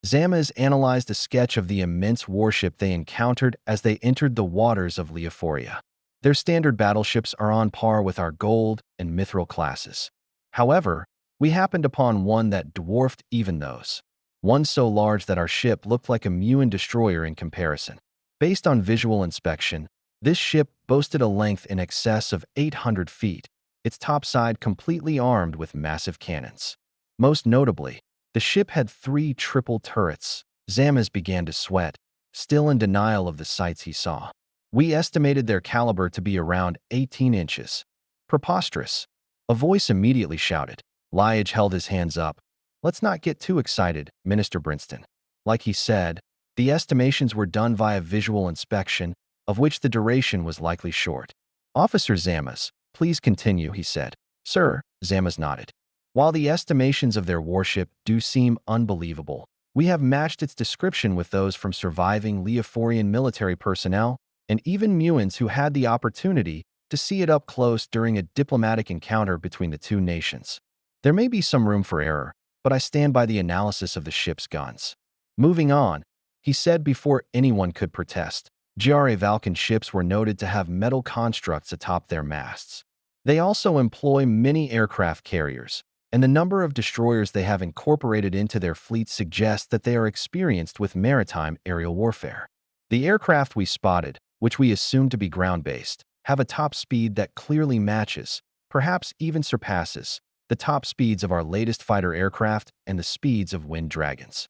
Zamas analyzed a sketch of the immense warship they encountered as they entered the waters of Leophoria. Their standard battleships are on par with our gold and mithril classes. However, we happened upon one that dwarfed even those. One so large that our ship looked like a Muin destroyer in comparison. Based on visual inspection, this ship boasted a length in excess of 800 feet, its topside completely armed with massive cannons. Most notably, the ship had 3 triple turrets. Zamas began to sweat, still in denial of the sights he saw. We estimated their caliber to be around 18 inches. Preposterous. A voice immediately shouted. Liage held his hands up. Let's not get too excited, Minister Brinston. Like he said, the estimations were done via visual inspection, of which the duration was likely short. Officer Zamas, please continue, he said. Sir, Zamas nodded. While the estimations of their warship do seem unbelievable, we have matched its description with those from surviving Leophorian military personnel and even Muins who had the opportunity to see it up close during a diplomatic encounter between the two nations. There may be some room for error, but I stand by the analysis of the ship's guns. Moving on, he said before anyone could protest. Valkan ships were noted to have metal constructs atop their masts. They also employ many aircraft carriers, and the number of destroyers they have incorporated into their fleet suggests that they are experienced with maritime aerial warfare. The aircraft we spotted, which we assumed to be ground-based, have a top speed that clearly matches, perhaps even surpasses, the top speeds of our latest fighter aircraft and the speeds of wind dragons.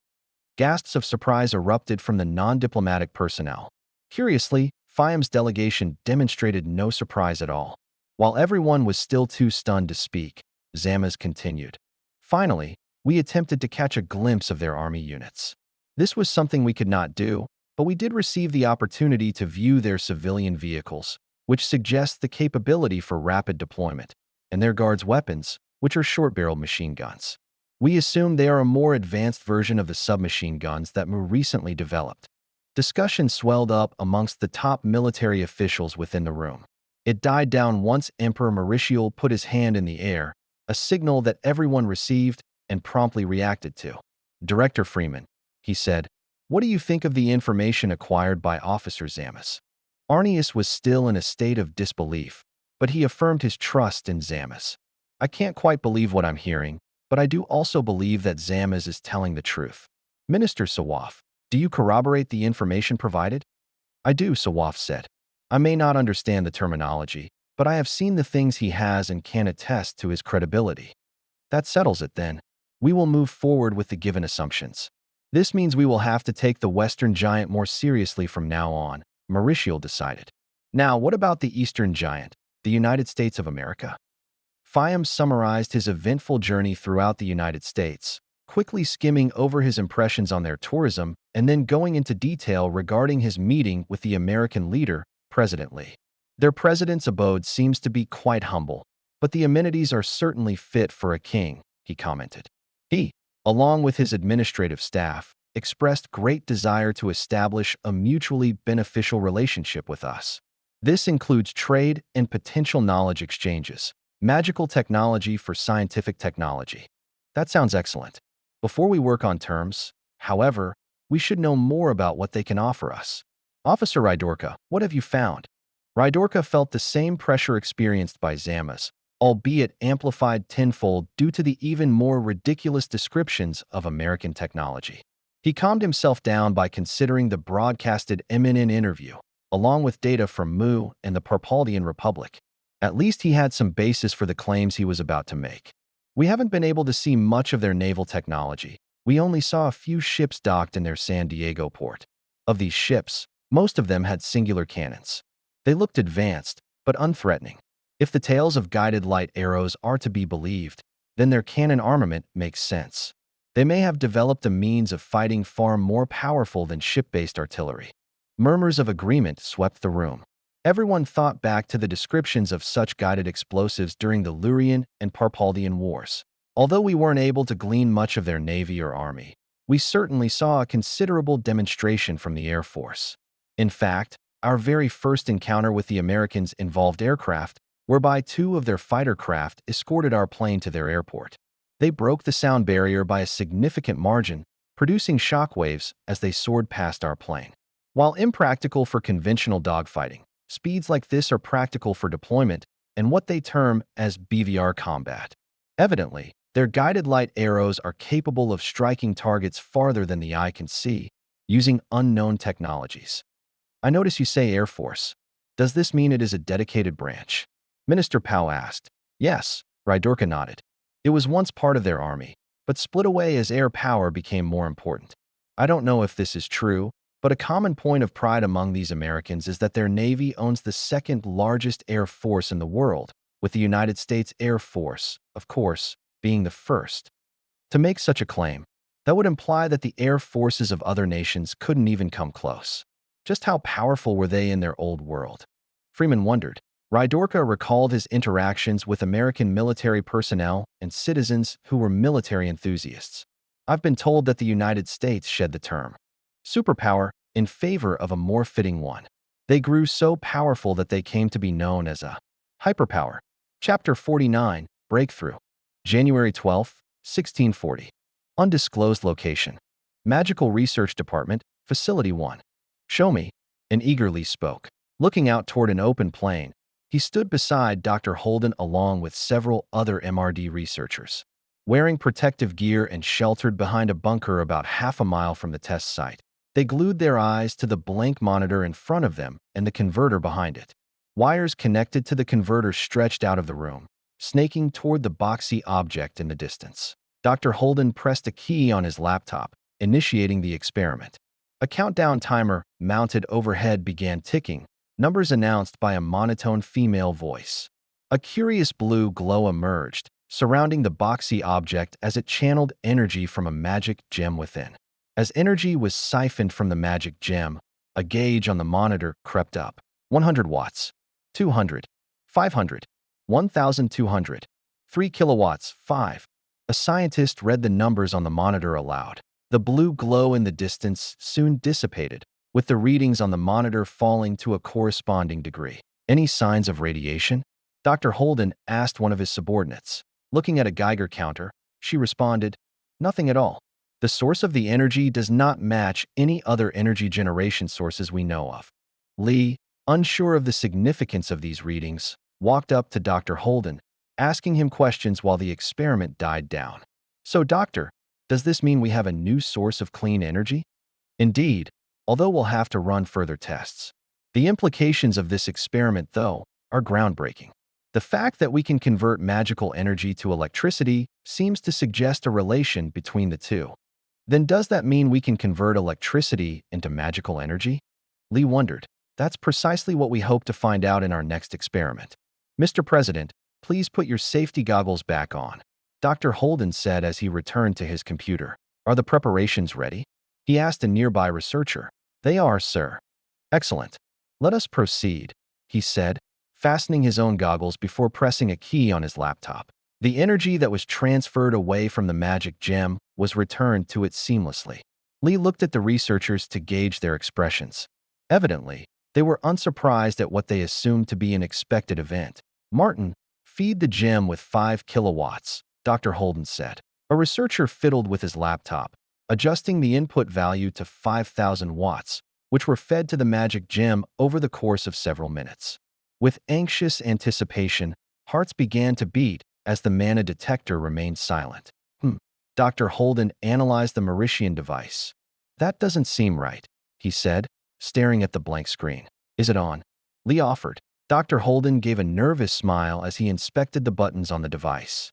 Gasps of surprise erupted from the non-diplomatic personnel. Curiously, Fiam's delegation demonstrated no surprise at all. While everyone was still too stunned to speak, Zamas continued. Finally, we attempted to catch a glimpse of their army units. This was something we could not do, but we did receive the opportunity to view their civilian vehicles, which suggests the capability for rapid deployment, and their guards' weapons, which are short-barreled machine guns. We assume they are a more advanced version of the submachine guns that were recently developed. Discussion swelled up amongst the top military officials within the room. It died down once Emperor Mauritial put his hand in the air, a signal that everyone received and promptly reacted to. Director Freeman, he said, what do you think of the information acquired by Officer Zamas? Arnius was still in a state of disbelief, but he affirmed his trust in Zamas. I can't quite believe what I'm hearing, but I do also believe that Zamas is telling the truth. Minister Sawaf, do you corroborate the information provided? I do, Sawaf said. I may not understand the terminology, but I have seen the things he has and can attest to his credibility. That settles it then. We will move forward with the given assumptions. This means we will have to take the Western Giant more seriously from now on, Mauritial decided. Now, what about the Eastern Giant, the United States of America? Fiam summarized his eventful journey throughout the United States, quickly skimming over his impressions on their tourism and then going into detail regarding his meeting with the American leader, President Lee. Their president's abode seems to be quite humble, but the amenities are certainly fit for a king, he commented. He, along with his administrative staff, expressed great desire to establish a mutually beneficial relationship with us. This includes trade and potential knowledge exchanges, magical technology for scientific technology. That sounds excellent. Before we work on terms, however, we should know more about what they can offer us. Officer Rydorka, what have you found? Rydorka felt the same pressure experienced by Zamas, albeit amplified tenfold due to the even more ridiculous descriptions of American technology. He calmed himself down by considering the broadcasted MNN interview, along with data from Mu and the Parpaldian Republic. At least he had some basis for the claims he was about to make. We haven't been able to see much of their naval technology. We only saw a few ships docked in their San Diego port. Of these ships, most of them had singular cannons. They looked advanced, but unthreatening. If the tales of guided light arrows are to be believed, then their cannon armament makes sense. They may have developed a means of fighting far more powerful than ship-based artillery. Murmurs of agreement swept the room. Everyone thought back to the descriptions of such guided explosives during the Lurian and Parpaldian Wars. Although we weren't able to glean much of their navy or army, we certainly saw a considerable demonstration from the Air Force. In fact, Our very first encounter with the Americans involved aircraft, whereby two of their fighter craft escorted our plane to their airport. They broke the sound barrier by a significant margin, producing shockwaves as they soared past our plane. While impractical for conventional dogfighting, speeds like this are practical for deployment and what they term as BVR combat. Evidently, their guided light arrows are capable of striking targets farther than the eye can see, using unknown technologies. I notice you say Air Force. Does this mean it is a dedicated branch? Minister Powell asked. Yes, Rydorka nodded. It was once part of their army, but split away as air power became more important. I don't know if this is true, but a common point of pride among these Americans is that their Navy owns the second largest air force in the world, with the United States Air Force, of course, being the first. To make such a claim, that would imply that the air forces of other nations couldn't even come close. Just how powerful were they in their old world? Freeman wondered. Rydorka recalled his interactions with American military personnel and citizens who were military enthusiasts. I've been told that the United States shed the term superpower in favor of a more fitting one. They grew so powerful that they came to be known as a hyperpower. Chapter 49, Breakthrough. January 12, 1640. Undisclosed location. Magical Research Department, Facility 1. Show me, and eagerly spoke. Looking out toward an open plain, he stood beside Dr. Holden along with several other MRD researchers. Wearing protective gear and sheltered behind a bunker about half a mile from the test site, they glued their eyes to the blank monitor in front of them and the converter behind it. Wires connected to the converter stretched out of the room, snaking toward the boxy object in the distance. Dr. Holden pressed a key on his laptop, initiating the experiment. A countdown timer mounted overhead began ticking, numbers announced by a monotone female voice. A curious blue glow emerged, surrounding the boxy object as it channeled energy from a magic gem within. As energy was siphoned from the magic gem, a gauge on the monitor crept up. 100 watts, 200, 500, 1,200, 3 kilowatts, 5. A scientist read the numbers on the monitor aloud. The blue glow in the distance soon dissipated, with the readings on the monitor falling to a corresponding degree. Any signs of radiation? Dr. Holden asked one of his subordinates. Looking at a Geiger counter, she responded, nothing at all. The source of the energy does not match any other energy generation sources we know of. Lee, unsure of the significance of these readings, walked up to Dr. Holden, asking him questions while the experiment died down. So, doctor, does this mean we have a new source of clean energy? Indeed, although we'll have to run further tests. The implications of this experiment, though, are groundbreaking. The fact that we can convert magical energy to electricity seems to suggest a relation between the two. Then does that mean we can convert electricity into magical energy? Lee wondered. That's precisely what we hope to find out in our next experiment. Mr. President, please put your safety goggles back on, Dr. Holden said as he returned to his computer. Are the preparations ready? He asked a nearby researcher. They are, sir. Excellent. Let us proceed, he said, fastening his own goggles before pressing a key on his laptop. The energy that was transferred away from the magic gem was returned to it seamlessly. Lee looked at the researchers to gauge their expressions. Evidently, they were unsurprised at what they assumed to be an expected event. Martin, feed the gem with 5 kilowatts, Dr. Holden said. A researcher fiddled with his laptop, adjusting the input value to 5,000 watts, which were fed to the magic gem over the course of several minutes. With anxious anticipation, hearts began to beat as the mana detector remained silent. Dr. Holden analyzed the Mauritian device. That doesn't seem right, he said, staring at the blank screen. Is it on? Lee offered. Dr. Holden gave a nervous smile as he inspected the buttons on the device.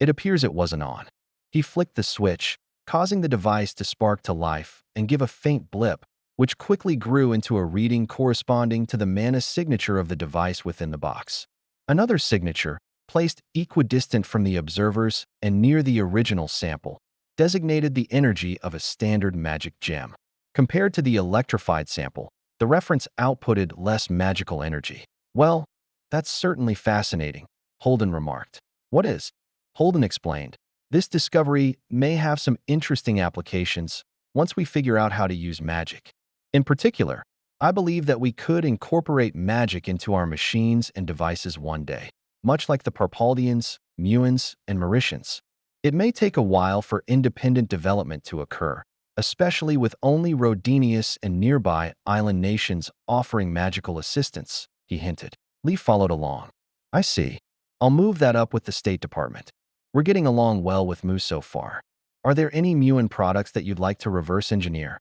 It appears it wasn't on. He flicked the switch, causing the device to spark to life and give a faint blip, which quickly grew into a reading corresponding to the mana signature of the device within the box. Another signature, placed equidistant from the observers and near the original sample, designated the energy of a standard magic gem. Compared to the electrified sample, the reference outputted less magical energy. Well, that's certainly fascinating, Holden remarked. What is? Holden explained. This discovery may have some interesting applications once we figure out how to use magic. In particular, I believe that we could incorporate magic into our machines and devices one day, much like the Parpaldians, Muons, and Mauritians. It may take a while for independent development to occur, especially with only Rhodinius and nearby island nations offering magical assistance, he hinted. Lee followed along. I see. I'll move that up with the State Department. We're getting along well with Moose so far. Are there any Muon products that you'd like to reverse engineer?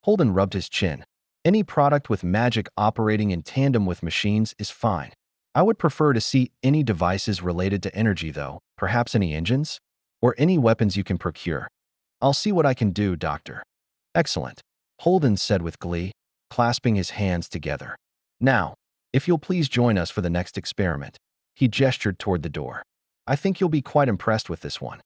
Holden rubbed his chin. Any product with magic operating in tandem with machines is fine. I would prefer to see any devices related to energy though, perhaps any engines? Or any weapons you can procure. I'll see what I can do, Doctor. Excellent, Holden said with glee, clasping his hands together. Now, if you'll please join us for the next experiment. He gestured toward the door. I think you'll be quite impressed with this one.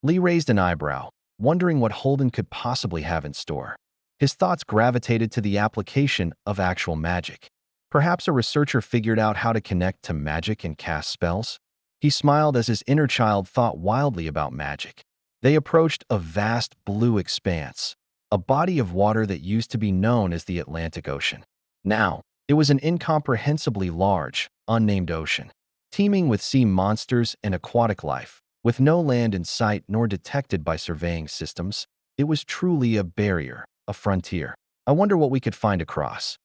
Lee raised an eyebrow, wondering what Holden could possibly have in store. His thoughts gravitated to the application of actual magic. Perhaps a researcher figured out how to connect to magic and cast spells? He smiled as his inner child thought wildly about magic. They approached a vast blue expanse, a body of water that used to be known as the Atlantic Ocean. Now, it was an incomprehensibly large, unnamed ocean, teeming with sea monsters and aquatic life. With no land in sight nor detected by surveying systems, it was truly a barrier, a frontier. I wonder what we could find across.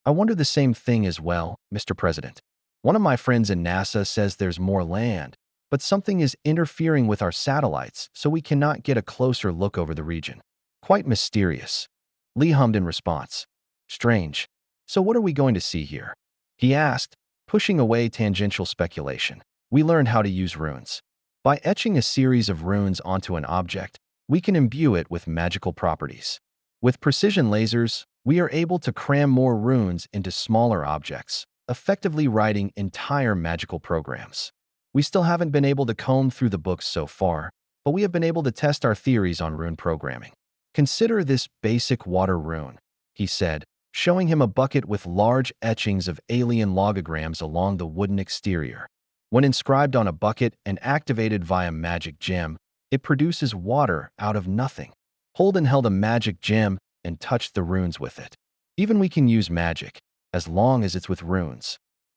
I wonder the same thing as well, Mr. President. One of my friends in NASA says there's more land, but something is interfering with our satellites, so we cannot get a closer look over the region. Quite mysterious. Lee hummed in response. Strange. So what are we going to see here? He asked, pushing away tangential speculation. We learned how to use runes. By etching a series of runes onto an object, we can imbue it with magical properties. With precision lasers, we are able to cram more runes into smaller objects, effectively writing entire magical programs. We still haven't been able to comb through the books so far, but we have been able to test our theories on rune programming. Consider this basic water rune, he said, showing him a bucket with large etchings of alien logograms along the wooden exterior. When inscribed on a bucket and activated via magic gem, it produces water out of nothing. Holden held a magic gem and touched the runes with it. Even we can use magic, as long as it's with runes.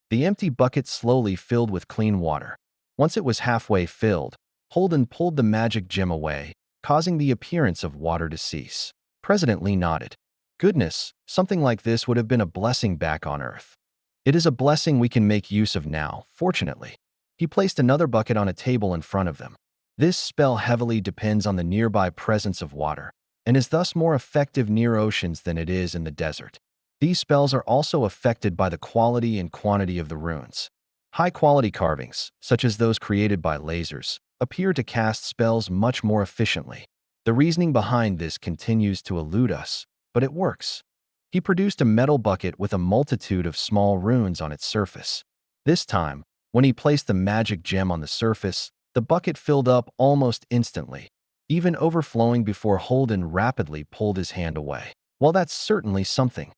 The empty bucket slowly filled with clean water. Once it was halfway filled, Holden pulled the magic gem away, causing the appearance of water to cease. President Lee nodded. Goodness, something like this would have been a blessing back on Earth. It is a blessing we can make use of now, fortunately. He placed another bucket on a table in front of them. This spell heavily depends on the nearby presence of water, and is thus more effective near oceans than it is in the desert. These spells are also affected by the quality and quantity of the runes. High-quality carvings, such as those created by lasers, appear to cast spells much more efficiently. The reasoning behind this continues to elude us, but it works. He produced a metal bucket with a multitude of small runes on its surface. This time, when he placed the magic gem on the surface, the bucket filled up almost instantly, even overflowing before Holden rapidly pulled his hand away. Well, that's certainly something.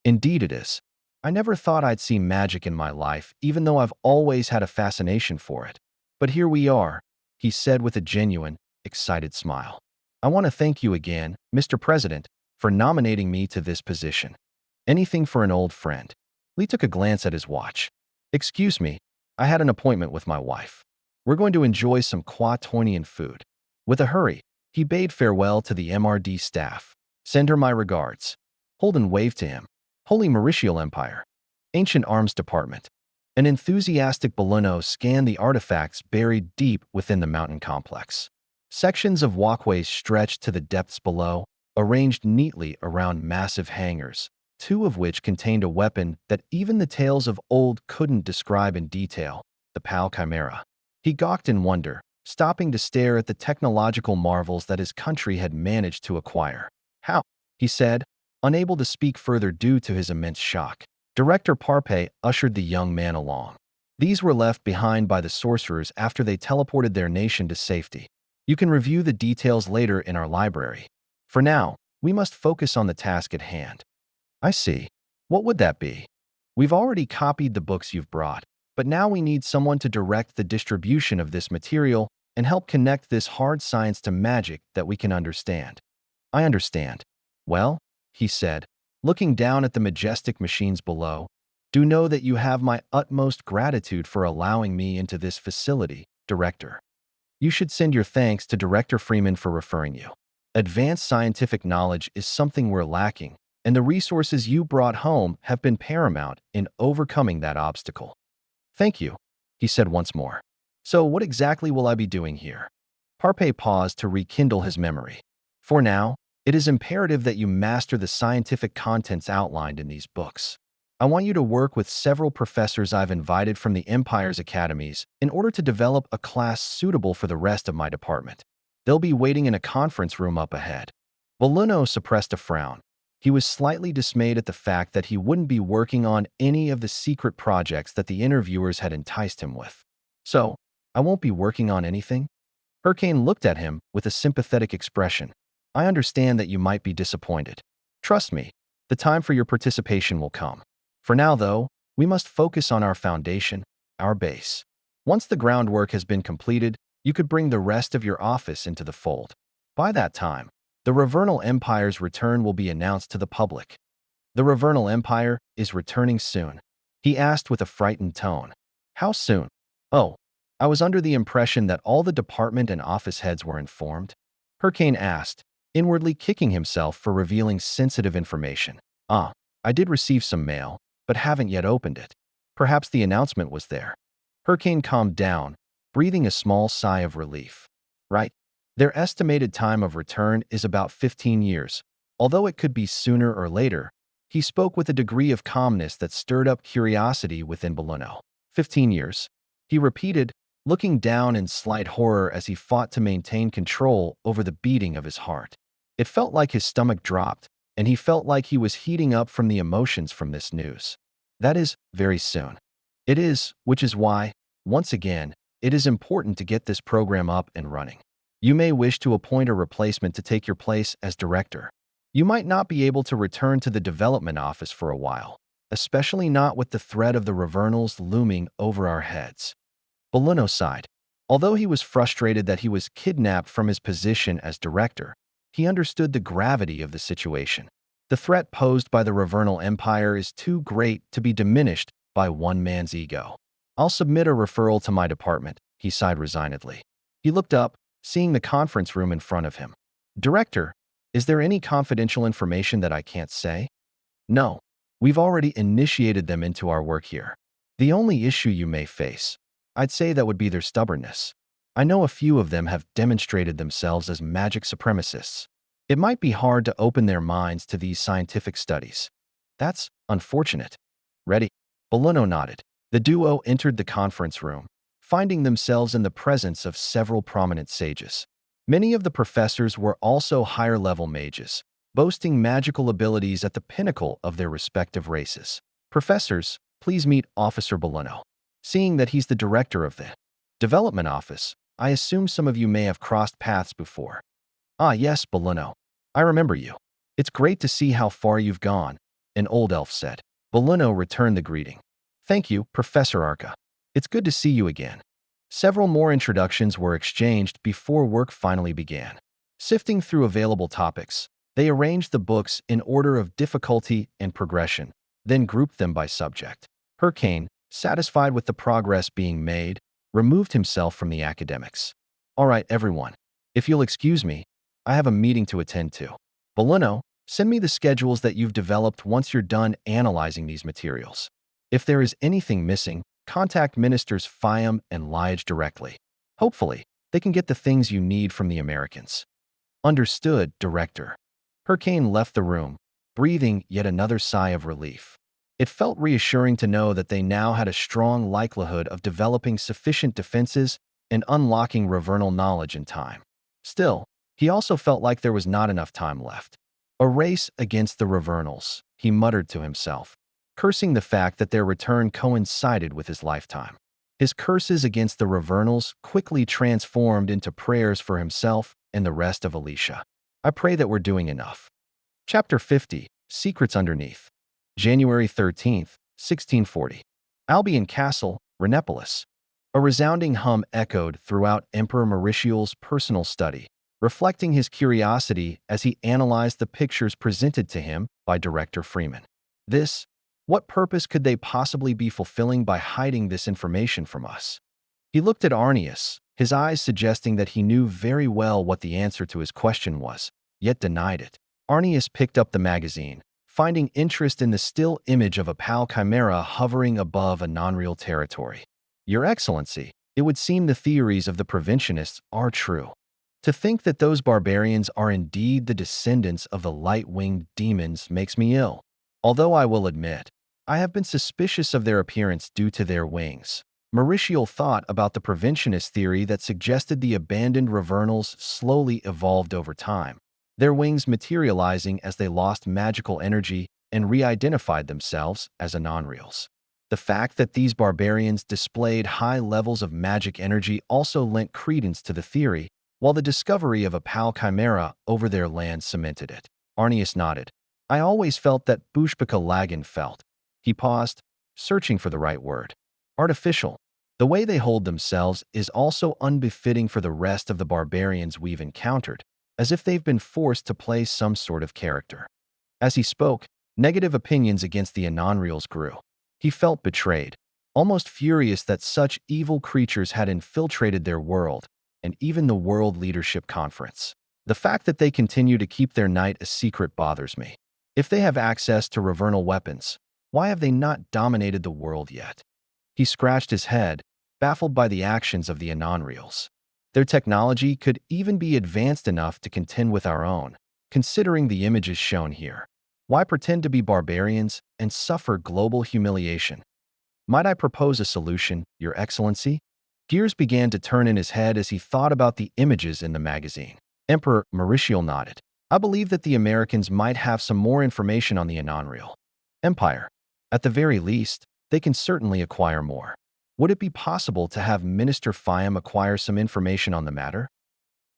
Indeed it is. I never thought I'd see magic in my life, even though I've always had a fascination for it. But here we are, he said with a genuine, excited smile. I want to thank you again, Mr. President, for nominating me to this position. Anything for an old friend. Lee took a glance at his watch. Excuse me, I had an appointment with my wife. We're going to enjoy some Quatonian food. With a hurry, he bade farewell to the MRD staff. Send her my regards. Holden waved to him. Holy Mauritial Empire. Ancient Arms Department. An enthusiastic Boleno scanned the artifacts buried deep within the mountain complex. Sections of walkways stretched to the depths below, arranged neatly around massive hangars, two of which contained a weapon that even the tales of old couldn't describe in detail, the PAL Chimera. He gawked in wonder, stopping to stare at the technological marvels that his country had managed to acquire. How? He said, unable to speak further due to his immense shock. Director Parpe ushered the young man along. These were left behind by the sorcerers after they teleported their nation to safety. You can review the details later in our library. For now, we must focus on the task at hand. I see. What would that be? We've already copied the books you've brought, but now we need someone to direct the distribution of this material and help connect this hard science to magic that we can understand. I understand. Well, he said, looking down at the majestic machines below. Do know that you have my utmost gratitude for allowing me into this facility, Director. You should send your thanks to Director Freeman for referring you. Advanced scientific knowledge is something we're lacking, and the resources you brought home have been paramount in overcoming that obstacle. Thank you, he said once more. So what exactly will I be doing here? Parpe paused to rekindle his memory. For now, it is imperative that you master the scientific contents outlined in these books. I want you to work with several professors I've invited from the Empire's academies in order to develop a class suitable for the rest of my department. They'll be waiting in a conference room up ahead. Boluno suppressed a frown. He was slightly dismayed at the fact that he wouldn't be working on any of the secret projects that the interviewers had enticed him with. So, I won't be working on anything? Hurricane looked at him with a sympathetic expression. I understand that you might be disappointed. Trust me, the time for your participation will come. For now, though, we must focus on our foundation, our base. Once the groundwork has been completed, you could bring the rest of your office into the fold. By that time, the Ravernal Empire's return will be announced to the public. The Ravernal Empire is returning soon, he asked with a frightened tone. How soon? Oh, I was under the impression that all the department and office heads were informed. Hurricane asked, inwardly kicking himself for revealing sensitive information. I did receive some mail, but haven't yet opened it. Perhaps the announcement was there. Hurricane calmed down, breathing a small sigh of relief. Right. Their estimated time of return is about 15 years, although it could be sooner or later. He spoke with a degree of calmness that stirred up curiosity within Boluno. 15 years, he repeated, looking down in slight horror as he fought to maintain control over the beating of his heart. It felt like his stomach dropped, and he felt like he was heating up from the emotions from this news. That is, very soon. It is, which is why, once again, it is important to get this program up and running. You may wish to appoint a replacement to take your place as director. You might not be able to return to the development office for a while, especially not with the threat of the Ravernals looming over our heads. Boluno sighed. Although he was frustrated that he was kidnapped from his position as director, he understood the gravity of the situation. The threat posed by the Ravernal Empire is too great to be diminished by one man's ego. I'll submit a referral to my department, he sighed resignedly. He looked up, seeing the conference room in front of him. Director, is there any confidential information that I can't say? No. We've already initiated them into our work here. The only issue you may face, I'd say that would be their stubbornness. I know a few of them have demonstrated themselves as magic supremacists. It might be hard to open their minds to these scientific studies. That's unfortunate. Ready? Boluno nodded. The duo entered the conference room, finding themselves in the presence of several prominent sages. Many of the professors were also higher-level mages, boasting magical abilities at the pinnacle of their respective races. Professors, please meet Officer Boluno. Seeing that he's the director of the development office, I assume some of you may have crossed paths before. Ah, yes, Boluno. I remember you. It's great to see how far you've gone, an old elf said. Boluno returned the greeting. Thank you, Professor Arca. It's good to see you again. Several more introductions were exchanged before work finally began. Sifting through available topics, they arranged the books in order of difficulty and progression, then grouped them by subject. Hurricane, satisfied with the progress being made, removed himself from the academics. All right, everyone. If you'll excuse me, I have a meeting to attend to. Boluno, send me the schedules that you've developed once you're done analyzing these materials. If there is anything missing, contact Ministers Fiam and Liage directly. Hopefully, they can get the things you need from the Americans. Understood, Director. Hurricane left the room, breathing yet another sigh of relief. It felt reassuring to know that they now had a strong likelihood of developing sufficient defenses and unlocking Ravernal knowledge in time. Still, he also felt like there was not enough time left. A race against the Ravernals, he muttered to himself, cursing the fact that their return coincided with his lifetime. His curses against the Ravernals quickly transformed into prayers for himself and the rest of Alicia. I pray that we're doing enough. Chapter 50, Secrets Underneath. January 13th, 1640. Albion Castle, Renepolis. A resounding hum echoed throughout Emperor Mauritius's personal study, reflecting his curiosity as he analyzed the pictures presented to him by Director Freeman. What purpose could they possibly be fulfilling by hiding this information from us? He looked at Arrhenius, his eyes suggesting that he knew very well what the answer to his question was, yet denied it. Arrhenius picked up the magazine, finding interest in the still image of a PAL chimera hovering above a non-real territory. Your Excellency, it would seem the theories of the provincionists are true. To think that those barbarians are indeed the descendants of the light-winged demons makes me ill. Although I will admit, I have been suspicious of their appearance due to their wings. Mauritial thought about the provincianist theory that suggested the abandoned Ravernals slowly evolved over time, their wings materializing as they lost magical energy and re-identified themselves as non-reals. The fact that these barbarians displayed high levels of magic energy also lent credence to the theory, while the discovery of a PAL chimera over their land cemented it. Arrhenius nodded. I always felt that Bushbaka Lagan felt. He paused, searching for the right word. Artificial. The way they hold themselves is also unbefitting for the rest of the barbarians we've encountered, as if they've been forced to play some sort of character. As he spoke, negative opinions against the non-reals grew. He felt betrayed, almost furious that such evil creatures had infiltrated their world, and even the World Leadership Conference. The fact that they continue to keep their night a secret bothers me. If they have access to Ravernal weapons, why have they not dominated the world yet? He scratched his head, baffled by the actions of the non-reals. Their technology could even be advanced enough to contend with our own, considering the images shown here. Why pretend to be barbarians and suffer global humiliation? Might I propose a solution, Your Excellency? Gears began to turn in his head as he thought about the images in the magazine. Emperor Mauritial nodded. I believe that the Americans might have some more information on the non-real empire. At the very least, they can certainly acquire more. Would it be possible to have Minister Fiam acquire some information on the matter?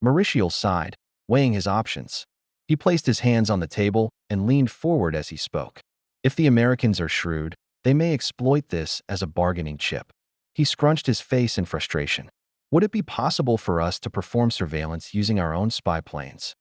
Mauritial sighed, weighing his options. He placed his hands on the table and leaned forward as he spoke. If the Americans are shrewd, they may exploit this as a bargaining chip. He scrunched his face in frustration. Would it be possible for us to perform surveillance using our own spy planes?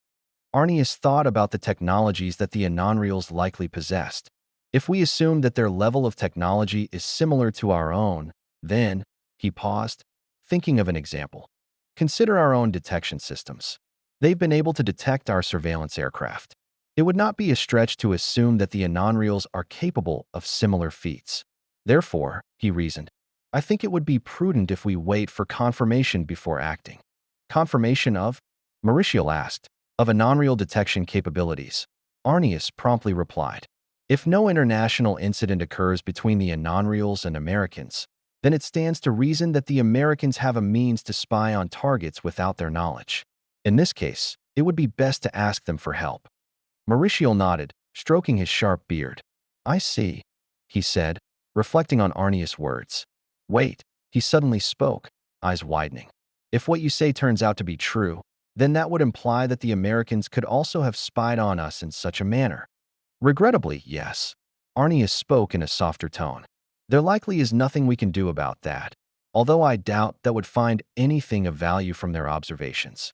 Arrhenius thought about the technologies that the non-reals likely possessed. If we assume that their level of technology is similar to our own, then, he paused, thinking of an example. Consider our own detection systems. They've been able to detect our surveillance aircraft. It would not be a stretch to assume that the non-reals are capable of similar feats. Therefore, he reasoned, I think it would be prudent if we wait for confirmation before acting. Confirmation of? Mauritial asked. Of a non-real detection capabilities. Arrhenius promptly replied. If no international incident occurs between the non-reals and Americans, then it stands to reason that the Americans have a means to spy on targets without their knowledge. In this case, it would be best to ask them for help. Mauritial nodded, stroking his sharp beard. I see, he said, reflecting on Arrhenius' words. Wait, he suddenly spoke, eyes widening. If what you say turns out to be true, then that would imply that the Americans could also have spied on us in such a manner. Regrettably, yes. Arrhenius spoke in a softer tone. There likely is nothing we can do about that, although I doubt that would find anything of value from their observations.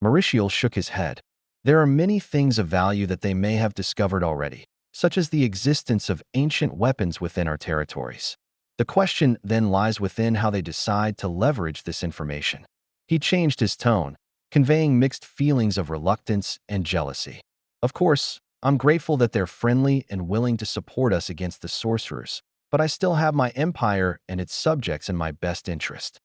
Mauritial shook his head. There are many things of value that they may have discovered already, such as the existence of ancient weapons within our territories. The question then lies within how they decide to leverage this information. He changed his tone, conveying mixed feelings of reluctance and jealousy. Of course, I'm grateful that they're friendly and willing to support us against the sorcerers, but I still have my empire and its subjects in my best interest.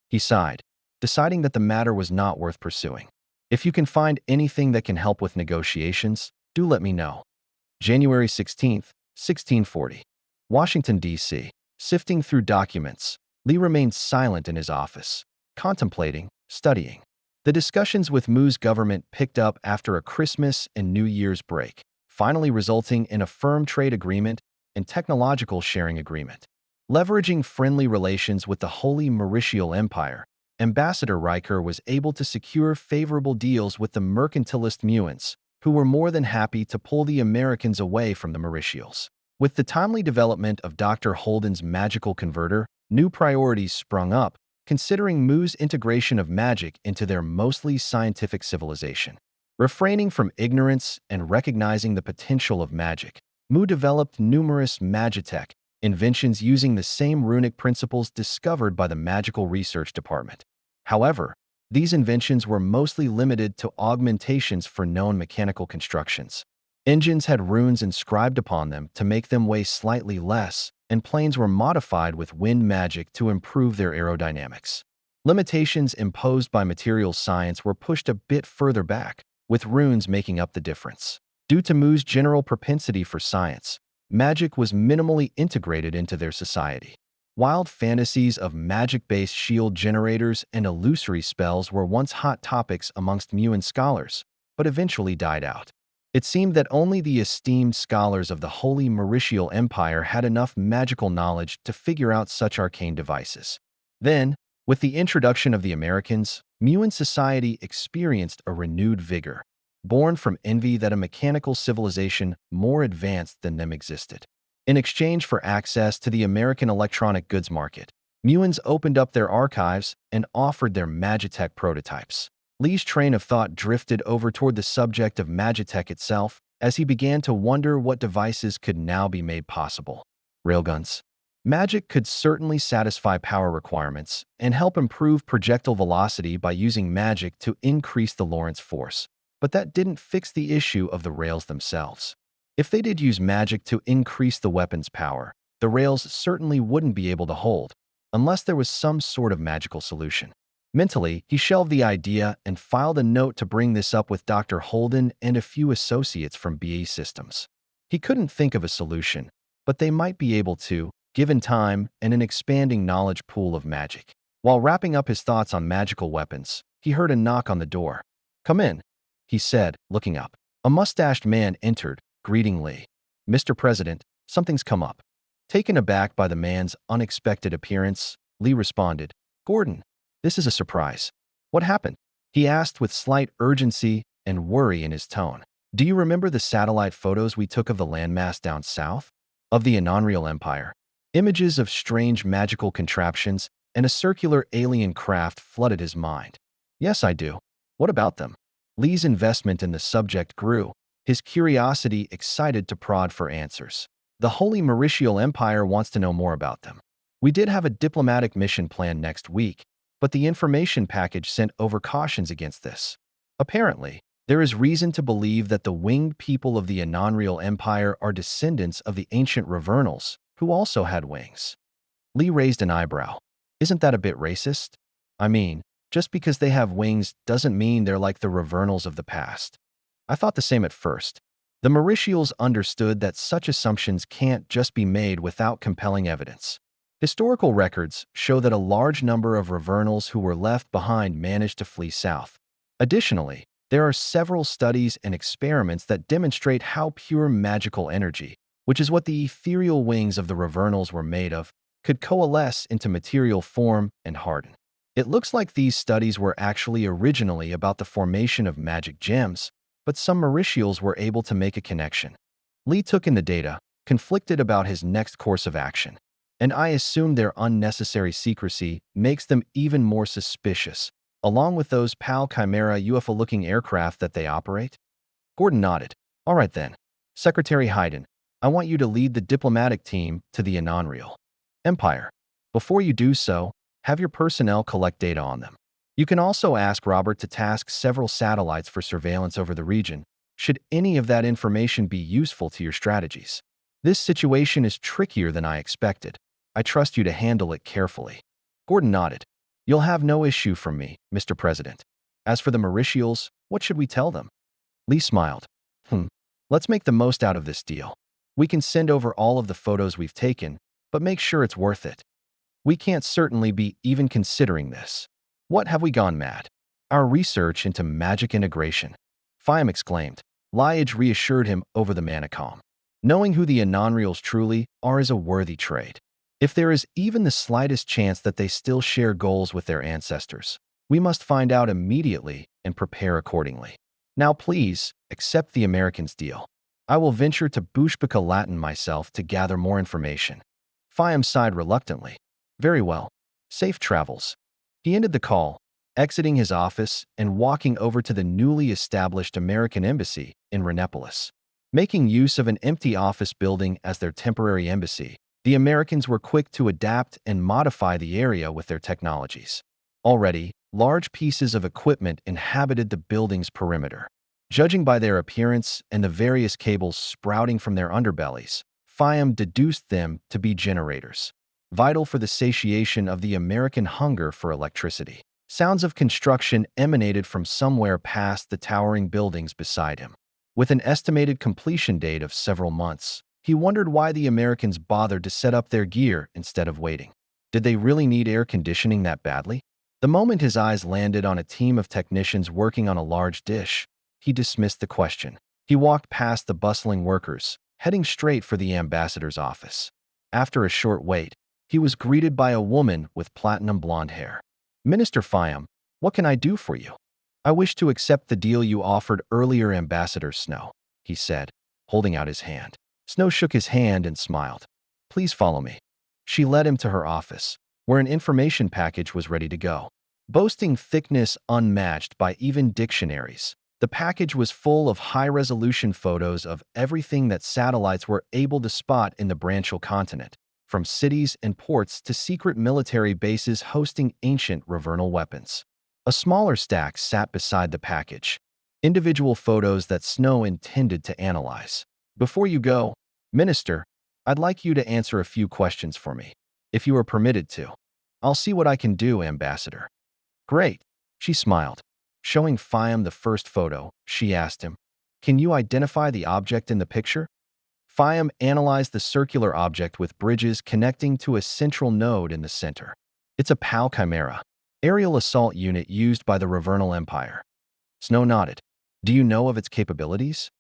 He sighed, deciding that the matter was not worth pursuing. If you can find anything that can help with negotiations, do let me know. January 16th, 1640. Washington, D.C. Sifting through documents, Lee remained silent in his office, contemplating, studying. The discussions with Mu's government picked up after a Christmas and New Year's break, finally resulting in a firm trade agreement and technological sharing agreement. Leveraging friendly relations with the Holy Mauritial Empire, Ambassador Riker was able to secure favorable deals with the mercantilist Muans, who were more than happy to pull the Americans away from the Mauritials. With the timely development of Dr. Holden's magical converter, new priorities sprung up, considering Mu's integration of magic into their mostly scientific civilization. Refraining from ignorance and recognizing the potential of magic, Mu developed numerous magitech inventions using the same runic principles discovered by the Magical Research Department. However, these inventions were mostly limited to augmentations for known mechanical constructions. Engines had runes inscribed upon them to make them weigh slightly less, and planes were modified with wind magic to improve their aerodynamics. Limitations imposed by materials science were pushed a bit further back, with runes making up the difference. Due to Mu's general propensity for science, magic was minimally integrated into their society. Wild fantasies of magic-based shield generators and illusory spells were once hot topics amongst Muan scholars, but eventually died out. It seemed that only the esteemed scholars of the Holy Mauritial Empire had enough magical knowledge to figure out such arcane devices. Then, with the introduction of the Americans, Muan society experienced a renewed vigor, born from envy that a mechanical civilization more advanced than them existed. In exchange for access to the American electronic goods market, Muans opened up their archives and offered their magitech prototypes. Lee's train of thought drifted over toward the subject of magitech itself as he began to wonder what devices could now be made possible. Railguns. Magic could certainly satisfy power requirements and help improve projectile velocity by using magic to increase the Lorentz force, but that didn't fix the issue of the rails themselves. If they did use magic to increase the weapon's power, the rails certainly wouldn't be able to hold, unless there was some sort of magical solution. Mentally, he shelved the idea and filed a note to bring this up with Dr. Holden and a few associates from BAE Systems. He couldn't think of a solution, but they might be able to, given time and an expanding knowledge pool of magic. While wrapping up his thoughts on magical weapons, he heard a knock on the door. "Come in," he said, looking up. A mustached man entered, greeting Lee. "Mr. President, something's come up." Taken aback by the man's unexpected appearance, Lee responded, "Gordon, this is a surprise. What happened?" he asked with slight urgency and worry in his tone. "Do you remember the satellite photos we took of the landmass down south? Of the Ravernal Empire?" Images of strange magical contraptions and a circular alien craft flooded his mind. "Yes, I do. What about them?" Lee's investment in the subject grew, his curiosity excited to prod for answers. "The Holy Mauritial Empire wants to know more about them. We did have a diplomatic mission planned next week, but the information package sent over cautions against this. Apparently, there is reason to believe that the winged people of the Ravernal Empire are descendants of the ancient Ravernals, who also had wings." Lee raised an eyebrow. "Isn't that a bit racist? I mean, just because they have wings doesn't mean they're like the Ravernals of the past. I thought the same at first. The Mauritials understood that such assumptions can't just be made without compelling evidence. Historical records show that a large number of Ravernals who were left behind managed to flee south. Additionally, there are several studies and experiments that demonstrate how pure magical energy, which is what the ethereal wings of the Ravernals were made of, could coalesce into material form and harden. It looks like these studies were actually originally about the formation of magic gems, but some Mauritials were able to make a connection. Lee took in the data, conflicted about his next course of action, and I assume their unnecessary secrecy makes them even more suspicious, along with those PAL Chimera UFO-looking aircraft that they operate? Gordon nodded. "All right then. Secretary Hayden, I want you to lead the diplomatic team to the Ravernal Empire. Before you do so, have your personnel collect data on them. You can also ask Robert to task several satellites for surveillance over the region, should any of that information be useful to your strategies. This situation is trickier than I expected. I trust you to handle it carefully." Gordon nodded. "You'll have no issue from me, Mr. President. As for the Mauritials, what should we tell them?" Lee smiled. Let's make the most out of this deal. We can send over all of the photos we've taken, but make sure it's worth it. We can't certainly be even considering this. What have we gone mad? Our research into magic integration." Fiam exclaimed. Liage reassured him over the Manicom. "Knowing who the Anonreals truly are is a worthy trade. If there is even the slightest chance that they still share goals with their ancestors, we must find out immediately and prepare accordingly. Now please, accept the Americans' deal. I will venture to Bushbaka Latin myself to gather more information." Fiam sighed reluctantly. "Very well. Safe travels." He ended the call, exiting his office and walking over to the newly established American embassy in Rennepolis. Making use of an empty office building as their temporary embassy, the Americans were quick to adapt and modify the area with their technologies. Already, large pieces of equipment inhabited the building's perimeter. Judging by their appearance and the various cables sprouting from their underbellies, Fiam deduced them to be generators, vital for the satiation of the American hunger for electricity. Sounds of construction emanated from somewhere past the towering buildings beside him. With an estimated completion date of several months, he wondered why the Americans bothered to set up their gear instead of waiting. Did they really need air conditioning that badly? The moment his eyes landed on a team of technicians working on a large dish, he dismissed the question. He walked past the bustling workers, heading straight for the ambassador's office. After a short wait, he was greeted by a woman with platinum blonde hair. "Minister Fiam, what can I do for you?" "I wish to accept the deal you offered earlier, Ambassador Snow," he said, holding out his hand. Snow shook his hand and smiled. "Please follow me." She led him to her office, where an information package was ready to go. Boasting thickness unmatched by even dictionaries, the package was full of high-resolution photos of everything that satellites were able to spot in the Branchial continent, from cities and ports to secret military bases hosting ancient Ravernal weapons. A smaller stack sat beside the package, individual photos that Snow intended to analyze. "Before you go, Minister, I'd like you to answer a few questions for me, if you are permitted to." "I'll see what I can do, Ambassador." "Great," she smiled. Showing Fiam the first photo, she asked him, "Can you identify the object in the picture?" Fiam analyzed the circular object with bridges connecting to a central node in the center. "It's a PAL Chimera, aerial assault unit used by the Ravernal Empire." Snow nodded. "Do you know of its capabilities?"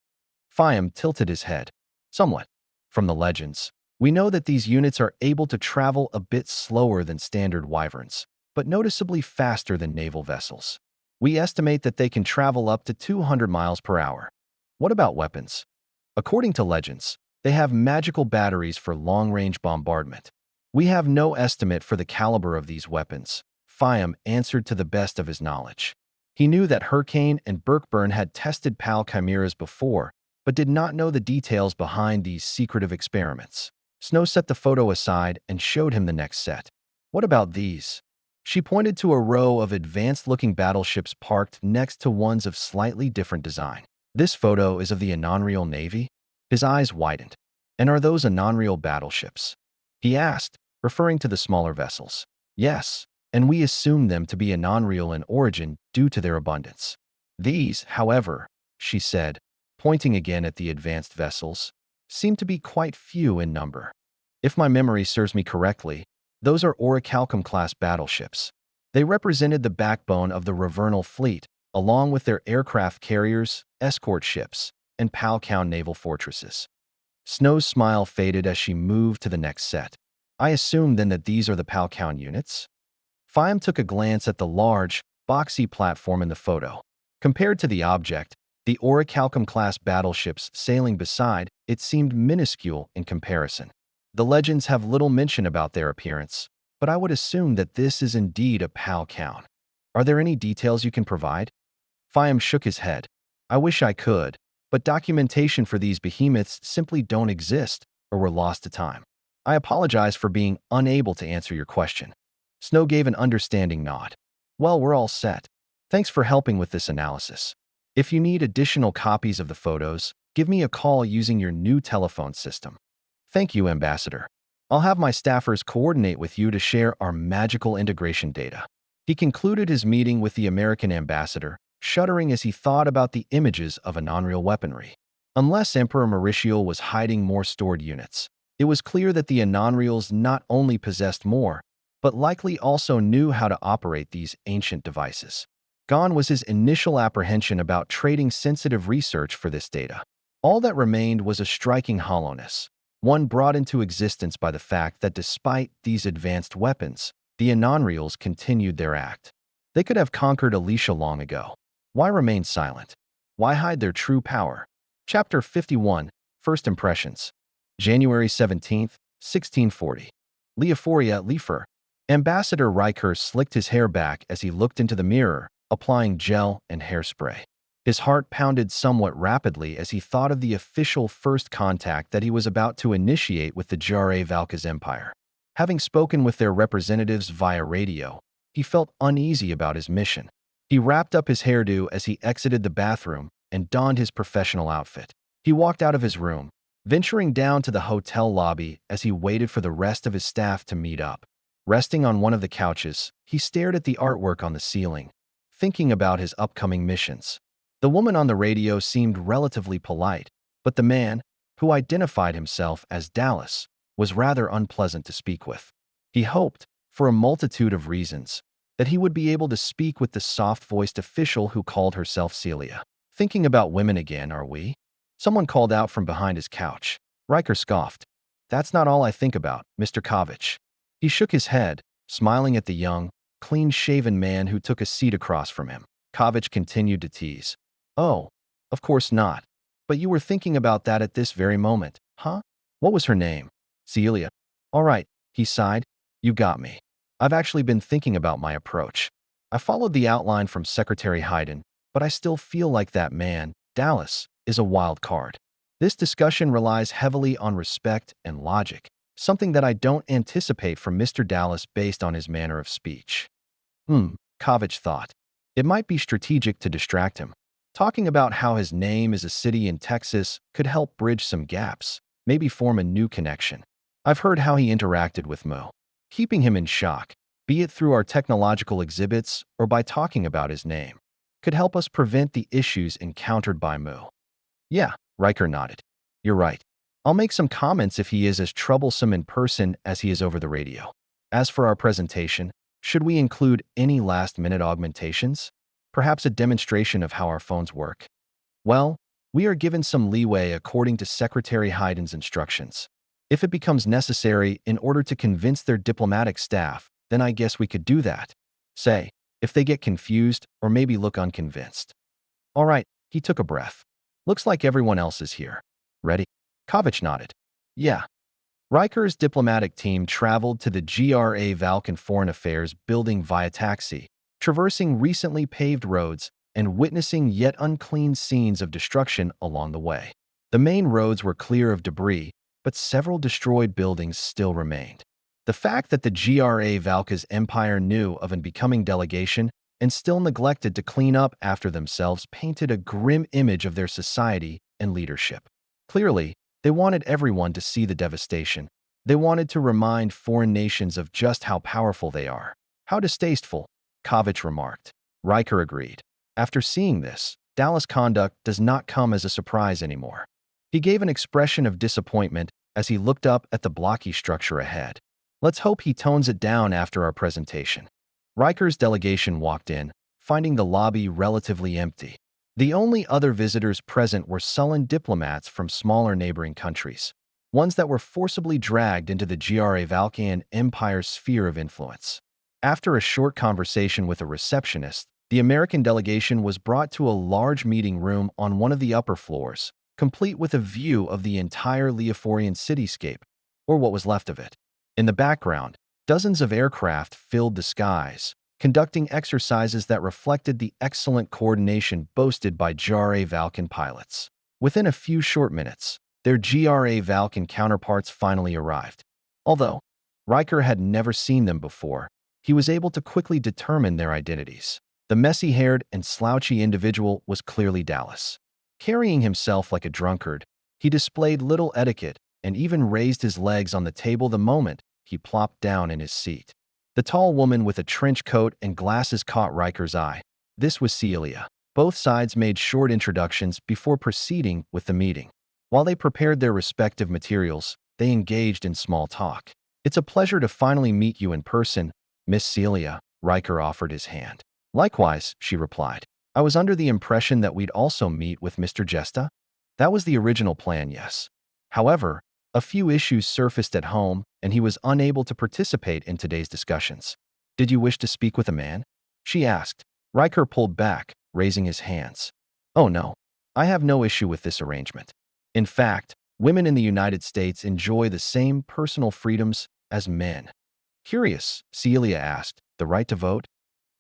Fiam tilted his head. "Somewhat. From the legends, we know that these units are able to travel a bit slower than standard wyverns, but noticeably faster than naval vessels. We estimate that they can travel up to 200 miles per hour. What about weapons?" "According to legends, they have magical batteries for long-range bombardment. We have no estimate for the caliber of these weapons," Fiam answered to the best of his knowledge. He knew that Hurricane and Burkburn had tested PAL Chimeras before, but did not know the details behind these secretive experiments. Snow set the photo aside and showed him the next set. "What about these?" She pointed to a row of advanced-looking battleships parked next to ones of slightly different design. "This photo is of the Anonreal Navy?" His eyes widened. "And are those Anonreal battleships?" he asked, referring to the smaller vessels. "Yes, and we assume them to be Anonreal in origin due to their abundance. These, however," she said, pointing again at the advanced vessels, "seem to be quite few in number. If my memory serves me correctly, those are Orichalcum-class battleships. They represented the backbone of the Ravernal fleet, along with their aircraft carriers, escort ships, and Palcown naval fortresses." Snow's smile faded as she moved to the next set. "I assume then that these are the Palcown units?" Fiam took a glance at the large, boxy platform in the photo. Compared to the object, the Orichalcum-class battleships sailing beside it seemed minuscule in comparison. The legends have little mention about their appearance, but I would assume that this is indeed a Palcown. "Are there any details you can provide?" Fiam shook his head. "I wish I could, but documentation for these behemoths simply don't exist or were lost to time. I apologize for being unable to answer your question." Snow gave an understanding nod. "Well, we're all set. Thanks for helping with this analysis. If you need additional copies of the photos, give me a call using your new telephone system." "Thank you, Ambassador. I'll have my staffers coordinate with you to share our magical integration data." He concluded his meeting with the American ambassador, shuddering as he thought about the images of Anonreal weaponry. Unless Emperor Mauricio was hiding more stored units, it was clear that the Anonreals not only possessed more, but likely also knew how to operate these ancient devices. Gone was his initial apprehension about trading sensitive research for this data. All that remained was a striking hollowness, one brought into existence by the fact that despite these advanced weapons, the Anonreals continued their act. They could have conquered Alicia long ago. Why remain silent? Why hide their true power? Chapter 51, First Impressions. January 17, 1640. Leophoria Leifer. Ambassador Riker slicked his hair back as he looked into the mirror, applying gel and hairspray. His heart pounded somewhat rapidly as he thought of the official first contact that he was about to initiate with the Jare Valka's empire. Having spoken with their representatives via radio, he felt uneasy about his mission. He wrapped up his hairdo as he exited the bathroom and donned his professional outfit. He walked out of his room, venturing down to the hotel lobby as he waited for the rest of his staff to meet up. Resting on one of the couches, he stared at the artwork on the ceiling, thinking about his upcoming missions. The woman on the radio seemed relatively polite, but the man, who identified himself as Dallas, was rather unpleasant to speak with. He hoped, for a multitude of reasons, that he would be able to speak with the soft-voiced official who called herself Celia. "Thinking about women again, are we?" Someone called out from behind his couch. Riker scoffed. "That's not all I think about, Mr. Kovich." He shook his head, smiling at the young, clean-shaven man who took a seat across from him. Kovich continued to tease. "Oh, of course not. But you were thinking about that at this very moment, huh? What was her name?" "Celia." "All right," he sighed. "You got me. I've actually been thinking about my approach. I followed the outline from Secretary Hayden, but I still feel like that man, Dallas, is a wild card. This discussion relies heavily on respect and logic, something that I don't anticipate from Mr. Dallas based on his manner of speech." Kovich thought. It might be strategic to distract him. Talking about how his name is a city in Texas could help bridge some gaps, maybe form a new connection. I've heard how he interacted with Mo. Keeping him in shock, be it through our technological exhibits or by talking about his name, could help us prevent the issues encountered by Mo. "Yeah," Riker nodded. "You're right. I'll make some comments if he is as troublesome in person as he is over the radio. As for our presentation, should we include any last-minute augmentations? Perhaps a demonstration of how our phones work?" "Well, we are given some leeway according to Secretary Hayden's instructions. If it becomes necessary in order to convince their diplomatic staff, then I guess we could do that. Say, if they get confused or maybe look unconvinced." "All right," he took a breath. "Looks like everyone else is here. Ready?" Kovich nodded. "Yeah." Riker's diplomatic team traveled to the GRA Valkan Foreign Affairs building via taxi, traversing recently paved roads and witnessing yet unclean scenes of destruction along the way. The main roads were clear of debris, but several destroyed buildings still remained. The fact that the GRA Valka's empire knew of an becoming delegation and still neglected to clean up after themselves painted a grim image of their society and leadership. Clearly, they wanted everyone to see the devastation. They wanted to remind foreign nations of just how powerful they are. "How distasteful," Kovich remarked. Riker agreed. After seeing this, Dallas' conduct does not come as a surprise anymore. He gave an expression of disappointment as he looked up at the blocky structure ahead. "Let's hope he tones it down after our presentation." Riker's delegation walked in, finding the lobby relatively empty. The only other visitors present were sullen diplomats from smaller neighboring countries, ones that were forcibly dragged into the GRA Valkan Empire's sphere of influence. After a short conversation with a receptionist, the American delegation was brought to a large meeting room on one of the upper floors, complete with a view of the entire Leophorian cityscape, or what was left of it. In the background, dozens of aircraft filled the skies, conducting exercises that reflected the excellent coordination boasted by GRA Valkan pilots. Within a few short minutes, their GRA Valkan counterparts finally arrived. Although Riker had never seen them before, he was able to quickly determine their identities. The messy-haired and slouchy individual was clearly Dallas. Carrying himself like a drunkard, he displayed little etiquette and even raised his legs on the table the moment he plopped down in his seat. The tall woman with a trench coat and glasses caught Riker's eye. This was Celia. Both sides made short introductions before proceeding with the meeting. While they prepared their respective materials, they engaged in small talk. "It's a pleasure to finally meet you in person, Miss Celia," Riker offered his hand. "Likewise," she replied. "I was under the impression that we'd also meet with Mr. Jesta." "That was the original plan, yes. However, a few issues surfaced at home, and he was unable to participate in today's discussions." "Did you wish to speak with a man?" she asked. Riker pulled back, raising his hands. "Oh no, I have no issue with this arrangement. In fact, women in the United States enjoy the same personal freedoms as men." Curious, Celia asked. The right to vote?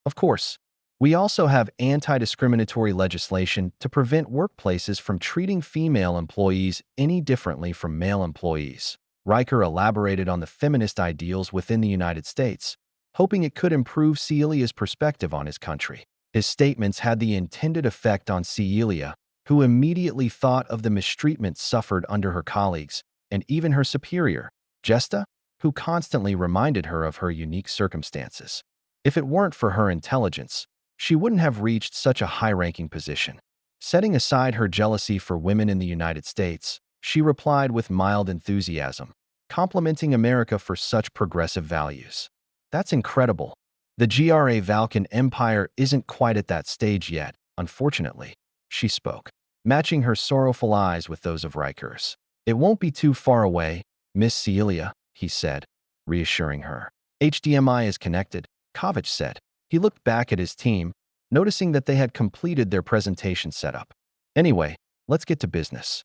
Of course. We also have anti-discriminatory legislation to prevent workplaces from treating female employees any differently from male employees. Riker elaborated on the feminist ideals within the United States, hoping it could improve Celia's perspective on his country. His statements had the intended effect on Celia, who immediately thought of the mistreatment suffered under her colleagues and even her superior, Gesta, who constantly reminded her of her unique circumstances. If it weren't for her intelligence, she wouldn't have reached such a high-ranking position. Setting aside her jealousy for women in the United States, she replied with mild enthusiasm, complimenting America for such progressive values. That's incredible. The Ravernal Empire isn't quite at that stage yet, unfortunately, she spoke, matching her sorrowful eyes with those of Riker's. It won't be too far away, Miss Celia, he said, reassuring her. HDMI is connected, Kovac said. He looked back at his team, noticing that they had completed their presentation setup. Anyway, let's get to business.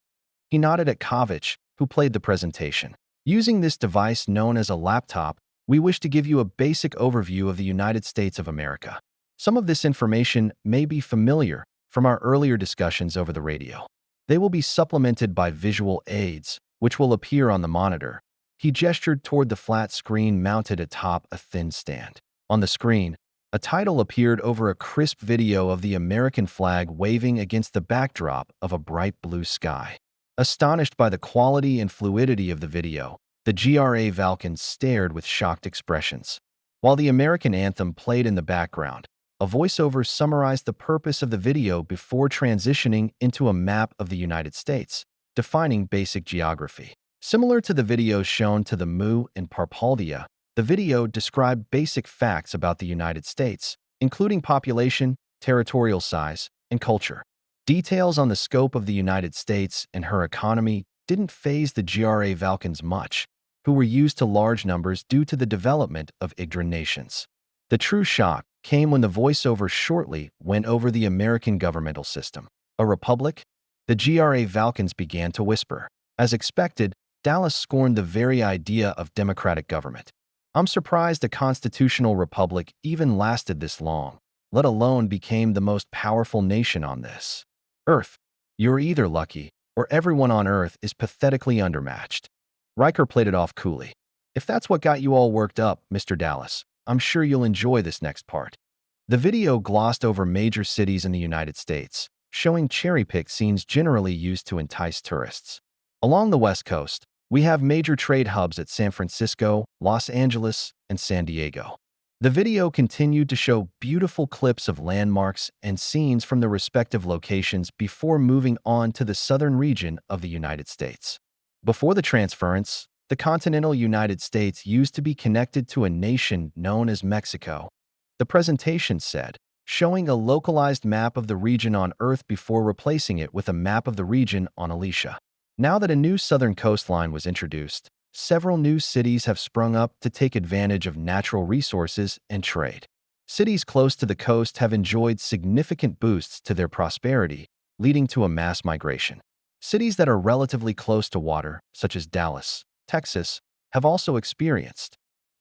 He nodded at Kovac, who played the presentation. Using this device known as a laptop, we wish to give you a basic overview of the United States of America. Some of this information may be familiar from our earlier discussions over the radio. They will be supplemented by visual aids, which will appear on the monitor. He gestured toward the flat screen mounted atop a thin stand. On the screen, a title appeared over a crisp video of the American flag waving against the backdrop of a bright blue sky. Astonished by the quality and fluidity of the video, the Ravernals stared with shocked expressions. While the American anthem played in the background, a voiceover summarized the purpose of the video before transitioning into a map of the United States, defining basic geography. Similar to the videos shown to the Mu and Parpaldia, the video described basic facts about the United States, including population, territorial size, and culture. Details on the scope of the United States and her economy didn't faze the Ravernals much, who were used to large numbers due to the development of Igran nations. The true shock came when the voiceover shortly went over the American governmental system. A republic? The Ravernals began to whisper. As expected, Dallas scorned the very idea of democratic government. I'm surprised a constitutional republic even lasted this long, let alone became the most powerful nation on this Earth. You're either lucky, or everyone on Earth is pathetically undermatched. Riker played it off coolly. If that's what got you all worked up, Mr. Dallas, I'm sure you'll enjoy this next part. The video glossed over major cities in the United States, showing cherry-picked scenes generally used to entice tourists. Along the West Coast, we have major trade hubs at San Francisco, Los Angeles, and San Diego. The video continued to show beautiful clips of landmarks and scenes from the respective locations before moving on to the southern region of the United States. Before the transference, the continental United States used to be connected to a nation known as Mexico. The presentation said, showing a localized map of the region on Earth before replacing it with a map of the region on Alicia. Now that a new southern coastline was introduced, several new cities have sprung up to take advantage of natural resources and trade. Cities close to the coast have enjoyed significant boosts to their prosperity, leading to a mass migration. Cities that are relatively close to water, such as Dallas, Texas, have also experienced.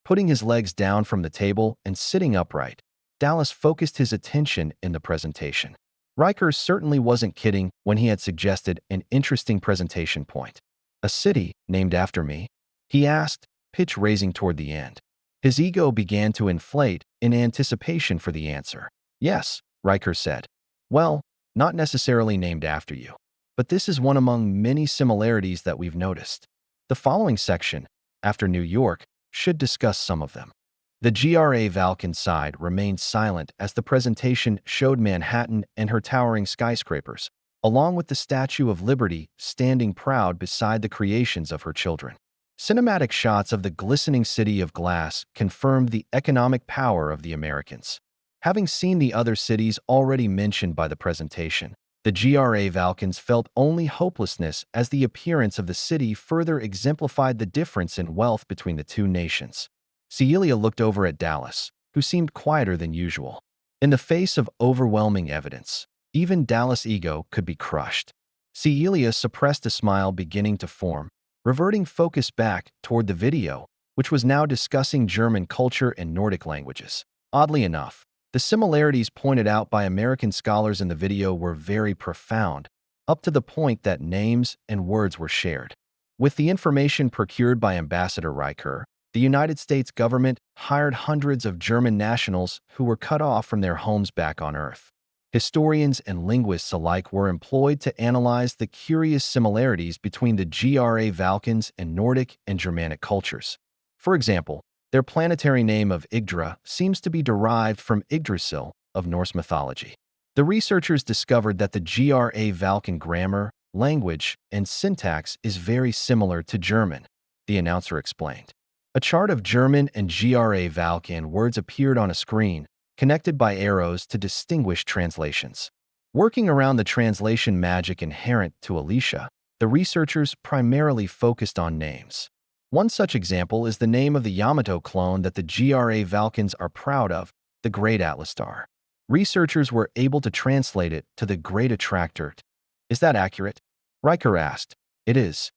Putting his legs down from the table and sitting upright, Dallas focused his attention in the presentation. Riker certainly wasn't kidding when he had suggested an interesting presentation point. A city named after me? He asked, pitch raising toward the end. His ego began to inflate in anticipation for the answer. Yes, Riker said. Well, not necessarily named after you. But this is one among many similarities that we've noticed. The following section, after New York, should discuss some of them. The Ravernal side remained silent as the presentation showed Manhattan and her towering skyscrapers, along with the Statue of Liberty standing proud beside the creations of her children. Cinematic shots of the glistening city of glass confirmed the economic power of the Americans. Having seen the other cities already mentioned by the presentation, the Ravernals felt only hopelessness as the appearance of the city further exemplified the difference in wealth between the two nations. Celia looked over at Dallas, who seemed quieter than usual. In the face of overwhelming evidence, even Dallas' ego could be crushed. Celia suppressed a smile beginning to form, reverting focus back toward the video, which was now discussing German culture and Nordic languages. Oddly enough, the similarities pointed out by American scholars in the video were very profound, up to the point that names and words were shared. With the information procured by Ambassador Riker, the United States government hired hundreds of German nationals who were cut off from their homes back on Earth. Historians and linguists alike were employed to analyze the curious similarities between the GRA Balkans and Nordic and Germanic cultures. For example, their planetary name of Yggdra seems to be derived from Yggdrasil of Norse mythology. The researchers discovered that the GRA Balkan grammar, language, and syntax is very similar to German, the announcer explained. A chart of German and GRA Balkan words appeared on a screen, connected by arrows to distinguish translations. Working around the translation magic inherent to Alicia, the researchers primarily focused on names. One such example is the name of the Yamato clone that the GRA Balkans are proud of, the Great Atlas Star. Researchers were able to translate it to the Great Attractor. Is that accurate? Riker asked. It is.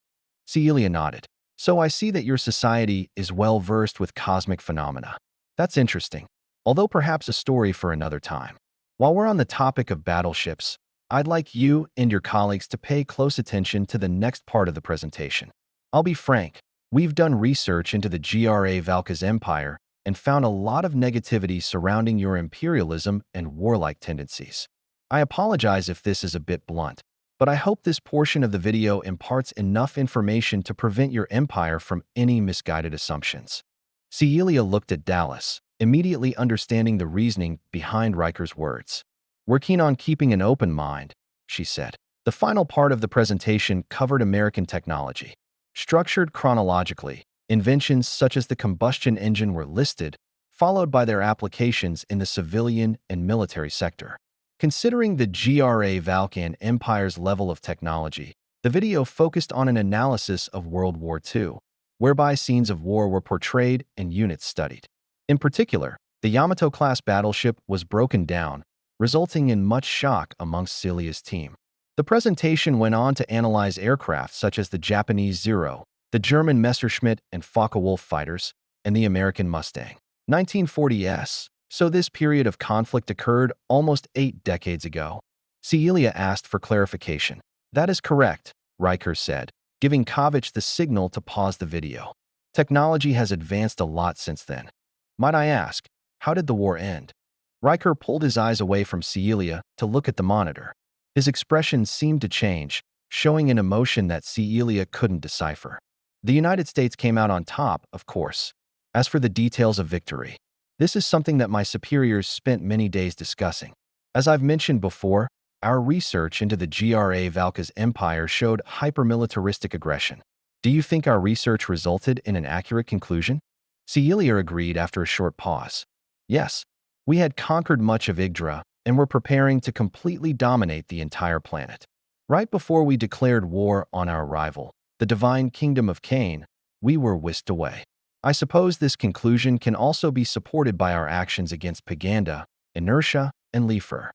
Celia nodded. So I see that your society is well versed with cosmic phenomena. That's interesting, although perhaps a story for another time. While we're on the topic of battleships, I'd like you and your colleagues to pay close attention to the next part of the presentation. I'll be frank, we've done research into the GRA Valka's empire and found a lot of negativity surrounding your imperialism and warlike tendencies. I apologize if this is a bit blunt, but I hope this portion of the video imparts enough information to prevent your empire from any misguided assumptions. Celia looked at Dallas, immediately understanding the reasoning behind Riker's words. We're keen on keeping an open mind, she said. The final part of the presentation covered American technology. Structured chronologically, inventions such as the combustion engine were listed, followed by their applications in the civilian and military sector. Considering the GRA Balkan Empire's level of technology, the video focused on an analysis of World War II, whereby scenes of war were portrayed and units studied. In particular, the Yamato-class battleship was broken down, resulting in much shock amongst Celia's team. The presentation went on to analyze aircraft such as the Japanese Zero, the German Messerschmitt and Focke-Wulf fighters, and the American Mustang 1940s. So this period of conflict occurred almost 8 decades ago. Celia asked for clarification. That is correct, Riker said, giving Kovic the signal to pause the video. Technology has advanced a lot since then. Might I ask, how did the war end? Riker pulled his eyes away from Celia to look at the monitor. His expression seemed to change, showing an emotion that Celia couldn't decipher. The United States came out on top, of course. As for the details of victory, this is something that my superiors spent many days discussing. As I've mentioned before, our research into the GRA Valka's empire showed hypermilitaristic aggression. Do you think our research resulted in an accurate conclusion? Celia agreed after a short pause. Yes, we had conquered much of Yggdra and were preparing to completely dominate the entire planet. Right before we declared war on our rival, the divine kingdom of Cain, we were whisked away. I suppose this conclusion can also be supported by our actions against Paganda, Inertia, and Leifer.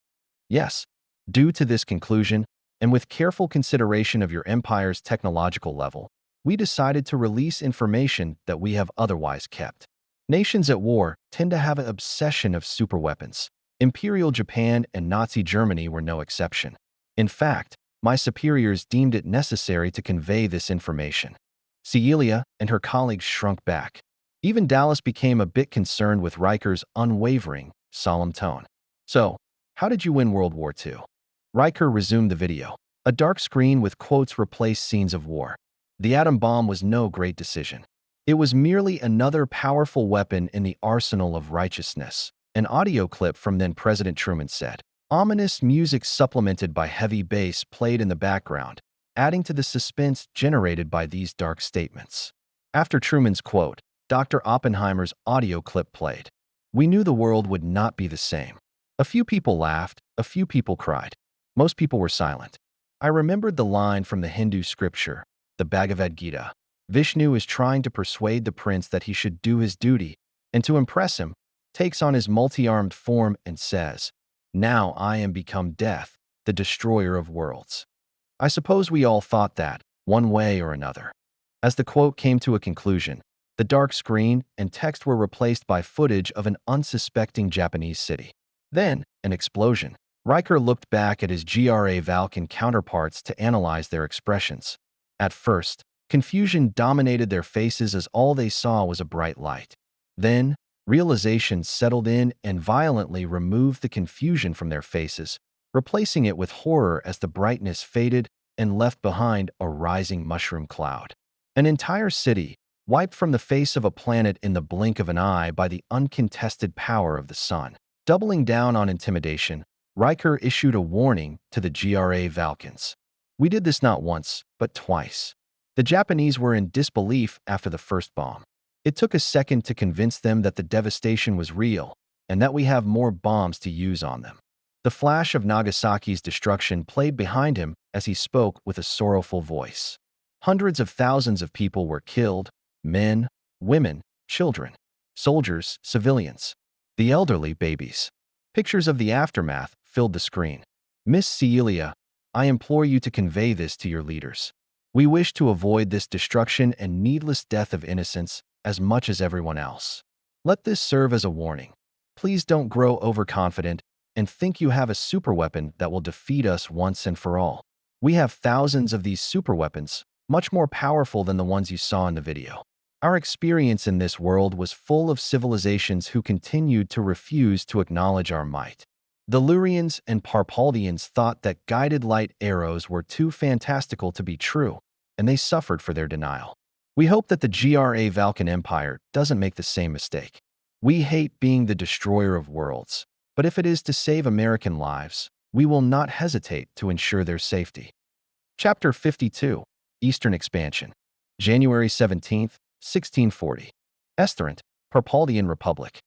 Yes, due to this conclusion, and with careful consideration of your empire's technological level, we decided to release information that we have otherwise kept. Nations at war tend to have an obsession of superweapons. Imperial Japan and Nazi Germany were no exception. In fact, my superiors deemed it necessary to convey this information. Celia and her colleagues shrunk back. Even Dallas became a bit concerned with Riker's unwavering, solemn tone. So, how did you win World War II? Riker resumed the video. A dark screen with quotes replaced scenes of war. The atom bomb was no great decision. It was merely another powerful weapon in the arsenal of righteousness. An audio clip from then-President Truman said. Ominous music supplemented by heavy bass played in the background, adding to the suspense generated by these dark statements. After Truman's quote, Dr. Oppenheimer's audio clip played. We knew the world would not be the same. A few people laughed, a few people cried. Most people were silent. I remembered the line from the Hindu scripture, the Bhagavad Gita. Vishnu is trying to persuade the prince that he should do his duty, and to impress him, takes on his multi-armed form and says, Now I am become death, the destroyer of worlds. I suppose we all thought that, one way or another. As the quote came to a conclusion, The dark screen and text were replaced by footage of an unsuspecting Japanese city. Then, an explosion. Riker looked back at his GRA Valkan counterparts to analyze their expressions. At first, confusion dominated their faces as all they saw was a bright light. Then, realization settled in and violently removed the confusion from their faces, replacing it with horror as the brightness faded and left behind a rising mushroom cloud. An entire city, wiped from the face of a planet in the blink of an eye by the uncontested power of the sun. Doubling down on intimidation, Riker issued a warning to the GRA Valkans. We did this not once, but twice. The Japanese were in disbelief after the first bomb. It took a second to convince them that the devastation was real and that we have more bombs to use on them. The flash of Nagasaki's destruction played behind him as he spoke with a sorrowful voice. Hundreds of thousands of people were killed, men, women, children, soldiers, civilians, the elderly, babies. Pictures of the aftermath filled the screen. Miss Celia, I implore you to convey this to your leaders. We wish to avoid this destruction and needless death of innocents as much as everyone else. Let this serve as a warning. Please don't grow overconfident and think you have a superweapon that will defeat us once and for all. We have thousands of these superweapons, much more powerful than the ones you saw in the video. Our experience in this world was full of civilizations who continued to refuse to acknowledge our might. The Lurians and Parpaldians thought that guided light arrows were too fantastical to be true, and they suffered for their denial. We hope that the GRA Valkan Empire doesn't make the same mistake. We hate being the destroyer of worlds, but if it is to save American lives, we will not hesitate to ensure their safety. Chapter 52, Eastern Expansion. January 17, 1640. Esterant, Parpaldian Republic.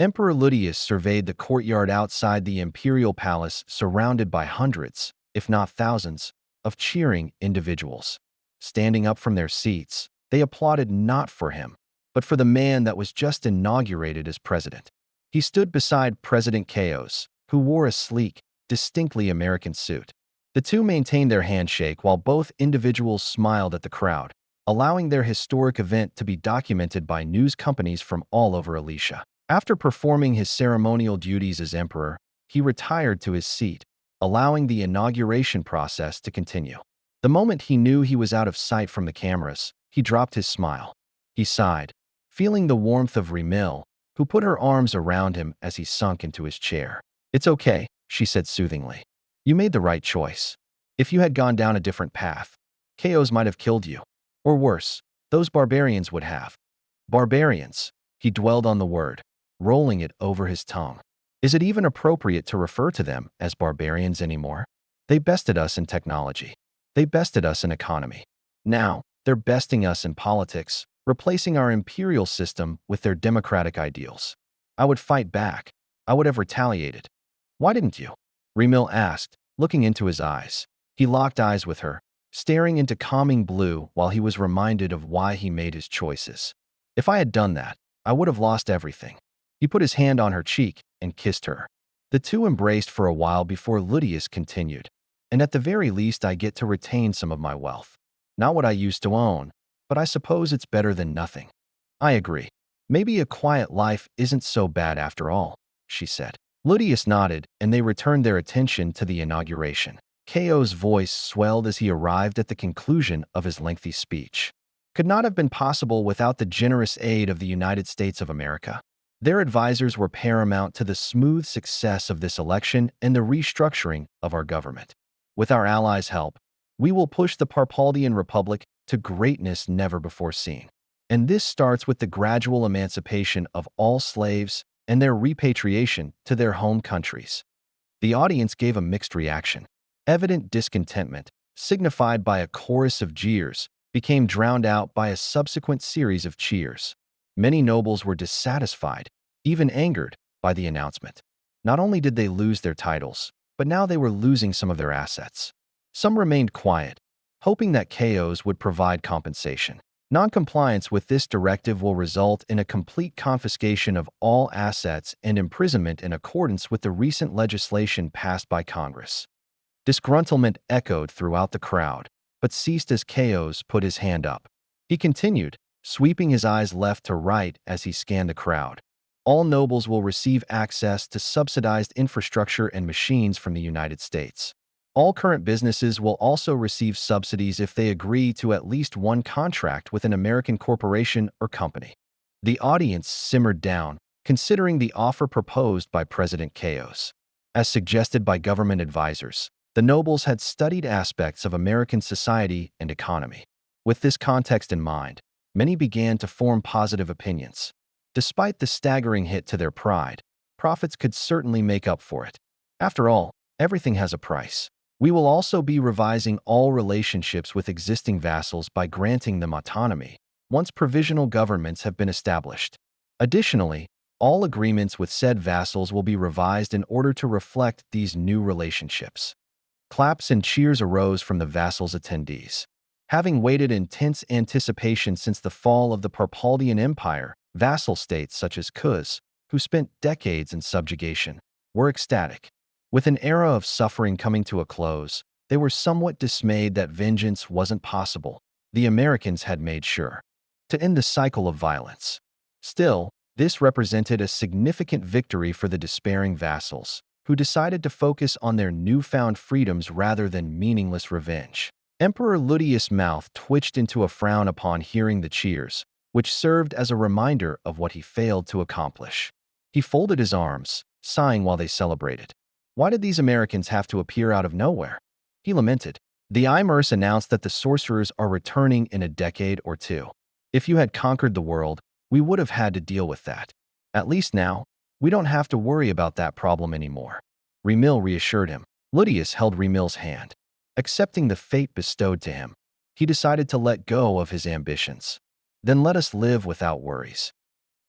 Emperor Ludius surveyed the courtyard outside the imperial palace surrounded by hundreds, if not thousands, of cheering individuals. Standing up from their seats, they applauded not for him, but for the man that was just inaugurated as president. He stood beside President Chaos, who wore a sleek, distinctly American suit. The two maintained their handshake while both individuals smiled at the crowd, allowing their historic event to be documented by news companies from all over Alicia. After performing his ceremonial duties as emperor, he retired to his seat, allowing the inauguration process to continue. The moment he knew he was out of sight from the cameras, he dropped his smile. He sighed, feeling the warmth of Remil, who put her arms around him as he sunk into his chair. It's okay, she said soothingly. You made the right choice. If you had gone down a different path, Chaos might have killed you. Or worse, those barbarians would have. Barbarians, he dwelled on the word, rolling it over his tongue. Is it even appropriate to refer to them as barbarians anymore? They bested us in technology. They bested us in economy. Now, they're besting us in politics, replacing our imperial system with their democratic ideals. I would fight back. I would have retaliated. Why didn't you? Remil asked, looking into his eyes. He locked eyes with her, staring into calming blue while he was reminded of why he made his choices. If I had done that, I would have lost everything. He put his hand on her cheek and kissed her. The two embraced for a while before Ludius continued. And at the very least I get to retain some of my wealth. Not what I used to own, but I suppose it's better than nothing. I agree. Maybe a quiet life isn't so bad after all, she said. Ludius nodded, and they returned their attention to the inauguration. Chaos' voice swelled as he arrived at the conclusion of his lengthy speech. Could not have been possible without the generous aid of the United States of America. Their advisors were paramount to the smooth success of this election and the restructuring of our government. With our allies' help, we will push the Parpaldian Republic to greatness never before seen. And this starts with the gradual emancipation of all slaves and their repatriation to their home countries. The audience gave a mixed reaction. Evident discontentment, signified by a chorus of jeers, became drowned out by a subsequent series of cheers. Many nobles were dissatisfied, even angered, by the announcement. Not only did they lose their titles, but now they were losing some of their assets. Some remained quiet, hoping that Chaos would provide compensation. Noncompliance with this directive will result in a complete confiscation of all assets and imprisonment in accordance with the recent legislation passed by Congress. Disgruntlement echoed throughout the crowd, but ceased as Chaos put his hand up. He continued, sweeping his eyes left to right as he scanned the crowd. All nobles will receive access to subsidized infrastructure and machines from the United States. All current businesses will also receive subsidies if they agree to at least one contract with an American corporation or company. The audience simmered down, considering the offer proposed by President Chaos. As suggested by government advisors, the nobles had studied aspects of American society and economy. With this context in mind, many began to form positive opinions. Despite the staggering hit to their pride, profits could certainly make up for it. After all, everything has a price. We will also be revising all relationships with existing vassals by granting them autonomy, once provisional governments have been established. Additionally, all agreements with said vassals will be revised in order to reflect these new relationships. Claps and cheers arose from the vassals' attendees. Having waited in tense anticipation since the fall of the Ravernal Empire, vassal states such as Kuz, who spent decades in subjugation, were ecstatic. With an era of suffering coming to a close, they were somewhat dismayed that vengeance wasn't possible. The Americans had made sure to end the cycle of violence. Still, this represented a significant victory for the despairing vassals, who decided to focus on their newfound freedoms rather than meaningless revenge. Emperor Ludius' mouth twitched into a frown upon hearing the cheers, which served as a reminder of what he failed to accomplish. He folded his arms, sighing while they celebrated. Why did these Americans have to appear out of nowhere? He lamented. The Imers announced that the sorcerers are returning in a decade or two. If you had conquered the world, we would have had to deal with that. At least now, we don't have to worry about that problem anymore. Remil reassured him. Ludius held Remil's hand. Accepting the fate bestowed to him, he decided to let go of his ambitions. Then let us live without worries.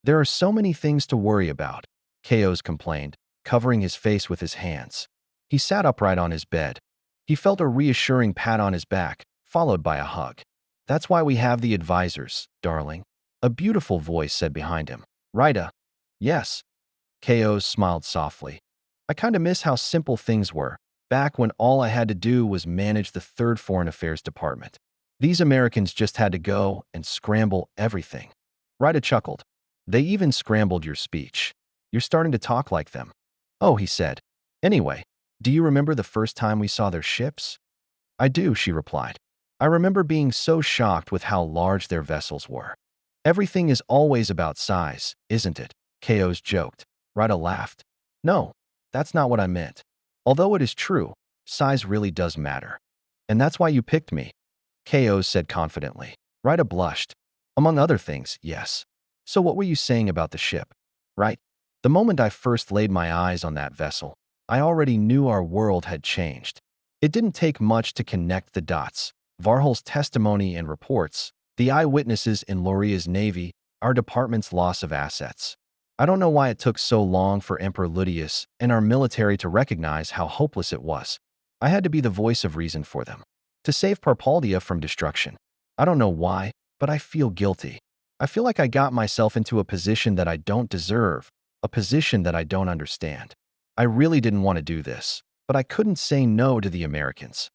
There are so many things to worry about, Chaos complained, covering his face with his hands. He sat upright on his bed. He felt a reassuring pat on his back, followed by a hug. That's why we have the advisors, darling. A beautiful voice said behind him. Rita. Yes. Chaos smiled softly. I kinda miss how simple things were, back when all I had to do was manage the Third Foreign Affairs Department. These Americans just had to go and scramble everything. Rita chuckled. They even scrambled your speech. You're starting to talk like them. Oh, he said. Anyway, do you remember the first time we saw their ships? I do, she replied. I remember being so shocked with how large their vessels were. Everything is always about size, isn't it? Chaos joked. Rita laughed. No, that's not what I meant. Although it is true, size really does matter. And that's why you picked me, Chaos said confidently. Rita blushed. Among other things, yes. So what were you saying about the ship? Right? The moment I first laid my eyes on that vessel, I already knew our world had changed. It didn't take much to connect the dots. Varhol's testimony and reports, the eyewitnesses in Loria's navy, our department's loss of assets. I don't know why it took so long for Emperor Ludius and our military to recognize how hopeless it was. I had to be the voice of reason for them, to save Parpaldia from destruction. I don't know why, but I feel guilty. I feel like I got myself into a position that I don't deserve, a position that I don't understand. I really didn't want to do this, but I couldn't say no to the Americans.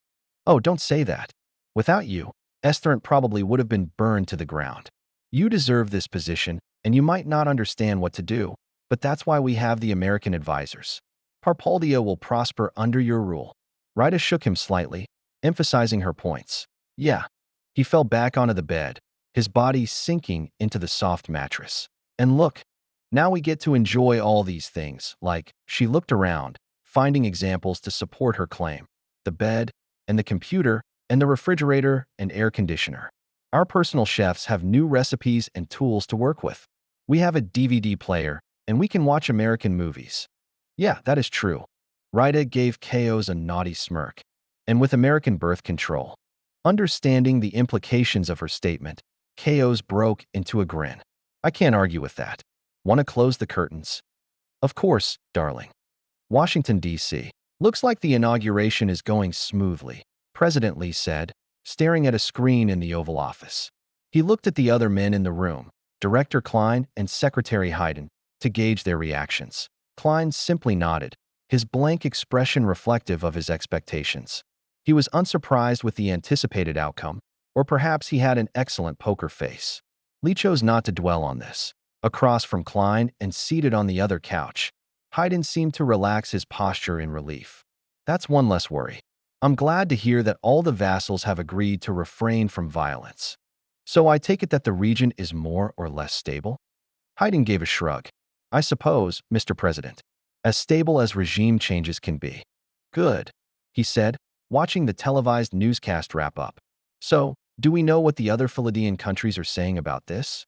Oh, don't say that. Without you, Esterant probably would have been burned to the ground. You deserve this position, and you might not understand what to do, but that's why we have the American advisors. Parpaldia will prosper under your rule. Rita shook him slightly, emphasizing her points. Yeah. He fell back onto the bed, his body sinking into the soft mattress. And look, now we get to enjoy all these things, like, she looked around, finding examples to support her claim. The bed, and the computer, and the refrigerator and air conditioner. Our personal chefs have new recipes and tools to work with. We have a DVD player, and we can watch American movies. Yeah, that is true. Rita gave Chaos a naughty smirk. And with American birth control. Understanding the implications of her statement, Chaos broke into a grin. I can't argue with that. Want to close the curtains? Of course, darling. Washington, D.C. Looks like the inauguration is going smoothly, President Lee said, staring at a screen in the Oval Office. He looked at the other men in the room, Director Klein and Secretary Hayden, to gauge their reactions. Klein simply nodded, his blank expression reflective of his expectations. He was unsurprised with the anticipated outcome, or perhaps he had an excellent poker face. Lee chose not to dwell on this. Across from Klein and seated on the other couch, Haydn seemed to relax his posture in relief. That's one less worry. I'm glad to hear that all the vassals have agreed to refrain from violence. So I take it that the region is more or less stable? Haydn gave a shrug. I suppose, Mr. President. As stable as regime changes can be. Good, he said, watching the televised newscast wrap up. So, do we know what the other Palladian countries are saying about this?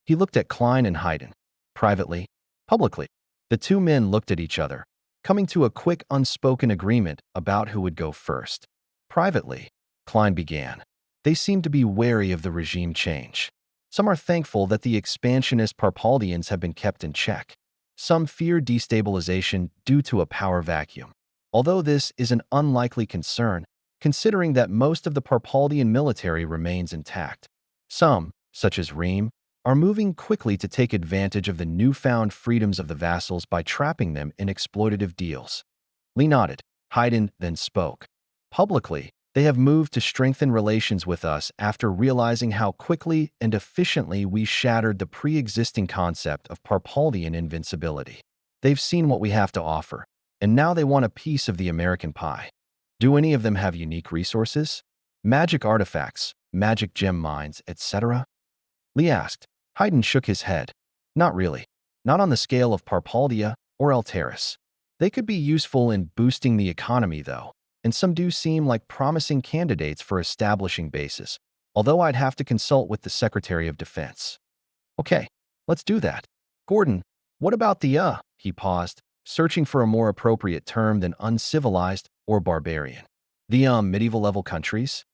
He looked at Klein and Haydn. Privately, publicly. The two men looked at each other, coming to a quick unspoken agreement about who would go first. Privately, Klein began. They seem to be wary of the regime change. Some are thankful that the expansionist Parpaldians have been kept in check. Some fear destabilization due to a power vacuum. Although this is an unlikely concern, considering that most of the Parpaldian military remains intact. Some, such as Reem, are moving quickly to take advantage of the newfound freedoms of the vassals by trapping them in exploitative deals. Lee nodded. Haydn then spoke. Publicly, they have moved to strengthen relations with us after realizing how quickly and efficiently we shattered the pre-existing concept of Parpaldian invincibility. They've seen what we have to offer, and now they want a piece of the American pie. Do any of them have unique resources? Magic artifacts, magic gem mines, etc.? Lee asked. Haydn shook his head. Not really. Not on the scale of Parpaldia or Alteris. They could be useful in boosting the economy, though, and some do seem like promising candidates for establishing bases, although I'd have to consult with the Secretary of Defense. Okay, let's do that. Gordon, what about the he paused, searching for a more appropriate term than uncivilized or barbarian. The medieval-level countries?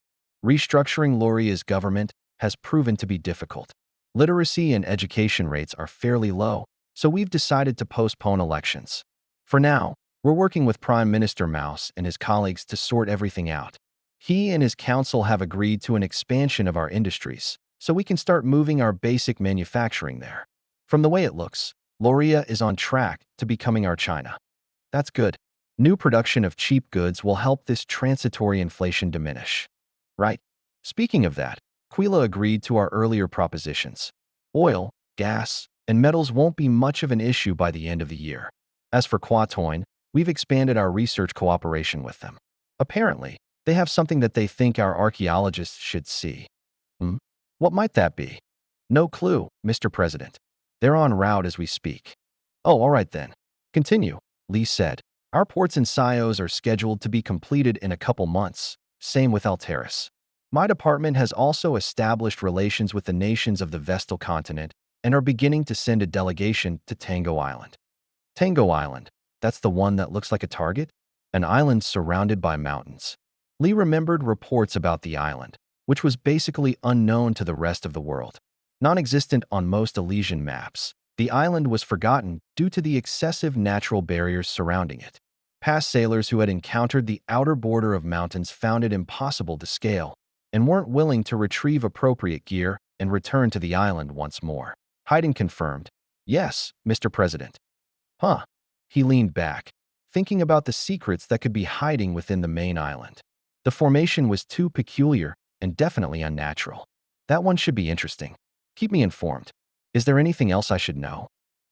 Restructuring Lauria's government has proven to be difficult. Literacy and education rates are fairly low, so we've decided to postpone elections. For now, we're working with Prime Minister Mouse and his colleagues to sort everything out. He and his council have agreed to an expansion of our industries, so we can start moving our basic manufacturing there. From the way it looks, Lauria is on track to becoming our China. That's good. New production of cheap goods will help this transitory inflation diminish. Right? Speaking of that, Quila agreed to our earlier propositions. Oil, gas, and metals won't be much of an issue by the end of the year. As for Quatoin, we've expanded our research cooperation with them. Apparently, they have something that they think our archaeologists should see. What might that be? No clue, Mr. President. They're en route as we speak. Oh, all right then. Continue, Lee said. Our ports in Sios are scheduled to be completed in a couple months. Same with Alteris. My department has also established relations with the nations of the Vestal continent and are beginning to send a delegation to Tango Island. Tango Island, that's the one that looks like a target? An island surrounded by mountains. Lee remembered reports about the island, which was basically unknown to the rest of the world. Non-existent on most Elysian maps, the island was forgotten due to the excessive natural barriers surrounding it. Past sailors who had encountered the outer border of mountains found it impossible to scale and weren't willing to retrieve appropriate gear and return to the island once more. Haydn confirmed, "Yes, Mr. President." Huh. He leaned back, thinking about the secrets that could be hiding within the main island. The formation was too peculiar and definitely unnatural. That one should be interesting. Keep me informed. Is there anything else I should know?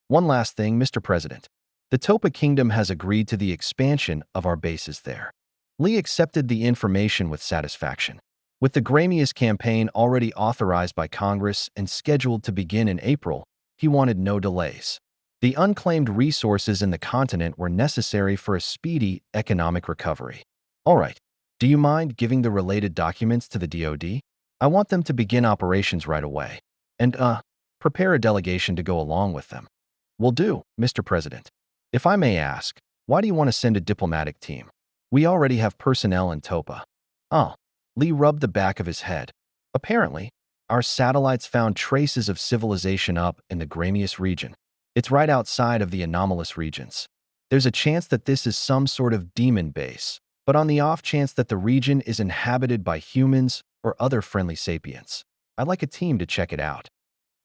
One last thing, Mr. President. The Topa Kingdom has agreed to the expansion of our bases there. Lee accepted the information with satisfaction. With the Gramius campaign already authorized by Congress and scheduled to begin in April, he wanted no delays. The unclaimed resources in the continent were necessary for a speedy economic recovery. All right, do you mind giving the related documents to the DoD? I want them to begin operations right away. And, prepare a delegation to go along with them. Will do, Mr. President. If I may ask, why do you want to send a diplomatic team? We already have personnel in Topa. Oh. Lee rubbed the back of his head. Apparently, our satellites found traces of civilization up in the Gramius region. It's right outside of the anomalous regions. There's a chance that this is some sort of demon base, but on the off chance that the region is inhabited by humans or other friendly sapients, I'd like a team to check it out.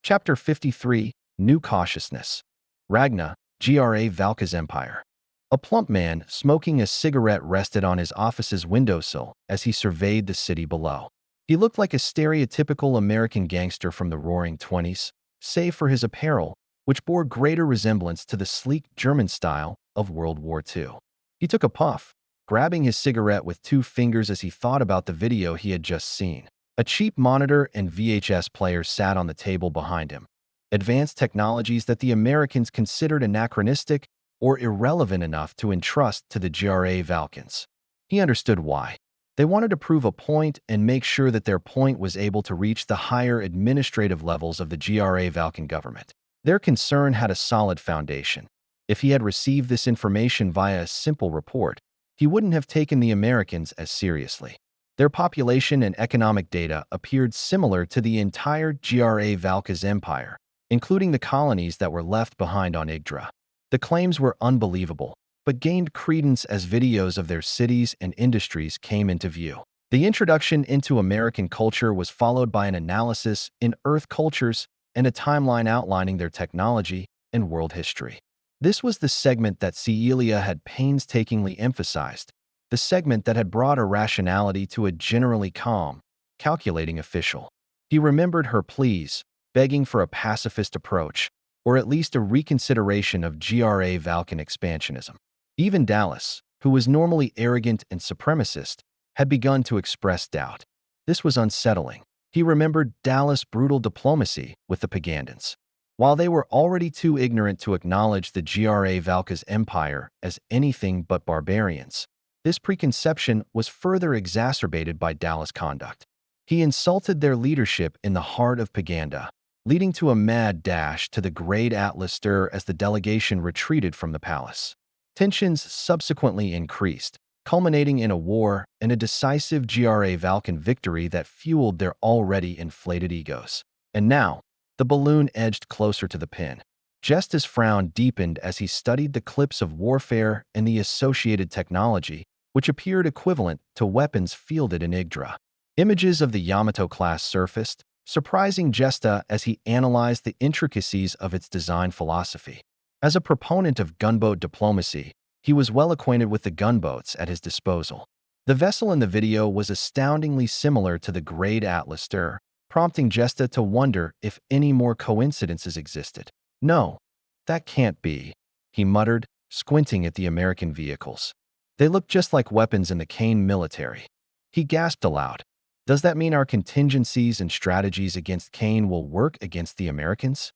Chapter 53, New Cautiousness. Ragna, GRA Valka's Empire. A plump man smoking a cigarette rested on his office's windowsill as he surveyed the city below. He looked like a stereotypical American gangster from the Roaring Twenties, save for his apparel, which bore greater resemblance to the sleek German style of World War II. He took a puff, grabbing his cigarette with 2 fingers as he thought about the video he had just seen. A cheap monitor and VHS player sat on the table behind him, advanced technologies that the Americans considered anachronistic or irrelevant enough to entrust to the GRA Valkans. He understood why. They wanted to prove a point and make sure that their point was able to reach the higher administrative levels of the GRA Valkan government. Their concern had a solid foundation. If he had received this information via a simple report, he wouldn't have taken the Americans as seriously. Their population and economic data appeared similar to the entire GRA Valka's empire, including the colonies that were left behind on Yggdra. The claims were unbelievable, but gained credence as videos of their cities and industries came into view. The introduction into American culture was followed by an analysis in Earth cultures and a timeline outlining their technology and world history. This was the segment that Celia had painstakingly emphasized, the segment that had brought irrationality to a generally calm, calculating official. He remembered her pleas, begging for a pacifist approach, or at least a reconsideration of GRA Valkan expansionism. Even Dallas, who was normally arrogant and supremacist, had begun to express doubt. This was unsettling. He remembered Dallas' brutal diplomacy with the Pagandans. While they were already too ignorant to acknowledge the GRA Valka's empire as anything but barbarians, this preconception was further exacerbated by Dallas' conduct. He insulted their leadership in the heart of Paganda, leading to a mad dash to the Great Atlas stir as the delegation retreated from the palace. Tensions subsequently increased, culminating in a war and a decisive GRA Valkan victory that fueled their already inflated egos. And now, the balloon edged closer to the pin. Jesta's frown deepened as he studied the clips of warfare and the associated technology, which appeared equivalent to weapons fielded in Yggdra. Images of the Yamato-class surfaced, surprising Jesta as he analyzed the intricacies of its design philosophy. As a proponent of gunboat diplomacy, he was well acquainted with the gunboats at his disposal. The vessel in the video was astoundingly similar to the Great Atlas stir, prompting Jesta to wonder if any more coincidences existed. "No, that can't be," he muttered, squinting at the American vehicles. "They look just like weapons in the Kane military." He gasped aloud. "Does that mean our contingencies and strategies against Kane will work against the Americans?"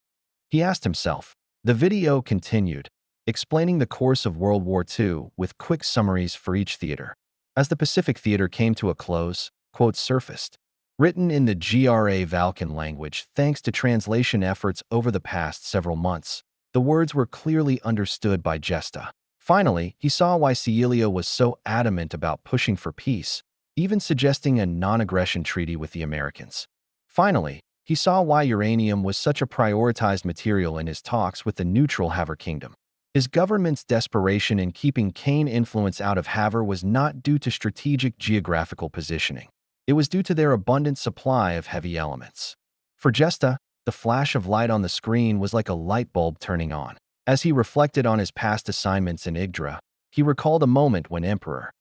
He asked himself. The video continued, explaining the course of World War II with quick summaries for each theater. As the Pacific Theater came to a close, quotes surfaced. Written in the GRA Valkan language thanks to translation efforts over the past several months, the words were clearly understood by Jesta. Finally, he saw why Celia was so adamant about pushing for peace, even suggesting a non-aggression treaty with the Americans. Finally, he saw why uranium was such a prioritized material in his talks with the neutral Haver Kingdom. His government's desperation in keeping Kane influence out of Haver was not due to strategic geographical positioning. It was due to their abundant supply of heavy elements. For Jesta, the flash of light on the screen was like a light bulb turning on. As he reflected on his past assignments in Yggdra, he recalled a moment when Emperor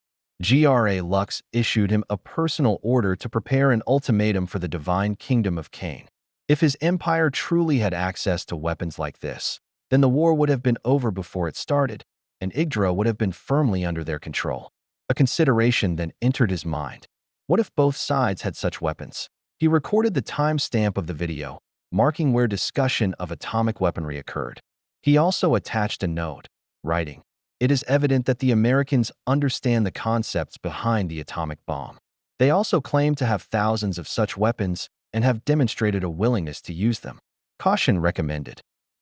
GRA Lux issued him a personal order to prepare an ultimatum for the divine kingdom of Kane. If his empire truly had access to weapons like this, then the war would have been over before it started, and Yggdra would have been firmly under their control. A consideration then entered his mind. What if both sides had such weapons? He recorded the timestamp of the video, marking where discussion of atomic weaponry occurred. He also attached a note, writing, "It is evident that the Americans understand the concepts behind the atomic bomb. They also claim to have thousands of such weapons and have demonstrated a willingness to use them. Caution recommended."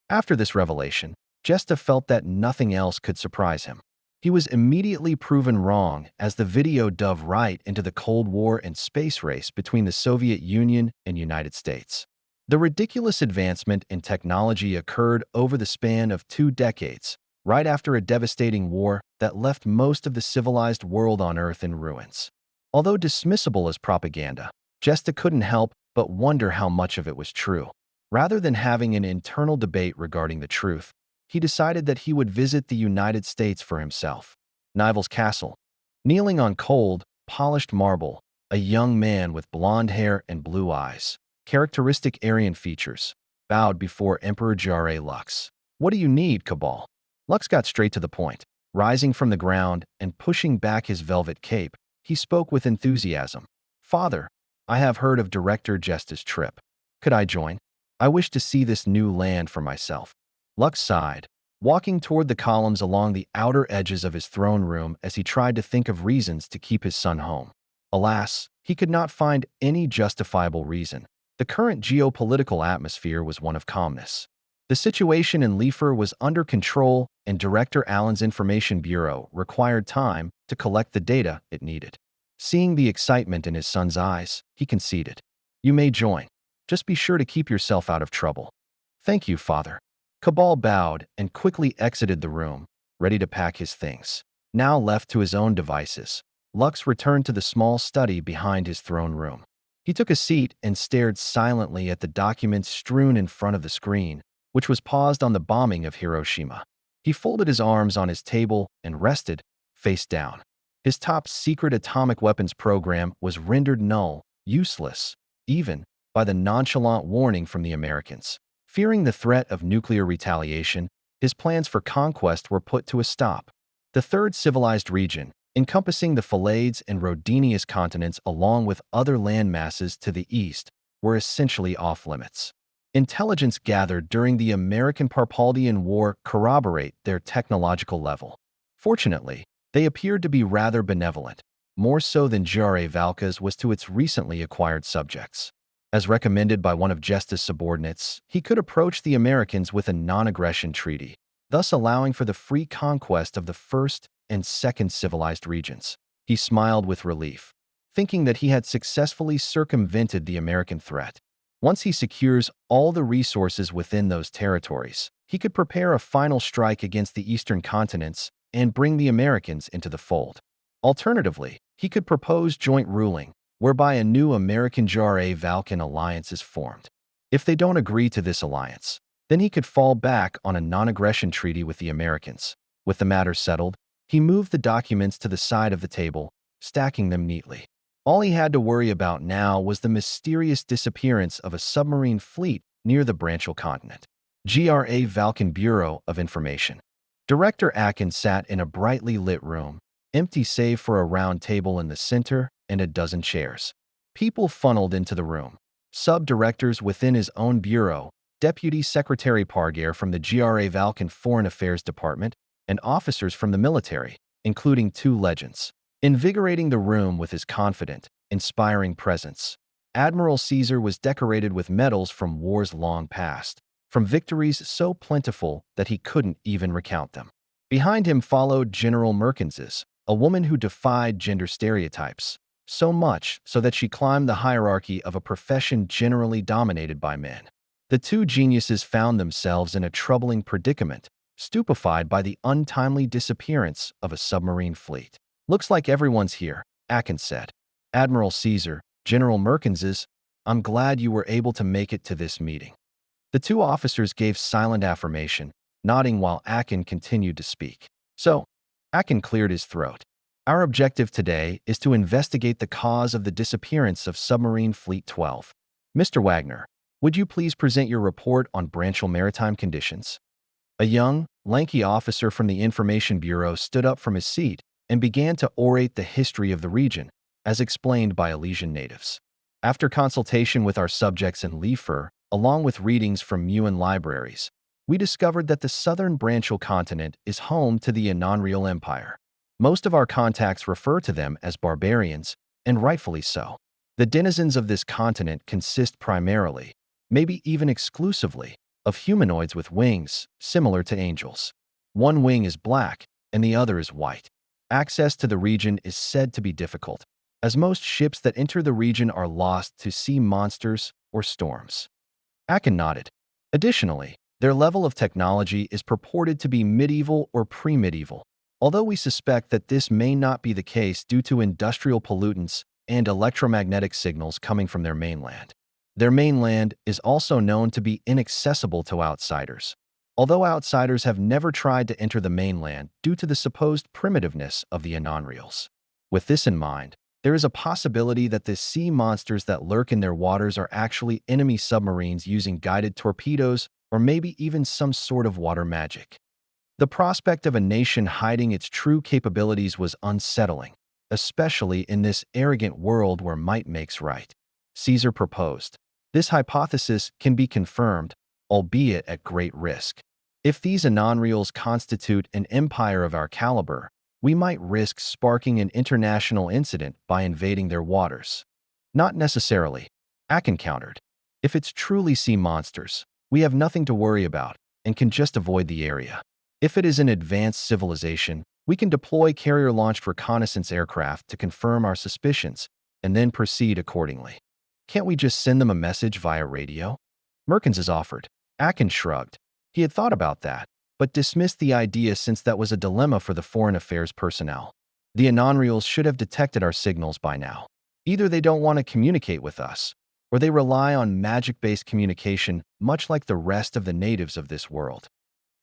After this revelation, Jesta felt that nothing else could surprise him. He was immediately proven wrong as the video dove right into the Cold War and space race between the Soviet Union and United States. The ridiculous advancement in technology occurred over the span of 2 decades, right after a devastating war that left most of the civilized world on Earth in ruins. Although dismissible as propaganda, Jesta couldn't help but wonder how much of it was true. Rather than having an internal debate regarding the truth, he decided that he would visit the United States for himself. Nivel's castle. Kneeling on cold, polished marble, a young man with blonde hair and blue eyes, characteristic Aryan features, bowed before Emperor Jare Lux. "What do you need, Cabal?" Lux got straight to the point. Rising from the ground and pushing back his velvet cape, he spoke with enthusiasm. "Father, I have heard of Director Jesta's trip. Could I join? I wish to see this new land for myself." Lux sighed, walking toward the columns along the outer edges of his throne room as he tried to think of reasons to keep his son home. Alas, he could not find any justifiable reason. The current geopolitical atmosphere was one of calmness. The situation in Leifer was under control, and Director Allen's Information Bureau required time to collect the data it needed. Seeing the excitement in his son's eyes, he conceded. "You may join. Just be sure to keep yourself out of trouble." "Thank you, Father." Cabal bowed and quickly exited the room, ready to pack his things. Now left to his own devices, Lux returned to the small study behind his throne room. He took a seat and stared silently at the documents strewn in front of the screen, which was paused on the bombing of Hiroshima. He folded his arms on his table and rested, face down. His top secret atomic weapons program was rendered null, useless, even by the nonchalant warning from the Americans. Fearing the threat of nuclear retaliation, his plans for conquest were put to a stop. The third civilized region, encompassing the Pallades and Rhodinius continents along with other landmasses to the east, were essentially off-limits. Intelligence gathered during the American-Parpaldian War corroborate their technological level. Fortunately, they appeared to be rather benevolent, more so than Jare Valka's was to its recently acquired subjects. As recommended by one of Jesta's subordinates, he could approach the Americans with a non-aggression treaty, thus allowing for the free conquest of the first and second civilized regions. He smiled with relief, thinking that he had successfully circumvented the American threat. Once he secures all the resources within those territories, he could prepare a final strike against the eastern continents and bring the Americans into the fold. Alternatively, he could propose joint ruling, whereby a new American-Jare-Valkan alliance is formed. If they don't agree to this alliance, then he could fall back on a non-aggression treaty with the Americans. With the matter settled, he moved the documents to the side of the table, stacking them neatly. All he had to worry about now was the mysterious disappearance of a submarine fleet near the Branchial continent. GRA Valkan Bureau of Information. Director Akin sat in a brightly lit room, empty save for a round table in the center and a dozen chairs. People funneled into the room. Sub-directors within his own bureau, Deputy Secretary Pargare from the GRA Valkan Foreign Affairs Department, and officers from the military, including two legends. Invigorating the room with his confident, inspiring presence, Admiral Caesar was decorated with medals from wars long past, from victories so plentiful that he couldn't even recount them. Behind him followed General Merkenses, a woman who defied gender stereotypes, so much so that she climbed the hierarchy of a profession generally dominated by men. The two geniuses found themselves in a troubling predicament, stupefied by the untimely disappearance of a submarine fleet. "Looks like everyone's here," Akin said. "Admiral Caesar, General Merkenses, I'm glad you were able to make it to this meeting." The two officers gave silent affirmation, nodding while Akin continued to speak. "So," Akin cleared his throat, "our objective today is to investigate the cause of the disappearance of Submarine Fleet 12. Mr. Wagner, would you please present your report on Branchial maritime conditions?" A young, lanky officer from the Information Bureau stood up from his seat and began to orate the history of the region, as explained by Elysian natives. After consultation with our subjects in Leifer, along with readings from Muon libraries, we discovered that the southern Branchial continent is home to the Ravernal Empire. Most of our contacts refer to them as barbarians, and rightfully so. The denizens of this continent consist primarily, maybe even exclusively, of humanoids with wings, similar to angels. One wing is black, and the other is white. Access to the region is said to be difficult, as most ships that enter the region are lost to sea monsters or storms. Akin nodded. Additionally, their level of technology is purported to be medieval or pre-medieval, although we suspect that this may not be the case due to industrial pollutants and electromagnetic signals coming from their mainland. Their mainland is also known to be inaccessible to outsiders, although outsiders have never tried to enter the mainland due to the supposed primitiveness of the Anonreals. With this in mind, There is a possibility that the sea monsters that lurk in their waters are actually enemy submarines using guided torpedoes or maybe even some sort of water magic. The prospect of a nation hiding its true capabilities was unsettling, especially in this arrogant world where might makes right. Caesar proposed. This hypothesis can be confirmed, albeit at great risk. If these anonreals constitute an empire of our caliber, we might risk sparking an international incident by invading their waters. Not necessarily, Akin countered. If it's truly sea monsters, we have nothing to worry about and can just avoid the area. If it is an advanced civilization, we can deploy carrier-launched reconnaissance aircraft to confirm our suspicions and then proceed accordingly. Can't we just send them a message via radio? Merkins has offered. Akin shrugged. He had thought about that, but dismissed the idea since that was a dilemma for the foreign affairs personnel. The Anonreals should have detected our signals by now. Either they don't want to communicate with us, or they rely on magic-based communication much like the rest of the natives of this world.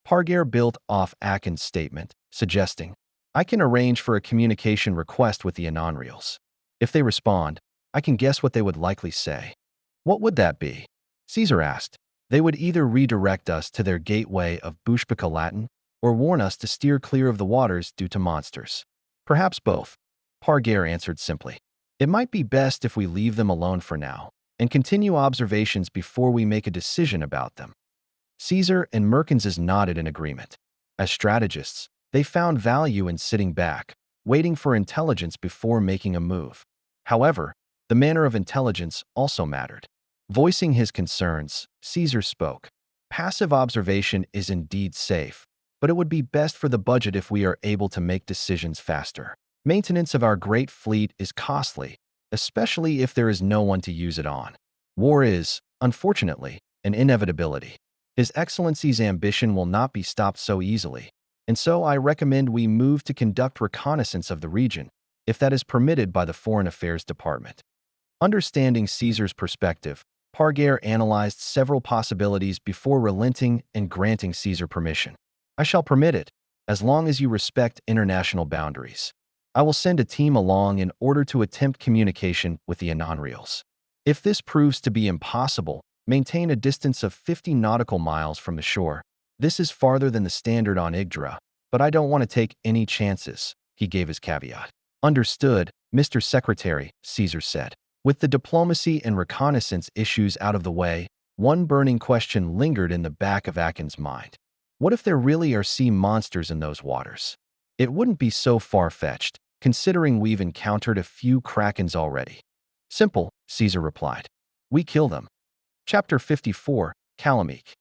Pargair built off Akin's statement, suggesting, I can arrange for a communication request with the Anonreals. If they respond, I can guess what they would likely say. What would that be? Caesar asked. They would either redirect us to their gateway of Bushbaka Latin or warn us to steer clear of the waters due to monsters. Perhaps both, Pargair answered simply. It might be best if we leave them alone for now and continue observations before we make a decision about them. Caesar and Merkins nodded in agreement. As strategists, they found value in sitting back, waiting for intelligence before making a move. However, the manner of intelligence also mattered. Voicing his concerns, Caesar spoke. Passive observation is indeed safe, but it would be best for the budget if we are able to make decisions faster. Maintenance of our great fleet is costly, especially if there is no one to use it on. War is, unfortunately, an inevitability. His Excellency's ambition will not be stopped so easily, and so I recommend we move to conduct reconnaissance of the region, if that is permitted by the Foreign Affairs Department. Understanding Caesar's perspective, Pargair analyzed several possibilities before relenting and granting Caesar permission. I shall permit it, as long as you respect international boundaries. I will send a team along in order to attempt communication with the Anonreals. If this proves to be impossible, maintain a distance of 50 nautical miles from the shore. This is farther than the standard on Yggdra, but I don't want to take any chances, he gave his caveat. Understood, Mr. Secretary, Caesar said. With the diplomacy and reconnaissance issues out of the way, one burning question lingered in the back of Akin's mind. What if there really are sea monsters in those waters? It wouldn't be so far-fetched, considering we've encountered a few krakens already. Simple, Caesar replied. We kill them. Chapter 54, Kalameek.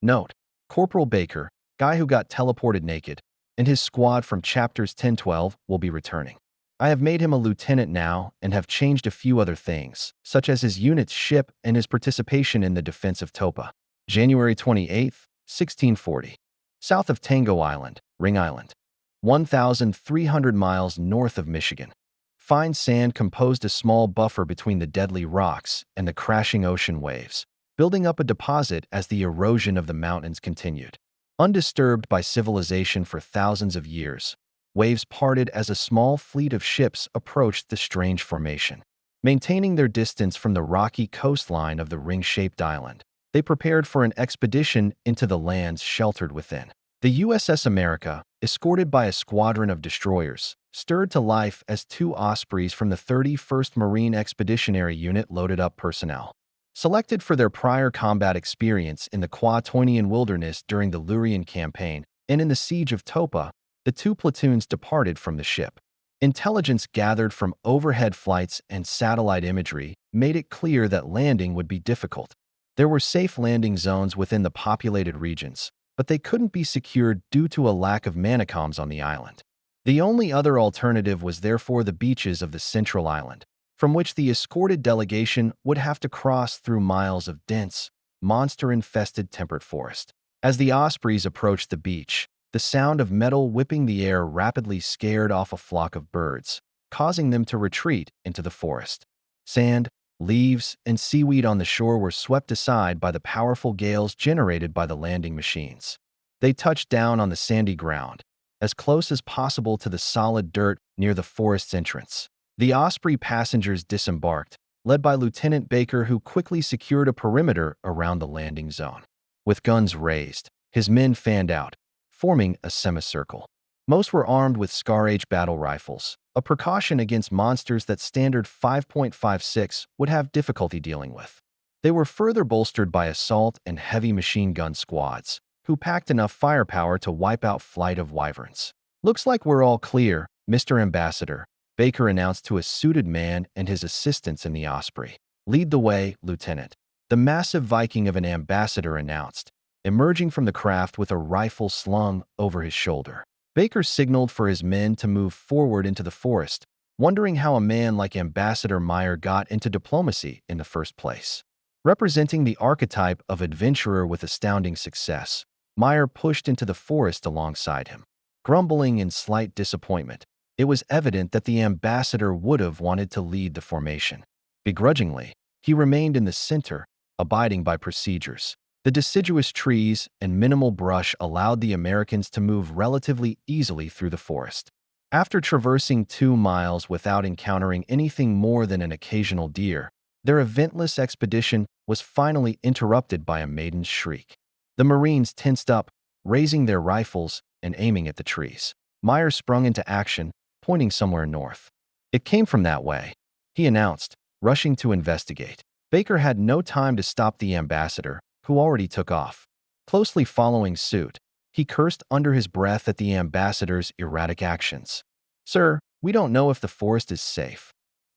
Note, Corporal Baker, guy who got teleported naked, and his squad from chapters 10-12 will be returning. I have made him a lieutenant now and have changed a few other things, such as his unit's ship and his participation in the defense of Topa. January 28, 1640. South of Tango Island, Ring Island. 1,300 miles north of Michigan. Fine sand composed a small buffer between the deadly rocks and the crashing ocean waves, building up a deposit as the erosion of the mountains continued. Undisturbed by civilization for thousands of years, waves parted as a small fleet of ships approached the strange formation. Maintaining their distance from the rocky coastline of the ring-shaped island, they prepared for an expedition into the lands sheltered within. The USS America, escorted by a squadron of destroyers, stirred to life as two Ospreys from the 31st Marine Expeditionary Unit loaded up personnel. Selected for their prior combat experience in the Quatonian Wilderness during the Lurian Campaign and in the Siege of Topa, the two platoons departed from the ship. Intelligence gathered from overhead flights and satellite imagery made it clear that landing would be difficult. There were safe landing zones within the populated regions, but they couldn't be secured due to a lack of manicoms on the island. The only other alternative was therefore the beaches of the central island, from which the escorted delegation would have to cross through miles of dense, monster-infested temperate forest. As the Ospreys approached the beach, the sound of metal whipping the air rapidly scared off a flock of birds, causing them to retreat into the forest. Sand, leaves, and seaweed on the shore were swept aside by the powerful gales generated by the landing machines. They touched down on the sandy ground, as close as possible to the solid dirt near the forest's entrance. The Osprey passengers disembarked, led by Lieutenant Baker, who quickly secured a perimeter around the landing zone. With guns raised, his men fanned out, forming a semicircle. Most were armed with Scar-H battle rifles, a precaution against monsters that standard 5.56 would have difficulty dealing with. They were further bolstered by assault and heavy machine gun squads, who packed enough firepower to wipe out flight of wyverns. "Looks like we're all clear, Mr. Ambassador," Baker announced to a suited man and his assistants in the Osprey. "Lead the way, Lieutenant," the massive Viking of an ambassador announced, emerging from the craft with a rifle slung over his shoulder. Baker signaled for his men to move forward into the forest, wondering how a man like Ambassador Meyer got into diplomacy in the first place. Representing the archetype of adventurer with astounding success, Meyer pushed into the forest alongside him. Grumbling in slight disappointment, it was evident that the ambassador would have wanted to lead the formation. Begrudgingly, he remained in the center, abiding by procedures. The deciduous trees and minimal brush allowed the Americans to move relatively easily through the forest. After traversing 2 miles without encountering anything more than an occasional deer, their eventless expedition was finally interrupted by a maiden's shriek. The Marines tensed up, raising their rifles and aiming at the trees. Meyer sprung into action, pointing somewhere north. "It came from that way," he announced, rushing to investigate. Baker had no time to stop the ambassador, who already took off. Closely following suit, he cursed under his breath at the ambassador's erratic actions. "Sir, we don't know if the forest is safe."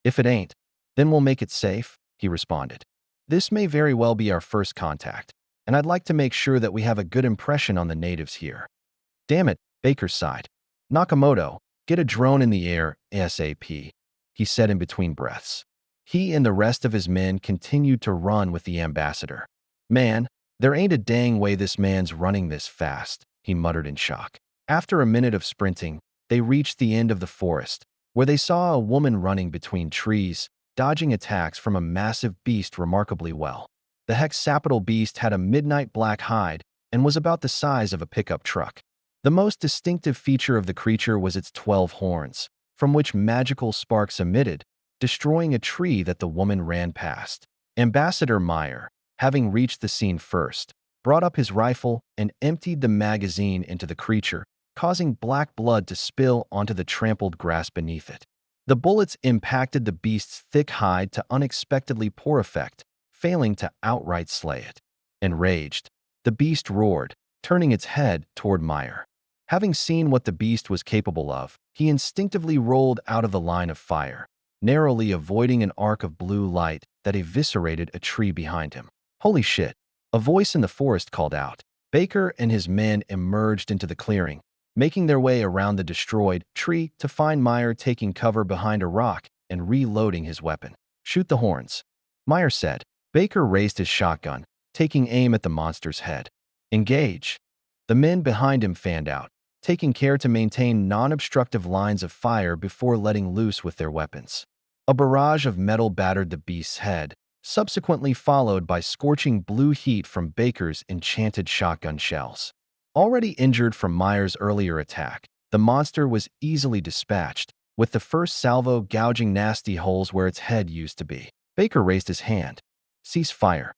"If it ain't, then we'll make it safe," he responded. "This may very well be our first contact, and I'd like to make sure that we have a good impression on the natives here." "Damn it," Baker sighed. "Nakamoto, get a drone in the air ASAP," he said in between breaths. He and the rest of his men continued to run with the ambassador. "Man, there ain't a dang way this man's running this fast," he muttered in shock. After a minute of sprinting, they reached the end of the forest, where they saw a woman running between trees, dodging attacks from a massive beast remarkably well. The hexapotal beast had a midnight black hide and was about the size of a pickup truck. The most distinctive feature of the creature was its 12 horns, from which magical sparks emitted, destroying a tree that the woman ran past. Ambassador Meyer, having reached the scene first, brought up his rifle and emptied the magazine into the creature, causing black blood to spill onto the trampled grass beneath it. The bullets impacted the beast's thick hide to unexpectedly poor effect, failing to outright slay it. Enraged, the beast roared, turning its head toward Meyer. Having seen what the beast was capable of, he instinctively rolled out of the line of fire, narrowly avoiding an arc of blue light that eviscerated a tree behind him. "Holy shit," a voice in the forest called out. Baker and his men emerged into the clearing, making their way around the destroyed tree to find Meyer taking cover behind a rock and reloading his weapon. "Shoot the horns," Meyer said. Baker raised his shotgun, taking aim at the monster's head. "Engage." The men behind him fanned out, taking care to maintain non-obstructive lines of fire before letting loose with their weapons. A barrage of metal battered the beast's head, subsequently followed by scorching blue heat from Baker's enchanted shotgun shells. Already injured from Meyer's earlier attack, the monster was easily dispatched, with the first salvo gouging nasty holes where its head used to be. Baker raised his hand. "Cease fire."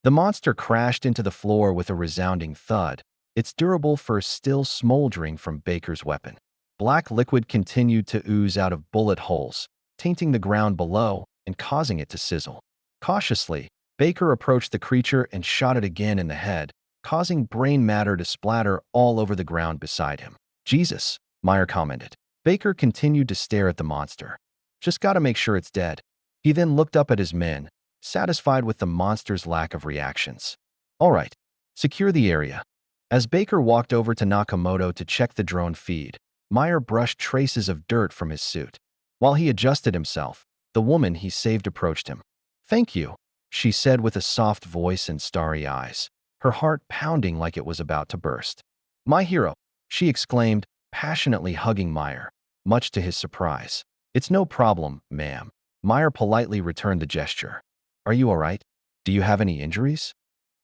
The monster crashed into the floor with a resounding thud, its durable fur still smoldering from Baker's weapon. Black liquid continued to ooze out of bullet holes, tainting the ground below and causing it to sizzle. Cautiously, Baker approached the creature and shot it again in the head, causing brain matter to splatter all over the ground beside him. "Jesus," Meyer commented. Baker continued to stare at the monster. "Just gotta make sure it's dead." He then looked up at his men, satisfied with the monster's lack of reactions. "All right, secure the area." As Baker walked over to Nakamoto to check the drone feed, Meyer brushed traces of dirt from his suit. While he adjusted himself, the woman he saved approached him. "Thank you," she said with a soft voice and starry eyes, her heart pounding like it was about to burst. "My hero," she exclaimed, passionately hugging Meyer, much to his surprise. "It's no problem, ma'am." Meyer politely returned the gesture. "Are you all right? Do you have any injuries?"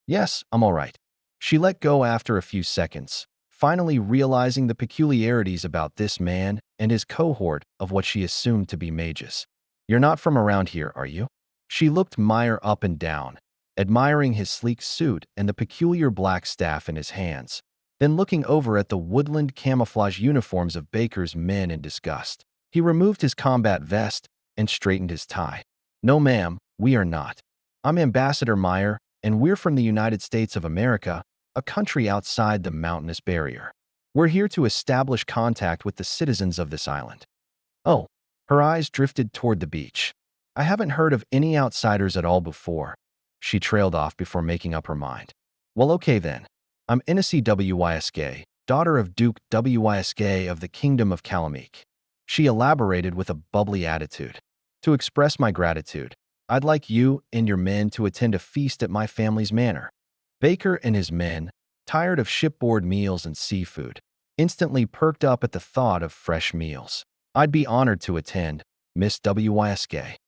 "Yes, I'm all right." She let go after a few seconds, finally realizing the peculiarities about this man and his cohort of what she assumed to be mages. "You're not from around here, are you?" She looked Meyer up and down, admiring his sleek suit and the peculiar black staff in his hands, then looking over at the woodland camouflage uniforms of Baker's men in disgust. He removed his combat vest and straightened his tie. "No, ma'am, we are not. I'm Ambassador Meyer, and we're from the United States of America, a country outside the mountainous barrier. We're here to establish contact with the citizens of this island." "Oh." Her eyes drifted toward the beach. "I haven't heard of any outsiders at all before." She trailed off before making up her mind. "Well, okay then. I'm Inesy Wysk, daughter of Duke Wysk of the Kingdom of Kalameek." She elaborated with a bubbly attitude. "To express my gratitude, I'd like you and your men to attend a feast at my family's manor." Baker and his men, tired of shipboard meals and seafood, instantly perked up at the thought of fresh meals. "I'd be honored to attend, Miss Wysk."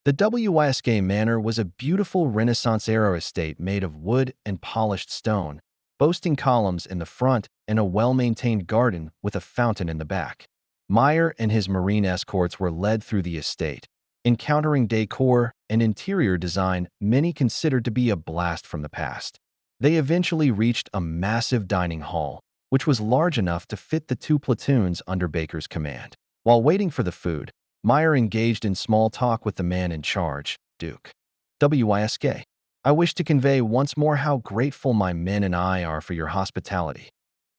The Wysk Manor was a beautiful Renaissance-era estate made of wood and polished stone, boasting columns in the front and a well-maintained garden with a fountain in the back. Meyer and his marine escorts were led through the estate, encountering decor and interior design many considered to be a blast from the past. They eventually reached a massive dining hall, which was large enough to fit the 2 platoons under Baker's command. While waiting for the food, Meyer engaged in small talk with the man in charge, Duke Wysk. "I wish to convey once more how grateful my men and I are for your hospitality."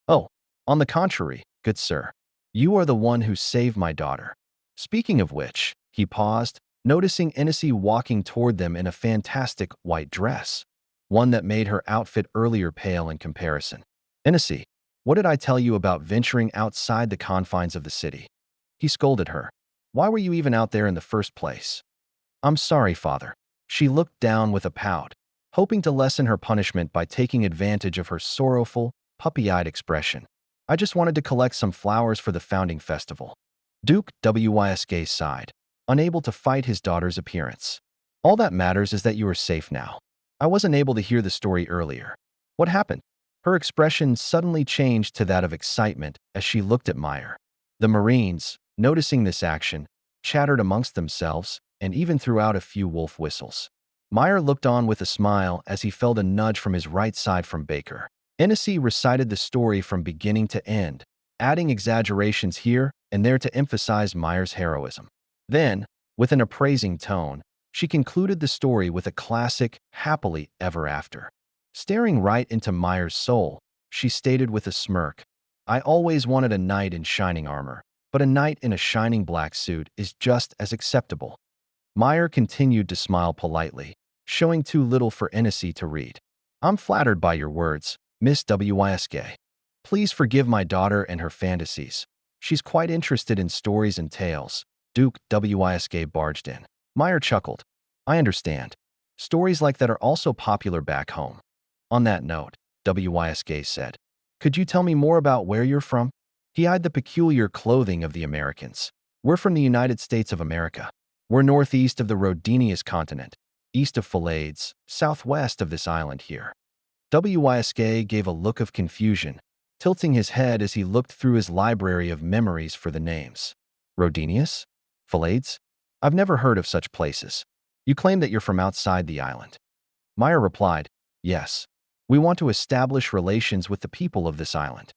"Oh, on the contrary, good sir. You are the one who saved my daughter." Speaking of which, he paused, noticing Inesy walking toward them in a fantastic white dress, one that made her outfit earlier pale in comparison. "Inesy, what did I tell you about venturing outside the confines of the city?" He scolded her. "Why were you even out there in the first place?" "I'm sorry, father." She looked down with a pout, hoping to lessen her punishment by taking advantage of her sorrowful, puppy-eyed expression. "I just wanted to collect some flowers for the founding festival." Duke Wysk sighed, unable to fight his daughter's appearance. "All that matters is that you are safe now. I wasn't able to hear the story earlier. What happened?" Her expression suddenly changed to that of excitement as she looked at Meyer. The Marines, noticing this action, chattered amongst themselves and even threw out a few wolf whistles. Meyer looked on with a smile as he felt a nudge from his right side from Baker. Inesy recited the story from beginning to end, adding exaggerations here and there to emphasize Meyer's heroism. Then, with an appraising tone, she concluded the story with a classic happily ever after. Staring right into Meyer's soul, she stated with a smirk, "I always wanted a knight in shining armor, but a knight in a shining black suit is just as acceptable." Meyer continued to smile politely, showing too little for Inesy to read. "I'm flattered by your words, Miss Wysk. Please forgive my daughter and her fantasies. She's quite interested in stories and tales." Duke Wysk barged in. Meyer chuckled. "I understand. Stories like that are also popular back home." "On that note," Wysk said, "could you tell me more about where you're from?" He eyed the peculiar clothing of the Americans. "We're from the United States of America. We're northeast of the Rhodinius continent, east of Phalades, southwest of this island here." Wysk gave a look of confusion, tilting his head as he looked through his library of memories for the names. "Rhodinius? Phalades? I've never heard of such places. You claim that you're from outside the island." Meyer replied, "Yes. We want to establish relations with the people of this island."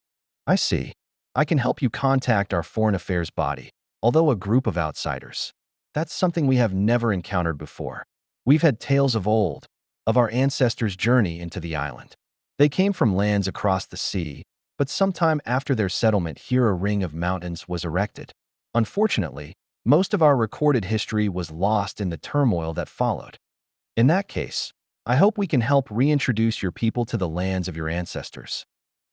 "I see. I can help you contact our foreign affairs body, although a group of outsiders. That's something we have never encountered before. We've had tales of old, of our ancestors' journey into the island. They came from lands across the sea, but sometime after their settlement here a ring of mountains was erected. Unfortunately, most of our recorded history was lost in the turmoil that followed. In that case, I hope we can help reintroduce your people to the lands of your ancestors."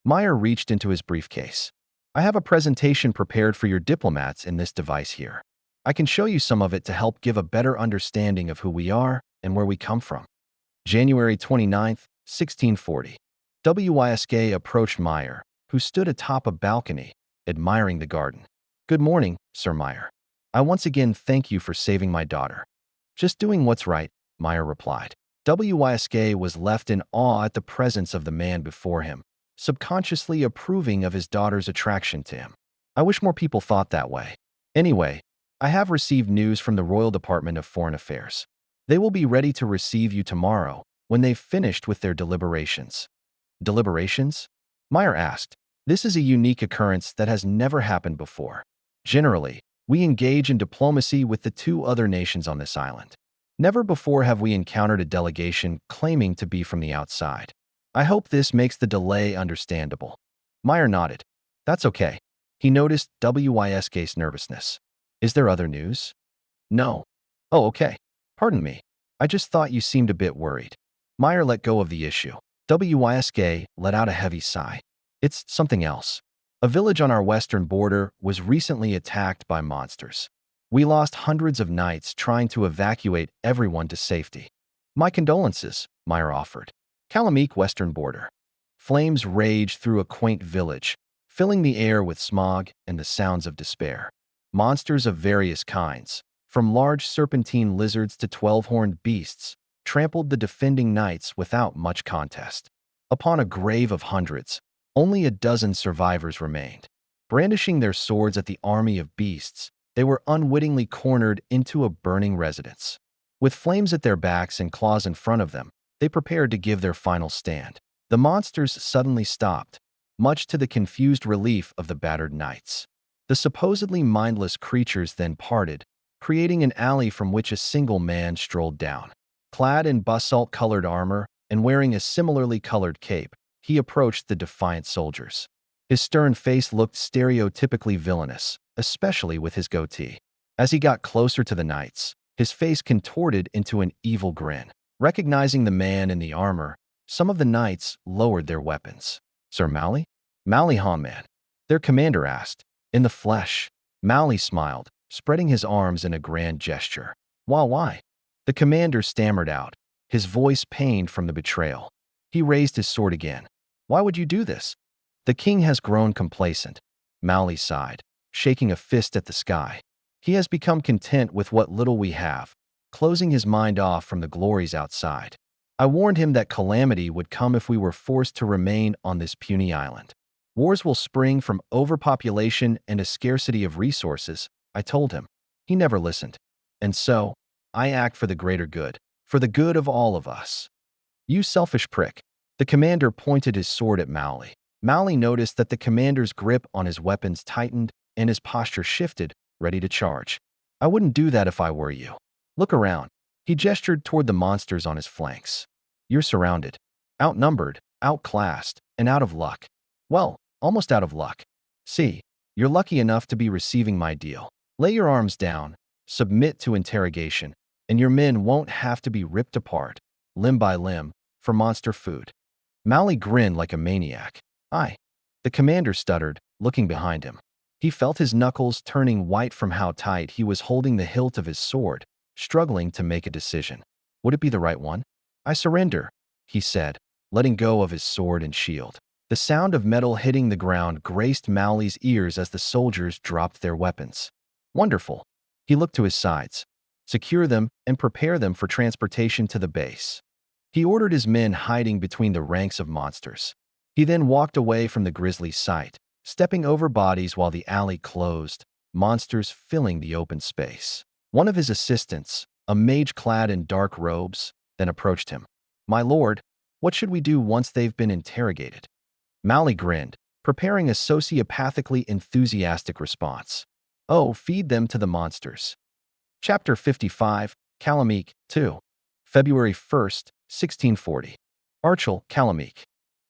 Meyer reached into his briefcase. "I have a presentation prepared for your diplomats in this device here. I can show you some of it to help give a better understanding of who we are and where we come from." January 29th, 1640. Wysk approached Meyer, who stood atop a balcony, admiring the garden. "Good morning, Sir Meyer. I once again thank you for saving my daughter." "Just doing what's right," Meyer replied. Wysk was left in awe at the presence of the man before him, subconsciously approving of his daughter's attraction to him. I wish more people thought that way. Anyway, I have received news from the Royal Department of Foreign Affairs. They will be ready to receive you tomorrow when they've finished with their deliberations. Deliberations? Meyer asked. This is a unique occurrence that has never happened before. Generally, we engage in diplomacy with the two other nations on this island. Never before have we encountered a delegation claiming to be from the outside. I hope this makes the delay understandable. Meyer nodded. That's okay. He noticed Wisk's nervousness. Is there other news? No. Oh, okay. Pardon me. I just thought you seemed a bit worried. Meyer let go of the issue. Wisk let out a heavy sigh. It's something else. A village on our western border was recently attacked by monsters. We lost hundreds of nights trying to evacuate everyone to safety. My condolences, Meyer offered. Calamik western border. Flames raged through a quaint village, filling the air with smog and the sounds of despair. Monsters of various kinds, from large serpentine lizards to 12-horned beasts, trampled the defending knights without much contest. Upon a grave of hundreds, only a dozen survivors remained. Brandishing their swords at the army of beasts, they were unwittingly cornered into a burning residence. With flames at their backs and claws in front of them, they prepared to give their final stand. The monsters suddenly stopped, much to the confused relief of the battered knights. The supposedly mindless creatures then parted, creating an alley from which a single man strolled down. Clad in basalt-colored armor and wearing a similarly colored cape, he approached the defiant soldiers. His stern face looked stereotypically villainous, especially with his goatee. As he got closer to the knights, his face contorted into an evil grin. Recognizing the man in the armor, some of the knights lowered their weapons. Sir Mally? Mally Hawman, their commander asked. In the flesh, Mally smiled, spreading his arms in a grand gesture. Why? The commander stammered out, his voice pained from the betrayal. He raised his sword again. Why would you do this? The king has grown complacent, Mally sighed, shaking a fist at the sky. He has become content with what little we have, closing his mind off from the glories outside. I warned him that calamity would come if we were forced to remain on this puny island. Wars will spring from overpopulation and a scarcity of resources, I told him. He never listened. And so, I act for the greater good, for the good of all of us. You selfish prick. The commander pointed his sword at Mally. Mally noticed that the commander's grip on his weapons tightened and his posture shifted, ready to charge. I wouldn't do that if I were you. Look around. He gestured toward the monsters on his flanks. You're surrounded, outnumbered, outclassed, and out of luck. Well, almost out of luck. See, you're lucky enough to be receiving my deal. Lay your arms down, submit to interrogation, and your men won't have to be ripped apart, limb by limb, for monster food. Mally grinned like a maniac. The commander stuttered, looking behind him. He felt his knuckles turning white from how tight he was holding the hilt of his sword, struggling to make a decision. Would it be the right one? I surrender, he said, letting go of his sword and shield. The sound of metal hitting the ground graced Mally's ears as the soldiers dropped their weapons. Wonderful. He looked to his sides. Secure them and prepare them for transportation to the base. He ordered his men hiding between the ranks of monsters. He then walked away from the grisly sight, stepping over bodies while the alley closed, monsters filling the open space. One of his assistants, a mage clad in dark robes, then approached him. My lord, what should we do once they've been interrogated? Mally grinned, preparing a sociopathically enthusiastic response. Oh, feed them to the monsters. Chapter 55, Calamik, 2. February 1st, 1640. Archel, Calamik.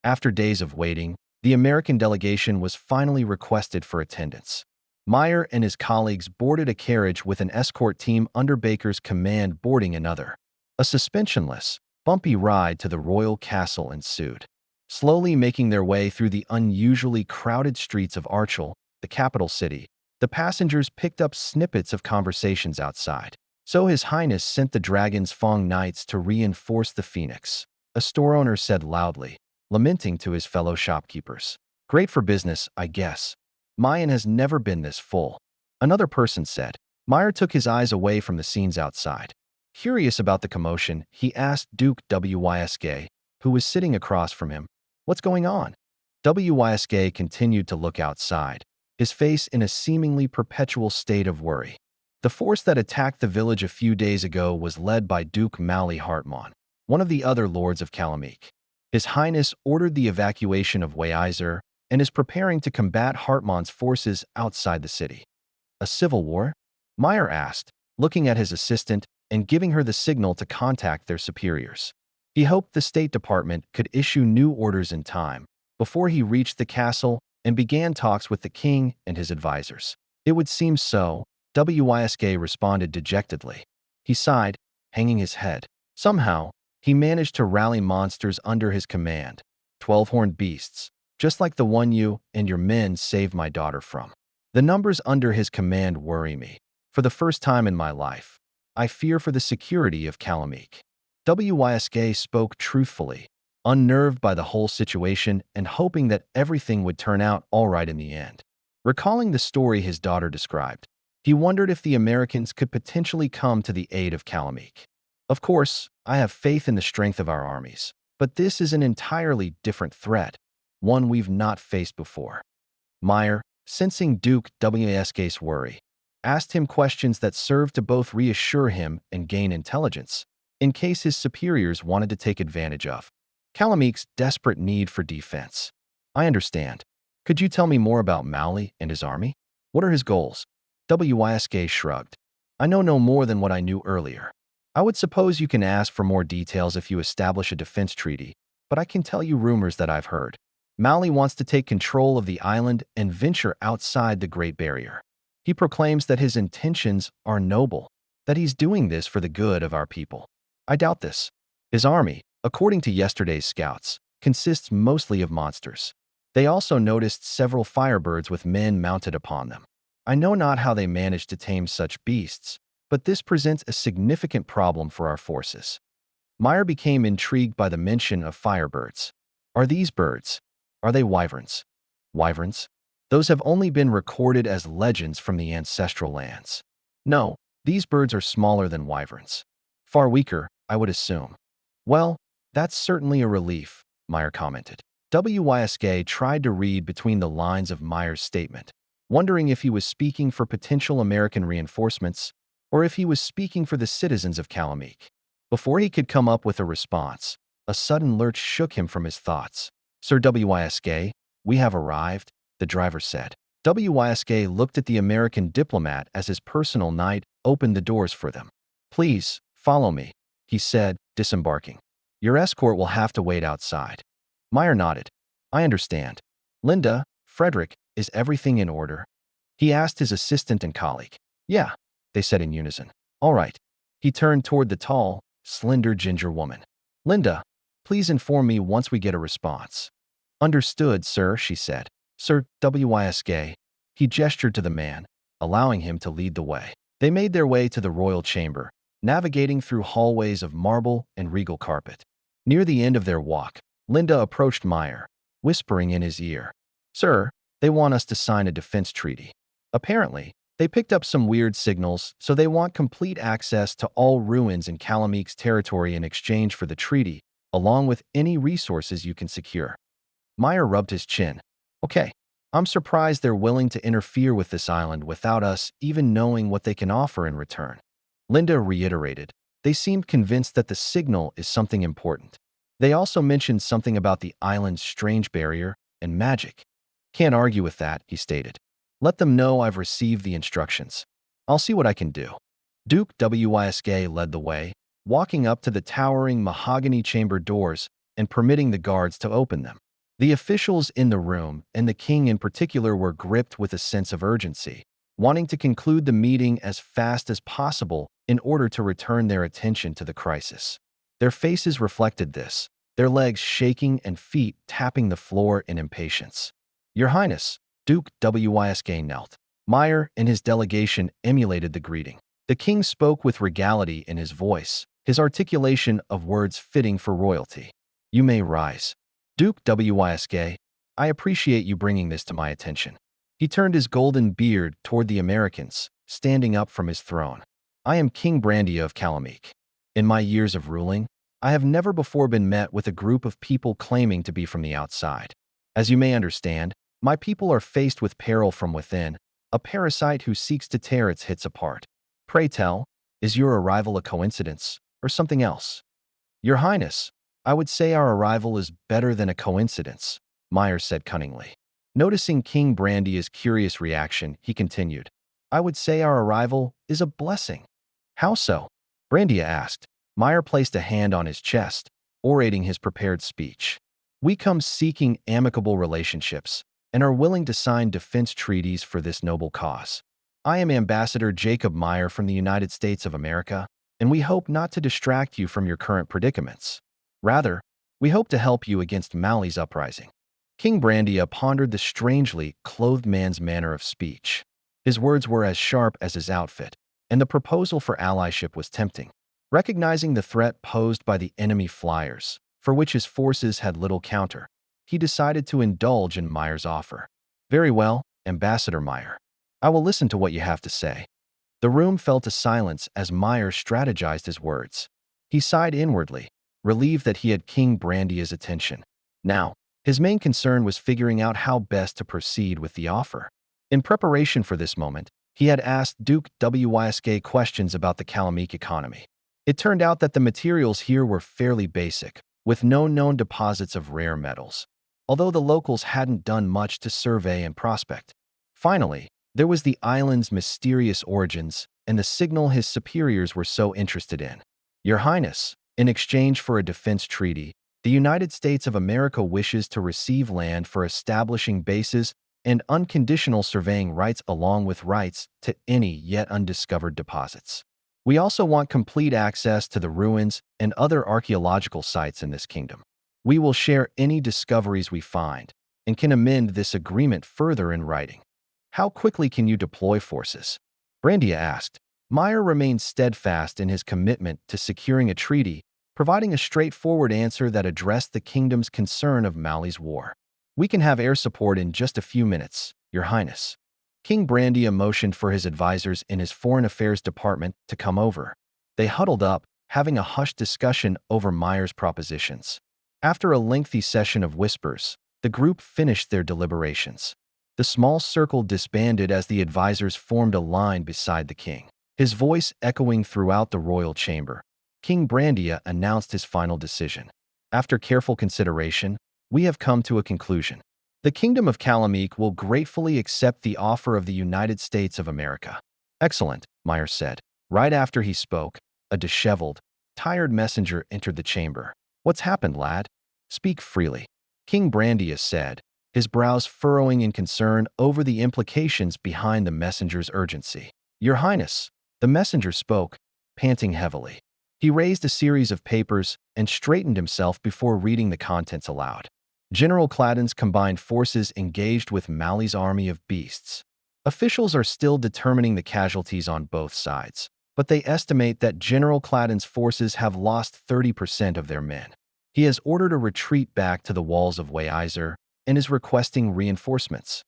After days of waiting, the American delegation was finally requested for attendance. Meyer and his colleagues boarded a carriage with an escort team under Baker's command boarding another. A suspensionless, bumpy ride to the royal castle ensued. Slowly making their way through the unusually crowded streets of Archel, the capital city, the passengers picked up snippets of conversations outside. So His Highness sent the Dragon's Fang Knights to reinforce the Phoenix, a store owner said loudly, lamenting to his fellow shopkeepers. Great for business, I guess. Mayan has never been this full. Another person said. Meyer took his eyes away from the scenes outside. Curious about the commotion, he asked Duke Wisk, who was sitting across from him, what's going on? Wysk continued to look outside, his face in a seemingly perpetual state of worry. The force that attacked the village a few days ago was led by Duke Mali Hartmann, one of the other lords of Kalameek. His Highness ordered the evacuation of Weiser and is preparing to combat Hartmann's forces outside the city. A civil war? Meyer asked, looking at his assistant and giving her the signal to contact their superiors. He hoped the State Department could issue new orders in time before he reached the castle and began talks with the king and his advisors. It would seem so, Wysk responded dejectedly. He sighed, hanging his head. Somehow, he managed to rally monsters under his command, 12-horned beasts, just like the one you and your men saved my daughter from. The numbers under his command worry me. For the first time in my life, I fear for the security of Kalameek. Wysk spoke truthfully, unnerved by the whole situation and hoping that everything would turn out all right in the end. Recalling the story his daughter described, he wondered if the Americans could potentially come to the aid of Kalameek. Of course, I have faith in the strength of our armies, but this is an entirely different threat, one we've not faced before. Meyer, sensing Duke Wysk's worry, asked him questions that served to both reassure him and gain intelligence, in case his superiors wanted to take advantage of Kalameek's desperate need for defense. I understand. Could you tell me more about Mali and his army? What are his goals? Wysk shrugged. I know no more than what I knew earlier. I would suppose you can ask for more details if you establish a defense treaty, but I can tell you rumors that I've heard. Mali wants to take control of the island and venture outside the Great Barrier. He proclaims that his intentions are noble, that he's doing this for the good of our people. I doubt this. His army, according to yesterday's scouts, consists mostly of monsters. They also noticed several firebirds with men mounted upon them. I know not how they managed to tame such beasts, but this presents a significant problem for our forces. Meyer became intrigued by the mention of firebirds. Are these birds? Are they wyverns? Wyverns? Those have only been recorded as legends from the ancestral lands. No, these birds are smaller than wyverns. Far weaker, I would assume. Well, that's certainly a relief, Meyer commented. Wysk tried to read between the lines of Meyer's statement, wondering if he was speaking for potential American reinforcements or if he was speaking for the citizens of Kalameek. Before he could come up with a response, a sudden lurch shook him from his thoughts. Sir Wysk, we have arrived, the driver said. Wysk looked at the American diplomat as his personal knight opened the doors for them. Please, follow me, he said, disembarking. Your escort will have to wait outside. Meyer nodded. I understand. Linda, Frederick, is everything in order? He asked his assistant and colleague. Yeah, they said in unison. All right. He turned toward the tall, slender ginger woman. Linda, please inform me once we get a response. Understood, sir, she said. Sir Wysk. He gestured to the man, allowing him to lead the way. They made their way to the royal chamber, navigating through hallways of marble and regal carpet. Near the end of their walk, Linda approached Meyer, whispering in his ear. Sir, they want us to sign a defense treaty. Apparently, they picked up some weird signals, so they want complete access to all ruins in Kalameek's territory in exchange for the treaty, along with any resources you can secure. Meyer rubbed his chin. Okay, I'm surprised they're willing to interfere with this island without us even knowing what they can offer in return. Linda reiterated. They seemed convinced that the signal is something important. They also mentioned something about the island's strange barrier and magic. Can't argue with that, he stated. Let them know I've received the instructions. I'll see what I can do. Duke Wysk led the way, walking up to the towering mahogany chamber doors and permitting the guards to open them. The officials in the room, and the king in particular, were gripped with a sense of urgency, wanting to conclude the meeting as fast as possible in order to return their attention to the crisis. Their faces reflected this, their legs shaking and feet tapping the floor in impatience. Your Highness, Duke Wysk knelt. Meyer and his delegation emulated the greeting. The king spoke with regality in his voice, his articulation of words fitting for royalty. You may rise. Duke Wysk, I appreciate you bringing this to my attention. He turned his golden beard toward the Americans, standing up from his throne. I am King Brandia of Kalameek. In my years of ruling, I have never before been met with a group of people claiming to be from the outside. As you may understand, my people are faced with peril from within, a parasite who seeks to tear its hits apart. Pray tell, is your arrival a coincidence or something else? Your Highness, I would say our arrival is better than a coincidence, Meyer said cunningly. Noticing King Brandia's curious reaction, he continued, I would say our arrival is a blessing. How so? Brandia asked. Meyer placed a hand on his chest, orating his prepared speech. We come seeking amicable relationships and are willing to sign defense treaties for this noble cause. I am Ambassador Jacob Meyer from the United States of America, and we hope not to distract you from your current predicaments. Rather, we hope to help you against Mali's uprising. King Brandia pondered the strangely clothed man's manner of speech. His words were as sharp as his outfit, and the proposal for allyship was tempting. Recognizing the threat posed by the enemy flyers, for which his forces had little counter, he decided to indulge in Meyer's offer. Very well, Ambassador Meyer. I will listen to what you have to say. The room fell to silence as Meyer strategized his words. He sighed inwardly, relieved that he had King Brandia's attention. Now, his main concern was figuring out how best to proceed with the offer. In preparation for this moment, he had asked Duke Wysk questions about the Calamik economy. It turned out that the materials here were fairly basic, with no known deposits of rare metals, although the locals hadn't done much to survey and prospect. Finally, there was the island's mysterious origins and the signal his superiors were so interested in. Your Highness, in exchange for a defense treaty, the United States of America wishes to receive land for establishing bases and unconditional surveying rights along with rights to any yet undiscovered deposits. We also want complete access to the ruins and other archaeological sites in this kingdom. We will share any discoveries we find and can amend this agreement further in writing. How quickly can you deploy forces? Brandia asked. Meyer remained steadfast in his commitment to securing a treaty, providing a straightforward answer that addressed the kingdom's concern of Mali's war. We can have air support in just a few minutes, Your Highness. King Brandia motioned for his advisors in his Foreign Affairs Department to come over. They huddled up, having a hushed discussion over Meyer's propositions. After a lengthy session of whispers, the group finished their deliberations. The small circle disbanded as the advisors formed a line beside the king. His voice echoing throughout the royal chamber, King Brandia announced his final decision. After careful consideration, we have come to a conclusion. The Kingdom of Calamik will gratefully accept the offer of the United States of America. Excellent, Meyer said. Right after he spoke, a disheveled, tired messenger entered the chamber. What's happened, lad? Speak freely. King Brandia said, his brows furrowing in concern over the implications behind the messenger's urgency. Your Highness, the messenger spoke, panting heavily. He raised a series of papers and straightened himself before reading the contents aloud. General Cladden's combined forces engaged with Mali's army of beasts. Officials are still determining the casualties on both sides, but they estimate that General Cladden's forces have lost 30% of their men. He has ordered a retreat back to the walls of Weiser and is requesting reinforcements.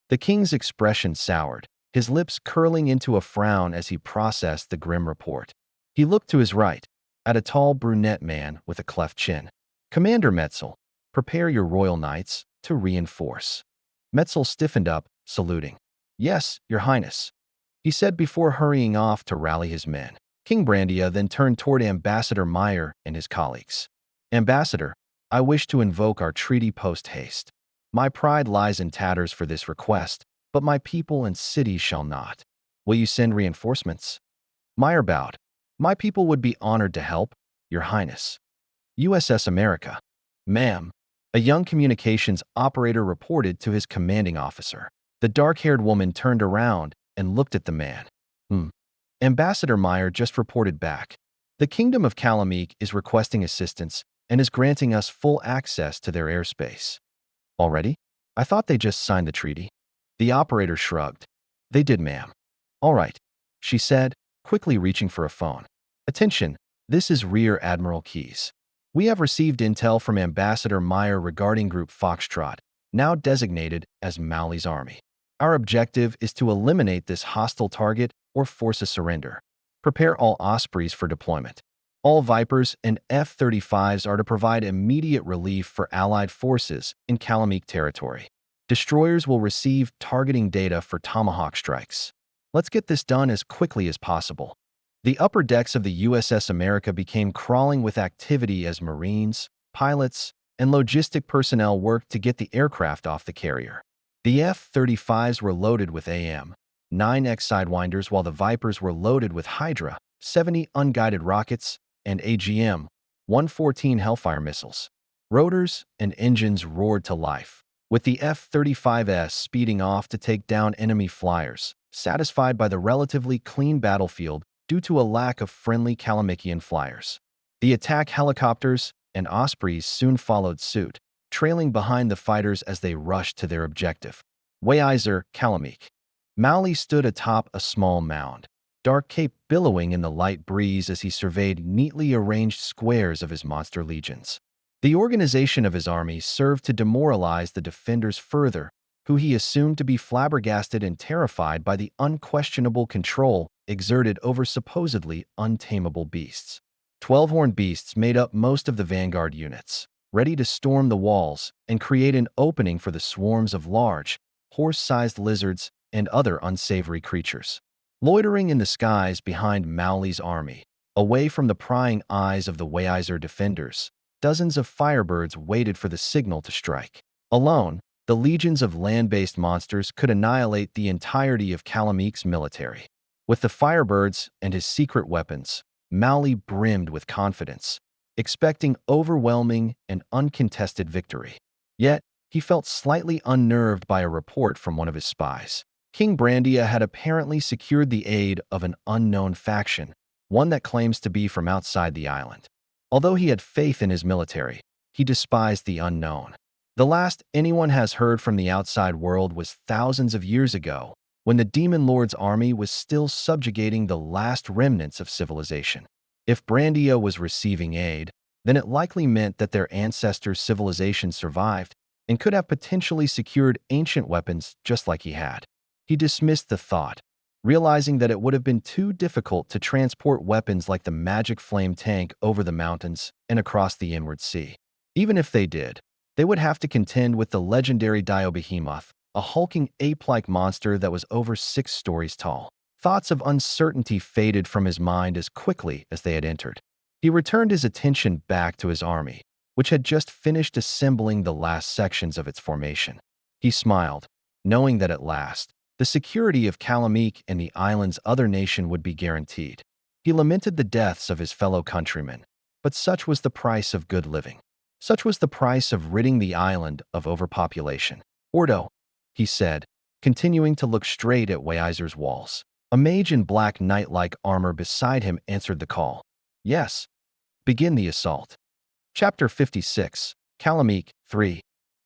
The king's expression soured, his lips curling into a frown as he processed the grim report. He looked to his right, at a tall brunette man with a cleft chin. Commander Metzel, prepare your royal knights to reinforce. Metzel stiffened up, saluting. Yes, Your Highness, he said before hurrying off to rally his men. King Brandia then turned toward Ambassador Meyer and his colleagues. Ambassador, I wish to invoke our treaty post-haste. My pride lies in tatters for this request, but my people and cities shall not. Will you send reinforcements? Meyer bowed. My people would be honored to help, Your Highness. USS America. Ma'am, a young communications operator reported to his commanding officer. The dark-haired woman turned around and looked at the man. Ambassador Meyer just reported back. The Kingdom of Calamik is requesting assistance and is granting us full access to their airspace. Already? I thought they just signed the treaty. The operator shrugged. They did, ma'am. All right, she said, quickly reaching for a phone. Attention, this is Rear Admiral Keyes. We have received intel from Ambassador Meyer regarding Group Foxtrot, now designated as Mali's army. Our objective is to eliminate this hostile target or force a surrender. Prepare all Ospreys for deployment. All Vipers and F-35s are to provide immediate relief for Allied forces in Calamite territory. Destroyers will receive targeting data for Tomahawk strikes. Let's get this done as quickly as possible. The upper decks of the USS America became crawling with activity as Marines, pilots, and logistic personnel worked to get the aircraft off the carrier. The F-35s were loaded with AM-9X Sidewinders while the Vipers were loaded with Hydra 70 unguided rockets and AGM-114 Hellfire missiles. Rotors and engines roared to life, with the F-35s speeding off to take down enemy flyers, satisfied by the relatively clean battlefield due to a lack of friendly Calamikian flyers. The attack helicopters and Ospreys soon followed suit, trailing behind the fighters as they rushed to their objective. Weiser, Calamik. Mauli stood atop a small mound, dark cape billowing in the light breeze as he surveyed neatly arranged squares of his monster legions. The organization of his armies served to demoralize the defenders further, who he assumed to be flabbergasted and terrified by the unquestionable control exerted over supposedly untamable beasts. 12-horned beasts made up most of the vanguard units, ready to storm the walls and create an opening for the swarms of large, horse-sized lizards and other unsavory creatures. Loitering in the skies behind Mauli's army, away from the prying eyes of the Weiser defenders, dozens of firebirds waited for the signal to strike. Alone, the legions of land-based monsters could annihilate the entirety of Calamik's military. With the firebirds and his secret weapons, Mauli brimmed with confidence, expecting overwhelming and uncontested victory. Yet, he felt slightly unnerved by a report from one of his spies. King Brandia had apparently secured the aid of an unknown faction, one that claims to be from outside the island. Although he had faith in his military, he despised the unknown. The last anyone has heard from the outside world was thousands of years ago, when the Demon Lord's army was still subjugating the last remnants of civilization. If Brandia was receiving aid, then it likely meant that their ancestors' civilization survived and could have potentially secured ancient weapons just like he had. He dismissed the thought, realizing that it would have been too difficult to transport weapons like the magic flame tank over the mountains and across the inward sea. Even if they did, they would have to contend with the legendary Diobehemoth, a hulking ape-like monster that was over 6 stories tall. Thoughts of uncertainty faded from his mind as quickly as they had entered. He returned his attention back to his army, which had just finished assembling the last sections of its formation. He smiled, knowing that at last, the security of Calamik and the island's other nation would be guaranteed. He lamented the deaths of his fellow countrymen, but such was the price of good living. Such was the price of ridding the island of overpopulation. Ordo, he said, continuing to look straight at Weiser's walls. A mage in black knight-like armor beside him answered the call. Yes. Begin the assault. Chapter 56, Calamik 3.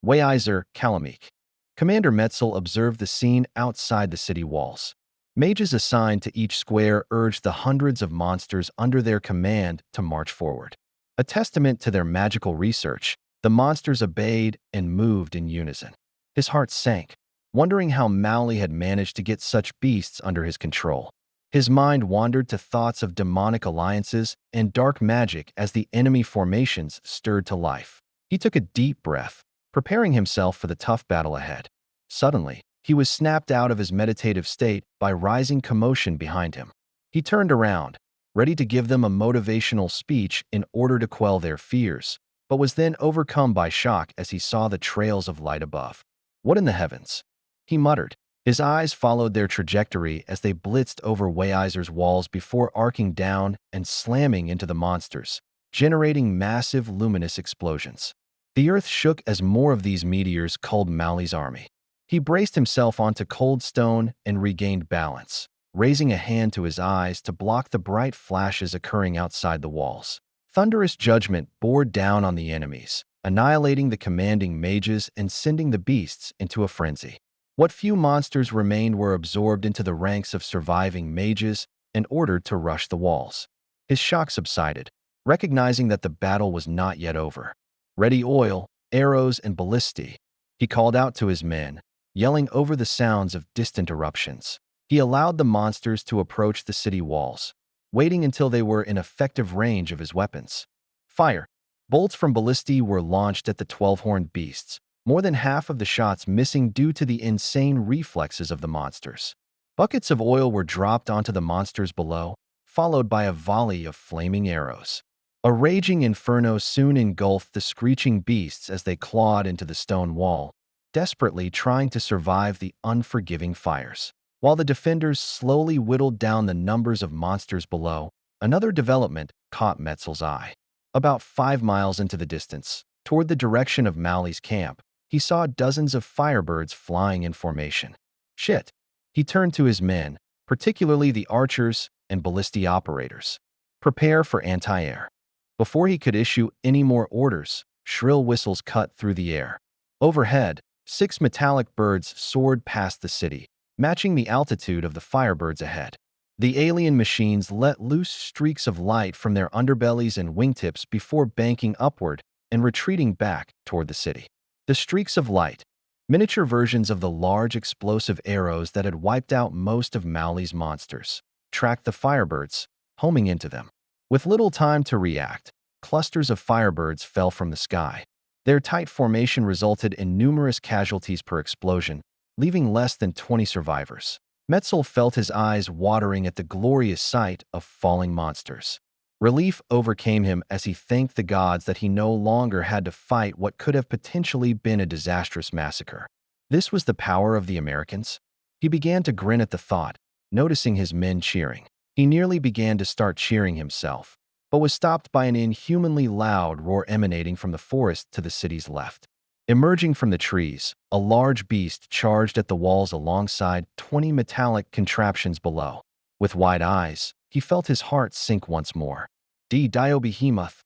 Weiser, Calamik. Commander Metzel observed the scene outside the city walls. Mages assigned to each square urged the hundreds of monsters under their command to march forward. A testament to their magical research, the monsters obeyed and moved in unison. His heart sank, wondering how Mauli had managed to get such beasts under his control. His mind wandered to thoughts of demonic alliances and dark magic as the enemy formations stirred to life. He took a deep breath, preparing himself for the tough battle ahead. Suddenly, he was snapped out of his meditative state by rising commotion behind him. He turned around, ready to give them a motivational speech in order to quell their fears, but was then overcome by shock as he saw the trails of light above. What in the heavens? He muttered. His eyes followed their trajectory as they blitzed over Weiser's walls before arcing down and slamming into the monsters, generating massive luminous explosions. The earth shook as more of these meteors culled Mauli's army. He braced himself onto cold stone and regained balance, raising a hand to his eyes to block the bright flashes occurring outside the walls. Thunderous judgment bore down on the enemies, annihilating the commanding mages and sending the beasts into a frenzy. What few monsters remained were absorbed into the ranks of surviving mages and ordered to rush the walls. His shock subsided, recognizing that the battle was not yet over. Ready oil, arrows, and ballistae. He called out to his men, yelling over the sounds of distant eruptions. He allowed the monsters to approach the city walls, waiting until they were in effective range of his weapons. Fire. Bolts from ballistae were launched at the 12-horned beasts, more than half of the shots missing due to the insane reflexes of the monsters. Buckets of oil were dropped onto the monsters below, followed by a volley of flaming arrows. A raging inferno soon engulfed the screeching beasts as they clawed into the stone wall, desperately trying to survive the unforgiving fires. While the defenders slowly whittled down the numbers of monsters below, another development caught Metzel's eye. About 5 miles into the distance, toward the direction of Mali's camp, he saw dozens of firebirds flying in formation. Shit! He turned to his men, particularly the archers and ballistae operators. Prepare for anti-air. Before he could issue any more orders, shrill whistles cut through the air. Overhead, 6 metallic birds soared past the city, matching the altitude of the firebirds ahead. The alien machines let loose streaks of light from their underbellies and wingtips before banking upward and retreating back toward the city. The streaks of light, miniature versions of the large explosive arrows that had wiped out most of Mali's monsters, tracked the firebirds, homing into them. With little time to react, clusters of firebirds fell from the sky. Their tight formation resulted in numerous casualties per explosion, leaving less than 20 survivors. Metzel felt his eyes watering at the glorious sight of falling monsters. Relief overcame him as he thanked the gods that he no longer had to fight what could have potentially been a disastrous massacre. This was the power of the Americans. He began to grin at the thought, noticing his men cheering. He nearly began to start cheering himself, but was stopped by an inhumanly loud roar emanating from the forest to the city's left. Emerging from the trees, a large beast charged at the walls alongside 20 metallic contraptions below. With wide eyes, he felt his heart sink once more. Dio Behemoth.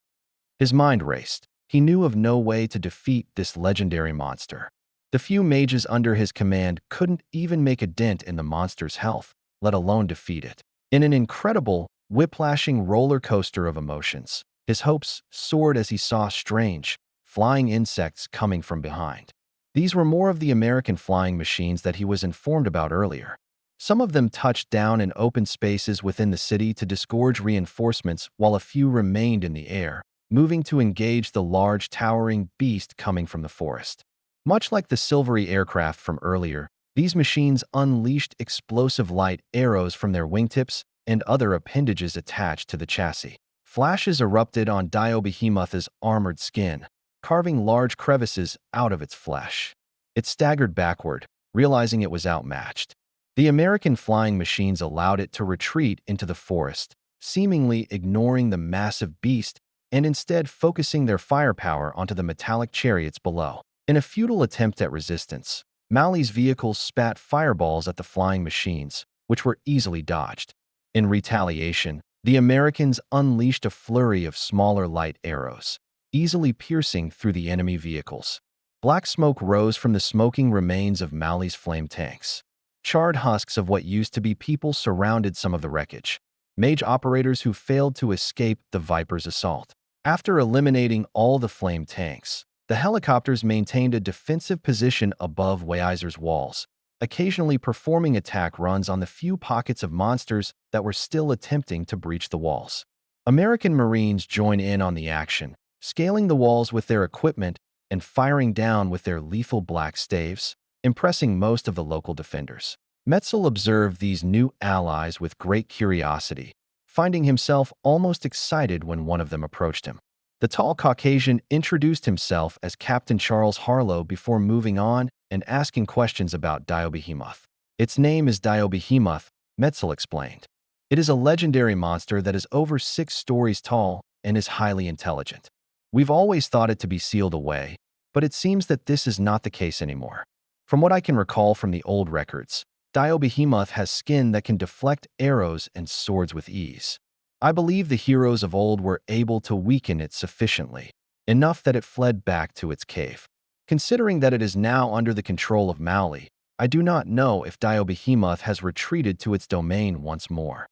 His mind raced. He knew of no way to defeat this legendary monster. The few mages under his command couldn't even make a dent in the monster's health, let alone defeat it. In an incredible, whiplashing roller coaster of emotions, his hopes soared as he saw strange, flying insects coming from behind. These were more of the American flying machines that he was informed about earlier. Some of them touched down in open spaces within the city to disgorge reinforcements, while a few remained in the air, moving to engage the large towering beast coming from the forest. Much like the silvery aircraft from earlier, these machines unleashed explosive light arrows from their wingtips and other appendages attached to the chassis. Flashes erupted on Dio Behemoth's armored skin, carving large crevices out of its flesh. It staggered backward, realizing it was outmatched. The American flying machines allowed it to retreat into the forest, seemingly ignoring the massive beast and instead focusing their firepower onto the metallic chariots below. In a futile attempt at resistance, Mali's vehicles spat fireballs at the flying machines, which were easily dodged. In retaliation, the Americans unleashed a flurry of smaller light arrows, easily piercing through the enemy vehicles. Black smoke rose from the smoking remains of Mali's flame tanks. Charred husks of what used to be people surrounded some of the wreckage. Mage operators who failed to escape the Viper's assault. After eliminating all the flame tanks, the helicopters maintained a defensive position above Weizer's walls, occasionally performing attack runs on the few pockets of monsters that were still attempting to breach the walls. American Marines joined in on the action, scaling the walls with their equipment and firing down with their lethal black staves, impressing most of the local defenders. Metzel observed these new allies with great curiosity, finding himself almost excited when one of them approached him. The tall Caucasian introduced himself as Captain Charles Harlow before moving on and asking questions about Dio Behemoth. Its name is Dio Behemoth, Metzel explained. It is a legendary monster that is over 6 stories tall and is highly intelligent. We've always thought it to be sealed away, but it seems that this is not the case anymore. From what I can recall from the old records, Dio Behemoth has skin that can deflect arrows and swords with ease. I believe the heroes of old were able to weaken it sufficiently, enough that it fled back to its cave. Considering that it is now under the control of Mali, I do not know if Dio Behemoth has retreated to its domain once more.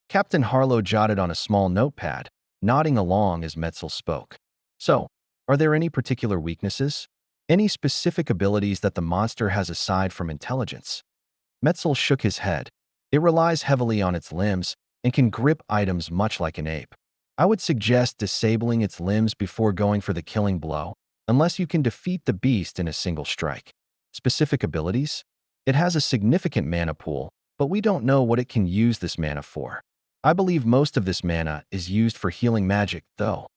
Captain Harlow jotted on a small notepad, nodding along as Metzel spoke. So, are there any particular weaknesses? Any specific abilities that the monster has aside from intelligence? Metzel shook his head. It relies heavily on its limbs, and can grip items much like an ape. I would suggest disabling its limbs before going for the killing blow, unless you can defeat the beast in a single strike. Specific abilities? It has a significant mana pool, but we don't know what it can use this mana for. I believe most of this mana is used for healing magic, though.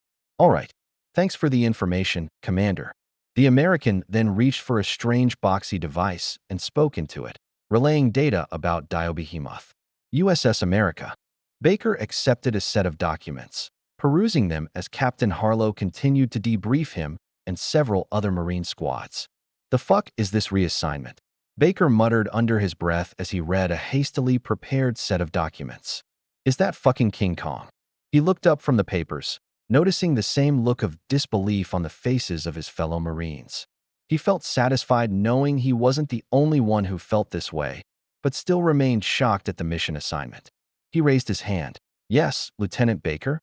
Alright, thanks for the information, Commander. The American then reached for a strange boxy device and spoke into it, relaying data about Diobehemoth. USS America. Baker accepted a set of documents, perusing them as Captain Harlow continued to debrief him and several other Marine squads. The fuck is this reassignment? Baker muttered under his breath as he read a hastily prepared set of documents. Is that fucking King Kong? He looked up from the papers, noticing the same look of disbelief on the faces of his fellow Marines. He felt satisfied knowing he wasn't the only one who felt this way, but still remained shocked at the mission assignment. He raised his hand. Yes, Lieutenant Baker?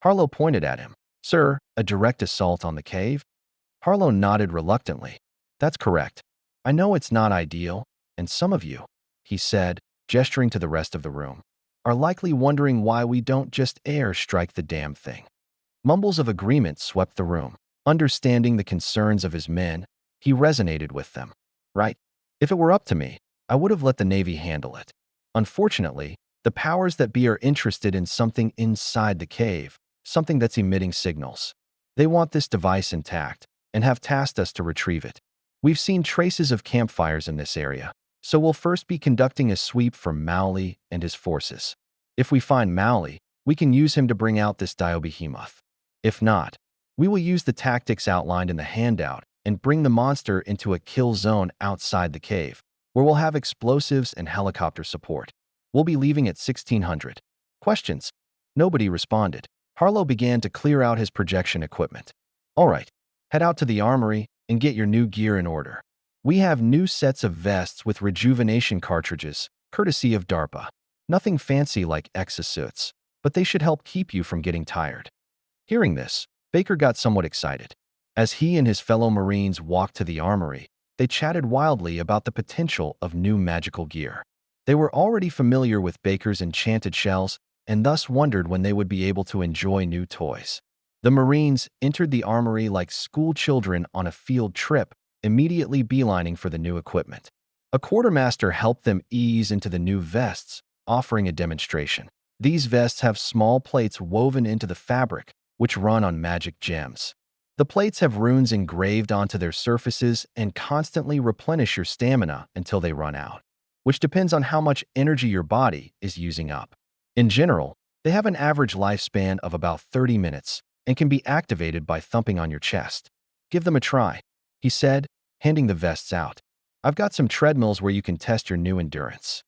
Harlow pointed at him. Sir, a direct assault on the cave? Harlow nodded reluctantly. That's correct. I know it's not ideal, and some of you, he said, gesturing to the rest of the room, are likely wondering why we don't just airstrike the damn thing. Mumbles of agreement swept the room. Understanding the concerns of his men, he resonated with them. Right? If it were up to me, I would have let the Navy handle it. Unfortunately, the powers that be are interested in something inside the cave, something that's emitting signals. They want this device intact and have tasked us to retrieve it. We've seen traces of campfires in this area, so we'll first be conducting a sweep for Mowley and his forces. If we find Mowley, we can use him to bring out this Diobehemoth. If not, we will use the tactics outlined in the handout and bring the monster into a kill zone outside the cave, where we'll have explosives and helicopter support. We'll be leaving at 1600. Questions? Nobody responded. Harlow began to clear out his projection equipment. All right, head out to the armory and get your new gear in order. We have new sets of vests with rejuvenation cartridges, courtesy of DARPA. Nothing fancy like exosuits, but they should help keep you from getting tired. Hearing this, Baker got somewhat excited. As he and his fellow Marines walked to the armory, they chatted wildly about the potential of new magical gear. They were already familiar with Baker's enchanted shells and thus wondered when they would be able to enjoy new toys. The Marines entered the armory like school children on a field trip, immediately beelining for the new equipment. A quartermaster helped them ease into the new vests, offering a demonstration. These vests have small plates woven into the fabric, which run on magic gems. The plates have runes engraved onto their surfaces and constantly replenish your stamina until they run out, which depends on how much energy your body is using up. In general, they have an average lifespan of about 30 minutes and can be activated by thumping on your chest. Give them a try, he said, handing the vests out. I've got some treadmills where you can test your new endurance.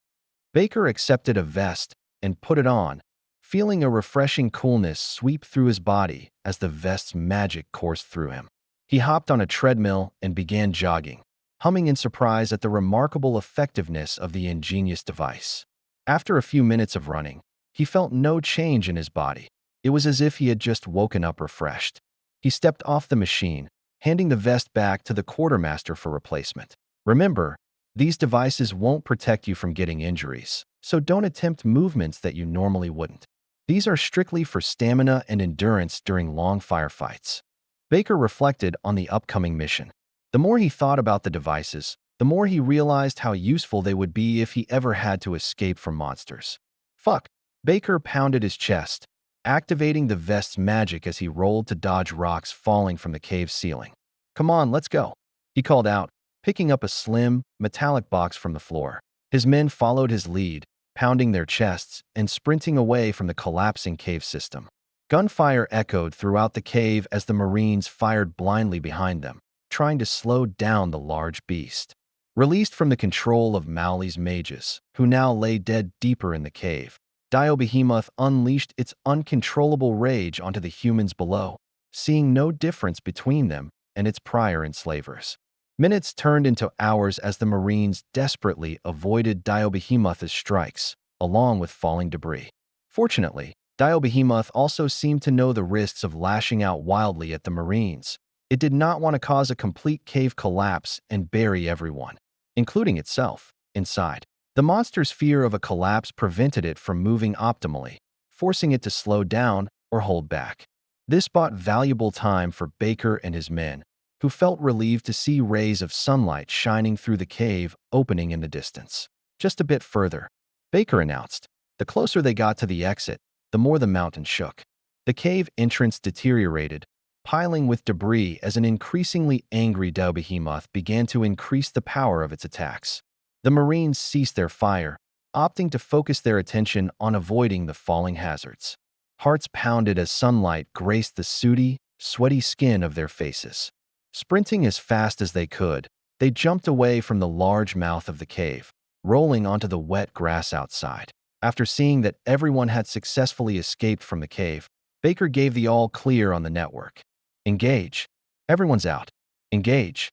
Baker accepted a vest and put it on, feeling a refreshing coolness sweep through his body as the vest's magic coursed through him. He hopped on a treadmill and began jogging, humming in surprise at the remarkable effectiveness of the ingenious device. After a few minutes of running, he felt no change in his body. It was as if he had just woken up refreshed. He stepped off the machine, handing the vest back to the quartermaster for replacement. Remember, these devices won't protect you from getting injuries, so don't attempt movements that you normally wouldn't. These are strictly for stamina and endurance during long firefights. Baker reflected on the upcoming mission. The more he thought about the devices, the more he realized how useful they would be if he ever had to escape from monsters. Fuck. Baker pounded his chest, activating the vest's magic as he rolled to dodge rocks falling from the cave ceiling. Come on, let's go, he called out, picking up a slim, metallic box from the floor. His men followed his lead, pounding their chests and sprinting away from the collapsing cave system. Gunfire echoed throughout the cave as the Marines fired blindly behind them, trying to slow down the large beast. Released from the control of Mowley's mages, who now lay dead deeper in the cave, Diobehemoth unleashed its uncontrollable rage onto the humans below, seeing no difference between them and its prior enslavers. Minutes turned into hours as the Marines desperately avoided Diobehemoth's strikes, along with falling debris. Fortunately, Diobehemoth also seemed to know the risks of lashing out wildly at the Marines. It did not want to cause a complete cave collapse and bury everyone, including itself, inside. The monster's fear of a collapse prevented it from moving optimally, forcing it to slow down or hold back. This bought valuable time for Baker and his men, who felt relieved to see rays of sunlight shining through the cave opening in the distance. Just a bit further, Baker announced. The closer they got to the exit, the more the mountain shook. The cave entrance deteriorated, piling with debris as an increasingly angry Behemoth began to increase the power of its attacks. The Marines ceased their fire, opting to focus their attention on avoiding the falling hazards. Hearts pounded as sunlight graced the sooty, sweaty skin of their faces. Sprinting as fast as they could, they jumped away from the large mouth of the cave, rolling onto the wet grass outside. After seeing that everyone had successfully escaped from the cave, Baker gave the all-clear on the network. Engage. Everyone's out. Engage.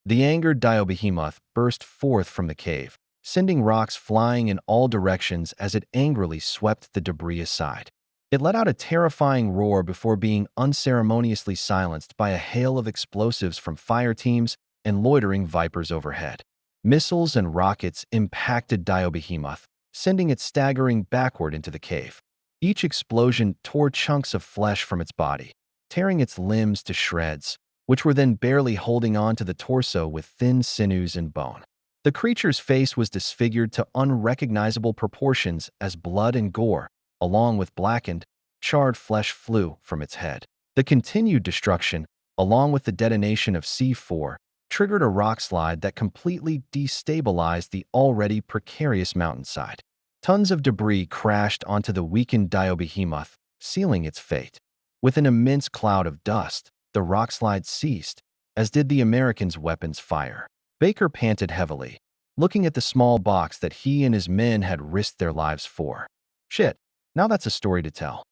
The angered Behemoth burst forth from the cave, sending rocks flying in all directions as it angrily swept the debris aside. It let out a terrifying roar before being unceremoniously silenced by a hail of explosives from fire teams and loitering Vipers overhead. Missiles and rockets impacted Behemoth, sending it staggering backward into the cave. Each explosion tore chunks of flesh from its body, tearing its limbs to shreds, which were then barely holding on to the torso with thin sinews and bone. The creature's face was disfigured to unrecognizable proportions as blood and gore, along with blackened, charred flesh flew from its head. The continued destruction, along with the detonation of C4, triggered a rock slide that completely destabilized the already precarious mountainside. Tons of debris crashed onto the weakened Behemoth, sealing its fate. With an immense cloud of dust, the rock slide ceased, as did the Americans' weapons fire. Baker panted heavily, looking at the small box that he and his men had risked their lives for. Shit, now that's a story to tell.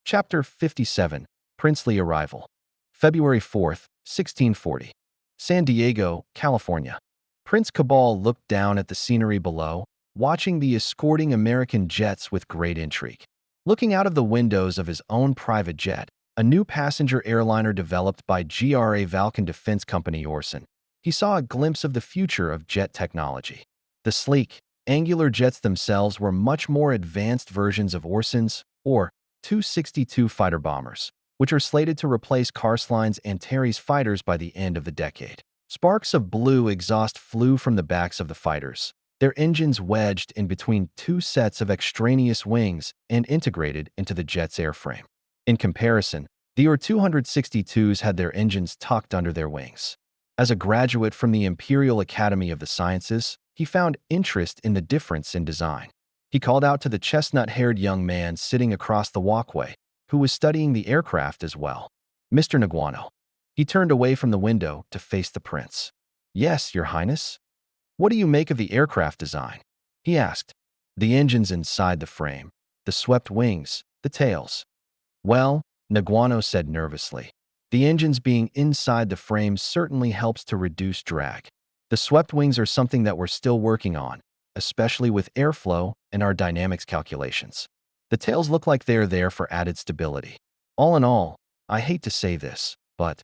Chapter 57, Princely Arrival. February 4th, 1640. San Diego, California. Prince Cabal looked down at the scenery below, watching the escorting American jets with great intrigue. Looking out of the windows of his own private jet, a new passenger airliner developed by Ravernal Defense Company Orson, he saw a glimpse of the future of jet technology. The sleek, angular jets themselves were much more advanced versions of Orson's, or 262 fighter bombers, which are slated to replace Carsline's and Terry's fighters by the end of the decade. Sparks of blue exhaust flew from the backs of the fighters, their engines wedged in between two sets of extraneous wings and integrated into the jet's airframe. In comparison, the OR-262s had their engines tucked under their wings. As a graduate from the Imperial Academy of the Sciences, he found interest in the difference in design. He called out to the chestnut-haired young man sitting across the walkway, who was studying the aircraft as well. Mr. Naguano. He turned away from the window to face the prince. Yes, Your Highness? What do you make of the aircraft design? He asked. The engines inside the frame, the swept wings, the tails. Well, Naguano said nervously, the engines being inside the frame certainly helps to reduce drag. The swept wings are something that we're still working on, especially with airflow and our dynamics calculations. The tails look like they're there for added stability. All in all, I hate to say this, but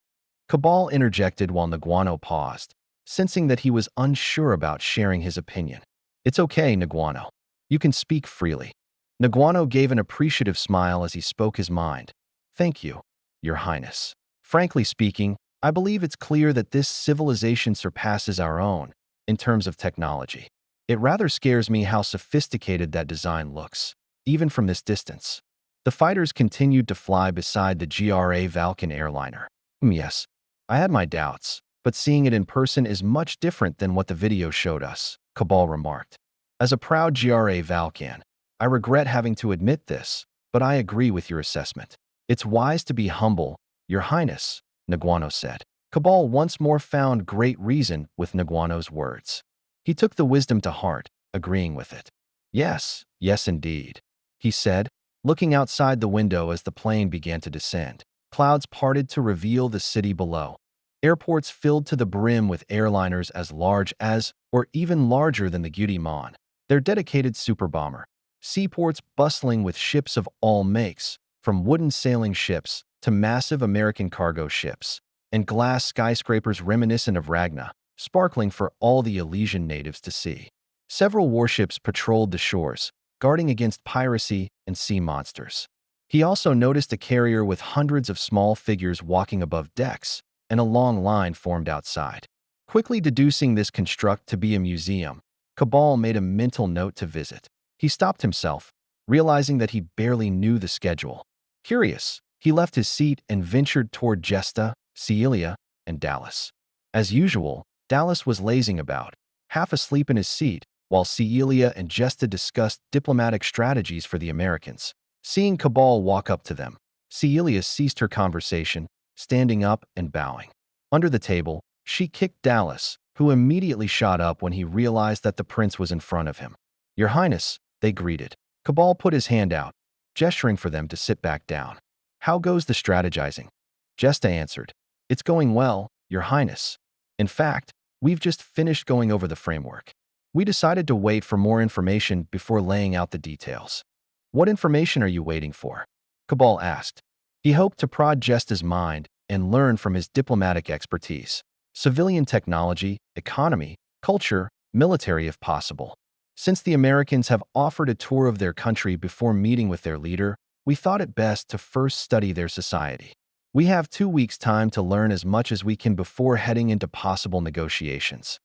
Cabal interjected while Naguano paused, sensing that he was unsure about sharing his opinion. It's okay, Naguano. You can speak freely. Naguano gave an appreciative smile as he spoke his mind. Thank you, Your Highness. Frankly speaking, I believe it's clear that this civilization surpasses our own in terms of technology. It rather scares me how sophisticated that design looks, even from this distance. The fighters continued to fly beside the Ravernal airliner. Yes, I had my doubts, but seeing it in person is much different than what the video showed us, Cabal remarked. As a proud Ravernal, I regret having to admit this, but I agree with your assessment. It's wise to be humble, Your Highness, Naguano said. Cabal once more found great reason with Naguano's words. He took the wisdom to heart, agreeing with it. Yes, yes indeed, he said, looking outside the window as the plane began to descend. Clouds parted to reveal the city below. Airports filled to the brim with airliners as large as, or even larger than the Gutimon, their dedicated super bomber. Seaports bustling with ships of all makes, from wooden sailing ships to massive American cargo ships, and glass skyscrapers reminiscent of Ragna, sparkling for all the Elysian natives to see. Several warships patrolled the shores, guarding against piracy and sea monsters. He also noticed a carrier with hundreds of small figures walking above decks, and a long line formed outside. Quickly deducing this construct to be a museum, Cabal made a mental note to visit. He stopped himself, realizing that he barely knew the schedule. Curious, he left his seat and ventured toward Jesta, Celia, and Dallas. As usual, Dallas was lazing about, half asleep in his seat, while Celia and Jesta discussed diplomatic strategies for the Americans. Seeing Cabal walk up to them, Celia ceased her conversation, standing up and bowing. Under the table, she kicked Dallas, who immediately shot up when he realized that the prince was in front of him. "Your Highness," they greeted. Cabal put his hand out, gesturing for them to sit back down. "How goes the strategizing?" Jesta answered. "It's going well, Your Highness. In fact, we've just finished going over the framework. We decided to wait for more information before laying out the details." "What information are you waiting for?" Cabal asked. He hoped to prod Jesta's mind and learn from his diplomatic expertise. Civilian technology, economy, culture, military if possible. Since the Americans have offered a tour of their country before meeting with their leader, we thought it best to first study their society. We have 2 weeks' time to learn as much as we can before heading into possible negotiations.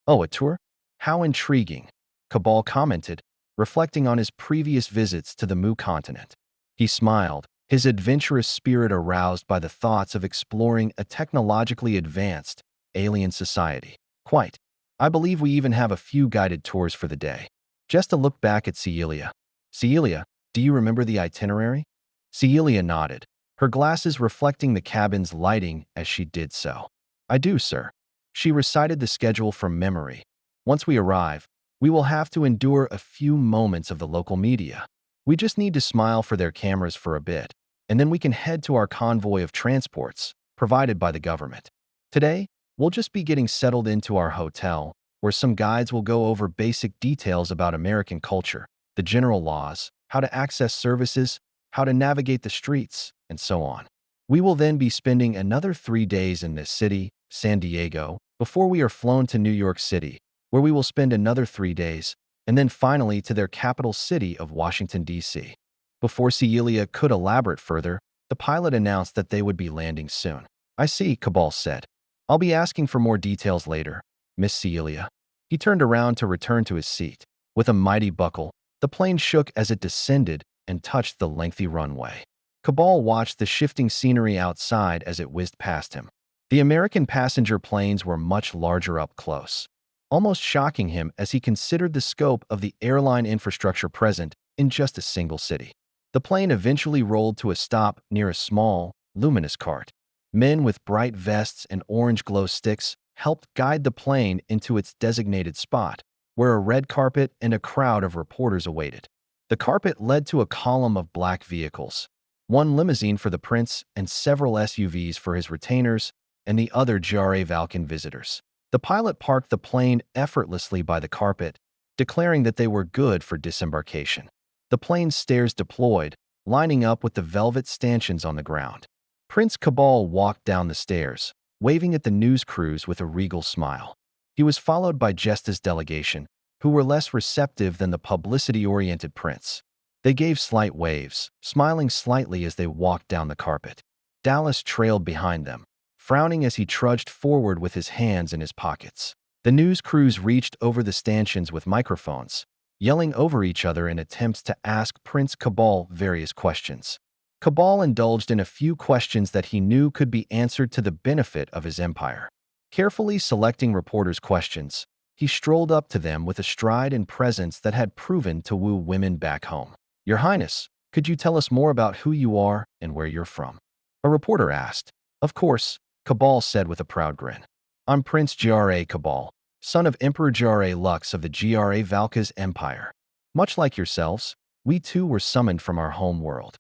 "Oh, a tour? How intriguing," Cabal commented, reflecting on his previous visits to the Mu continent. He smiled, his adventurous spirit aroused by the thoughts of exploring a technologically advanced, alien society. "Quite. I believe we even have a few guided tours for the day." Jesta looked back at Celia. "Celia, do you remember the itinerary?" Celia nodded, her glasses reflecting the cabin's lighting as she did so. "I do, sir." She recited the schedule from memory. "Once we arrive, we will have to endure a few moments of the local media. We just need to smile for their cameras for a bit, and then we can head to our convoy of transports, provided by the government. Today, we'll just be getting settled into our hotel, where some guides will go over basic details about American culture, the general laws, how to access services, how to navigate the streets, and so on. We will then be spending another 3 days in this city, San Diego, before we are flown to New York City, where we will spend another 3 days, and then finally to their capital city of Washington, D.C. Before Celia could elaborate further, the pilot announced that they would be landing soon. "I see," Cabal said. "I'll be asking for more details later, Miss Celia." He turned around to return to his seat. With a mighty buckle, the plane shook as it descended and touched the lengthy runway. Cabal watched the shifting scenery outside as it whizzed past him. The American passenger planes were much larger up close, almost shocking him as he considered the scope of the airline infrastructure present in just a single city. The plane eventually rolled to a stop near a small, luminous cart. Men with bright vests and orange glow sticks helped guide the plane into its designated spot, where a red carpet and a crowd of reporters awaited. The carpet led to a column of black vehicles, one limousine for the prince and several SUVs for his retainers and the other Jare Valkan visitors. The pilot parked the plane effortlessly by the carpet, declaring that they were good for disembarkation. The plane's stairs deployed, lining up with the velvet stanchions on the ground. Prince Cabal walked down the stairs, waving at the news crews with a regal smile. He was followed by Jesta's delegation, who were less receptive than the publicity-oriented prince. They gave slight waves, smiling slightly as they walked down the carpet. Dallas trailed behind them, frowning as he trudged forward with his hands in his pockets. The news crews reached over the stanchions with microphones, yelling over each other in attempts to ask Prince Cabal various questions. Cabal indulged in a few questions that he knew could be answered to the benefit of his empire. Carefully selecting reporters' questions, he strolled up to them with a stride and presence that had proven to woo women back home. "Your Highness, could you tell us more about who you are and where you're from?" a reporter asked. "Of course," Cabal said with a proud grin. "I'm Prince Gra Cabal, son of Emperor Gra Lux of the Gra Valka's Empire. Much like yourselves, we too were summoned from our home world."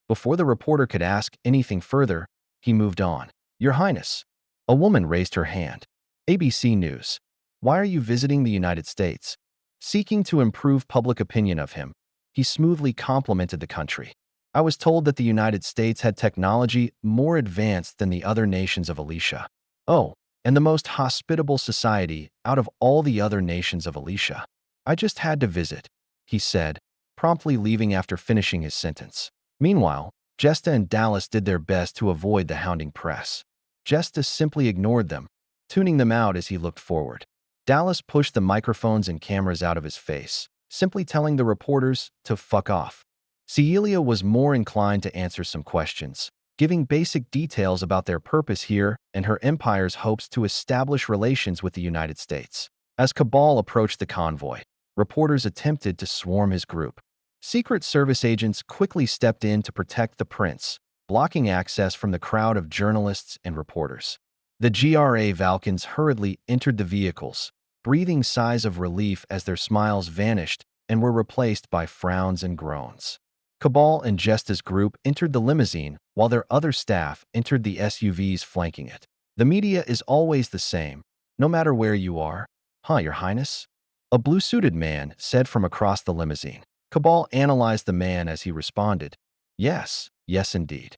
Before the reporter could ask anything further, he moved on. "Your Highness." A woman raised her hand. "ABC News. Why are you visiting the United States?" Seeking to improve public opinion of him, he smoothly complimented the country. "I was told that the United States had technology more advanced than the other nations of Alicia. Oh, and the most hospitable society out of all the other nations of Alicia." I just had to visit, he said, promptly leaving after finishing his sentence. Meanwhile, Jesta and Dallas did their best to avoid the hounding press. Jesta simply ignored them, tuning them out as he looked forward. Dallas pushed the microphones and cameras out of his face, simply telling the reporters to fuck off. Celia was more inclined to answer some questions, giving basic details about their purpose here and her empire's hopes to establish relations with the United States. As Cabal approached the convoy, reporters attempted to swarm his group. Secret Service agents quickly stepped in to protect the prince, blocking access from the crowd of journalists and reporters. The GRA Valkyns hurriedly entered the vehicles, breathing sighs of relief as their smiles vanished and were replaced by frowns and groans. Cabal and Jesta's group entered the limousine, while their other staff entered the SUVs flanking it. The media is always the same, no matter where you are. Huh, Your Highness? A blue-suited man said from across the limousine. Cabal analyzed the man as he responded. Yes indeed.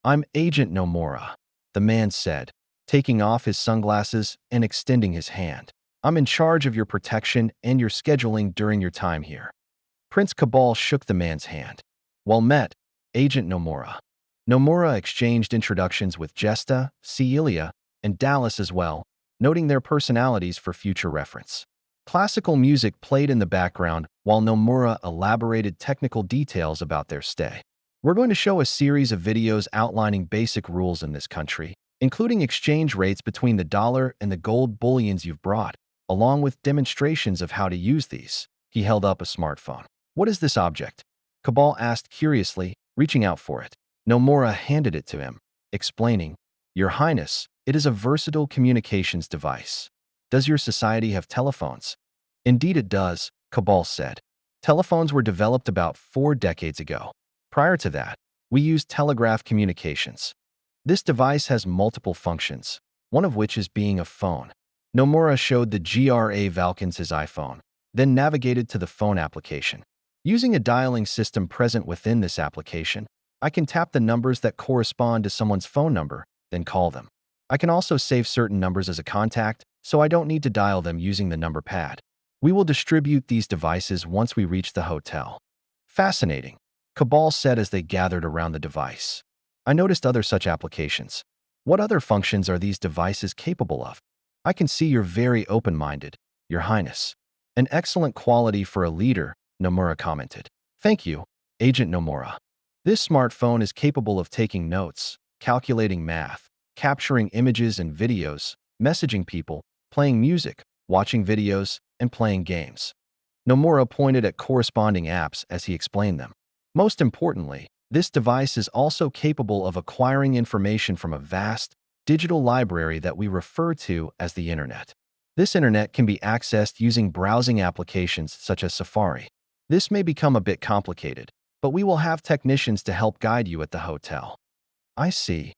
I'm Agent Nomura, the man said, taking off his sunglasses and extending his hand. I'm in charge of your protection and your scheduling during your time here. Prince Cabal shook the man's hand. Well met, Agent Nomura. Nomura exchanged introductions with Jesta, Celia, and Dallas as well, noting their personalities for future reference. Classical music played in the background while Nomura elaborated technical details about their stay. We're going to show a series of videos outlining basic rules in this country, including exchange rates between the dollar and the gold bullions you've brought, along with demonstrations of how to use these. He held up a smartphone. What is this object? Cabal asked curiously, reaching out for it. Nomura handed it to him, explaining, Your Highness, it is a versatile communications device. Does your society have telephones? Indeed it does, Cabal said. Telephones were developed about 4 decades ago. Prior to that, we used telegraph communications. This device has multiple functions, one of which is being a phone. Nomura showed the GRA Valkyns his iPhone, then navigated to the phone application. Using a dialing system present within this application, I can tap the numbers that correspond to someone's phone number, then call them. I can also save certain numbers as a contact, so I don't need to dial them using the number pad. We will distribute these devices once we reach the hotel. Fascinating, Cabal said as they gathered around the device. I noticed other such applications. What other functions are these devices capable of? I can see you're very open-minded, Your Highness. An excellent quality for a leader, Nomura commented. Thank you, Agent Nomura. This smartphone is capable of taking notes, calculating math, capturing images and videos, messaging people, playing music, watching videos, and playing games. Nomura pointed at corresponding apps as he explained them. Most importantly, this device is also capable of acquiring information from a vast, digital library that we refer to as the Internet. This Internet can be accessed using browsing applications such as Safari. This may become a bit complicated, but we will have technicians to help guide you at the hotel. I see,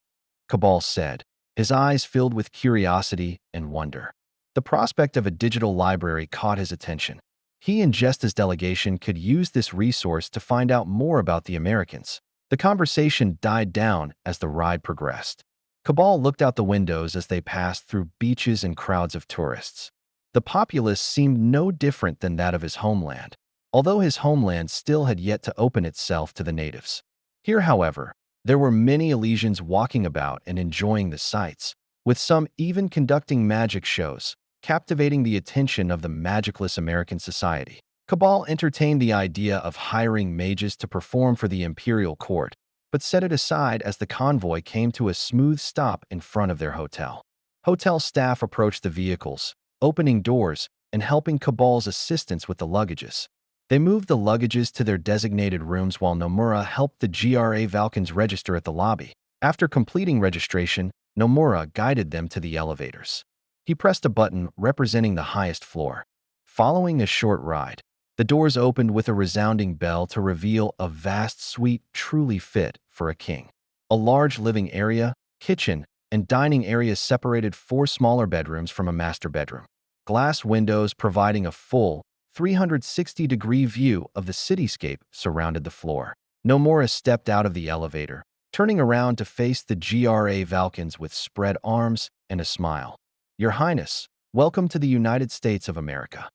Cabal said, his eyes filled with curiosity and wonder. The prospect of a digital library caught his attention. He and Jesta's delegation could use this resource to find out more about the Americans. The conversation died down as the ride progressed. Cabal looked out the windows as they passed through beaches and crowds of tourists. The populace seemed no different than that of his homeland, although his homeland still had yet to open itself to the natives. Here, however, there were many Elysians walking about and enjoying the sights, with some even conducting magic shows, captivating the attention of the magicless American society. Cabal entertained the idea of hiring mages to perform for the imperial court, but set it aside as the convoy came to a smooth stop in front of their hotel. Hotel staff approached the vehicles, opening doors and helping Cabal's assistants with the luggages. They moved the luggages to their designated rooms while Nomura helped the GRA Valkyns register at the lobby. After completing registration, Nomura guided them to the elevators. He pressed a button representing the highest floor. Following a short ride, the doors opened with a resounding bell to reveal a vast suite truly fit for a king. A large living area, kitchen, and dining areas separated 4 smaller bedrooms from a master bedroom. Glass windows providing a full, 360-degree view of the cityscape surrounded the floor. Nomura stepped out of the elevator, turning around to face the GRA Valkyns with spread arms and a smile. Your Highness, welcome to the United States of America.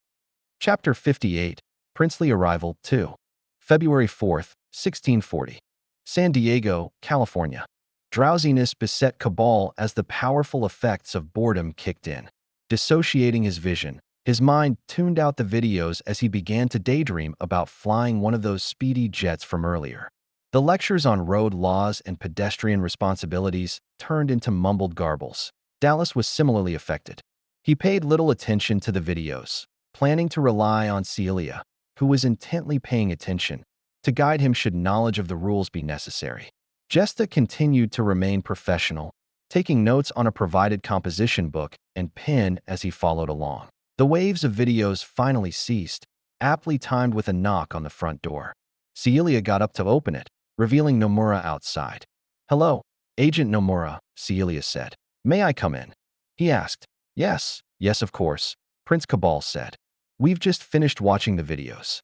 Chapter 58, Princely Arrival 2. February 4th, 1640. San Diego, California. Drowsiness beset Cabal as the powerful effects of boredom kicked in. Dissociating his vision, his mind tuned out the videos as he began to daydream about flying one of those speedy jets from earlier. The lectures on road laws and pedestrian responsibilities turned into mumbled garbles. Dallas was similarly affected. He paid little attention to the videos, planning to rely on Celia, who was intently paying attention, to guide him should knowledge of the rules be necessary. Jesta continued to remain professional, taking notes on a provided composition book and pen as he followed along. The waves of videos finally ceased, aptly timed with a knock on the front door. Celia got up to open it, revealing Nomura outside. "Hello, Agent Nomura," Celia said. "May I come in?" He asked. Yes, of course," Prince Cabal said. "We've just finished watching the videos."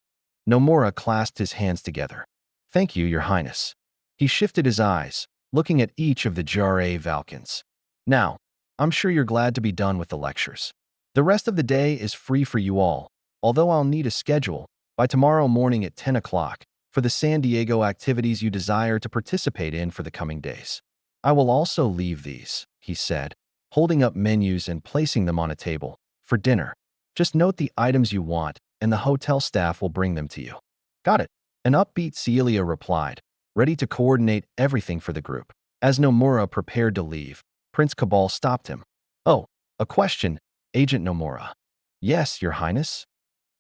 Nomura clasped his hands together. "Thank you, Your Highness." He shifted his eyes, looking at each of the JRA Valkyns. "Now, I'm sure you're glad to be done with the lectures. The rest of the day is free for you all, although I'll need a schedule by tomorrow morning at 10 o'clock for the San Diego activities you desire to participate in for the coming days. I will also leave these," he said, holding up menus and placing them on a table, "for dinner. Just note the items you want, and the hotel staff will bring them to you." "Got it," an upbeat Celia replied, ready to coordinate everything for the group. As Nomura prepared to leave, Prince Cabal stopped him. "Oh, a question, Agent Nomura." "Yes, Your Highness."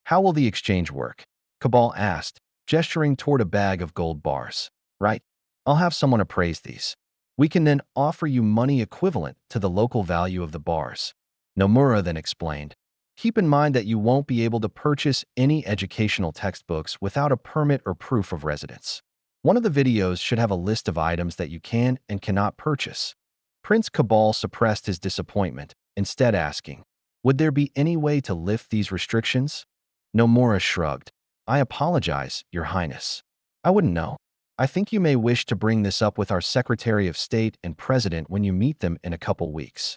"How will the exchange work?" Cabal asked, gesturing toward a bag of gold bars. "Right. I'll have someone appraise these. We can then offer you money equivalent to the local value of the bars." Nomura then explained, "Keep in mind that you won't be able to purchase any educational textbooks without a permit or proof of residence. One of the videos should have a list of items that you can and cannot purchase." Prince Cabal suppressed his disappointment, instead asking, "Would there be any way to lift these restrictions?" Nomura shrugged. "I apologize, Your Highness. I wouldn't know. I think you may wish to bring this up with our Secretary of State and President when you meet them in a couple weeks."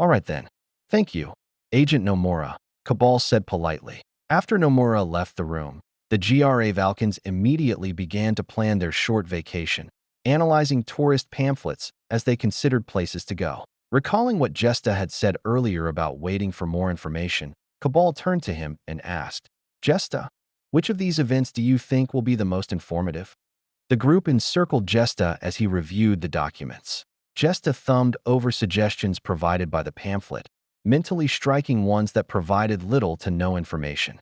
"All right then. Thank you, Agent Nomura," Cabal said politely. After Nomura left the room, the GRA Valkyns immediately began to plan their short vacation, analyzing tourist pamphlets as they considered places to go. Recalling what Jesta had said earlier about waiting for more information, Cabal turned to him and asked, "Jesta, which of these events do you think will be the most informative?" The group encircled Jesta as he reviewed the documents. Jesta thumbed over suggestions provided by the pamphlet, mentally striking ones that provided little to no information.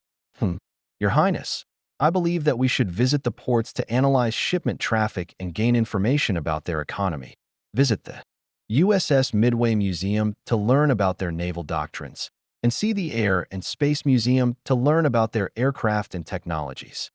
"Your Highness, I believe that we should visit the ports to analyze shipment traffic and gain information about their economy. Visit the USS Midway Museum to learn about their naval doctrines, and see the Air and Space Museum to learn about their aircraft and technologies."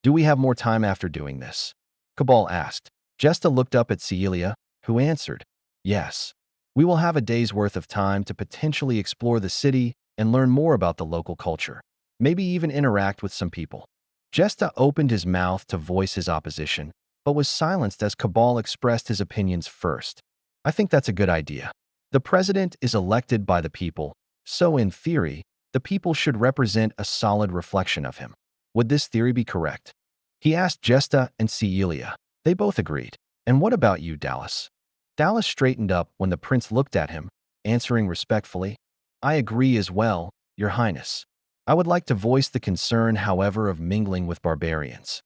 "Do we have more time after doing this?" Cabal asked. Jesta looked up at Celia, who answered, "Yes. We will have a day's worth of time to potentially explore the city and learn more about the local culture, maybe even interact with some people." Jesta opened his mouth to voice his opposition, but was silenced as Cabal expressed his opinions first. "I think that's a good idea. The president is elected by the people, so in theory, the people should represent a solid reflection of him. Would this theory be correct?" He asked Jesta and Celia. They both agreed. "And what about you, Dallas?" Dallas straightened up when the prince looked at him, answering respectfully, "I agree as well, Your Highness. I would like to voice the concern, however, of mingling with barbarians."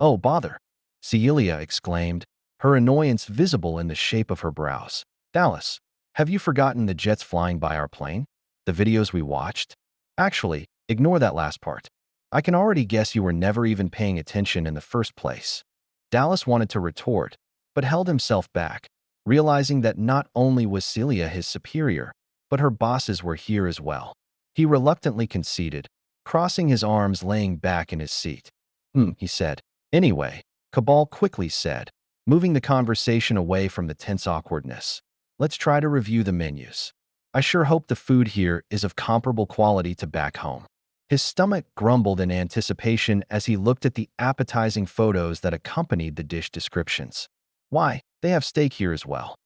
"Oh, bother!" Celia exclaimed, her annoyance visible in the shape of her brows. "Dallas, have you forgotten the jets flying by our plane? The videos we watched? Actually, ignore that last part. I can already guess you were never even paying attention in the first place." Dallas wanted to retort, but held himself back, realizing that not only was Celia his superior, but her bosses were here as well. He reluctantly conceded, crossing his arms, laying back in his seat. He said. "Anyway," Cabal quickly said, moving the conversation away from the tense awkwardness. "Let's try to review the menus. I sure hope the food here is of comparable quality to back home." His stomach grumbled in anticipation as he looked at the appetizing photos that accompanied the dish descriptions. Why, they have steak here as well.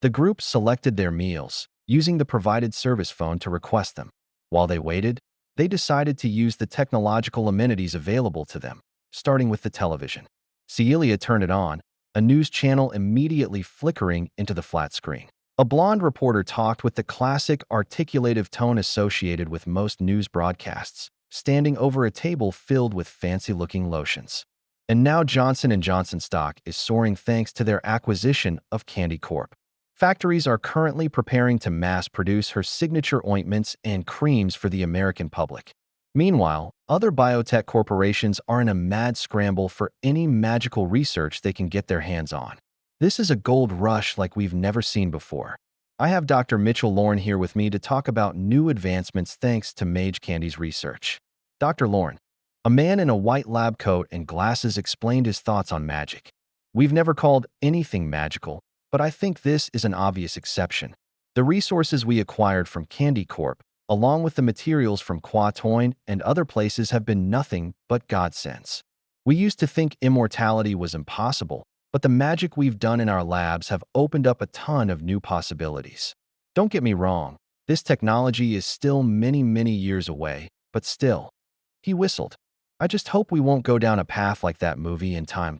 The group selected their meals, using the provided service phone to request them. While they waited, They decided to use the technological amenities available to them, starting with the television. Celia turned it on, a news channel immediately flickering into the flat screen. A blonde reporter talked with the classic articulative tone associated with most news broadcasts, standing over a table filled with fancy-looking lotions. And now Johnson & Johnson stock is soaring thanks to their acquisition of Candy Corp. Factories are currently preparing to mass-produce her signature ointments and creams for the American public. Meanwhile, other biotech corporations are in a mad scramble for any magical research they can get their hands on. This is a gold rush like we've never seen before. I have Dr. Mitchell Lorne here with me to talk about new advancements thanks to Mage Candy's research. Dr. Lorne, a man in a white lab coat and glasses, explained his thoughts on magic. We've never called anything magical, but I think this is an obvious exception. The resources we acquired from Candy Corp, along with the materials from Quatoin and other places, have been nothing but godsends. We used to think immortality was impossible, but the magic we've done in our labs have opened up a ton of new possibilities. Don't get me wrong, this technology is still many, many years away, but still. He whistled. I just hope we won't go down a path like that movie in time.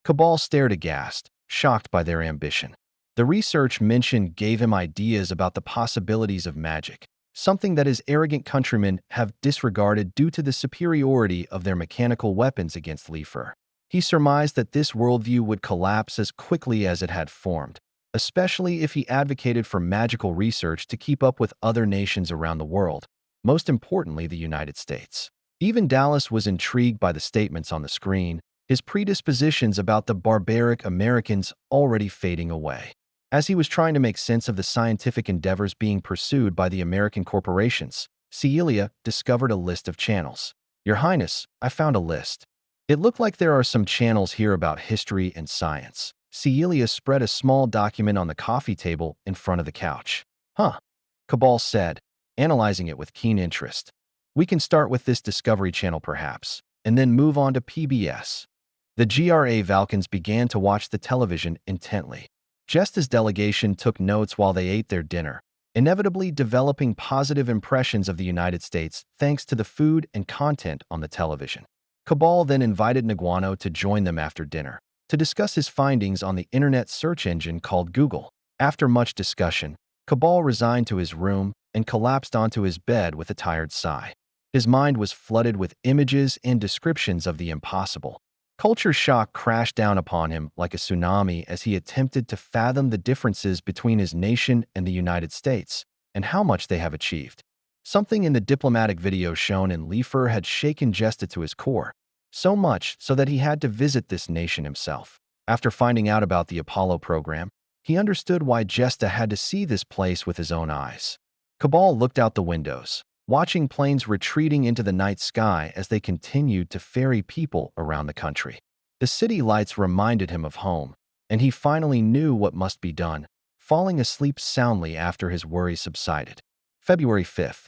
Cabal stared aghast, shocked by their ambition. The research mentioned gave him ideas about the possibilities of magic, something that his arrogant countrymen have disregarded due to the superiority of their mechanical weapons against Leifer. He surmised that this worldview would collapse as quickly as it had formed, especially if he advocated for magical research to keep up with other nations around the world, most importantly the United States. Even Dallas was intrigued by the statements on the screen, his predispositions about the barbaric Americans already fading away. As he was trying to make sense of the scientific endeavors being pursued by the American corporations, Celia discovered a list of channels. Your Highness, I found a list. It looked like there are some channels here about history and science. Celia spread a small document on the coffee table in front of the couch. Huh, Cabal said, analyzing it with keen interest. We can start with this Discovery Channel perhaps, and then move on to PBS. The GRA Valkans began to watch the television intently. Jesta's delegation took notes while they ate their dinner, inevitably developing positive impressions of the United States thanks to the food and content on the television. Cabal then invited Naguano to join them after dinner, to discuss his findings on the internet search engine called Google. After much discussion, Cabal resigned to his room and collapsed onto his bed with a tired sigh. His mind was flooded with images and descriptions of the impossible. Culture shock crashed down upon him like a tsunami as he attempted to fathom the differences between his nation and the United States, and how much they have achieved. Something in the diplomatic video shown in Leifer had shaken Jesta to his core, so much so that he had to visit this nation himself. After finding out about the Apollo program, he understood why Jesta had to see this place with his own eyes. Cabal looked out the windows, watching planes retreating into the night sky as they continued to ferry people around the country. The city lights reminded him of home, and he finally knew what must be done, falling asleep soundly after his worries subsided. February 5th.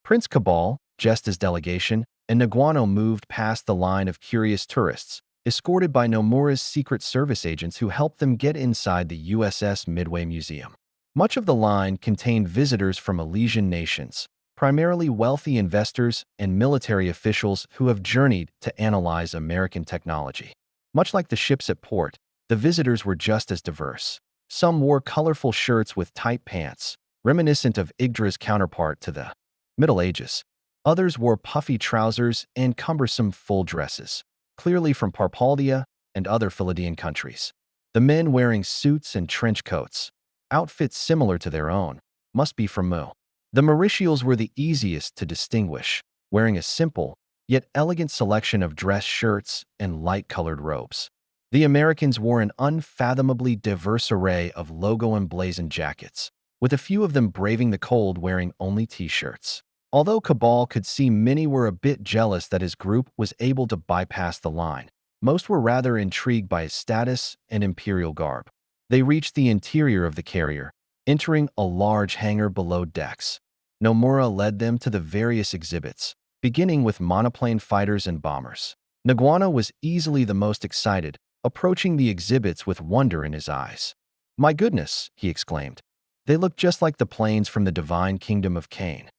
Prince Cabal, Jesta's delegation, and Naguano moved past the line of curious tourists, escorted by Nomura's Secret Service agents who helped them get inside the USS Midway Museum. Much of the line contained visitors from Elysian nations, primarily wealthy investors and military officials who have journeyed to analyze American technology. Much like the ships at port, the visitors were just as diverse. Some wore colorful shirts with tight pants, reminiscent of Yggdra's counterpart to the Middle Ages. Others wore puffy trousers and cumbersome full dresses, clearly from Parpaldia and other Philidian countries. The men wearing suits and trench coats, outfits similar to their own, must be from Mu. The Mauritials were the easiest to distinguish, wearing a simple, yet elegant selection of dress shirts and light-colored robes. The Americans wore an unfathomably diverse array of logo-emblazoned jackets, with a few of them braving the cold wearing only t-shirts. Although Cabal could see many were a bit jealous that his group was able to bypass the line, most were rather intrigued by his status and imperial garb. They reached the interior of the carrier, entering a large hangar below decks. Nomura led them to the various exhibits, beginning with monoplane fighters and bombers. Naguano was easily the most excited, approaching the exhibits with wonder in his eyes. My goodness, he exclaimed. They look just like the planes from the divine kingdom of Cain.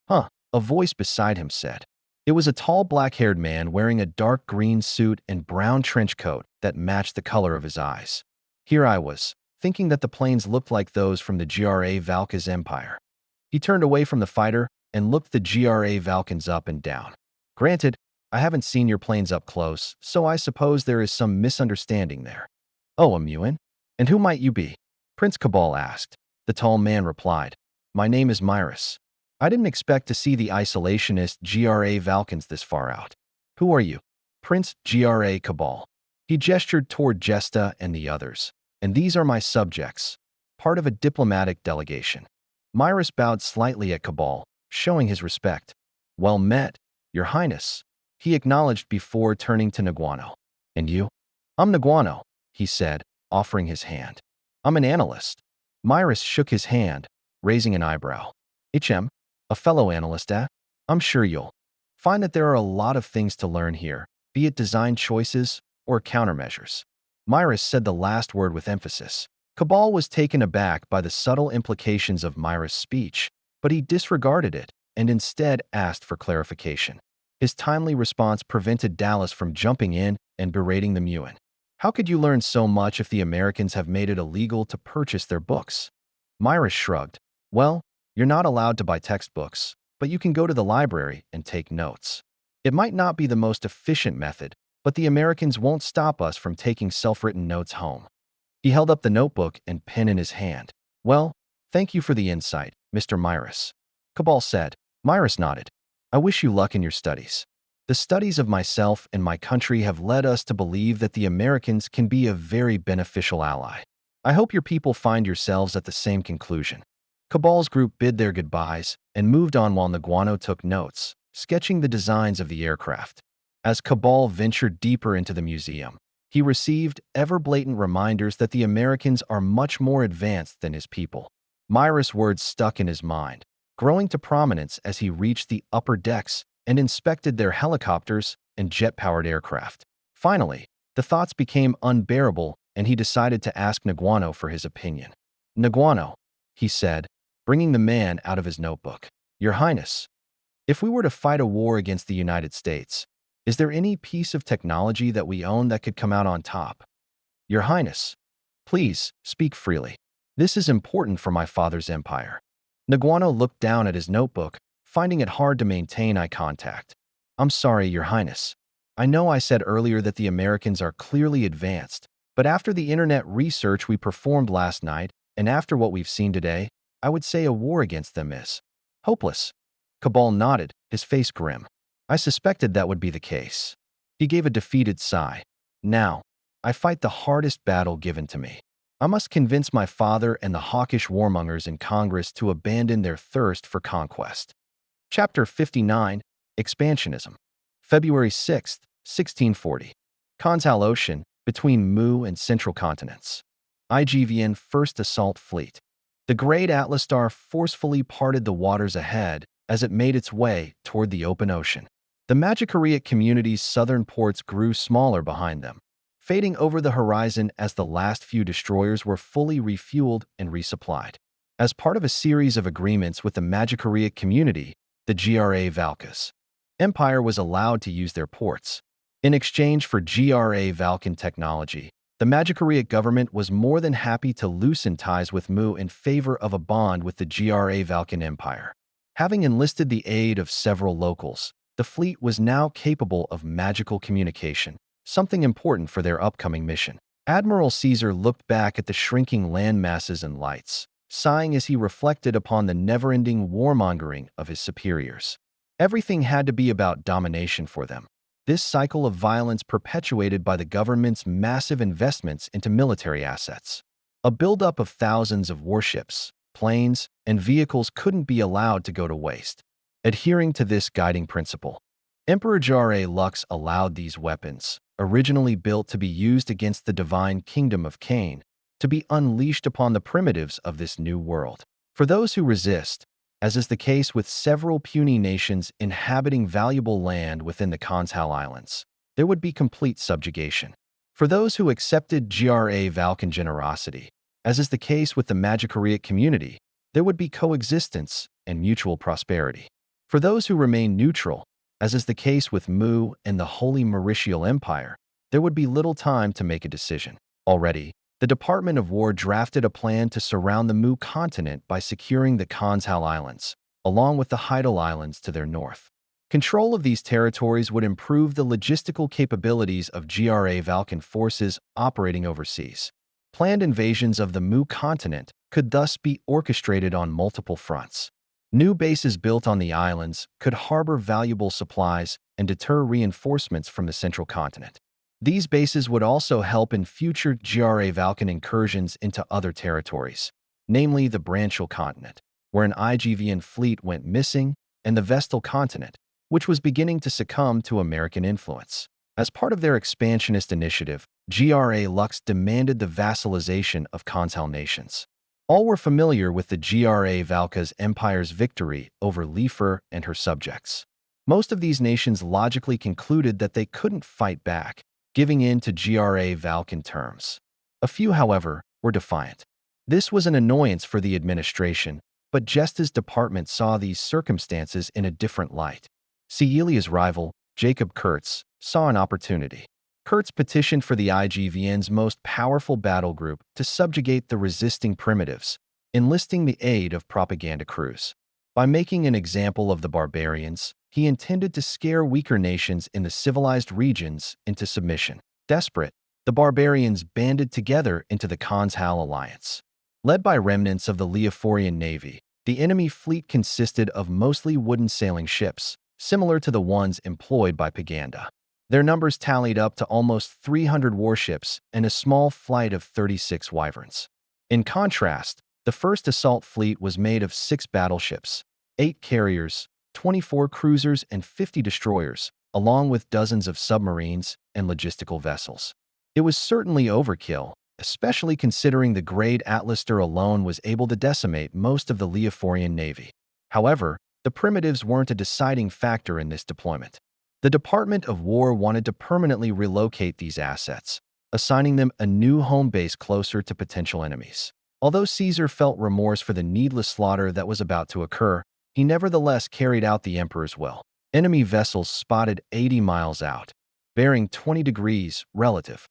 Huh, A voice beside him said. It was a tall black-haired man wearing a dark green suit and brown trench coat that matched the color of his eyes. Here I was, thinking that the planes looked like those from the GRA Valka's Empire. He turned away from the fighter and looked the GRA Valkans up and down. Granted, I haven't seen your planes up close, so I suppose there is some misunderstanding there. Oh, a Muin? And who might you be? Prince Cabal asked. The tall man replied, My name is Myrus. I didn't expect to see the isolationist GRA Valkans this far out. Who are you? Prince GRA Cabal. He gestured toward Jesta and the others. And these are my subjects, part of a diplomatic delegation. Myrus bowed slightly at Cabal, showing his respect. Well met, Your Highness, he acknowledged before turning to Naguano. And you? I'm Naguano, he said, offering his hand. I'm an analyst. Myrus shook his hand, raising an eyebrow. HM, a fellow analyst, eh? I'm sure you'll find that there are a lot of things to learn here, be it design choices or countermeasures. Myrus said the last word with emphasis. Cabal was taken aback by the subtle implications of Myrus' speech, but he disregarded it and instead asked for clarification. His timely response prevented Dallas from jumping in and berating the Muin. How could you learn so much if the Americans have made it illegal to purchase their books? Myrus shrugged. Well, you're not allowed to buy textbooks, but you can go to the library and take notes. It might not be the most efficient method, but the Americans won't stop us from taking self-written notes home. He held up the notebook and pen in his hand. Well, thank you for the insight, Mr. Myrus. Cabal said. Myrus nodded. I wish you luck in your studies. The studies of myself and my country have led us to believe that the Americans can be a very beneficial ally. I hope your people find yourselves at the same conclusion. Cabal's group bid their goodbyes and moved on while Naguano took notes, sketching the designs of the aircraft. As Cabal ventured deeper into the museum, he received ever-blatant reminders that the Americans are much more advanced than his people. Myrus' words stuck in his mind, growing to prominence as he reached the upper decks and inspected their helicopters and jet-powered aircraft. Finally, the thoughts became unbearable and he decided to ask Naguano for his opinion. Naguano, he said, bringing the man out of his notebook. Your Highness, if we were to fight a war against the United States, is there any piece of technology that we own that could come out on top? Your Highness, please speak freely. This is important for my father's empire. Naguano looked down at his notebook, finding it hard to maintain eye contact. I'm sorry, Your Highness. I know I said earlier that the Americans are clearly advanced, but after the internet research we performed last night, and after what we've seen today, I would say a war against them is hopeless. Cabal nodded, his face grim. I suspected that would be the case. He gave a defeated sigh. Now, I fight the hardest battle given to me. I must convince my father and the hawkish warmongers in Congress to abandon their thirst for conquest. Chapter 59, Expansionism. February 6, 1640. Continental Ocean, between Mu and Central Continents. IGVN First Assault Fleet. The great Atlas Star forcefully parted the waters ahead as it made its way toward the open ocean. The Magicariat community's southern ports grew smaller behind them, fading over the horizon as the last few destroyers were fully refueled and resupplied. As part of a series of agreements with the Magicariat community, the GRA Valkas Empire was allowed to use their ports. In exchange for GRA Valkan technology, the Magicariat government was more than happy to loosen ties with Mu in favor of a bond with the GRA Valkan Empire. Having enlisted the aid of several locals, the fleet was now capable of magical communication, something important for their upcoming mission. Admiral Caesar looked back at the shrinking land masses and lights, sighing as he reflected upon the never-ending warmongering of his superiors. Everything had to be about domination for them. This cycle of violence perpetuated by the government's massive investments into military assets. A buildup of thousands of warships, planes, and vehicles couldn't be allowed to go to waste. Adhering to this guiding principle, Emperor Jare Lux allowed these weapons, originally built to be used against the divine kingdom of Cain, to be unleashed upon the primitives of this new world. For those who resist, as is the case with several puny nations inhabiting valuable land within the Continental Islands, there would be complete subjugation. For those who accepted GRA Valkan generosity, as is the case with the Magicariat community, there would be coexistence and mutual prosperity. For those who remain neutral, as is the case with Mu and the Holy Mauritial Empire, there would be little time to make a decision. Already, the Department of War drafted a plan to surround the Mu continent by securing the Kanshal Islands, along with the Heidel Islands to their north. Control of these territories would improve the logistical capabilities of GRA Valkan forces operating overseas. Planned invasions of the Mu continent could thus be orchestrated on multiple fronts. New bases built on the islands could harbor valuable supplies and deter reinforcements from the central continent. These bases would also help in future GRA Valkan incursions into other territories, namely the Branchial continent, where an IGVN fleet went missing, and the Vestal continent, which was beginning to succumb to American influence. As part of their expansionist initiative, GRA Lux demanded the vassalization of Kanshal nations. All were familiar with the GRA Valka's empire's victory over Lifer and her subjects. Most of these nations logically concluded that they couldn't fight back, giving in to GRA Valkan terms. A few, however, were defiant. This was an annoyance for the administration, but Gesta's department saw these circumstances in a different light. Celia's rival, Jacob Kurtz, saw an opportunity. Kurtz petitioned for the IGVN's most powerful battle group to subjugate the resisting primitives, enlisting the aid of propaganda crews. By making an example of the barbarians, he intended to scare weaker nations in the civilized regions into submission. Desperate, the barbarians banded together into the Kanshal alliance. Led by remnants of the Leophorian navy, the enemy fleet consisted of mostly wooden sailing ships, similar to the ones employed by Paganda. Their numbers tallied up to almost 300 warships and a small flight of 36 wyverns. In contrast, the first assault fleet was made of 6 battleships, 8 carriers, 24 cruisers, and 50 destroyers, along with dozens of submarines and logistical vessels. It was certainly overkill, especially considering the grade Atlaster alone was able to decimate most of the Leophorian navy. However, the primitives weren't a deciding factor in this deployment. The Department of War wanted to permanently relocate these assets, assigning them a new home base closer to potential enemies. Although Caesar felt remorse for the needless slaughter that was about to occur, he nevertheless carried out the emperor's will. Enemy vessels spotted 80 miles out, bearing 20 degrees relative.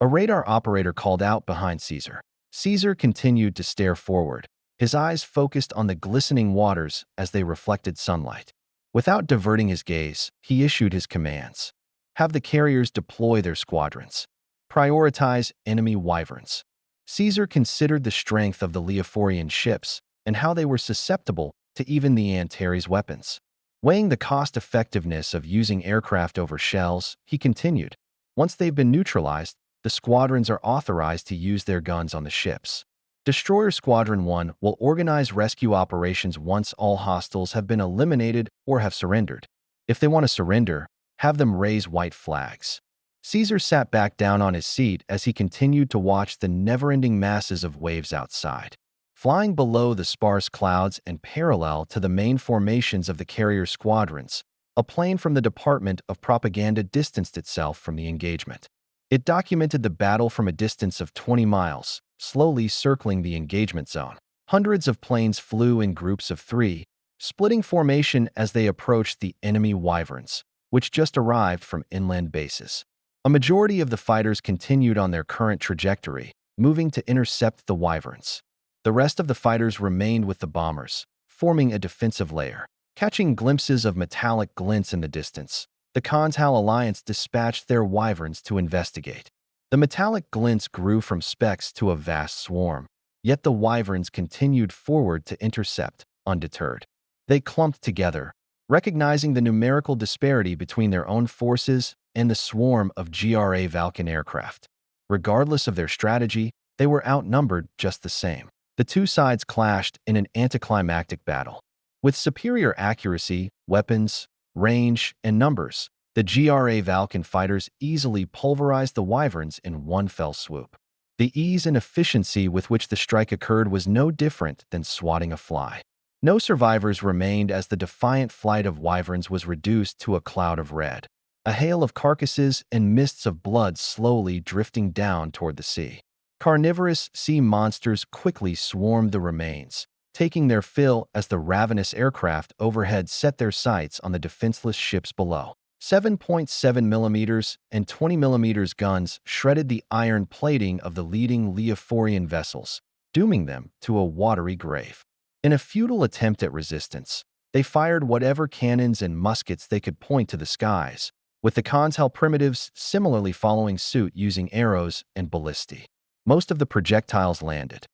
A radar operator called out behind Caesar. Caesar continued to stare forward, his eyes focused on the glistening waters as they reflected sunlight. Without diverting his gaze, he issued his commands. Have the carriers deploy their squadrons. Prioritize enemy wyverns. Caesar considered the strength of the Leophorian ships and how they were susceptible to even the Antares weapons. Weighing the cost-effectiveness of using aircraft over shells, he continued. Once they've been neutralized, the squadrons are authorized to use their guns on the ships. Destroyer Squadron 1 will organize rescue operations once all hostiles have been eliminated or have surrendered. If they want to surrender, have them raise white flags. Caesar sat back down on his seat as he continued to watch the never-ending masses of waves outside. Flying below the sparse clouds and parallel to the main formations of the carrier squadrons, a plane from the Department of Propaganda distanced itself from the engagement. It documented the battle from a distance of 20 miles, slowly circling the engagement zone. Hundreds of planes flew in groups of 3, splitting formation as they approached the enemy wyverns, which just arrived from inland bases. A majority of the fighters continued on their current trajectory, moving to intercept the wyverns. The rest of the fighters remained with the bombers, forming a defensive layer. Catching glimpses of metallic glints in the distance, the Kanshal Alliance dispatched their wyverns to investigate. The metallic glints grew from specks to a vast swarm, yet the wyverns continued forward to intercept, undeterred. They clumped together, recognizing the numerical disparity between their own forces and the swarm of GRA Valkan aircraft. Regardless of their strategy, they were outnumbered just the same. The two sides clashed in an anticlimactic battle. With superior accuracy, weapons, range, and numbers, the GRA Valkan fighters easily pulverized the wyverns in one fell swoop. The ease and efficiency with which the strike occurred was no different than swatting a fly. No survivors remained as the defiant flight of wyverns was reduced to a cloud of red, a hail of carcasses and mists of blood slowly drifting down toward the sea. Carnivorous sea monsters quickly swarmed the remains, taking their fill as the ravenous aircraft overhead set their sights on the defenseless ships below. 7.7 millimeters and 20 millimeters guns shredded the iron plating of the leading Leophorian vessels, dooming them to a watery grave. In a futile attempt at resistance, they fired whatever cannons and muskets they could point to the skies, with the continental primitives similarly following suit using arrows and ballistae. Most of the projectiles landed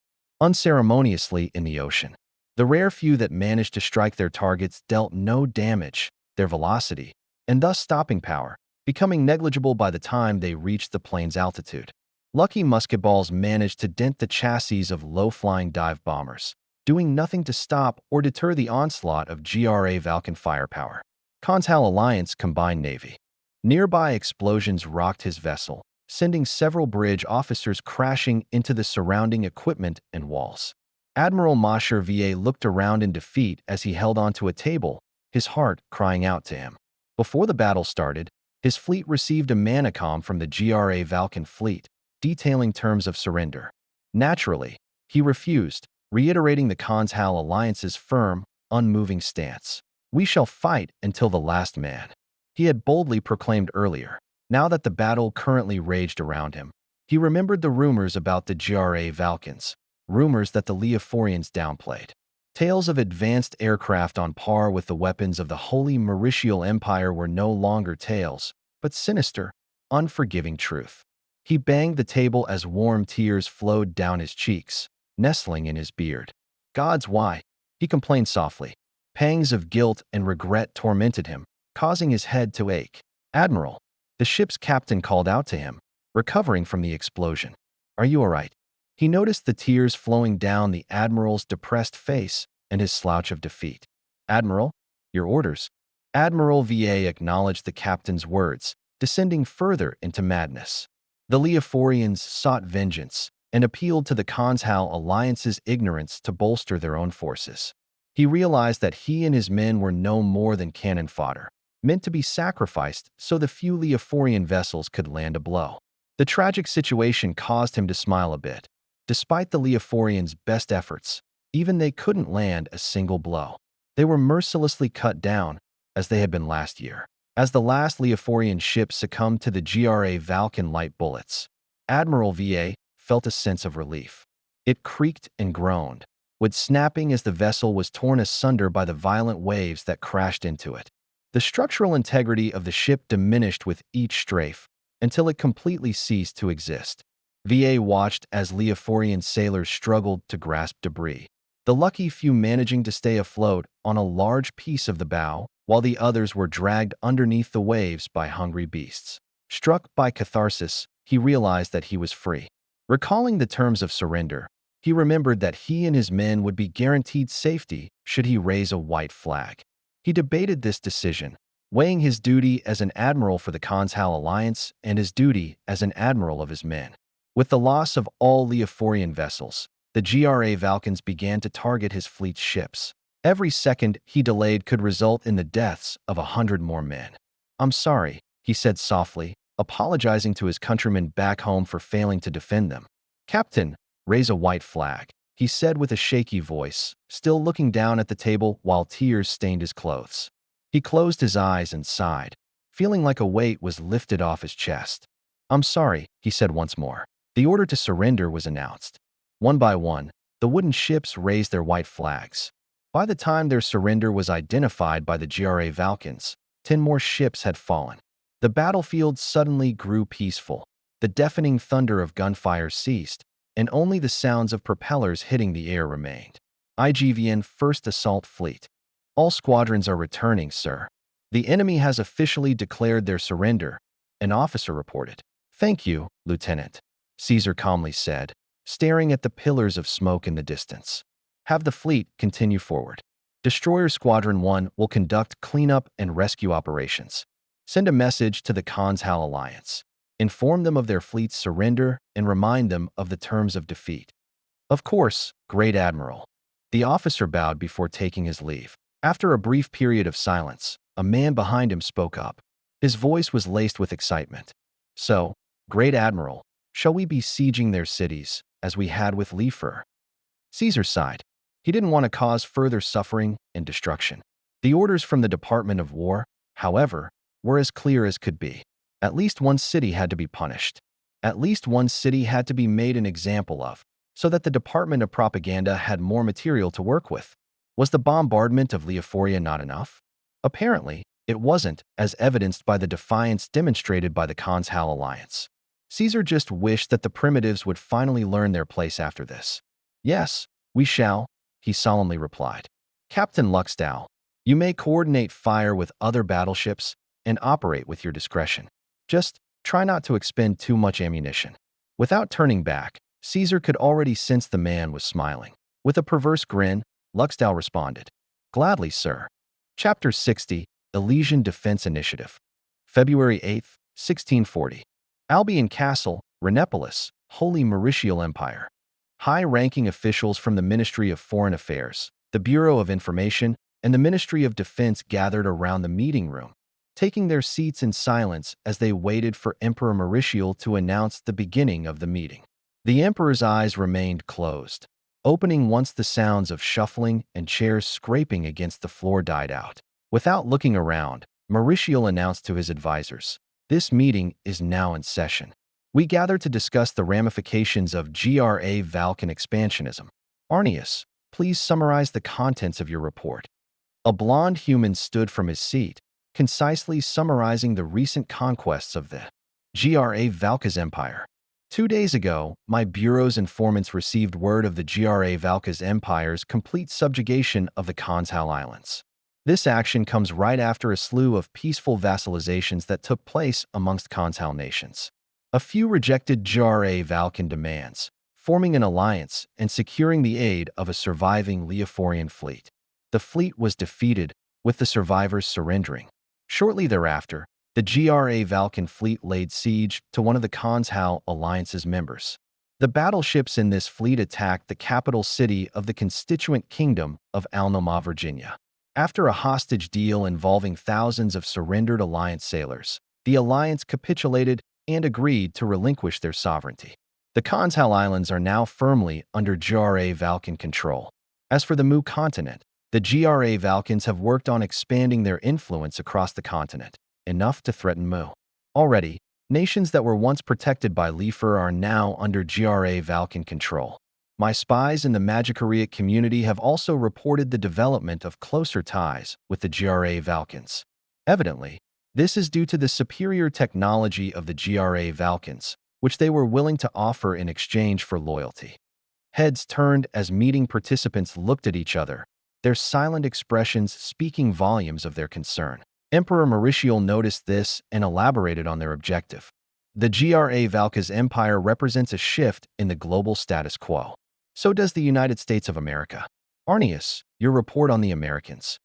unceremoniously in the ocean. The rare few that managed to strike their targets dealt no damage, their velocity, and thus stopping power, becoming negligible by the time they reached the plane's altitude. Lucky musket balls managed to dent the chassis of low-flying dive bombers, doing nothing to stop or deter the onslaught of GRA Valken firepower. Continental Alliance Combined Navy. Nearby explosions rocked his vessel, sending several bridge officers crashing into the surrounding equipment and walls. Admiral Masher VA looked around in defeat as he held onto a table, his heart crying out to him. Before the battle started, his fleet received a manacom from the GRA Valken fleet, detailing terms of surrender. Naturally, he refused, reiterating the Continental Alliance's firm, unmoving stance. "We shall fight until the last man," he had boldly proclaimed earlier. Now that the battle currently raged around him, he remembered the rumors about the GRA Valkens, rumors that the Leophorians downplayed. Tales of advanced aircraft on par with the weapons of the Holy Mauritial Empire were no longer tales, but sinister, unforgiving truth. He banged the table as warm tears flowed down his cheeks, nestling in his beard. "Gods, why?" he complained softly. Pangs of guilt and regret tormented him, causing his head to ache. "Admiral," the ship's captain called out to him, recovering from the explosion. "Are you all right?" He noticed the tears flowing down the Admiral's depressed face and his slouch of defeat. "Admiral, your orders." Admiral VA acknowledged the captain's words, descending further into madness. The Leophorians sought vengeance and appealed to the Continental Alliance's ignorance to bolster their own forces. He realized that he and his men were no more than cannon fodder, meant to be sacrificed so the few Leophorian vessels could land a blow. The tragic situation caused him to smile a bit. Despite the Leophorians' best efforts, even they couldn't land a single blow. They were mercilessly cut down, as they had been last year. As the last Leophorian ship succumbed to the GRA Valken light bullets, Admiral VA felt a sense of relief. It creaked and groaned, wood snapping as the vessel was torn asunder by the violent waves that crashed into it. The structural integrity of the ship diminished with each strafe, until it completely ceased to exist. VA watched as Leophorian sailors struggled to grasp debris, the lucky few managing to stay afloat on a large piece of the bow, while the others were dragged underneath the waves by hungry beasts. Struck by catharsis, he realized that he was free. Recalling the terms of surrender, he remembered that he and his men would be guaranteed safety should he raise a white flag. He debated this decision, weighing his duty as an admiral for the Continental Alliance and his duty as an admiral of his men. With the loss of all Leophorian vessels, the GRA Valkens began to target his fleet's ships. Every second he delayed could result in the deaths of 100 more men. "I'm sorry," he said softly, apologizing to his countrymen back home for failing to defend them. "Captain, raise a white flag," he said with a shaky voice, still looking down at the table while tears stained his clothes. He closed his eyes and sighed, feeling like a weight was lifted off his chest. "I'm sorry," he said once more. The order to surrender was announced. One by one, the wooden ships raised their white flags. By the time their surrender was identified by the GRA Valkens, 10 more ships had fallen. The battlefield suddenly grew peaceful. The deafening thunder of gunfire ceased, and only the sounds of propellers hitting the air remained. IGVN First Assault Fleet. "All squadrons are returning, sir. The enemy has officially declared their surrender," an officer reported. "Thank you, Lieutenant," Caesar calmly said, staring at the pillars of smoke in the distance. "Have the fleet continue forward. Destroyer Squadron 1 will conduct cleanup and rescue operations. Send a message to the Continental Alliance. Inform them of their fleet's surrender and remind them of the terms of defeat." "Of course, Great Admiral." The officer bowed before taking his leave. After a brief period of silence, a man behind him spoke up. His voice was laced with excitement. "So, Great Admiral, shall we be sieging their cities, as we had with Leifer?" Caesar sighed. He didn't want to cause further suffering and destruction. The orders from the Department of War, however, were as clear as could be. At least one city had to be punished. At least one city had to be made an example of, so that the Department of Propaganda had more material to work with. Was the bombardment of Leophoria not enough? Apparently, it wasn't, as evidenced by the defiance demonstrated by the Conshal Alliance. Caesar just wished that the primitives would finally learn their place after this. Yes, we shall, he solemnly replied. Captain Luxdow, you may coordinate fire with other battleships and operate with your discretion. Just try not to expend too much ammunition. Without turning back, Caesar could already sense the man was smiling. With a perverse grin, Luxdow responded, Gladly, sir. Chapter 60, Elysian Defense Initiative. February 8, 1640. Albion Castle, Rhenepolis, Holy Mauritial Empire. High-ranking officials from the Ministry of Foreign Affairs, the Bureau of Information, and the Ministry of Defense gathered around the meeting room, taking their seats in silence as they waited for Emperor Mauritial to announce the beginning of the meeting. The emperor's eyes remained closed, opening once the sounds of shuffling and chairs scraping against the floor died out. Without looking around, Mauritial announced to his advisors, This meeting is now in session. We gather to discuss the ramifications of Ravernal expansionism. Arrhenius, please summarize the contents of your report. A blond human stood from his seat, concisely summarizing the recent conquests of the Ravernal Empire. 2 days ago, my bureau's informants received word of the Ravernal Empire's complete subjugation of the Conshal Islands. This action comes right after a slew of peaceful vassalizations that took place amongst Conshal nations. A few rejected Ravernal demands, forming an alliance and securing the aid of a surviving Leophorian fleet. The fleet was defeated, with the survivors surrendering. Shortly thereafter, the Ravernal fleet laid siege to one of the Conshal Alliance's members. The battleships in this fleet attacked the capital city of the constituent kingdom of Alnoma, Virginia. After a hostage deal involving thousands of surrendered Alliance sailors, the Alliance capitulated and agreed to relinquish their sovereignty. The Conshal Islands are now firmly under Ravernal control. As for the Mu continent, the Ravernals have worked on expanding their influence across the continent, enough to threaten Mu. Already, nations that were once protected by Leifer are now under Ravernal control. My spies in the Magicaria community have also reported the development of closer ties with the Ravernals. Evidently, this is due to the superior technology of the Ravernals, which they were willing to offer in exchange for loyalty. Heads turned as meeting participants looked at each other, their silent expressions speaking volumes of their concern. Emperor Mauritial noticed this and elaborated on their objective. The Ravernal Empire represents a shift in the global status quo. So does the United States of America. Arrhenius, your report on the Americans.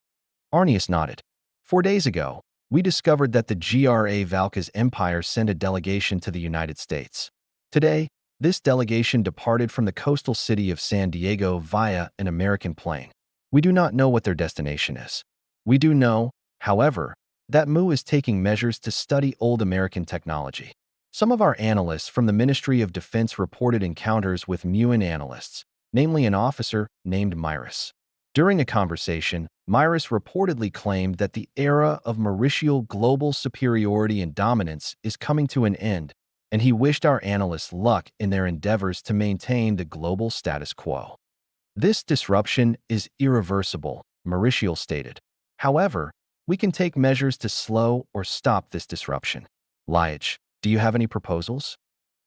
Arrhenius nodded. 4 days ago, we discovered that the Ravernal Empire sent a delegation to the United States. Today, this delegation departed from the coastal city of San Diego via an American plane. We do not know what their destination is. We do know, however, that Mu is taking measures to study old American technology. Some of our analysts from the Ministry of Defense reported encounters with Muan analysts, namely an officer named Myrus. During a conversation, Myrus reportedly claimed that the era of Mauritial global superiority and dominance is coming to an end, and he wished our analysts luck in their endeavors to maintain the global status quo. This disruption is irreversible, Mauritial stated. However, we can take measures to slow or stop this disruption. Liage, do you have any proposals?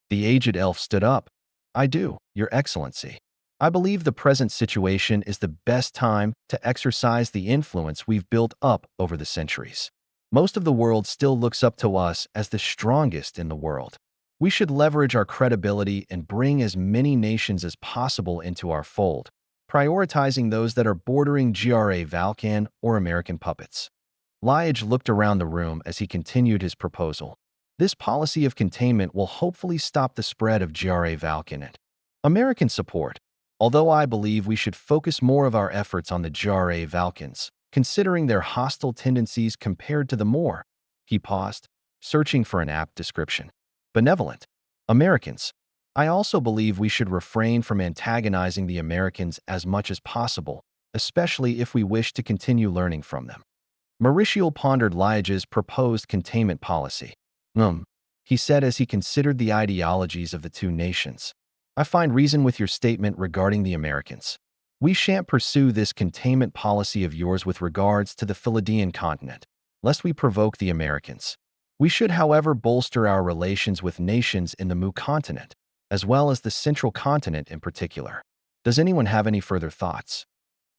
The aged elf stood up. I do, Your Excellency. I believe the present situation is the best time to exercise the influence we've built up over the centuries. Most of the world still looks up to us as the strongest in the world. We should leverage our credibility and bring as many nations as possible into our fold, prioritizing those that are bordering Ravernal or American puppets. Liage looked around the room as he continued his proposal. This policy of containment will hopefully stop the spread of Ravernal and American support, although I believe we should focus more of our efforts on the Ravernals, considering their hostile tendencies compared to the more. He paused, searching for an apt description. Benevolent Americans. I also believe we should refrain from antagonizing the Americans as much as possible, especially if we wish to continue learning from them. Mauricio pondered Liage's proposed containment policy. He said as he considered the ideologies of the two nations. I find reason with your statement regarding the Americans. We shan't pursue this containment policy of yours with regards to the Philidian continent, lest we provoke the Americans. We should, however, bolster our relations with nations in the Mu continent, as well as the central continent in particular. Does anyone have any further thoughts?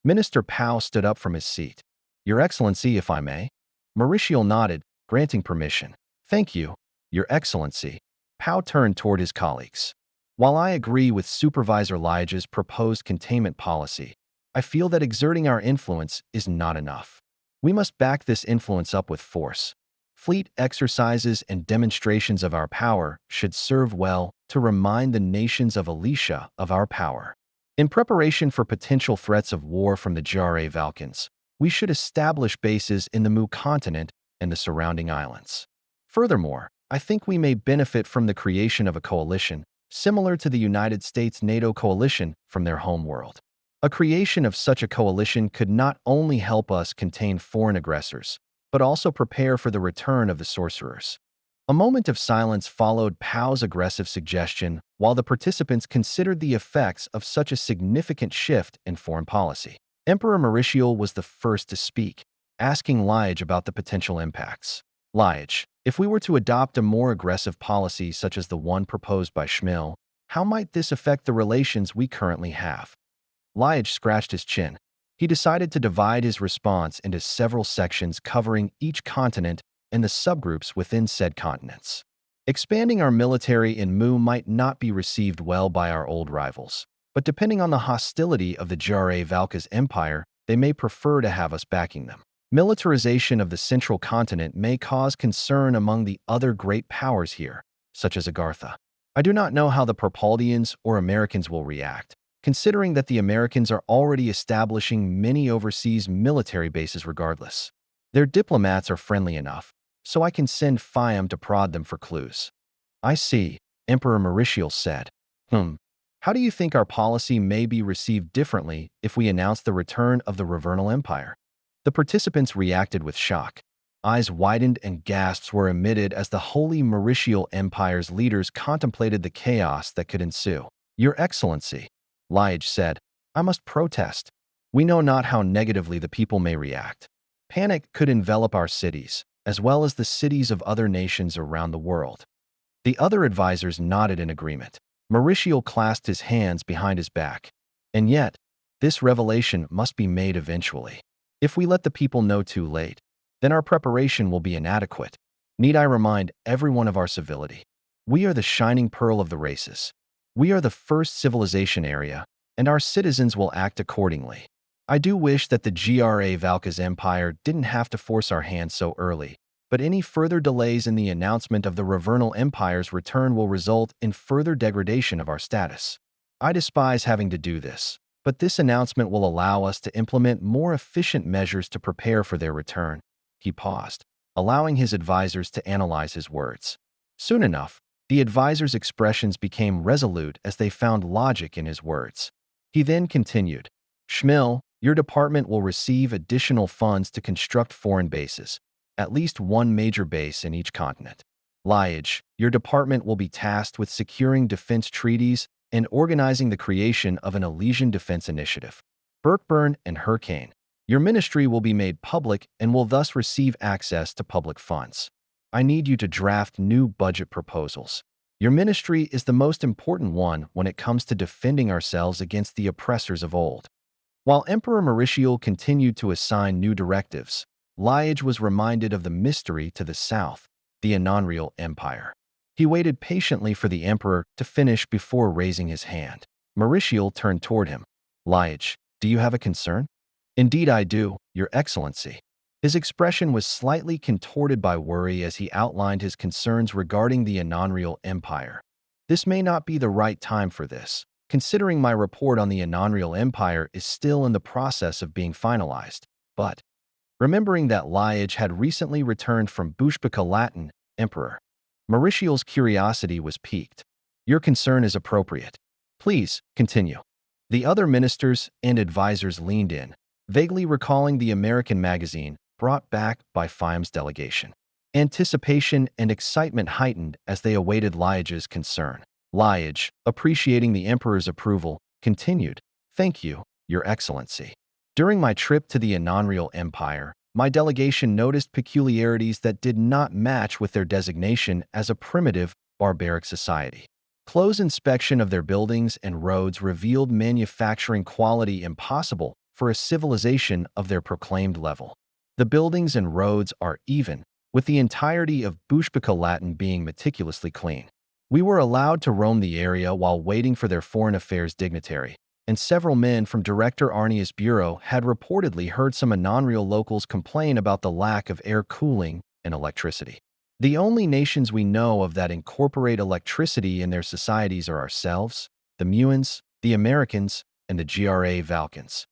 Minister Pao stood up from his seat. Your Excellency, if I may? Mauricio nodded, granting permission. Thank you, Your Excellency. Pao turned toward his colleagues. While I agree with Supervisor Liage's proposed containment policy, I feel that exerting our influence is not enough. We must back this influence up with force. Fleet exercises and demonstrations of our power should serve well to remind the nations of Alicia of our power. In preparation for potential threats of war from the Jare Valkans, we should establish bases in the Mu continent and the surrounding islands. Furthermore, I think we may benefit from the creation of a coalition similar to the United States NATO coalition from their home world. A creation of such a coalition could not only help us contain foreign aggressors, but also prepare for the return of the sorcerers. A moment of silence followed Pao's aggressive suggestion while the participants considered the effects of such a significant shift in foreign policy. Emperor Mauricio was the first to speak, asking Liage about the potential impacts. Liage, if we were to adopt a more aggressive policy such as the one proposed by Schmil, how might this affect the relations we currently have? Liage scratched his chin. He decided to divide his response into several sections covering each continent and the subgroups within said continents. Expanding our military in Mu might not be received well by our old rivals, but depending on the hostility of the Jare Valkas Empire, they may prefer to have us backing them. Militarization of the central continent may cause concern among the other great powers here, such as Agartha. I do not know how the Perpaldians or Americans will react, considering that the Americans are already establishing many overseas military bases regardless. Their diplomats are friendly enough, so I can send Fiam to prod them for clues. I see, Emperor Mauricio said. How do you think our policy may be received differently if we announce the return of the Ravernal Empire? The participants reacted with shock. Eyes widened and gasps were emitted as the Holy Mauritial Empire's leaders contemplated the chaos that could ensue. Your Excellency, Liage said, I must protest. We know not how negatively the people may react. Panic could envelop our cities, as well as the cities of other nations around the world. The other advisors nodded in agreement. Mauricio clasped his hands behind his back. And yet, this revelation must be made eventually. If we let the people know too late, then our preparation will be inadequate. Need I remind everyone of our civility? We are the shining pearl of the races. We are the first civilization area, and our citizens will act accordingly. I do wish that the Gra Valkas Empire didn't have to force our hand so early, but any further delays in the announcement of the Ravernal Empire's return will result in further degradation of our status. I despise having to do this, but this announcement will allow us to implement more efficient measures to prepare for their return. He paused, allowing his advisors to analyze his words. Soon enough, the advisors' expressions became resolute as they found logic in his words. He then continued, Schmil, your department will receive additional funds to construct foreign bases, at least one major base in each continent. Liage, your department will be tasked with securing defense treaties and organizing the creation of an Elysian defense initiative. Burkburn and Hurricane, your ministry will be made public and will thus receive access to public funds. I need you to draft new budget proposals. Your ministry is the most important one when it comes to defending ourselves against the oppressors of old. While Emperor Mauricio continued to assign new directives, Liage was reminded of the mystery to the south, the Ravernal Empire. He waited patiently for the emperor to finish before raising his hand. Mauricio turned toward him. Liage, do you have a concern? Indeed I do, Your Excellency. His expression was slightly contorted by worry as he outlined his concerns regarding the Ravernal Empire. This may not be the right time for this, considering my report on the Ravernal Empire is still in the process of being finalized, but remembering that Liage had recently returned from Bushbaka Latin, Emperor, Mauricio's curiosity was piqued. Your concern is appropriate. Please, continue. The other ministers and advisors leaned in, vaguely recalling the American magazine brought back by Fime's delegation. Anticipation and excitement heightened as they awaited Liage's concern. Liage, appreciating the Emperor's approval, continued, "Thank you, Your Excellency. During my trip to the Ravernal Empire, my delegation noticed peculiarities that did not match with their designation as a primitive, barbaric society. Close inspection of their buildings and roads revealed manufacturing quality impossible for a civilization of their proclaimed level. The buildings and roads are even, with the entirety of Bushbuca Latin being meticulously clean. We were allowed to roam the area while waiting for their foreign affairs dignitary, and several men from Director Arnius' bureau had reportedly heard some non-real locals complain about the lack of air cooling and electricity. The only nations we know of that incorporate electricity in their societies are ourselves, the Muans, the Americans, and the GRA Valkans."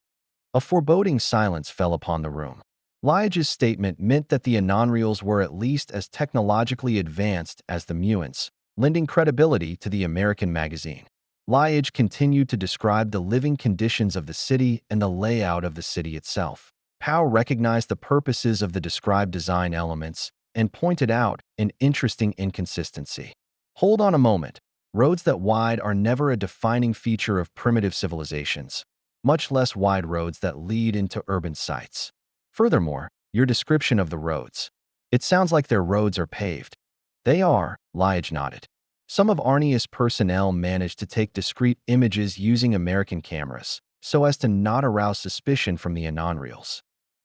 A foreboding silence fell upon the room. Liage's statement meant that the Anonreals were at least as technologically advanced as the Muans, lending credibility to the American magazine. Liage continued to describe the living conditions of the city and the layout of the city itself. Pow recognized the purposes of the described design elements and pointed out an interesting inconsistency. Hold on a moment. Roads that wide are never a defining feature of primitive civilizations, much less wide roads that lead into urban sites. Furthermore, your description of the roads. It sounds like their roads are paved. They are, Liage nodded. Some of Arnius' personnel managed to take discrete images using American cameras, so as to not arouse suspicion from the Anonreals.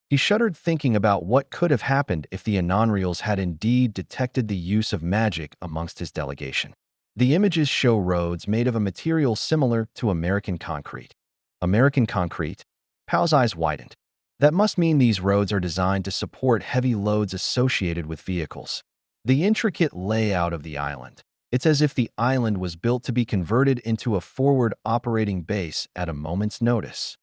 He shuddered thinking about what could have happened if the Anonreals had indeed detected the use of magic amongst his delegation. The images show roads made of a material similar to American concrete. American concrete? Pow's eyes widened. That must mean these roads are designed to support heavy loads associated with vehicles. The intricate layout of the island. It's as if the island was built to be converted into a forward operating base at a moment's notice.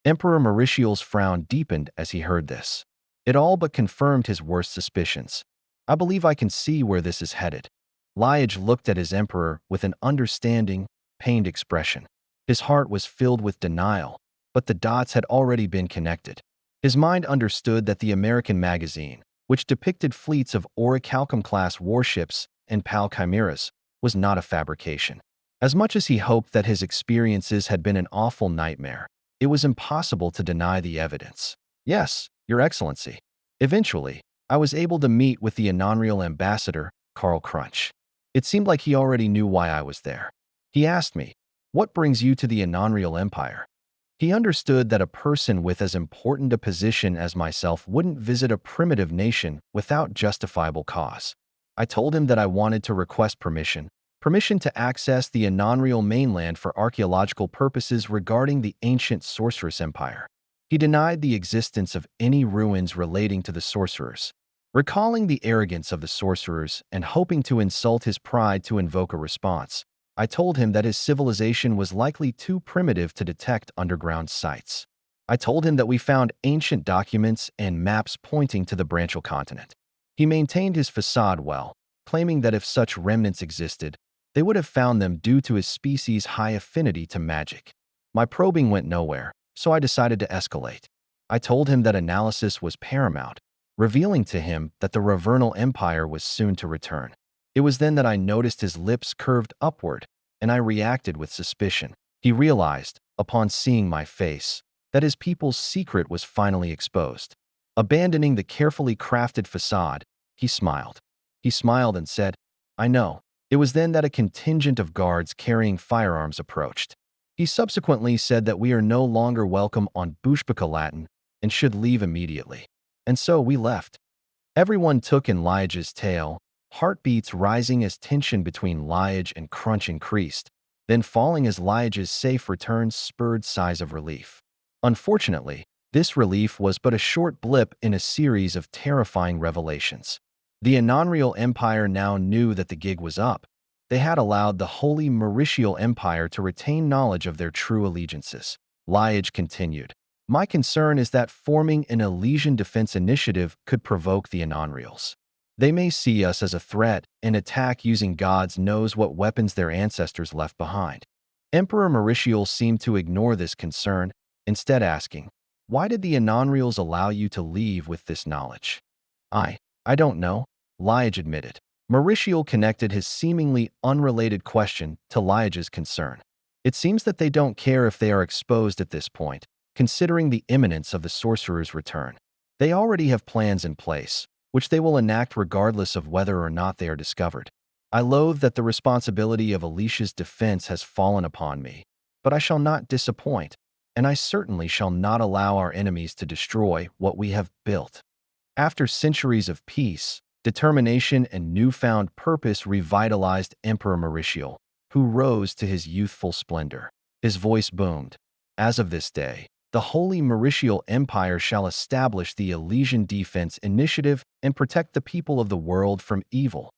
Emperor Mauritial's frown deepened as he heard this. It all but confirmed his worst suspicions. "I believe I can see where this is headed." Liage looked at his emperor with an understanding, pained expression. His heart was filled with denial, but the dots had already been connected. His mind understood that the American magazine, which depicted fleets of Orichalcum-class warships and PAL chimeras, was not a fabrication. As much as he hoped that his experiences had been an awful nightmare, it was impossible to deny the evidence. "Yes, Your Excellency. Eventually, I was able to meet with the Anonreal ambassador, Carl Crunch. It seemed like he already knew why I was there. He asked me, 'What brings you to the Ravernal Empire?' He understood that a person with as important a position as myself wouldn't visit a primitive nation without justifiable cause. I told him that I wanted to request permission to access the Anonreal mainland for archaeological purposes regarding the ancient sorceress empire. He denied the existence of any ruins relating to the sorcerers, recalling the arrogance of the sorcerers and hoping to insult his pride to invoke a response. I told him that his civilization was likely too primitive to detect underground sites. I told him that we found ancient documents and maps pointing to the Branchial continent. He maintained his facade well, claiming that if such remnants existed, they would have found them due to his species' high affinity to magic. My probing went nowhere, so I decided to escalate. I told him that analysis was paramount, revealing to him that the Ravernal Empire was soon to return. It was then that I noticed his lips curved upward, and I reacted with suspicion. He realized, upon seeing my face, that his people's secret was finally exposed. Abandoning the carefully crafted facade, he smiled. He smiled and said, "I know." It was then that a contingent of guards carrying firearms approached. He subsequently said that we are no longer welcome on Bushbuca Latin and should leave immediately. And so we left. Everyone took in Liage's tale, heartbeats rising as tension between Liage and Crunch increased, then falling as Liage's safe return spurred sighs of relief. Unfortunately, this relief was but a short blip in a series of terrifying revelations. The Ravernal Empire now knew that the gig was up. They had allowed the Holy Mauritial Empire to retain knowledge of their true allegiances. Liage continued, "My concern is that forming an Elysian defense initiative could provoke the Anonreals. They may see us as a threat and attack using gods knows what weapons their ancestors left behind. Emperor Mauritius seemed to ignore this concern, instead asking, "Why did the Anonreals allow you to leave with this knowledge?" I don't know, Liage admitted. Mauritius connected his seemingly unrelated question to Liage's concern. It seems that they don't care if they are exposed at this point, considering the imminence of the sorcerer's return. They already have plans in place, which they will enact regardless of whether or not they are discovered. I loathe that the responsibility of Alicia's defense has fallen upon me, but I shall not disappoint, and I certainly shall not allow our enemies to destroy what we have built. After centuries of peace, determination, and newfound purpose revitalized Emperor Mauritius, who rose to his youthful splendor. His voice boomed. As of this day, the Holy Mauritial Empire shall establish the Elysian Defense Initiative and protect the people of the world from evil.